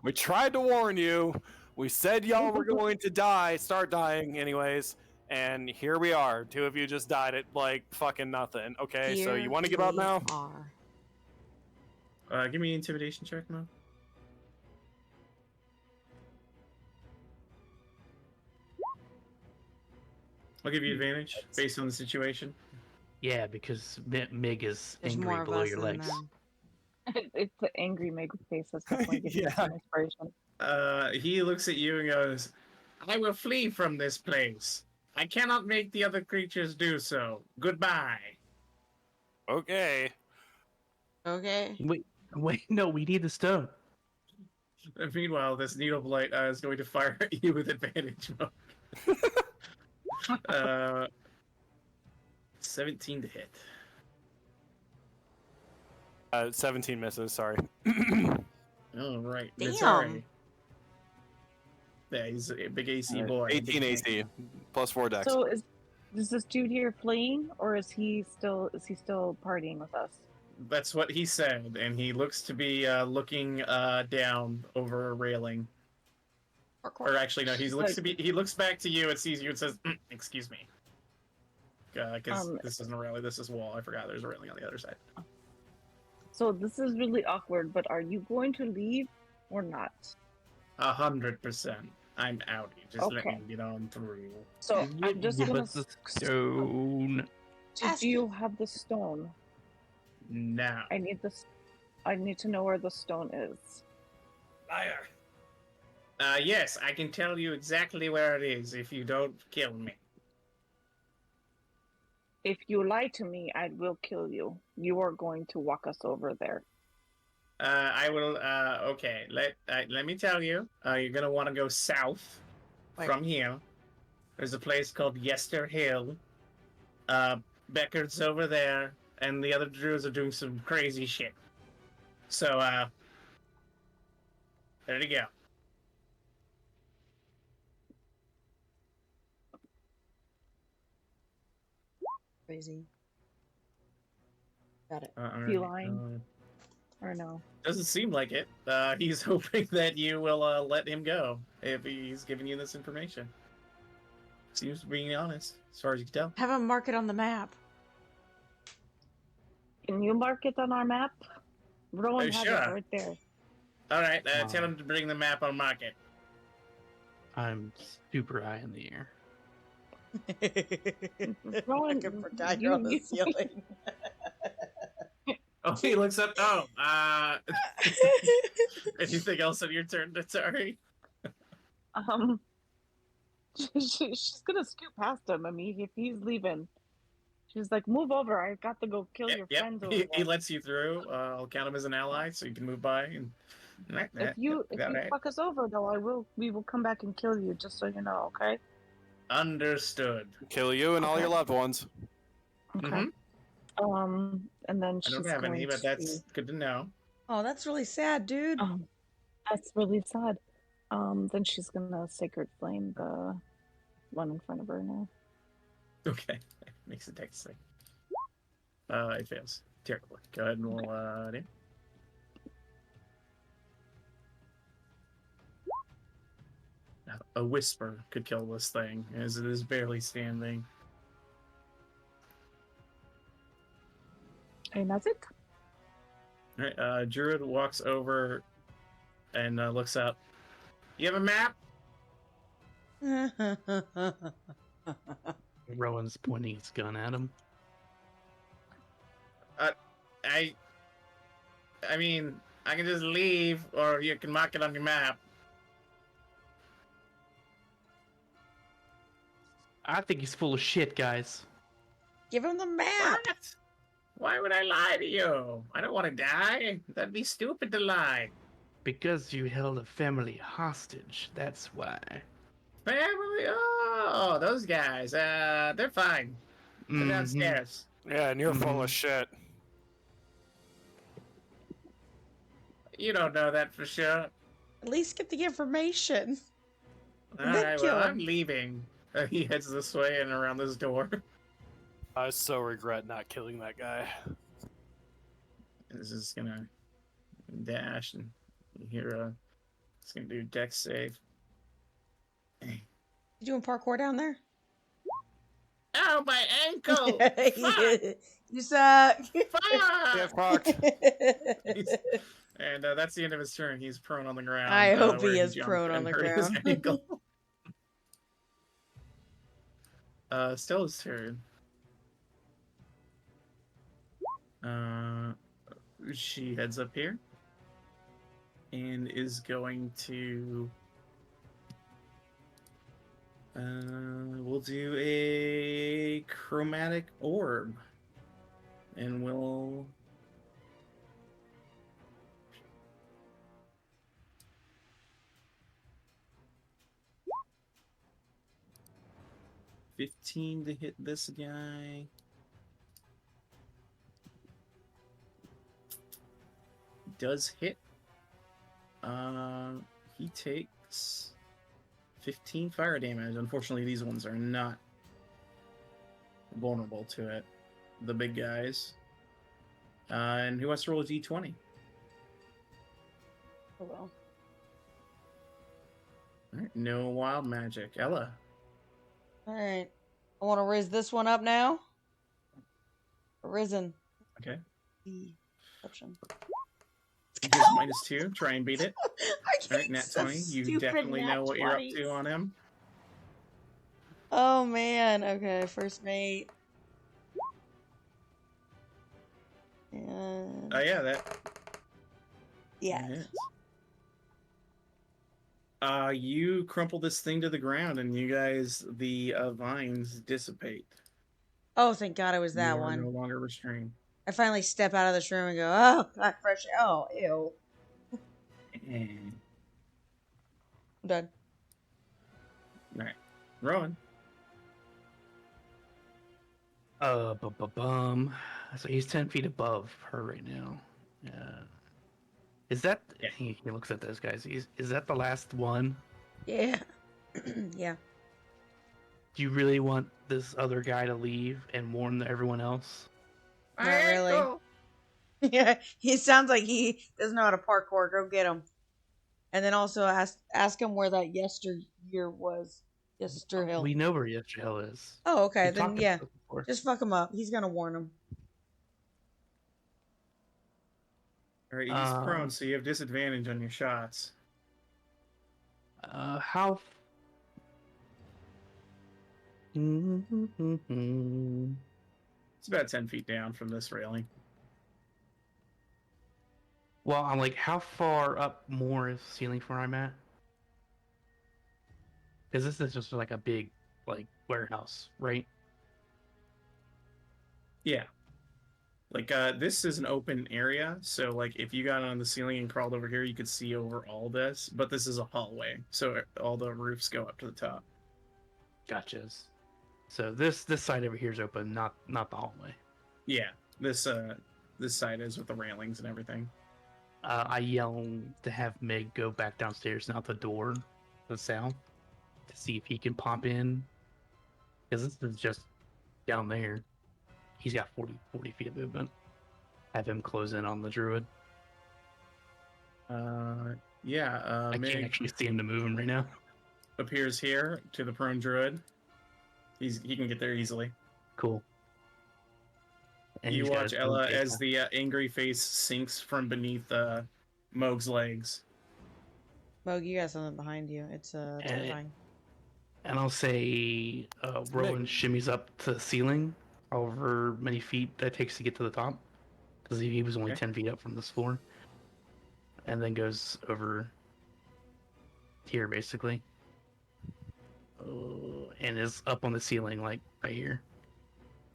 We tried to warn you. We said y'all were going to start dying anyways, and here we are. 2 of you just died at like fucking nothing. Okay, so you want to give up now? Give me an intimidation check, Mo. I'll give you advantage based on the situation. Yeah, because Mig is There's angry more of below us your than legs. them. It's the angry Meg face that's definitely giving me some inspiration. He looks at you and goes, I will flee from this place. I cannot make the other creatures do so. Goodbye. Okay. Okay. Wait, no, we need the stone. And meanwhile, this needle blight is going to fire at you with advantage. 17 to hit. 17 misses. Sorry. All right. Damn. It's all right. Yeah, he's a big AC boy. 18 Big AC plus 4 dex. So is this dude here fleeing, or is he still partying with us? That's what he said, and he looks to be looking down over a railing. Or actually, no, he looks back to you and sees you and says, "Excuse me," because this isn't a railing. This is a wall. I forgot there's a railing on the other side. So this is really awkward. But are you going to leave or not? 100%. I'm out. Just let Okay. me get on through. So I'm just Give gonna. us the stone. Do you have the stone? Now. I need this. I need to know where the stone is. Liar. Yes, I can tell you exactly where it is if you don't kill me. If you lie to me, I will kill you. You are going to walk us over there. I will. Okay. Let me tell you. You're gonna want to go south from here. There's a place called Yester Hill. Beckard's over there, and the other druids are doing some crazy shit. So, there you go. Crazy. Got it. Is he lying? Or no? Doesn't seem like it. He's hoping that you will let him go if he's giving you this information. Seems to be honest, as far as you can tell. Have him mark it on the map. Can you mark it on our map? Rowan has sure. it right there. All right, tell him to bring the map on market. I'm super high in the air. Rowan, I forgot you're on the ceiling. Oh, he looks up. Oh, anything else on your turn, Datari? She's gonna scoot past him. I mean, if he's leaving, she's like, "Move over! I got to go kill your friends over He there." lets you through. I'll count him as an ally, so you can move by. And If you fuck us over, though, we will come back and kill you. Just so you know, okay? Understood. Kill you and all your loved ones. Okay. And then I she's don't have going any, but that's good to know. Oh, that's really sad, dude. That's really sad. Then she's gonna sacred flame the one in front of her now. Okay, makes a dex thing. It fails terribly. Go ahead and roll it. A whisper could kill this thing, as it is barely standing. And that's it. All right, Druid walks over and looks up. You have a map? Rowan's pointing his gun at him. I mean, I can just leave, or you can mark it on your map. I think he's full of shit, guys. Give him the map. What? Why would I lie to you? I don't want to die. That'd be stupid to lie. Because you held a family hostage, that's why. Family? Oh, those guys. They're fine. They're downstairs. Yeah, and you're full of shit. You don't know that for sure. At least get the information. All Then right, kill well, him. I'm leaving. He heads this way and around this door. I so regret not killing that guy. This is gonna dash, and you hear it's gonna do dex save. You doing parkour down there? Oh, my ankle! You suck. Fuck! Get fucked. And that's the end of his turn. He's prone on the ground. I hope where he is jumped prone on and the hurt his ground. ankle. Still his turn. She heads up here and is going to. We'll do a chromatic orb, and we'll 15 to hit this guy. Does hit. He takes 15 fire damage. Unfortunately, these ones are not vulnerable to it. The big guys. And who wants to roll a d20? Oh well. All right, no wild magic. Ella. All right. I want to raise this one up now. Risen. Okay. Perception. He gives -2. Try and beat it. I All right, nat 20. You definitely know what you're up to on him. Oh man. Okay. First mate. And Oh yeah, that yeah. hits. You crumple this thing to the ground, and you guys, the vines dissipate. Oh, thank God it was You that are one. no longer restrained. I finally step out of this room and go, oh, God, fresh. Oh, ew. And... I'm done. All right, Rowan. Bum. So he's 10 feet above her right now. Is that? Yeah. He looks at those guys. Is that the last one? Yeah. Yeah. Do you really want this other guy to leave and warn everyone else? Not really. Yeah. He sounds like he doesn't know how to parkour. Go get him. And then also ask him where that yesteryear was. Yesterhill. We know where Yesterhill is. Oh, okay. We've Then talked yeah. about this before. Just fuck him up. He's gonna warn him. All right, he's prone, so you have disadvantage on your shots. How? It's about 10 feet down from this railing. Well, I'm like, how far up more is the ceiling from where I'm at? Because this is just like a big, like, warehouse, right? Yeah. Like, this is an open area, so, like, if you got on the ceiling and crawled over here, you could see over all this, but this is a hallway, so all the roofs go up to the top. Gotchas. So this side over here is open, not the hallway. Yeah, this side is with the railings and everything. I yell to have Meg go back downstairs and out the door to the south to see if he can pop in. Because this is just down there. He's got 40 feet of movement. Have him close in on the druid. Yeah, I Meg can't actually see him to move him right now. appears here to the prone druid. He can get there easily. Cool. And You he's got watch his Ella own as the angry face sinks from beneath Moog's legs. Moog, you got something behind you. It's terrifying. And I'll say Rowan shimmies up to the ceiling, however many feet that takes to get to the top, because he was only 10 feet up from this floor, and then goes over here basically, and is up on the ceiling like right here.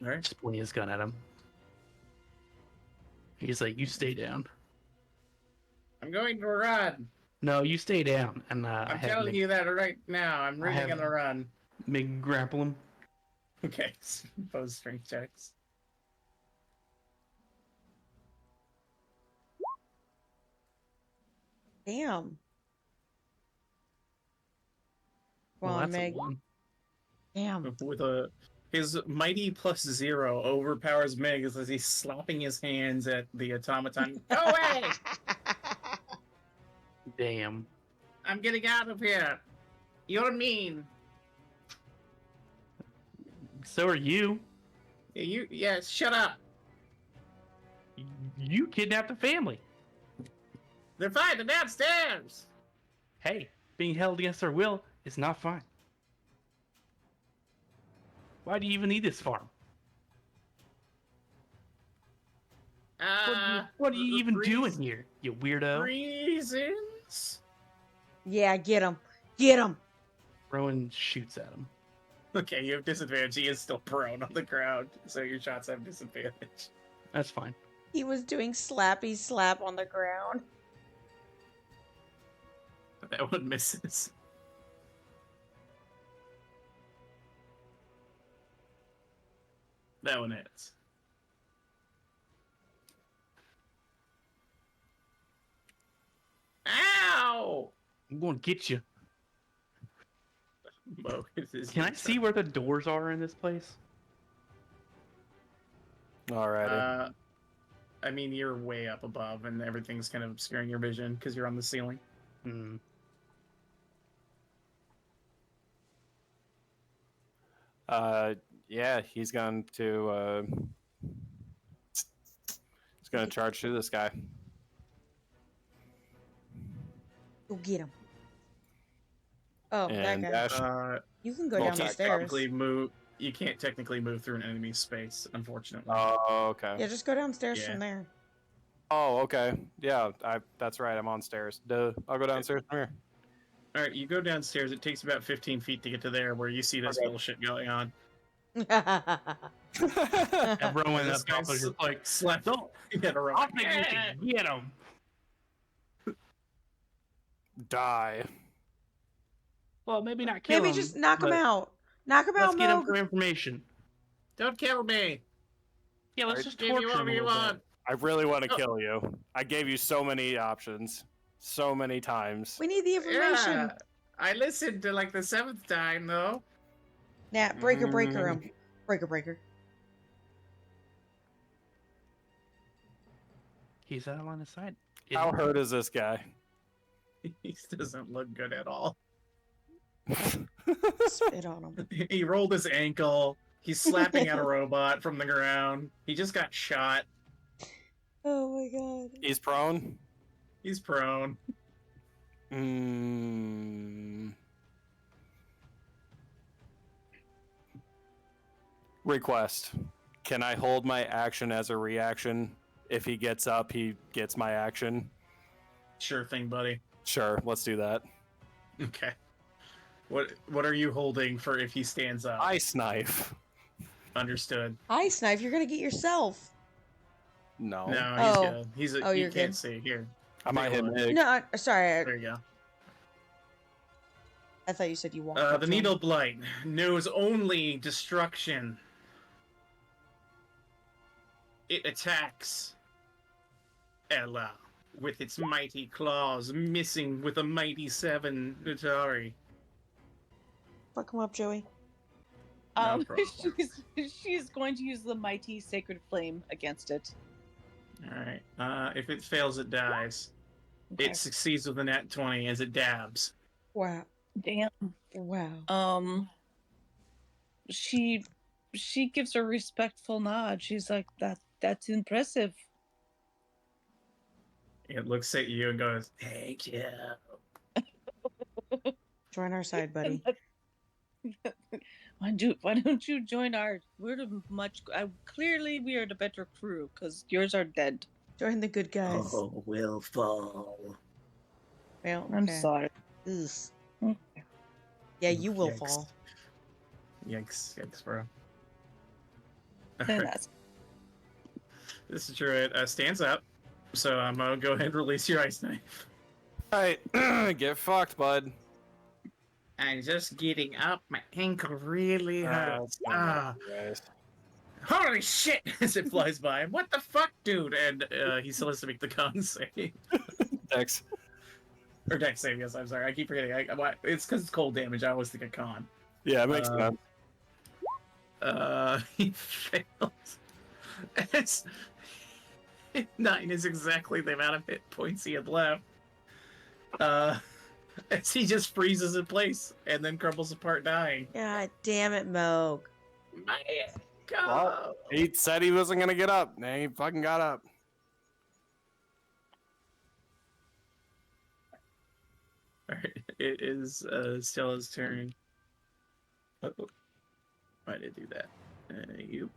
All right. Just pointing his gun at him. He's like, "You stay down." I'm going to run. No, you stay down. And I'm telling you that right now. I'm really have- gonna run. Meg grapple him. Okay, pose strength checks. Damn. Come Well, on, that's a Meg. 1. Damn. With his mighty +0 overpowers Meg as he's slapping his hands at the automaton. Go away! Damn. I'm getting out of here. You're mean. So are you. Yes, shut up. You kidnapped a family. They're fine. They're downstairs. Hey, being held against their will is not fine. Why do you even need this farm? What are you even doing here, you weirdo? Reasons? Yeah, get him. Get him. Rowan shoots at him. Okay, you have disadvantage. He is still prone on the ground, so your shots have disadvantage. That's fine. He was doing slappy slap on the ground. That one misses. That one hits. Ow! I'm going to get you. Mo, Can I see where the doors are in this place? Alrighty. I mean, you're way up above, and everything's kind of obscuring your vision because you're on the ceiling. Hmm. Yeah, he's going to charge through this guy. Go get him. Oh, that And guy. dash. You can go Well, down the Can't stairs. technically move. You can't technically move through an enemy's space, unfortunately. Oh, okay. Yeah, just go downstairs Yeah. from there. Oh, okay. Yeah, that's right. I'm on stairs. Duh. I'll go downstairs from here. All right, you go downstairs. It takes about 15 feet to get to there, where you see this Okay. bullshit going on. Everyone This up top guy's is just like, Slap. don't. Get a rope. I think we can get him. Die. Well, maybe not kill him. Maybe just knock him but out. Knock him Let's out, get him Moog. for information. Don't kill me. Yeah, let's Alright, just Give torture you him a whatever you little want. bit. I really want to Oh. kill you. I gave you so many options. So many times. We need the information. Yeah, I listened to like the 7th time though. Nah, breaker him. Breaker. He's out of line of sight. How hurt is this guy? He doesn't look good at all. Spit on him. He rolled his ankle. He's slapping at a robot from the ground. He just got shot. Oh my god. He's prone. He's prone. Request. Can I hold my action as a reaction? If he gets up, he gets my action. Sure thing, buddy. Sure, let's do that. Okay. What are you holding for if he stands up? Ice knife. Understood. Ice knife, you're gonna get yourself. No. No, he's Oh. good. He's Oh, you you're can't good. see. Here. I might hit Mig. No, sorry. There you go. I thought you said you walked. up The to him. needle blight knows only destruction. It attacks Ella with its mighty claws, missing with a mighty 7 Utari. Fuck him up, Joey. No problem. She's going to use the mighty sacred flame against it. Alright. If it fails, it dies. Okay. It succeeds with a nat 20 as it dabs. Wow. Damn. Wow. She gives a respectful nod. She's like, that's impressive. It looks at you and goes, "Thank you." Join our side, buddy. Why don't you join our? We're the much. Clearly, we are the better crew because yours are dead. Join the good guys. Oh, we'll fall. Well, I'm okay. sorry. Ugh. Okay. Yeah, you will Yikes. fall. Yikes, bro. Then that's This is true. It stands up. So I'm gonna go ahead and release your ice knife. Alright, get fucked, bud. I'm just getting up. My ankle really hurts. Guys. Holy shit! As it flies by. What the fuck, dude? And he still has to make the con save. Dex. Or dex save, yes, I'm sorry. I keep forgetting. It's because it's cold damage. I always think of con. Yeah, it makes sense. He fails. It's 9 is exactly the amount of hit points he had left. As he just freezes in place and then crumbles apart, dying. God damn it, Moog. My God. Well, he said he wasn't gonna get up. Now he fucking got up. Alright, it is Stella's turn. Oh, why did I do that? You.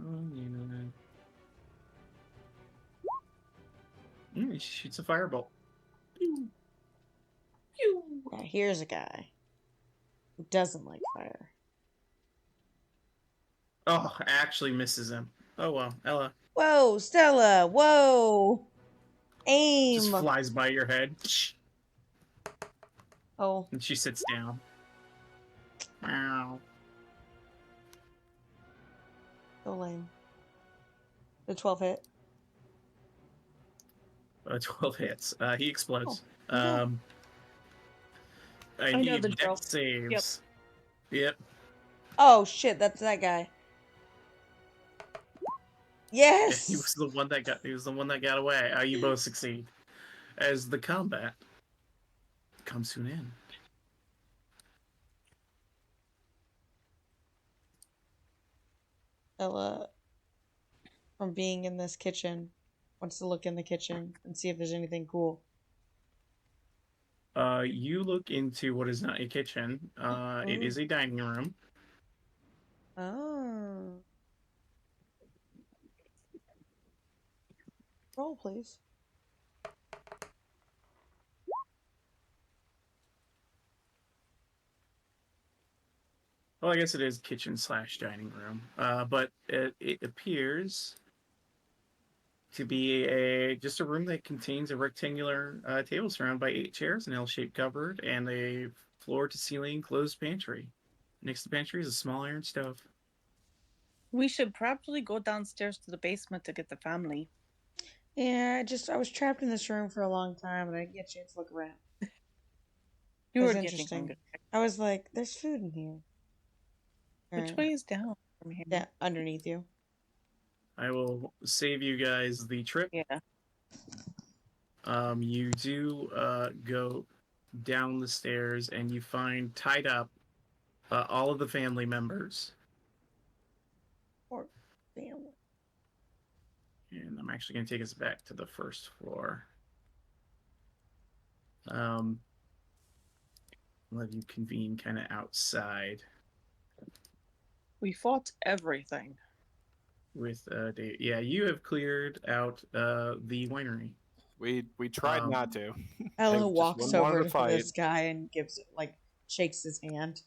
Oh, you know that. She shoots a firebolt. Pew. Pew. Now here's a guy who doesn't like fire. Oh, actually misses him. Oh well, Ella Whoa, Stella! Whoa! Aim! just flies by your head, Oh, and she sits down. Meow. So lame. The 12 hit. 12 hits. He explodes. Oh, okay. I I know need the drill. dex saves. Yep. Oh shit, that's that guy. Yes. He was the one that got away. You both succeed. As the combat comes to an end. Ella, from being in this kitchen, wants to look in the kitchen and see if there's anything cool. You look into what is not a kitchen. It is a dining room. Oh. Roll, please. Well, I guess it is kitchen / dining room. But it appears to be just a room that contains a rectangular table surrounded by 8 chairs, an L-shaped cupboard, and a floor-to-ceiling closed pantry. Next to the pantry is a small iron stove. We should probably go downstairs to the basement to get the family. Yeah, I was trapped in this room for a long time and I didn't get a chance to look around. You It were was getting interesting. hungry. I was like, there's food in here. Which way is down from here? Yeah, underneath you. I will save you guys the trip. Yeah. You do go down the stairs and you find tied up all of the family members. Poor family. And I'm actually going to take us back to the first floor. Let you convene kind of outside. We fought everything. With Dave. Yeah, you have cleared out the winery. We tried not to. Ella just walks wouldn't want over to to fight. this guy and shakes his hand.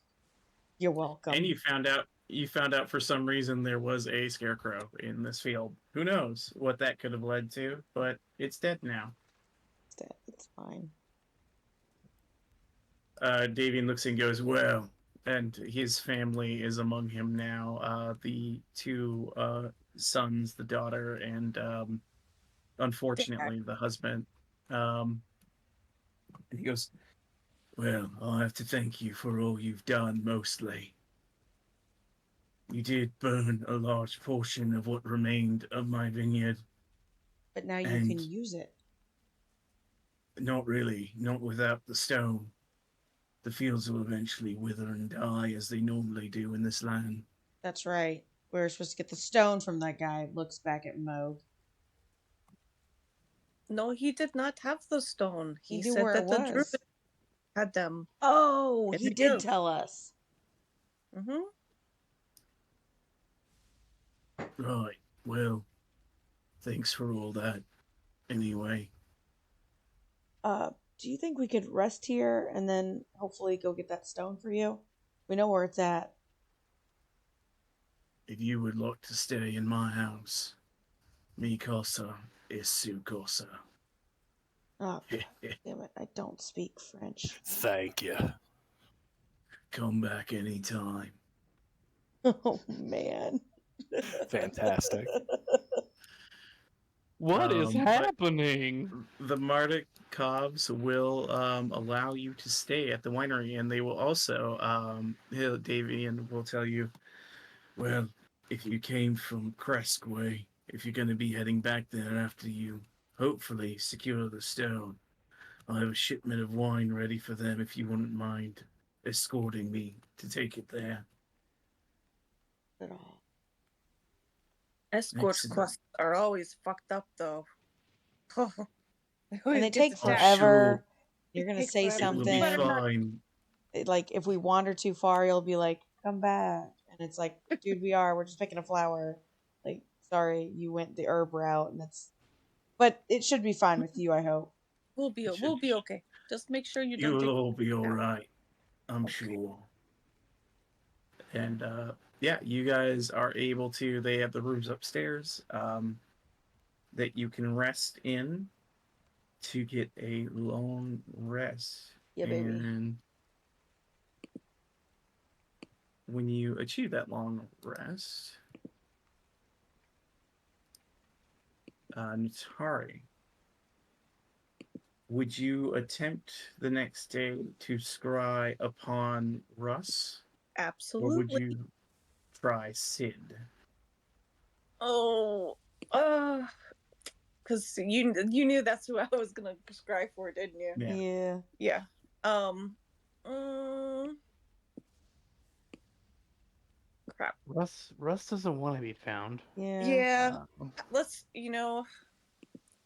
You're welcome. And you found out for some reason there was a scarecrow in this field. Who knows what that could have led to, but it's dead now. It's dead. It's fine. Davian looks and goes, well, and his family is among him now. The 2 sons, the daughter, and unfortunately the husband. And he goes, well, I'll have to thank you for all you've done, mostly. You did burn a large portion of what remained of my vineyard. But now you can use it. Not really, not without the stone. The fields will eventually wither and die as they normally do in this land. That's right. We were supposed to get the stone from that guy. Looks back at Moog. No, he did not have the stone. He knew said where that it the was. druid had them. Oh, In he the did grove. tell us. Mm-hmm. Right, well, thanks for all that. Anyway. Do you think we could rest here and then hopefully go get that stone for you? We know where it's at. If you would like to stay in my house, mi casa es su casa. Oh, God damn it. I don't speak French. Thank you. Come back anytime. Oh, man. Fantastic. What is but happening? The Mardik Cobbs will allow you to stay at the winery, and they will also, Davian will tell you, well, if you came from Crestway, if you're going to be heading back there after you hopefully secure the stone, I'll have a shipment of wine ready for them if you wouldn't mind escorting me to take it there. At all. Escort Excellent. quests are always fucked up, though. And they take I'm forever. sure You're going to takes say forever. it will be something. fine. Like, if we wander too far, you'll be like, come back. And it's like, dude, we're just picking a flower. Like, sorry, you went the herb route. And but it should be fine with you, I hope. We'll be okay. Just make sure you don't You'll take. all be all right, I'm Okay. sure. And yeah, you guys are able to. They have the rooms upstairs that you can rest in to get a long rest. Yeah, baby. And when you achieve that long rest, Nutari, would you attempt the next day to scry upon Russ? Or would Absolutely. you try Sid? Oh, because you knew that's who I was gonna prescribe for, didn't you? Yeah. Yeah. Yeah. Crap. Russ doesn't want to be found. Yeah. Yeah. Uh, Let's.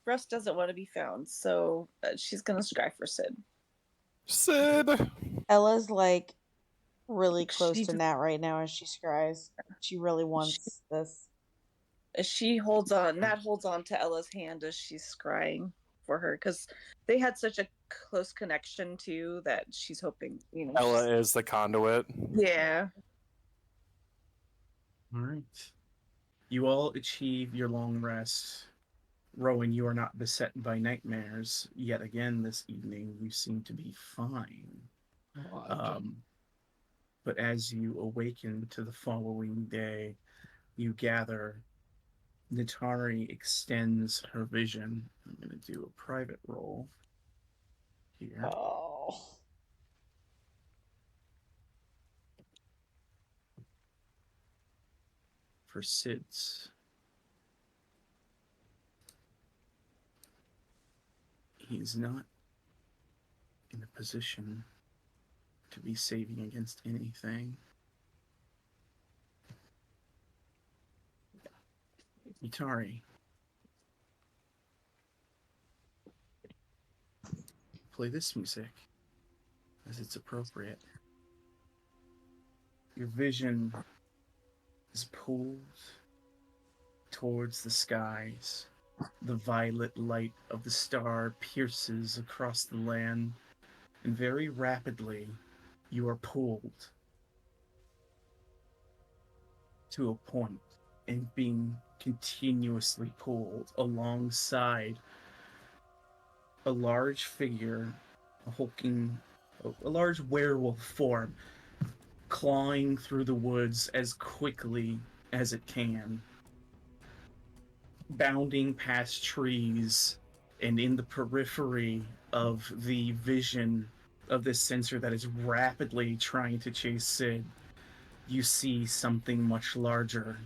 Russ doesn't want to be found, so she's gonna scry for Sid. Sid. Ella's like really close She to just- Nat right now as she scries. She really wants this. She holds on. Nat holds on to Ella's hand as she's scrying for her because they had such a close connection too that she's hoping. Ella is the conduit. Yeah. All right. You all achieve your long rest. Rowan, you are not beset by nightmares yet again this evening. You seem to be fine. But as you awaken to the following day, you gather Nitari extends her vision. I'm going to do a private roll here. Oh. For Sid's. He's not in a position to be saving against anything. Nitari. Play this music as it's appropriate. Your vision is pulled towards the skies. The violet light of the star pierces across the land, and very rapidly you are pulled to a point and being continuously pulled alongside a large figure, a large werewolf form, clawing through the woods as quickly as it can, bounding past trees, and in the periphery of the vision of this sensor that is rapidly trying to chase Sid, you see something much larger.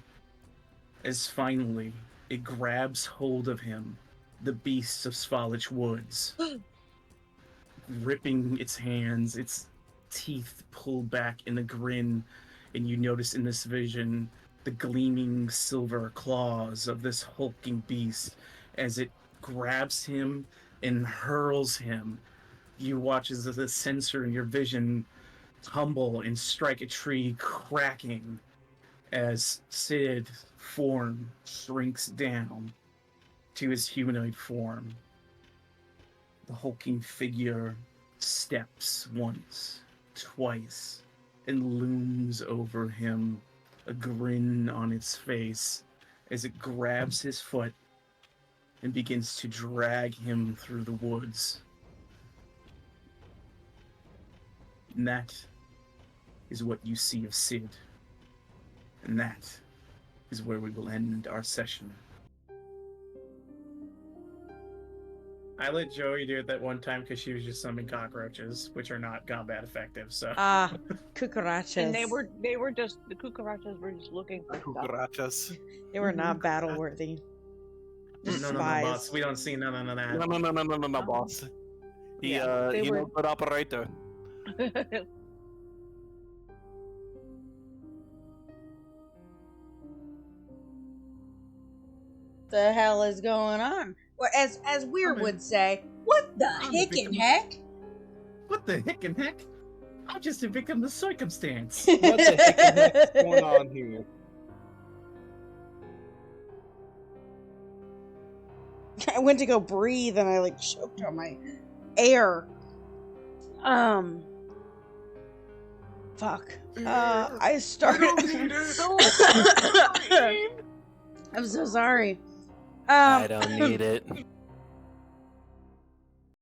As finally it grabs hold of him, the beast of Svalich Woods, ripping its hands, its teeth pulled back in a grin, and you notice in this vision the gleaming silver claws of this hulking beast as it grabs him and hurls him. You watch as the sensor in your vision tumble and strike a tree, cracking as Sid's form shrinks down to his humanoid form. The hulking figure steps once, twice, and looms over him, a grin on its face as it grabs his foot and begins to drag him through the woods. And that is what you see of Sid. And that is where we will end our session. I let Joey do it that one time because she was just summoning cockroaches, which are not combat effective. So Ah, cucarachas. And they were just the cucarachas were just looking for stuff. Cucarachas. They were not battle worthy. Just no, spies. boss. We don't see none of that. No, boss. He they he were- a good operator. The hell is going on? Well, as Weird would say, what the I'm hick victim. and heck? What the heck and heck? I'm just a victim of circumstance. What the heck and heck's going on here? I went to go breathe and I like choked on my air. Fuck. I started. I'm so sorry. I don't need it.